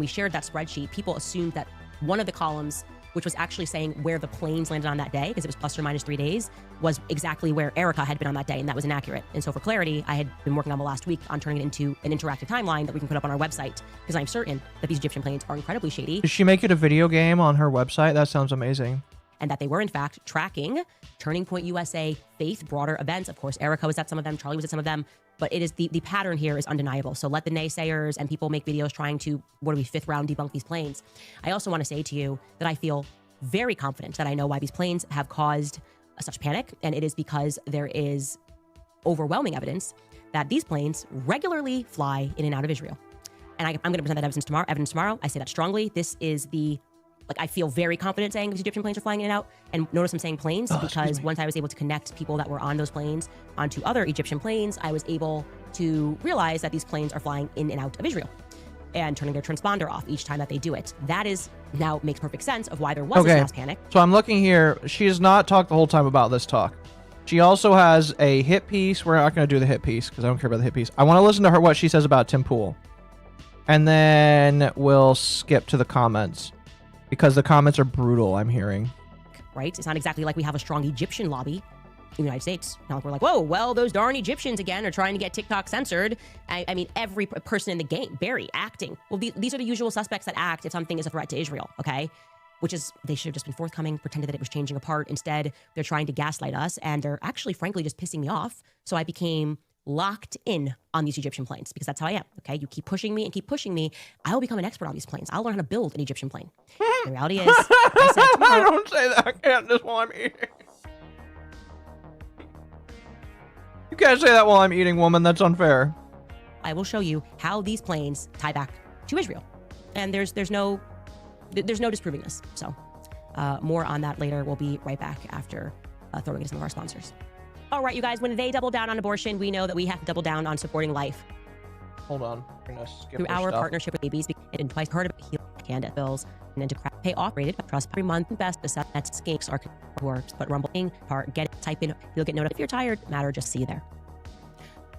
we shared that spreadsheet, people assumed that one of the columns, which was actually saying where the planes landed on that day, because it was plus or minus 3 days, was exactly where Erica had been on that day, and that was inaccurate. And so for clarity, I had been working on the last week on turning it into an interactive timeline that we can put up on our website, because I'm certain that these Egyptian planes are incredibly shady. Did she make it a video game on her website? That sounds amazing. And that they were, in fact, tracking Turning Point USA faith broader events. Of course, Erica was at some of them, Charlie was at some of them, but it is the pattern here is undeniable. So let the naysayers and people make videos trying to, 5th round debunk these planes. I also want to say to you that I feel very confident that I know why these planes have caused such panic, and it is because there is overwhelming evidence that these planes regularly fly in and out of Israel. And I'm going to present that evidence tomorrow. I say that strongly. This is I feel very confident saying these Egyptian planes are flying in and out. And notice I'm saying planes because once I was able to connect people that were on those planes onto other Egyptian planes, I was able to realize that these planes are flying in and out of Israel and turning their transponder off each time that they do it. That is now makes perfect sense of why there was this mass panic. So I'm looking here. She has not talked the whole time about this talk. She also has a hit piece. We're not going to do the hit piece because I don't care about the hit piece. I want to listen to her what she says about Tim Pool. And then we'll skip to the comments because the comments are brutal, I'm hearing. Right? It's not exactly like we have a strong Egyptian lobby in the United States. Not like we're like, whoa, well, those darn Egyptians again are trying to get TikTok censored. I mean, every person in the game, Barry, acting. Well, these are the usual suspects that act if something is a threat to Israel, okay? Which is, they should have just been forthcoming, pretended that it was changing apart. Instead, they're trying to gaslight us, and they're actually, frankly, just pissing me off. So I became locked in on these Egyptian planes because that's how I am, okay? You keep pushing me and keep pushing me, I will become an expert on these planes. I'll learn how to build an Egyptian plane. The reality is, I said tomorrow, don't say that, Candace, while I'm eating. You can't say that while I'm eating, woman. That's unfair. I will show you how these planes tie back to Israel. And there's no disproving this. So more on that later. We'll be right back after throwing in some of our sponsors. All right, you guys, when they double down on abortion, we know that we have to double down on supporting life. Hold on. We're gonna skip through our partnership with babies, and twice heard of Candace bills, and then to pay operated trust every month. Best to set that skinks are works, but rumbling part get type in. You'll get notified if you're tired. Matter just see you there.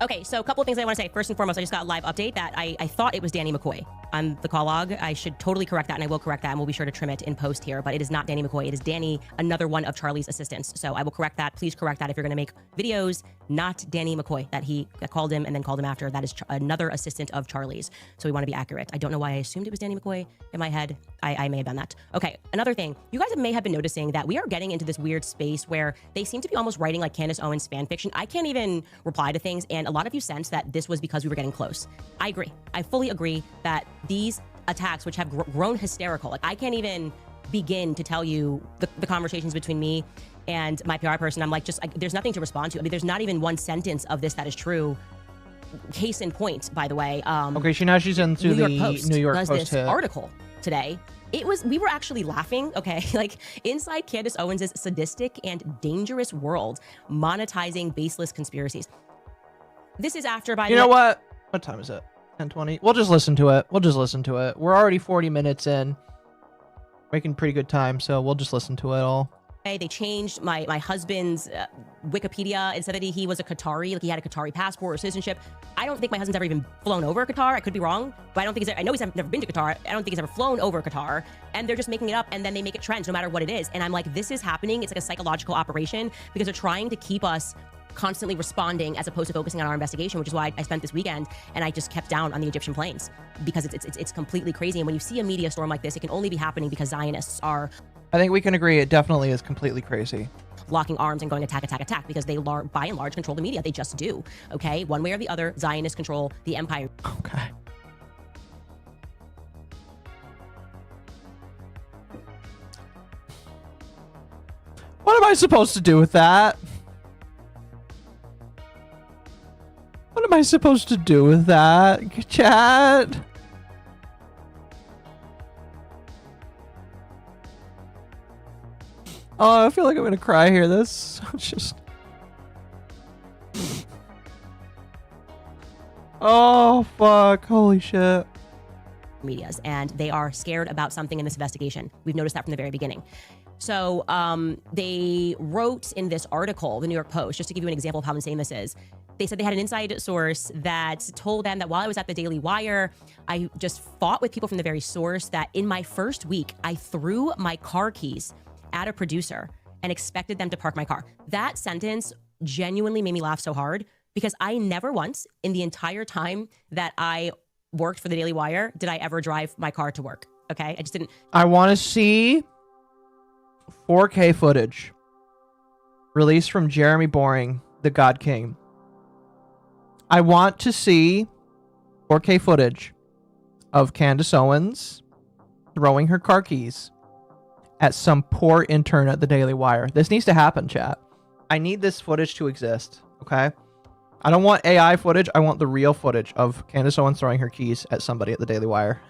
Okay, so a couple of things I want to say. First and foremost, I just got a live update that I thought it was Danny McCoy on the call log. I should totally correct that, and I will correct that, and we'll be sure to trim it in post here, but it is not Danny McCoy. It is Danny, another one of Charlie's assistants. So I will correct that. Please correct that if you're going to make videos. Not Danny McCoy, that he called him and then called him after. That is another assistant of Charlie's. So we want to be accurate. I don't know why I assumed it was Danny McCoy in my head. I may have done that. Okay, another thing. You guys may have been noticing that we are getting into this weird space where they seem to be almost writing like Candace Owens fan fiction. I can't even reply to things, and a lot of you sense that this was because we were getting close. I agree. I fully agree that these attacks, which have grown hysterical, like I can't even begin to tell you the conversations between me and my PR person. I'm like, there's nothing to respond to. I mean, there's not even one sentence of this that is true. Case in point, by the way. Okay, she's into the New York Post this article today. We were actually laughing, okay? Like, inside Candace Owens' sadistic and dangerous world, monetizing baseless conspiracies. This is after, by the way. You know what? What time is it? 10:20. We'll just listen to it. We're already 40 minutes in. Making pretty good time, so we'll just listen to it all. They changed my husband's Wikipedia and said that he was a Qatari, like he had a Qatari passport or citizenship. I don't think my husband's ever even flown over Qatar. I could be wrong, but I don't think I know he's never been to Qatar. I don't think he's ever flown over Qatar. And they're just making it up, and then they make it trend no matter what it is. And I'm like, this is happening. It's like a psychological operation because they're trying to keep us constantly responding as opposed to focusing on our investigation, which is why I spent this weekend and I just kept down on the Egyptian plains because it's completely crazy. And when you see a media storm like this, it can only be happening because Zionists are, I think we can agree it definitely is completely crazy, locking arms and going attack because they by and large control the media. They just do. Okay, one way or the other, Zionists control the empire. Okay. What am I supposed to do with that? What am I supposed to do with that, chat? Oh, I feel like I'm gonna cry here. This just. Oh fuck! Holy shit! Medias, and they are scared about something in this investigation. We've noticed that from the very beginning. So they wrote in this article, the New York Post, just to give you an example of how insane this is. They said they had an inside source that told them that while I was at the Daily Wire, I just fought with people from the very source that in my first week, I threw my car keys at a producer and expected them to park my car. That sentence genuinely made me laugh so hard because I never once in the entire time that I worked for the Daily Wire did I ever drive my car to work. Okay, I just didn't. I want to see 4K footage released from Jeremy Boring, the God King. I want to see 4K footage of Candace Owens throwing her car keys at some poor intern at the Daily Wire. This needs to happen, chat. I need this footage to exist, okay? I don't want AI footage. I want the real footage of Candace Owens throwing her keys at somebody at the Daily Wire.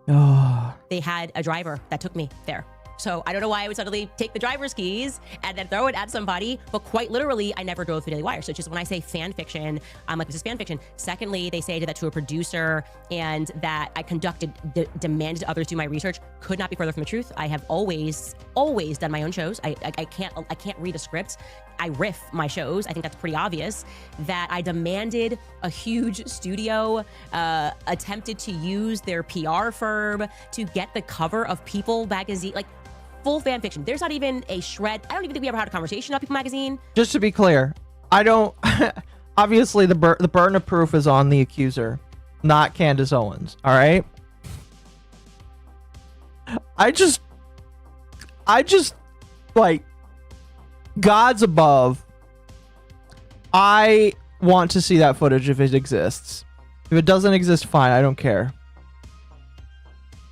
Oh. They had a driver that took me there. So I don't know why I would suddenly take the driver's keys and then throw it at somebody, but quite literally, I never drove through Daily Wire. So it's just when I say fan fiction, I'm like, this is fan fiction. Secondly, they say that to a producer and that I demanded others do my research. Could not be further from the truth. I have always done my own shows. I can't read a script. I riff my shows. I think that's pretty obvious. That I demanded a huge studio, attempted to use their PR firm to get the cover of People magazine, like full fan fiction. There's not even a shred. I don't even think we ever had a conversation about People magazine. Just to be clear, I don't. Obviously, the burden of proof is on the accuser, not Candace Owens. All right. I just like. God's above. I want to see that footage if it exists. If it doesn't exist, fine. I don't care.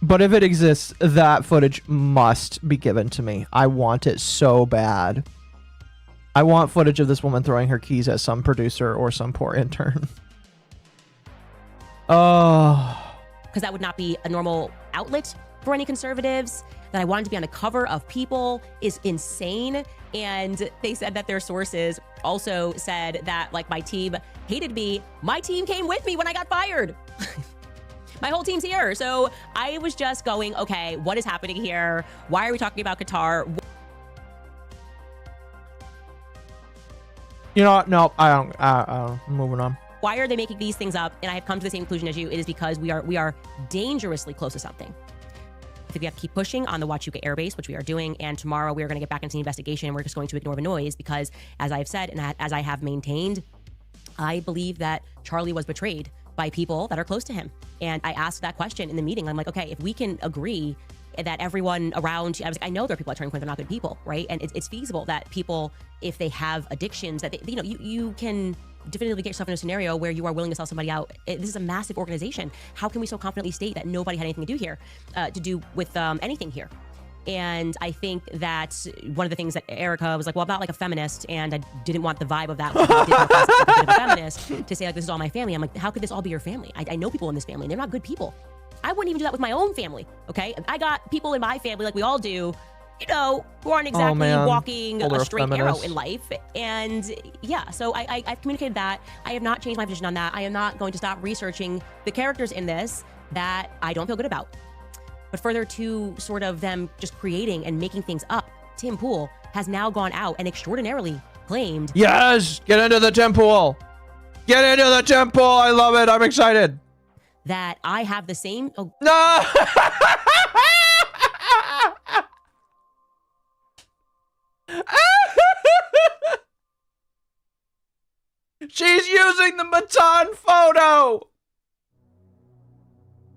But if it exists, that footage must be given to me. I want it so bad. I want footage of this woman throwing her keys at some producer or some poor intern. Oh. Because that would not be a normal outlet for any conservatives. That I wanted to be on the cover of People is insane. And they said that their sources also said that, like, my team hated me. My team came with me when I got fired. My whole team's here. So I was just going, okay, what is happening here? Why are we talking about Qatar? You know what? No, I don't. I'm moving on. Why are they making these things up? And I have come to the same conclusion as you. It is because we are dangerously close to something. I think we have to keep pushing on the Huachuca Air Base, which we are doing. And tomorrow we are going to get back into the investigation. And we're just going to ignore the noise because, as I have said and as I have maintained, I believe that Charlie was betrayed by people that are close to him. And I asked that question in the meeting. I'm like, okay, if we can agree that everyone around, I know there are people at Turning Point that are not good people, right? And it's feasible that people, if they have addictions, that they, you can definitively get yourself in a scenario where you are willing to sell somebody out. This is a massive organization. How can we so confidently state that nobody had anything to do here, to do with anything here? And I think that one of the things that Erica was like, well, I'm not like a feminist, and I didn't want the vibe of that. I didn't want like a feminist to say like, this is all my family. I'm like, how could this all be your family? I know people in this family, and they're not good people. I wouldn't even do that with my own family, okay? I got people in my family, like we all do, you know, who aren't exactly man. walking Older a straight arrow feminist. in life. And yeah, so I've communicated that. I have not changed my position on that. I am not going to stop researching the characters in this that I don't feel good about. But further to sort of them just creating and making things up, Tim Pool has now gone out and extraordinarily claimed. Yes! Get into the Tim Pool! Get into the Tim Pool! I love it! I'm excited! That I have the same. Oh. No! She's using the Matan photo!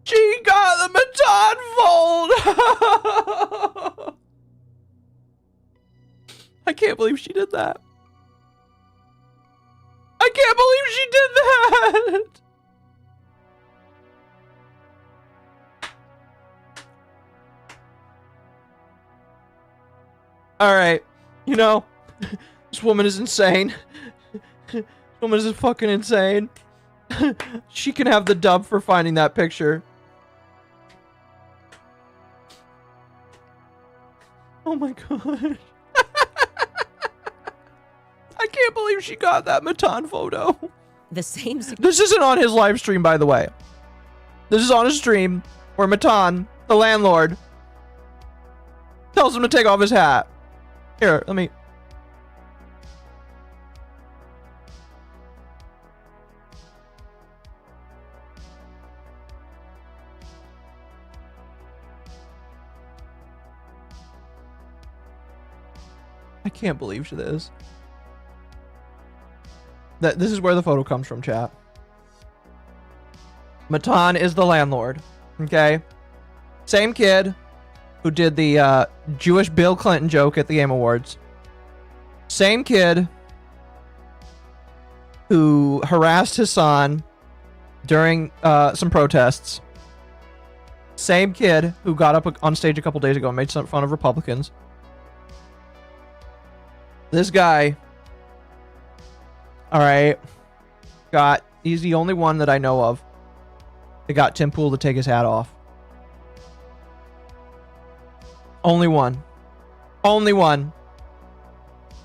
She got the Matan fold! I can't believe she did that. I can't believe she did that! Alright, you know, this woman is insane. This woman is fucking insane. She can have the dub for finding that picture. Oh my god. I can't believe she got that Matan photo. The same. This isn't on his live stream, by the way. This is on a stream where Matan, the landlord, tells him to take off his hat. Here, let me... I can't believe this. This is where the photo comes from, chat. Matan is the landlord. Okay? Same kid who did the Jewish Bill Clinton joke at the Game Awards. Same kid who harassed Hassan during some protests. Same kid who got up on stage a couple days ago and made some fun of Republicans. This guy, all right, he's the only one that I know of that got Tim Pool to take his hat off. Only one. Only one.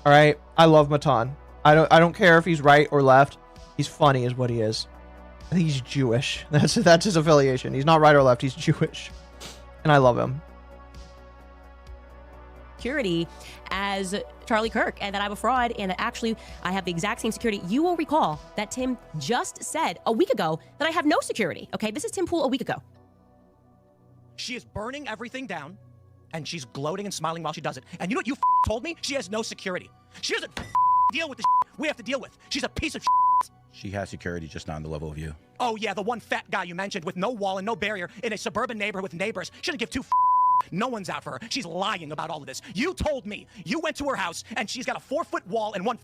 All right, I love Matan. I don't care if he's right or left. He's funny is what he is. I think he's Jewish. That's his affiliation. He's not right or left, he's Jewish. And I love him. Security as Charlie Kirk, and that I'm a fraud, and that actually I have the exact same security. You will recall that Tim just said a week ago that I have no security. Okay, this is Tim Pool a week ago. She is burning everything down, and she's gloating and smiling while she does it. And you know what you told me? She has no security. She doesn't deal with the we have to deal with. She's a piece of She has security, just not on the level of you. Oh yeah, the one fat guy you mentioned with no wall and no barrier in a suburban neighborhood with neighbors. She doesn't give two no one's out for her. She's lying about all of this. You told me you went to her house and she's got a 4-foot wall and one.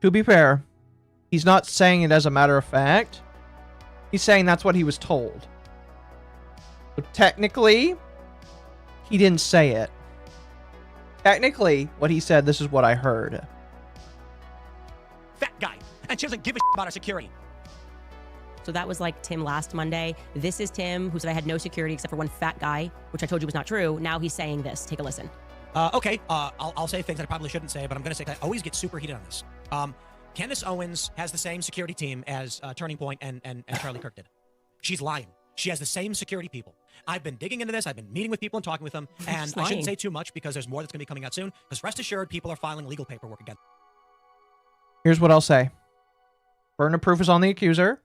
To be fair, he's not saying it as a matter of fact. He's saying that's what he was told. So technically, he didn't say it. Technically, what he said, this is what I heard. Fat guy. And she doesn't give a about our security. So that was like Tim last Monday. This is Tim who said I had no security except for one fat guy, which I told you was not true. Now he's saying this. Take a listen. Okay, I'll say things that I probably shouldn't say, but I'm going to say I always get super heated on this. Candace Owens has the same security team as Turning Point and Charlie Kirk did. She's lying. She has the same security people. I've been digging into this. I've been meeting with people and talking with them. And I shouldn't say too much because there's more that's going to be coming out soon. Because rest assured, people are filing legal paperwork again. Here's what I'll say. Burden of proof is on the accuser.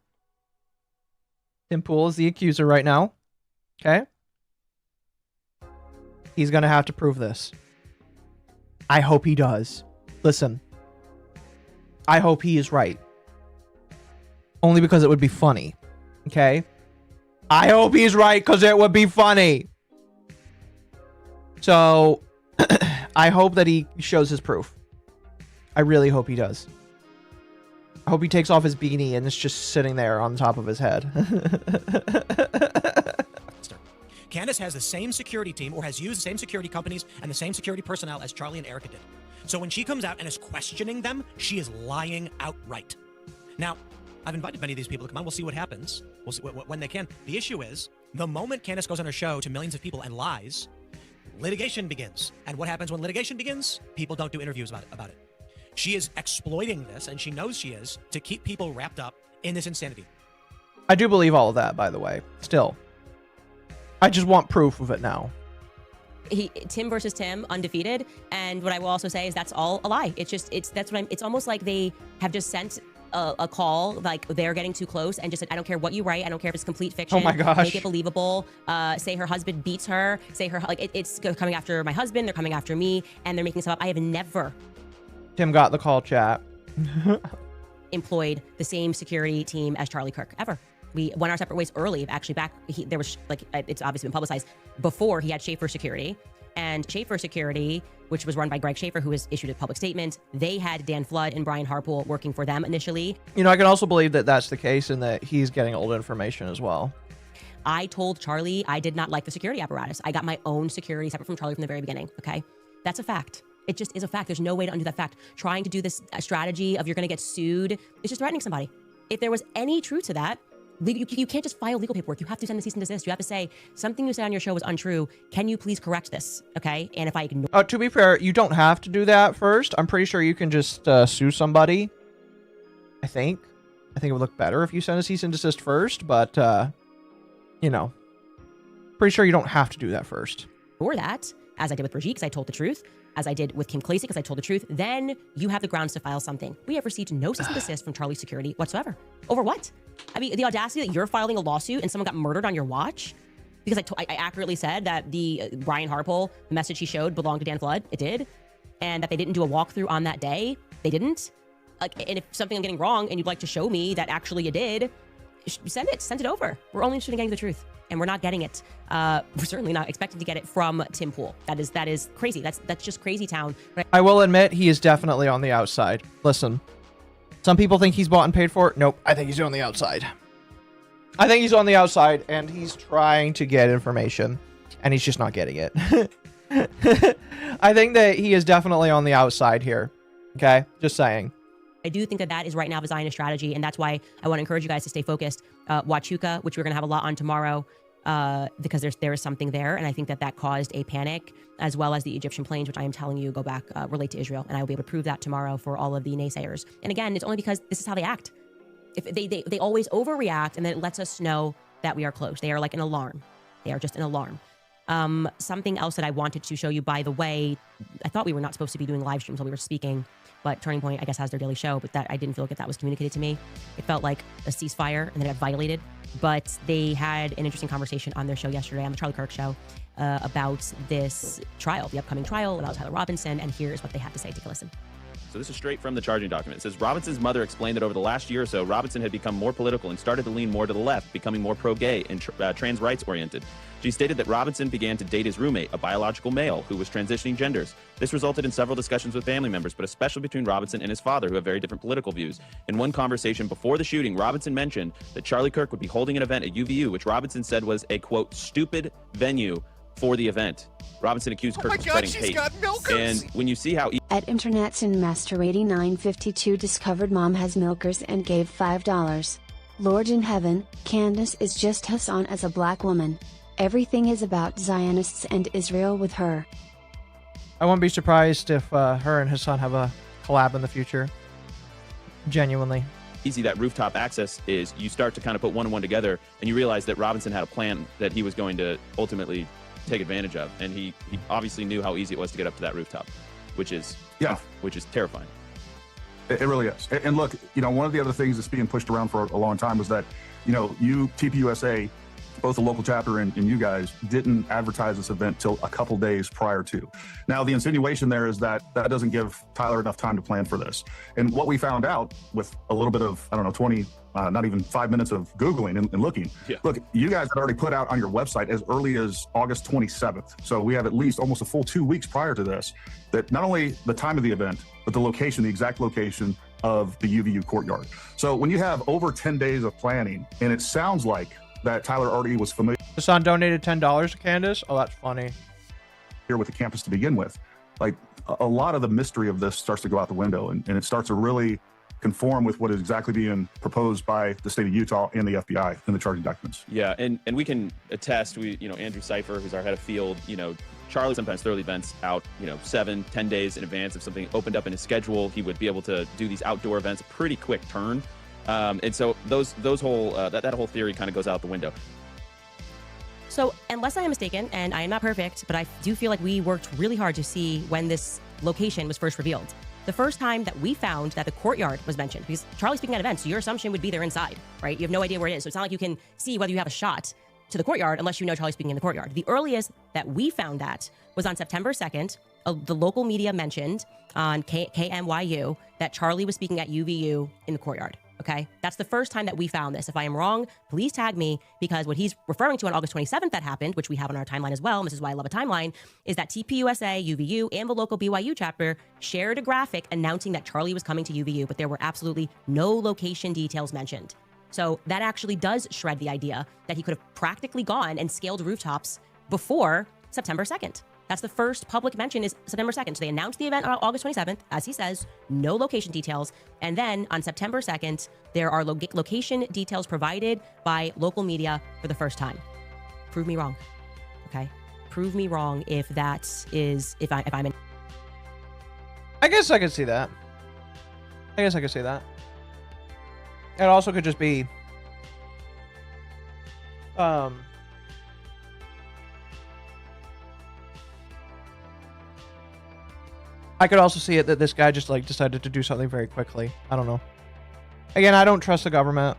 Tim Pool is the accuser right now. Okay? He's going to have to prove this. I hope he does. Listen. I hope he is right. Only because it would be funny. Okay? I hope he's right because it would be funny. So, I hope that he shows his proof. I really hope he does. I hope he takes off his beanie and it's just sitting there on top of his head. Candace has the same security team or has used the same security companies and the same security personnel as Charlie and Erica did. So when she comes out and is questioning them, she is lying outright. Now, I've invited many of these people to come on. We'll see what happens. We'll see when they can. The issue is, the moment Candace goes on her show to millions of people and lies, litigation begins. And what happens when litigation begins? People don't do interviews about it. She is exploiting this, and she knows she is, to keep people wrapped up in this insanity. I do believe all of that, by the way. Still. I just want proof of it now. Tim versus Tim, undefeated. And what I will also say is that's all a lie. It's almost like they have just sent a call, like they're getting too close, and just said, I don't care what you write, I don't care if it's complete fiction. Oh my gosh. Make it believable. Say her husband beats her. Say her, like, it's coming after my husband, they're coming after me, and they're making stuff up. I have never Tim got the call, chat. employed the same security team as Charlie Kirk, ever. We went our separate ways early. Actually, there was, like, it's obviously been publicized, before he had Schaefer Security. And Schaefer Security, which was run by Greg Schaefer, who has issued a public statement, they had Dan Flood and Brian Harpool working for them initially. You know, I can also believe that that's the case and that he's getting old information as well. I told Charlie I did not like the security apparatus. I got my own security separate from Charlie from the very beginning, okay? That's a fact. It just is a fact. There's no way to undo that fact. Trying to do this strategy of you're going to get sued, it's just threatening somebody. If there was any truth to that, you can't just file legal paperwork. You have to send a cease and desist. You have to say, something you said on your show was untrue. Can you please correct this? Okay? And if I ignore... To be fair, you don't have to do that first. I'm pretty sure you can just sue somebody. I think it would look better if you send a cease and desist first, but, you know, pretty sure you don't have to do that first. Or that, as I did with Brigitte, because I told the truth, as I did with Kim Clasey, because I told the truth, then you have the grounds to file something. We have received no cease and desist from Charlie Security whatsoever. Over what? I mean, the audacity that you're filing a lawsuit and someone got murdered on your watch? Because I accurately said that the Brian Harpool, the message he showed belonged to Dan Flood. It did. And that they didn't do a walkthrough on that day. They didn't. Like, and if something I'm getting wrong and you'd like to show me that actually you did, send it over. We're only interested in getting the truth. And we're not getting it. We're certainly not expecting to get it from Tim Pool. That is crazy. That's just crazy town. I will admit he is definitely on the outside. Listen, some people think he's bought and paid for it. Nope, I think he's on the outside. I think he's on the outside and he's trying to get information and he's just not getting it. I think that he is definitely on the outside here. Okay, just saying. I do think that is right now the Zionist strategy, and that's why I want to encourage you guys to stay focused. Huachuca, which we're going to have a lot on tomorrow, because there is something there, and I think that caused a panic, as well as the Egyptian planes, which I am telling you go back, relate to Israel, and I will be able to prove that tomorrow for all of the naysayers. And again, it's only because this is how they act. If they always overreact, and then it lets us know that we are close. They are like an alarm. They are just an alarm. Something else that I wanted to show you, by the way, I thought we were not supposed to be doing live streams while we were speaking, but Turning Point, I guess, has their daily show, but that I didn't feel like that was communicated to me. It felt like a ceasefire and then it got violated. But they had an interesting conversation on their show yesterday, on the Charlie Kirk show, about this trial, the upcoming trial, about Tyler Robinson, and here's what they had to say. Take a listen. So this is straight from the charging document. It says Robinson's mother explained that over the last year or so, Robinson had become more political and started to lean more to the left, becoming more pro-gay and trans rights oriented. She stated that Robinson began to date his roommate, a biological male who was transitioning genders. This resulted in several discussions with family members, but especially between Robinson and his father, who have very different political views. In one conversation before the shooting, Robinson mentioned that Charlie Kirk would be holding an event at UVU, which Robinson said was a, quote, stupid venue for the event. Robinson accused Kirk of spreading hate. And when you see how... At Internet's in Master 8952 discovered Mom has milkers and gave $5. Lord in heaven, Candace is just Hassan as a black woman. Everything is about Zionists and Israel with her. I won't be surprised if her and Hassan have a collab in the future. Genuinely. Easy that rooftop access is, you start to kind of put one and one together, and you realize that Robinson had a plan that he was going to ultimately take advantage of, and he obviously knew how easy it was to get up to that rooftop, which is terrifying. It really is. And look, you know, one of the other things that's being pushed around for a long time was that, you know, TPUSA, both the local chapter and you guys, didn't advertise this event till a couple days prior to. Now, the insinuation there is that doesn't give Tyler enough time to plan for this. And what we found out with a little bit of, I don't know, 20, not even 5 minutes of Googling and looking. Yeah. Look, you guys had already put out on your website as early as August 27th. So we have at least almost a full 2 weeks prior to this, that not only the time of the event, but the location, the exact location of the UVU courtyard. So when you have over 10 days of planning, and it sounds like that Tyler already was familiar. Hassan donated $10 to Candace. Oh, that's funny. Here with the campus to begin with, like a lot of the mystery of this starts to go out the window, and it starts to really conform with what is exactly being proposed by the state of Utah and the FBI in the charging documents. Yeah, and we can attest. Andrew Cipher, who's our head of field, Charlie sometimes throw the events out, 7-10 days in advance. If something opened up in his schedule, he would be able to do these outdoor events a pretty quick turn. And so those whole that whole theory kind of goes out the window. So, unless I am mistaken, and I am not perfect, but I do feel like we worked really hard to see when this location was first revealed. The first time that we found that the courtyard was mentioned, because Charlie's speaking at events, so your assumption would be they're inside, right? You have no idea where it is. So it's not like you can see whether you have a shot to the courtyard unless you know Charlie's speaking in the courtyard. The earliest that we found that was on September 2nd. The local media mentioned on KMYU that Charlie was speaking at UVU in the courtyard. Okay, that's the first time that we found this. If I am wrong, please tag me, because what he's referring to on August 27th that happened, which we have on our timeline as well, and this is why I love a timeline, is that TPUSA, UVU, and the local BYU chapter shared a graphic announcing that Charlie was coming to UVU, but there were absolutely no location details mentioned. So that actually does shred the idea that he could have practically gone and scaled rooftops before September 2nd. That's the first public mention is September 2nd. So they announced the event on August 27th, as he says, no location details. And then on September 2nd, there are location details provided by local media for the first time. Prove me wrong, okay? Prove me wrong if that is, if I'm in. I guess I could see that. It also could just be, I could also see it that this guy just like decided to do something very quickly. I don't know. Again, I don't trust the government.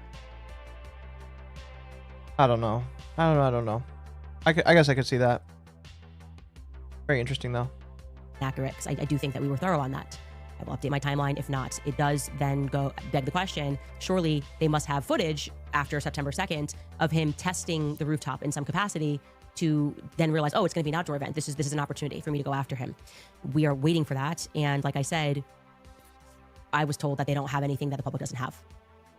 I don't know. I guess I could see that. Very interesting though. Accurate, because I do think that we were thorough on that. I will update my timeline. If not, it does then beg the question, surely they must have footage after September 2nd of him testing the rooftop in some capacity to then realize, oh, it's going to be an outdoor event. This is an opportunity for me to go after him. We are waiting for that. And like I said, I was told that they don't have anything that the public doesn't have.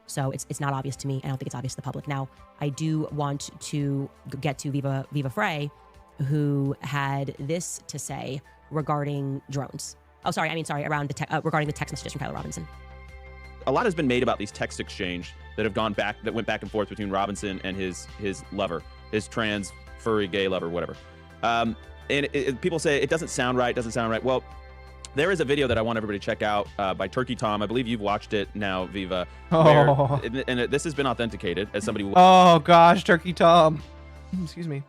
So it's not obvious to me. I don't think it's obvious to the public. Now, I do want to get to Viva Frey, who had this to say regarding drones. Oh, sorry, around regarding the text messages from Tyler Robinson. A lot has been made about these text exchange that went back and forth between Robinson and his lover, his trans furry gay lover, whatever. And people say it doesn't sound right. Well, there is a video that I want everybody to check out by Turkey Tom. I believe you've watched it now, Viva. Oh. And this has been authenticated as somebody. Oh gosh, Turkey Tom. Excuse me.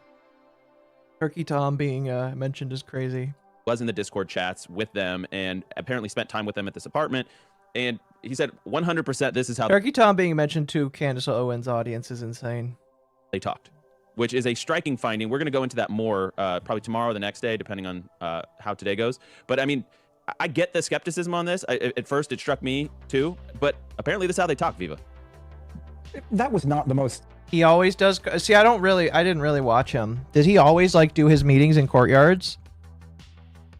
Turkey Tom being mentioned is crazy. Was in the Discord chats with them and apparently spent time with them at this apartment. And he said 100% this is how Turkey Tom being mentioned to Candace Owens' audience is insane. They talked, which is a striking finding. We're going to go into that more probably tomorrow or the next day, depending on how today goes. But I mean, I get the skepticism on this. At first, it struck me too, but apparently this is how they talk, Viva. That was not the most... He always does... See, I didn't really watch him. Did he always like do his meetings in courtyards?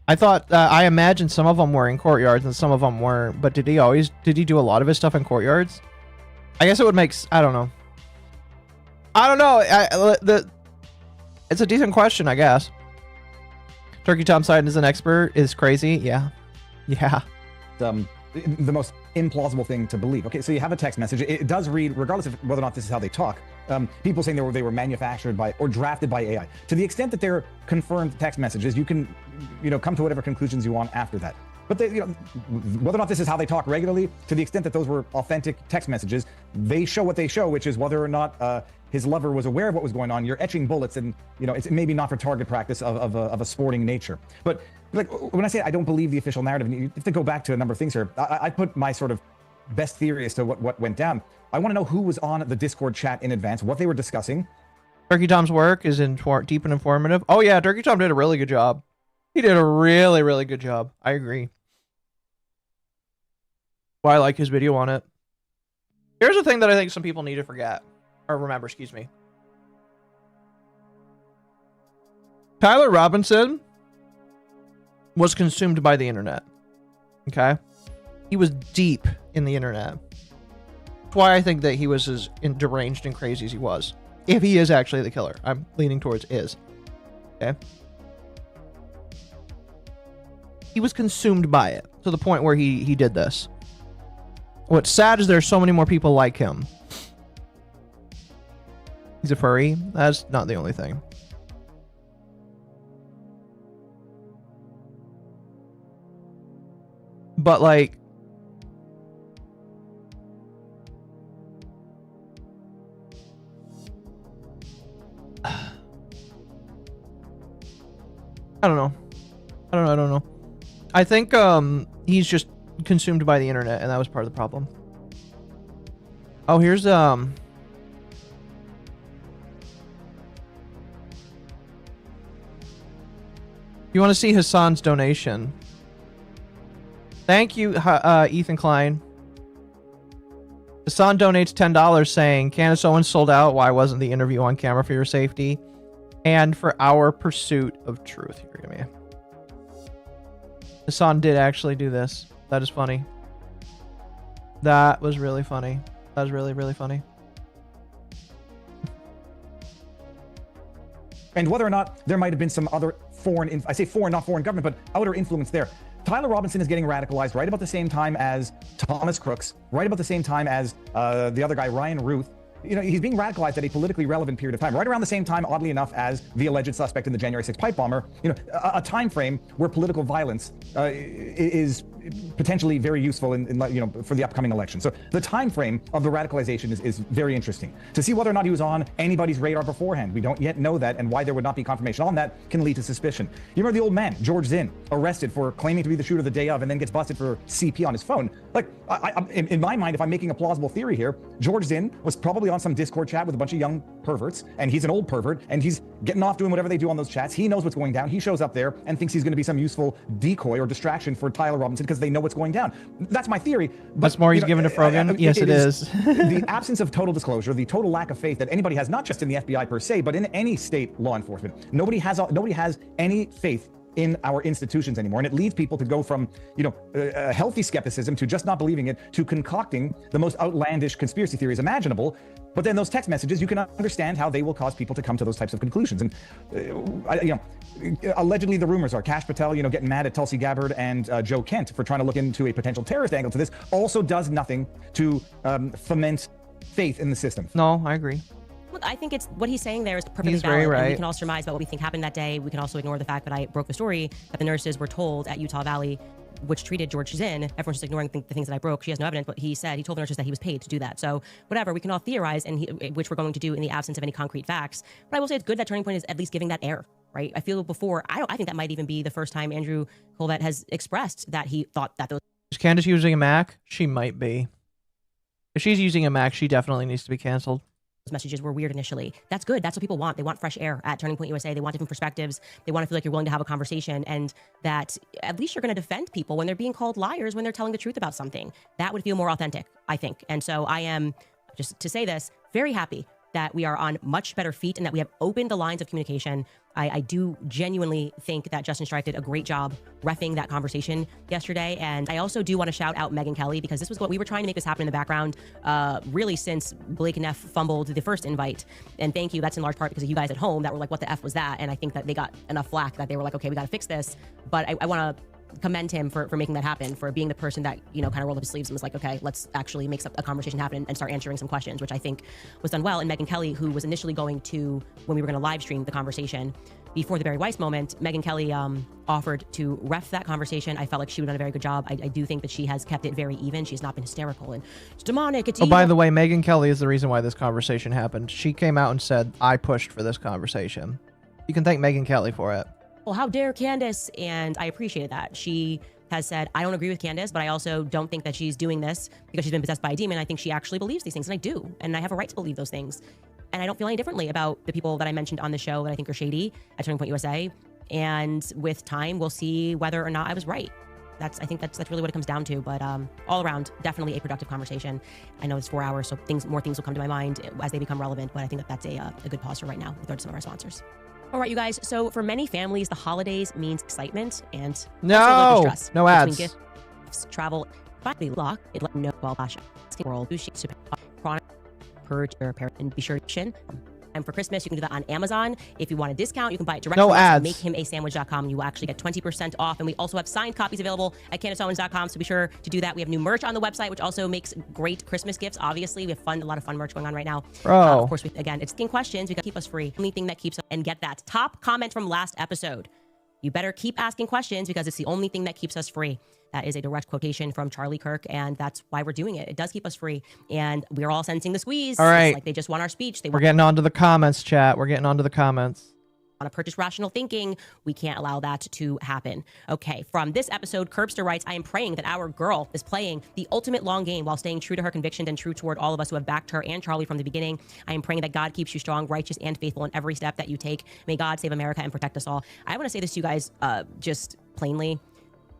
I thought, I imagined some of them were in courtyards and some of them weren't, but did he do a lot of his stuff in courtyards? I guess it would make... I don't know. It's a decent question, I guess. Turkey Tom Sidon is an expert is crazy. Yeah. The most implausible thing to believe. Okay, so you have a text message. It does read, regardless of whether or not this is how they talk, people saying they were manufactured by or drafted by AI. To the extent that they're confirmed text messages, you can, come to whatever conclusions you want after that. But whether or not this is how they talk regularly, to the extent that those were authentic text messages, they show what they show, which is whether or not his lover was aware of what was going on. You're etching bullets, and it's maybe not for target practice of a sporting nature. But like when I say I don't believe the official narrative, you have to go back to a number of things here. I put my sort of best theory as to what went down. I want to know who was on the Discord chat in advance, what they were discussing. Turkey Tom's work is deep and informative. Oh yeah, Turkey Tom did a really good job. He did a really, really good job. I agree. Well, I like his video on it. Here's the thing that I think some people need to forget. Or remember, excuse me. Tyler Robinson was consumed by the internet. Okay? He was deep in the internet. That's why I think that he was as deranged and crazy as he was. If he is actually the killer. I'm leaning towards is. Okay? He was consumed by it to the point where he did this. What's sad is there's so many more people like him. He's a furry. That's not the only thing. but like, I don't know. I don't know. I think he's just consumed by the internet, and that was part of the problem. Oh, here's you want to see Hassan's donation? Thank you, Ethan Klein. Hassan donates $10 saying, Candace Owens sold out. Why wasn't the interview on camera for your safety? And for our pursuit of truth. Here, give me. Hassan did actually do this. That is funny. That was really funny. That was really, really funny. And whether or not there might have been some other foreign, I say foreign, not foreign government, but outer influence there. Tyler Robinson is getting radicalized right about the same time as Thomas Crooks, right about the same time as the other guy, Ryan Ruth. You know, he's being radicalized at a politically relevant period of time, right around the same time, oddly enough, as the alleged suspect in the January 6th pipe bomber. You know, a time frame where political violence is potentially very useful in you know, for the upcoming election. So the time frame of the radicalization is very interesting. To see whether or not he was on anybody's radar beforehand, we don't yet know that, and why there would not be confirmation on that can lead to suspicion. You remember the old man, George Zinn, arrested for claiming to be the shooter the day of, and then gets busted for CP on his phone. Like, in my mind, if I'm making a plausible theory here, George Zinn was probably on some Discord chat with a bunch of young perverts, and he's an old pervert, and he's getting off doing whatever they do on those chats. He knows what's going down. He shows up there and thinks he's going to be some useful decoy or distraction for Tyler Robinson because they know what's going down. That's my theory. But, that's more he's given to Frogan? Yes, it is. The absence of total disclosure, the total lack of faith that anybody has, not just in the FBI per se, but in any state law enforcement. Nobody has any faith in our institutions anymore, and it leads people to go from, you know, a healthy skepticism to just not believing it, to concocting the most outlandish conspiracy theories imaginable. But then those text messages, you can understand how they will cause people to come to those types of conclusions. And you know, allegedly the rumors are Kash Patel, you know, getting mad at Tulsi Gabbard and Joe Kent for trying to look into a potential terrorist angle to this also does nothing to foment faith in the system. No, I agree. Look, I think it's what he's saying there is perfectly He's valid. very right. And we can all surmise about what we think happened that day. We can also ignore the fact that I broke the story that the nurses were told at Utah Valley, which treated George Zinn. Everyone's just ignoring the things that I broke. She has no evidence, but he told the nurses that he was paid to do that. So whatever, we can all theorize, and which we're going to do in the absence of any concrete facts. But I will say it's good that Turning Point is at least giving that air, right? I feel before, I think that might even be the first time Andrew Colvett has expressed that he thought that those. Is Candace using a Mac? She might be. If she's using a Mac, she definitely needs to be canceled. Messages were weird initially. That's good. That's what people want. They want fresh air at Turning Point USA. They want different perspectives. They want to feel like you're willing to have a conversation, and that at least you're going to defend people when they're being called liars when they're telling the truth about something. That would feel more authentic, I think. And so I am, just to say this, very happy that we are on much better feet and that we have opened the lines of communication. I do genuinely think that Justin Strike did a great job reffing that conversation yesterday. And I also do want to shout out Megyn Kelly, because this was what we were trying to make this happen in the background, really since Blake and Neff fumbled the first invite. And thank you. That's in large part because of you guys at home that were like, what the F was that? And I think that they got enough flack that they were like, okay, we got to fix this. But I want to commend him for making that happen, for being the person that, you know, kind of rolled up his sleeves and was like, okay, let's actually make a conversation happen and start answering some questions, which I think was done well. And Megyn Kelly, who was initially going to, when we were going to live stream the conversation before the Barry Weiss moment, Megyn Kelly offered to ref that conversation. I felt like she would have done a very good job. I do think that she has kept it very even. She's not been hysterical and it's demonic. It's evil. By the way, Megyn Kelly is the reason why this conversation happened. She came out and said, I pushed for this conversation. You can thank Megyn Kelly for it. Well, how dare Candace? And I appreciated that. She has said, I don't agree with Candace, but I also don't think that she's doing this because she's been possessed by a demon. I think she actually believes these things, and I do. And I have a right to believe those things. And I don't feel any differently about the people that I mentioned on the show that I think are shady at Turning Point USA. And with time, we'll see whether or not I was right. I think that's really what it comes down to. But all around, definitely a productive conversation. I know it's 4 hours, so more things will come to my mind as they become relevant. But I think that's a good pause for right now. We'll go to some of our sponsors. All right, you guys. So for many families, the holidays means excitement and also a little bit of stress. No ads. Gifts, travel, finally lock. It let no while fashion world chronic purge or and be sure to and for Christmas, you can do that on Amazon. If you want a discount, you can buy it directly at makehimasandwich.com. You will actually get 20% off. And we also have signed copies available at CandaceOwens.com. So be sure to do that. We have new merch on the website, which also makes great Christmas gifts. Obviously, we have a lot of fun merch going on right now. Of course, again, it's asking questions. We got to keep us free. Anything that keeps us and get that top comment from last episode. You better keep asking questions because it's the only thing that keeps us free. That is a direct quotation from Charlie Kirk, and that's why we're doing it. It does keep us free, and we're all sensing the squeeze. All right. It's like they just want our speech. We're getting on to the comments, chat. We're getting on to the comments. Want to purchase rational thinking. We can't allow that to happen. Okay, from this episode, Curbster writes, I am praying that our girl is playing the ultimate long game while staying true to her convictions and true toward all of us who have backed her and Charlie from the beginning. I am praying that God keeps you strong, righteous, and faithful in every step that you take. May God save America and protect us all. I want to say this to you guys just plainly.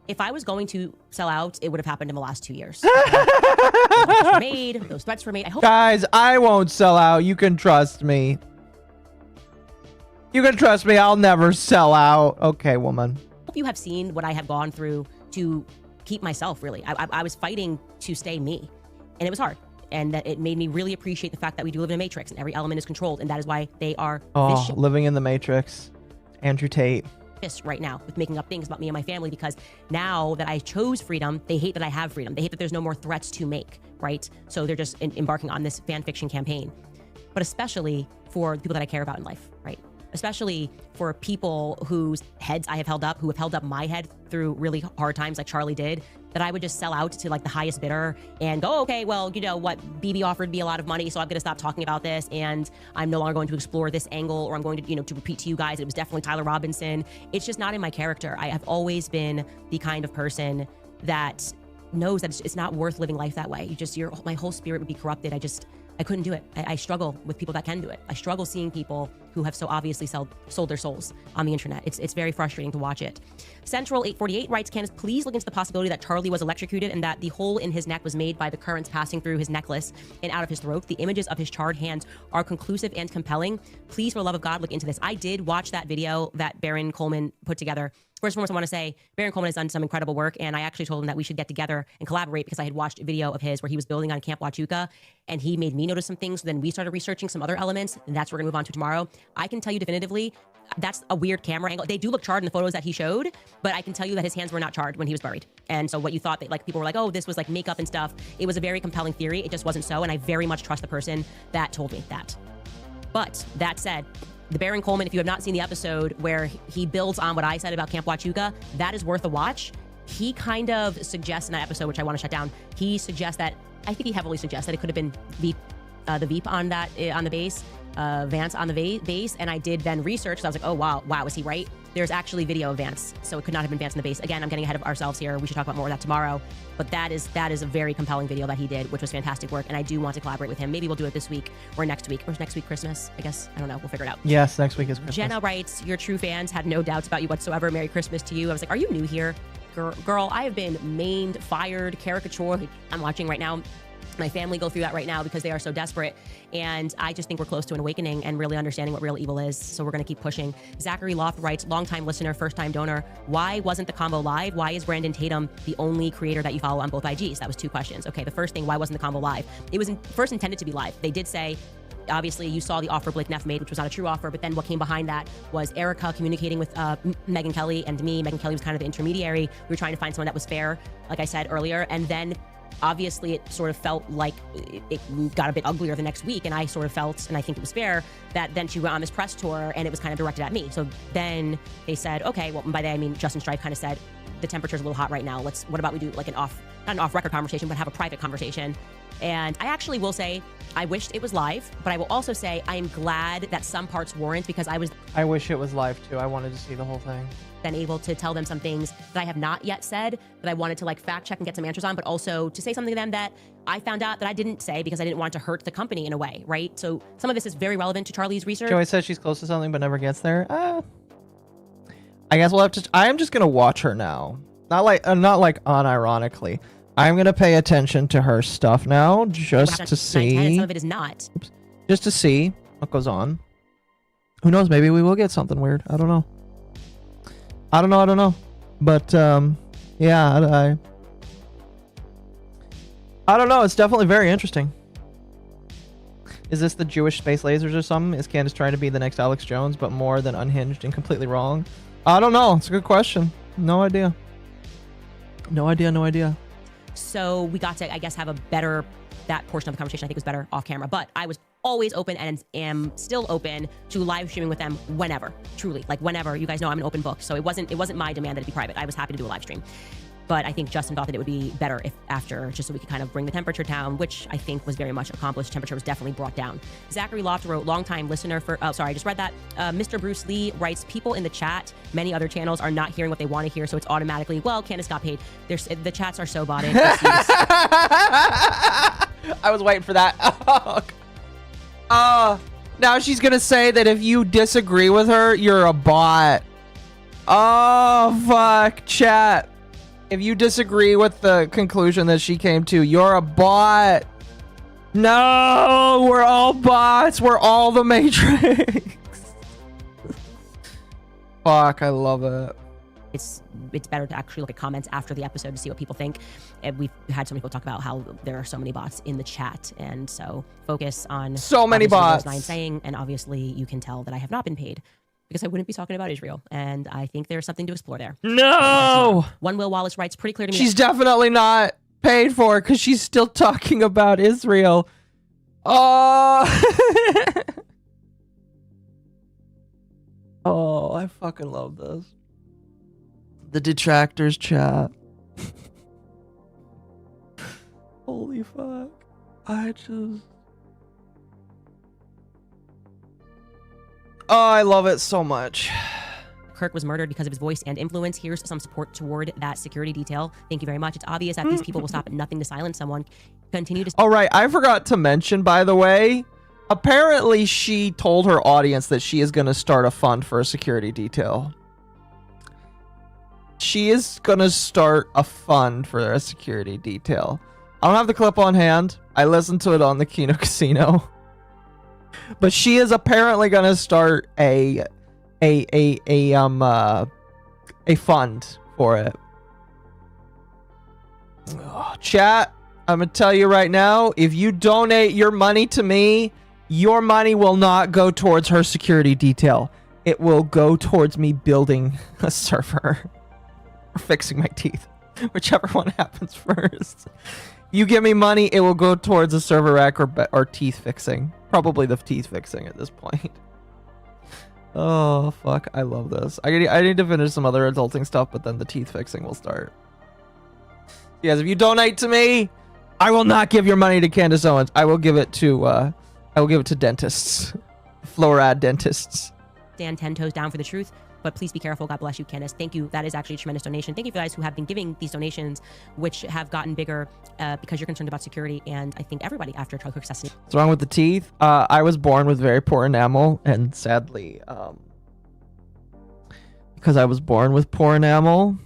If I was going to sell out, it would have happened in the last 2 years. Those threats were made. I hope Guys, I won't sell out. You can trust me. You can trust me. I'll never sell out. Okay, woman. you have seen what I have gone through to keep myself, really. I was fighting to stay me, and it was hard. And that it made me really appreciate the fact that we do live in a matrix and every element is controlled, and that is why they are living in the matrix. Andrew Tate. Right now with making up things about me and my family, because now that I chose freedom, they hate that I have freedom. They hate that there's no more threats to make, right? So they're just embarking on this fan fiction campaign. But especially for the people that I care about in life, right? Especially for people whose heads I have held up, who have held up my head through really hard times like Charlie did, that I would just sell out to like the highest bidder and go, okay, well, you know what, BB offered me a lot of money, so I'm gonna stop talking about this, and I'm no longer going to explore this angle, or I'm going to, to repeat to you guys, it was definitely Tyler Robinson. It's just not in my character. I have always been the kind of person that knows that it's not worth living life that way. My whole spirit would be corrupted. I couldn't do it. I struggle with people that can do it. I struggle seeing people who have so obviously sold their souls on the internet. It's very frustrating to watch it. Central 848 writes, Candace, please look into the possibility that Charlie was electrocuted and that the hole in his neck was made by the currents passing through his necklace and out of his throat. The images of his charred hands are conclusive and compelling. Please, for the love of God, look into this. I did watch that video that Baron Coleman put together. First and foremost, I want to say Baron Coleman has done some incredible work, and I actually told him that we should get together and collaborate because I had watched a video of his where he was building on Camp Huachuca, and he made me notice some things. So then we started researching some other elements, and that's what we're going to move on to tomorrow. I can tell you definitively, that's a weird camera angle. They do look charred in the photos that he showed, but I can tell you that his hands were not charred when he was buried. And so what you thought that like people were like, oh, this was like makeup and stuff. It was a very compelling theory. It just wasn't so, and I very much trust the person that told me that. But that said, the Baron Coleman, if you have not seen the episode where he builds on what I said about Camp Huachuca, that is worth a watch. He kind of suggests in that episode, which I want to shut down, he suggests that, I think he heavily suggests that it could have been the Veep on that, on the base, Vance on the base, and I did then research, so I was like, oh, wow, is he right? There's actually video of Vance, so it could not have been Vance on the base. Again, I'm getting ahead of ourselves here. We should talk about more of that tomorrow, but that is a very compelling video that he did, which was fantastic work, and I do want to collaborate with him. Maybe we'll do it this week or next week. Or is next week Christmas? I guess. I don't know. We'll figure it out. Yes, next week is Christmas. Jenna writes, your true fans had no doubts about you whatsoever. Merry Christmas to you. I was like, are you new here? Girl, I have been maimed, fired, caricatured. I'm watching right now. My family go through that right now because they are so desperate. And I just think we're close to an awakening and really understanding what real evil is. So we're going to keep pushing. Zachary Loft writes, longtime listener, first-time donor. Why wasn't the combo live? Why is Brandon Tatum the only creator that you follow on both IGs? That was 2 questions. Okay, the first thing, why wasn't the combo live? It was first intended to be live. They did say, obviously, you saw the offer Blake Neff made, which was not a true offer, but then what came behind that was Erica communicating with Megyn Kelly and me. Megyn Kelly was kind of the intermediary. We were trying to find someone that was fair, like I said earlier, and then obviously it sort of felt like it got a bit uglier the next week, and I sort of felt, and I think it was fair, that then she went on this press tour and it was kind of directed at me. So then they said, okay, well, by that I mean Justin Strife kind of said, the temperature's a little hot right now. What about we do like not an off-record conversation, but have a private conversation. And I actually will say, I wished it was live, but I will also say I am glad that some parts weren't, because I wish it was live too. I wanted to see the whole thing. Then able to tell them some things that I have not yet said that I wanted to like fact check and get some answers on, but also to say something to them that I found out that I didn't say because I didn't want to hurt the company in a way, right? So some of this is very relevant to Charlie's research. Joey says she's close to something but never gets there. I guess we'll have to. I am just gonna watch her now, not like unironically. I'm gonna pay attention to her stuff now, just to see. Some of it is not. Just to see what goes on. Who knows? Maybe we will get something weird. I don't know. But yeah, I don't know. It's definitely very interesting. Is this the Jewish space lasers or something? Is Candace trying to be the next Alex Jones, but more than unhinged and completely wrong? I don't know. It's a good question. No idea. No idea. So we got to, I guess, have that portion of the conversation I think was better off camera. But I was always open and am still open to live streaming with them whenever, truly, like whenever. You guys know I'm an open book, so it wasn't my demand that it be private. I was happy to do a live stream. But I think Justin thought that it would be better if after, just so we could kind of bring the temperature down, which I think was very much accomplished. Temperature was definitely brought down. Zachary Loft wrote, longtime listener for, oh, sorry, I just read that. Mr. Bruce Lee writes, people in the chat, many other channels are not hearing what they want to hear, so it's automatically, well, Candace got paid. The chats are so botted. I was waiting for that. Now she's gonna say that if you disagree with her, you're a bot. Oh, fuck, chat. If you disagree with the conclusion that she came to, you're a bot. No, we're all bots. We're all the Matrix. Fuck, I love it. It's better to actually look at comments after the episode to see what people think. And we've had so many people talk about how there are so many bots in the chat, and so focus on so many bots. What I'm saying, and obviously you can tell that I have not been paid, because I wouldn't be talking about Israel, and I think there's something to explore there. No! One Will Wallace writes, pretty clear to me. She's definitely not paid for it because she's still talking about Israel. Oh! Oh, I fucking love this. The detractors chat. Holy fuck. I just... Oh, I love it so much. Kirk was murdered because of his voice and influence. Here's some support toward that security detail. Thank you very much. It's obvious that these people will stop at nothing to silence someone. Continue to... All right, I forgot to mention, by the way, apparently she told her audience that she is going to start a fund for a security detail. She is going to start a fund for a security detail. I don't have the clip on hand. I listened to it on the Kino Casino. But she is apparently going to start a fund for it. Oh, chat, I'm going to tell you right now, if you donate your money to me, your money will not go towards her security detail. It will go towards me building a server or fixing my teeth, whichever one happens first. You give me money, it will go towards a server rack or teeth fixing. Probably the teeth fixing at this point. Oh, fuck. I love this. I need to finish some other adulting stuff, but then the teeth fixing will start. Yes, if you donate to me, I will not give your money to Candace Owens. I will give it to dentists. Fluoride dentists. Stand 10 toes down for the truth, but please be careful. God bless you, Candace. Thank you. That is actually a tremendous donation. Thank you for guys who have been giving these donations, which have gotten bigger because you're concerned about security, and I think everybody after Charlie Kirk's assassination. What's wrong with the teeth? I was born with very poor enamel, and sadly, because I was born with poor enamel,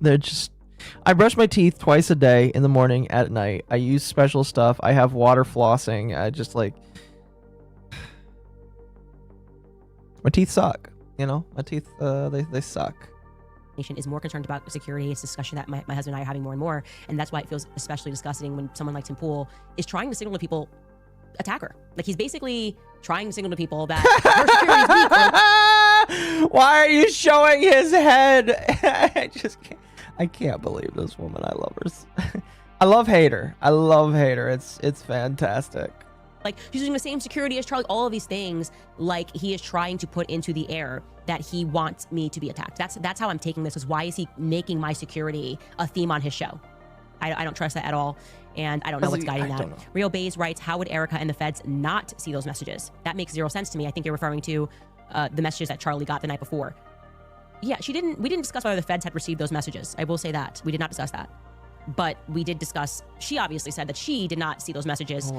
they're just... I brush my teeth twice a day, in the morning, at night. I use special stuff. I have water flossing. I just like... My teeth suck, you know? My teeth, they suck. Nation is more concerned about security. It's a discussion that my husband and I are having more and more, and that's why it feels especially disgusting when someone like Tim Pool is trying to signal to people, attack her. Like, he's basically trying to signal to people that her security is weak. Why are you showing his head? I can't believe this woman. I love her. I love Hater. I love Hater. It's fantastic. Like, she's using the same security as Charlie, all of these things, like he is trying to put into the air that he wants me to be attacked. That's how I'm taking this, is why is he making my security a theme on his show? I don't trust that at all, and I don't know what's guiding that. Rio Bays writes, how would Erica and the feds not see those messages? That makes zero sense to me. I think you're referring to the messages that Charlie got the night before. Yeah, we didn't discuss whether the feds had received those messages. I will say that. We did not discuss that. But we did discuss, she obviously said that she did not see those messages. So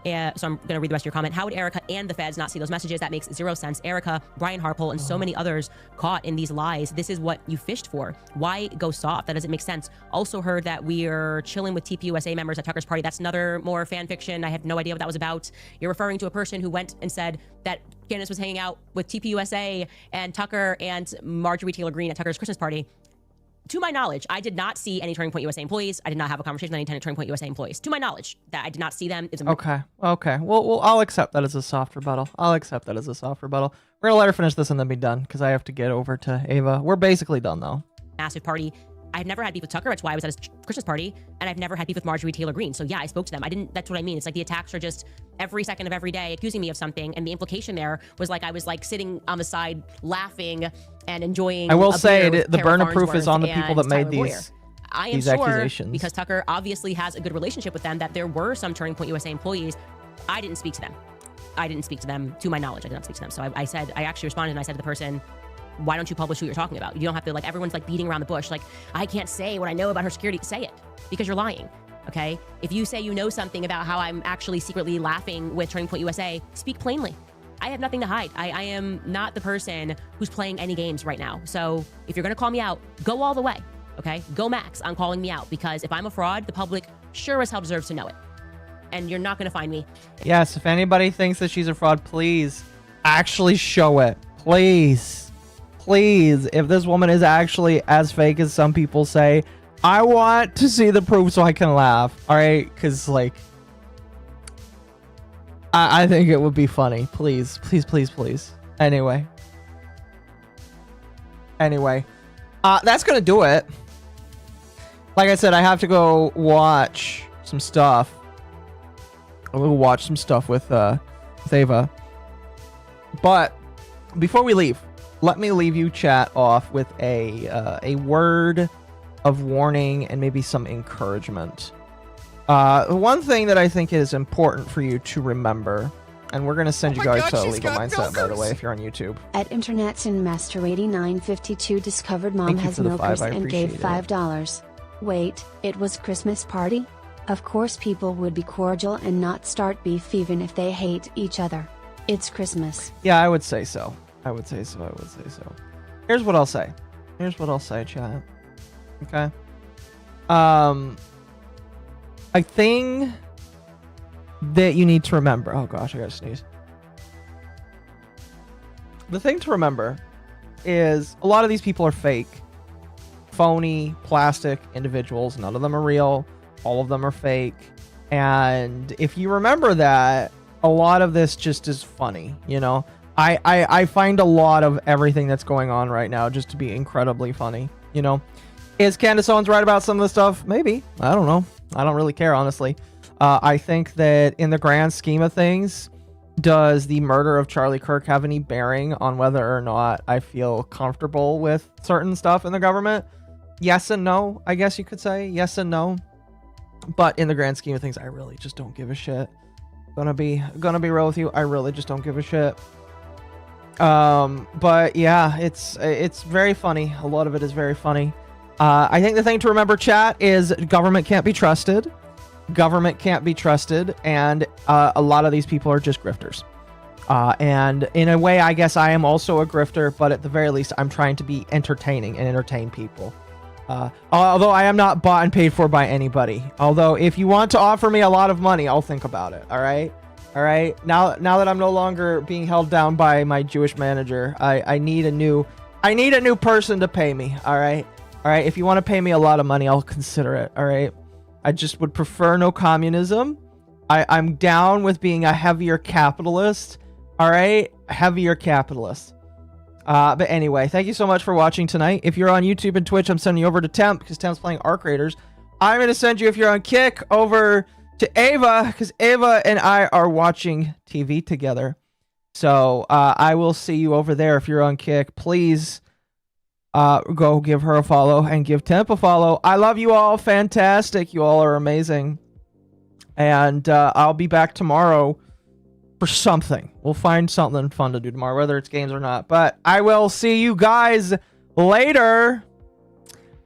I'm going to read the rest of your comment. How would Erica and the feds not see those messages? That makes zero sense. Erica, Brian Harpole, and so many others caught in these lies. This is what you fished for. Why go soft? That doesn't make sense. Also heard that we are chilling with TPUSA members at Tucker's party. That's another more fan fiction. I have no idea what that was about. You're referring to a person who went and said that Candace was hanging out with TPUSA and Tucker and Marjorie Taylor Greene at Tucker's Christmas party. To my knowledge, I did not see any Turning Point USA employees. I did not have a conversation with any Turning Point USA employees. To my knowledge, that I did not see them. Okay. Well, I'll accept that as a soft rebuttal. We're gonna let her finish this and then be done, because I have to get over to Ava. We're basically done, though. Massive party. I've never had beef with Tucker. That's why I was at his Christmas party. And I've never had beef with Marjorie Taylor Greene. So yeah, I spoke to them. That's what I mean. It's like the attacks are just every second of every day accusing me of something. And the implication there was like I was like sitting on the side laughing and enjoying. I will a say beer with the Kara burden of proof is Farnsworth on the people that and made Tyler these. Boyer. I am these sure, accusations. because Tucker obviously has a good relationship with them, that there were some Turning Point USA employees. I didn't speak to them. I didn't speak to them, to my knowledge. I did not speak to them. So I actually responded and I said to the person, why don't you publish who you're talking about? You don't have to, like, everyone's like beating around the bush. Like, I can't say what I know about her security. Say it, because you're lying, okay? If you say you know something about how I'm actually secretly laughing with Turning Point USA, speak plainly. I have nothing to hide. I am not the person who's playing any games right now. So if you're gonna call me out, go all the way, okay? Go max on calling me out, because if I'm a fraud, the public sure as hell deserves to know it. And you're not gonna find me. Yes, if anybody thinks that she's a fraud, please actually show it. Please. Please, if this woman is actually as fake as some people say, I want to see the proof so I can laugh. All right, because like, I think it would be funny. Please, please, please, please. Anyway, that's gonna do it. Like I said, I have to go watch some stuff. I'm gonna watch some stuff with Ava. But before we leave, let me leave you chat off with a word of warning and maybe some encouragement. One thing that I think is important for you to remember, and we're going to send you guys to Legal Mindset, by the way, if you're on YouTube. At Internet's and Master 8952 discovered Mom Thank you has for the milkers $5, I and gave appreciate it. $5. Wait, it was Christmas party? Of course people would be cordial and not start beef even if they hate each other. It's Christmas. Yeah, I would say so. Here's what I'll say. Chat. Okay. A thing that you need to remember. Oh gosh, I gotta sneeze. The thing to remember is a lot of these people are fake, phony, plastic individuals. None of them are real. All of them are fake. And if you remember that, a lot of this just is funny, you know? I find a lot of everything that's going on right now just to be incredibly funny, you know? Is Candace Owens right about some of the stuff? Maybe. I don't know. I don't really care, honestly. I think that in the grand scheme of things, does the murder of Charlie Kirk have any bearing on whether or not I feel comfortable with certain stuff in the government? Yes and no, I guess you could say. Yes and no. But in the grand scheme of things, I really just don't give a shit. Gonna be real with you. I really just don't give a shit. But yeah, it's very funny. A lot of it is very funny. I think the thing to remember, chat, is government can't be trusted. And a lot of these people are just grifters. And in a way, I guess I am also a grifter, but at the very least, I'm trying to be entertaining and entertain people. Although I am not bought and paid for by anybody. Although if you want to offer me a lot of money, I'll think about it. All right. Now that I'm no longer being held down by my Jewish manager, I need a new person to pay me. All right. If you want to pay me a lot of money, I'll consider it. All right. I just would prefer no communism. I'm down with being a heavier capitalist. All right. Heavier capitalist. But anyway, thank you so much for watching tonight. If you're on YouTube and Twitch, I'm sending you over to Temp because Temp's playing Arc Raiders. I'm going to send you, if you're on Kick, over to Ava because Ava and I are watching TV together. So I will see you over there. If you're on Kick, please go give her a follow and give Temp a follow. I love you all. Fantastic. You all are amazing. And I'll be back tomorrow for something. We'll find something fun to do tomorrow, whether it's games or not. But I will see you guys later.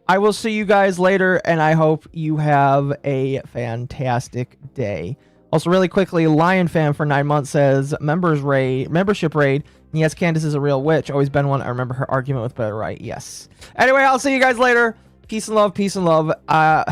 And I hope you have a fantastic day. Also, really quickly, Lion Fan for 9 months says, membership raid. And yes, Candace is a real witch. Always been one. I remember her argument with Better Right. Yes. Anyway, I'll see you guys later. Peace and love. Have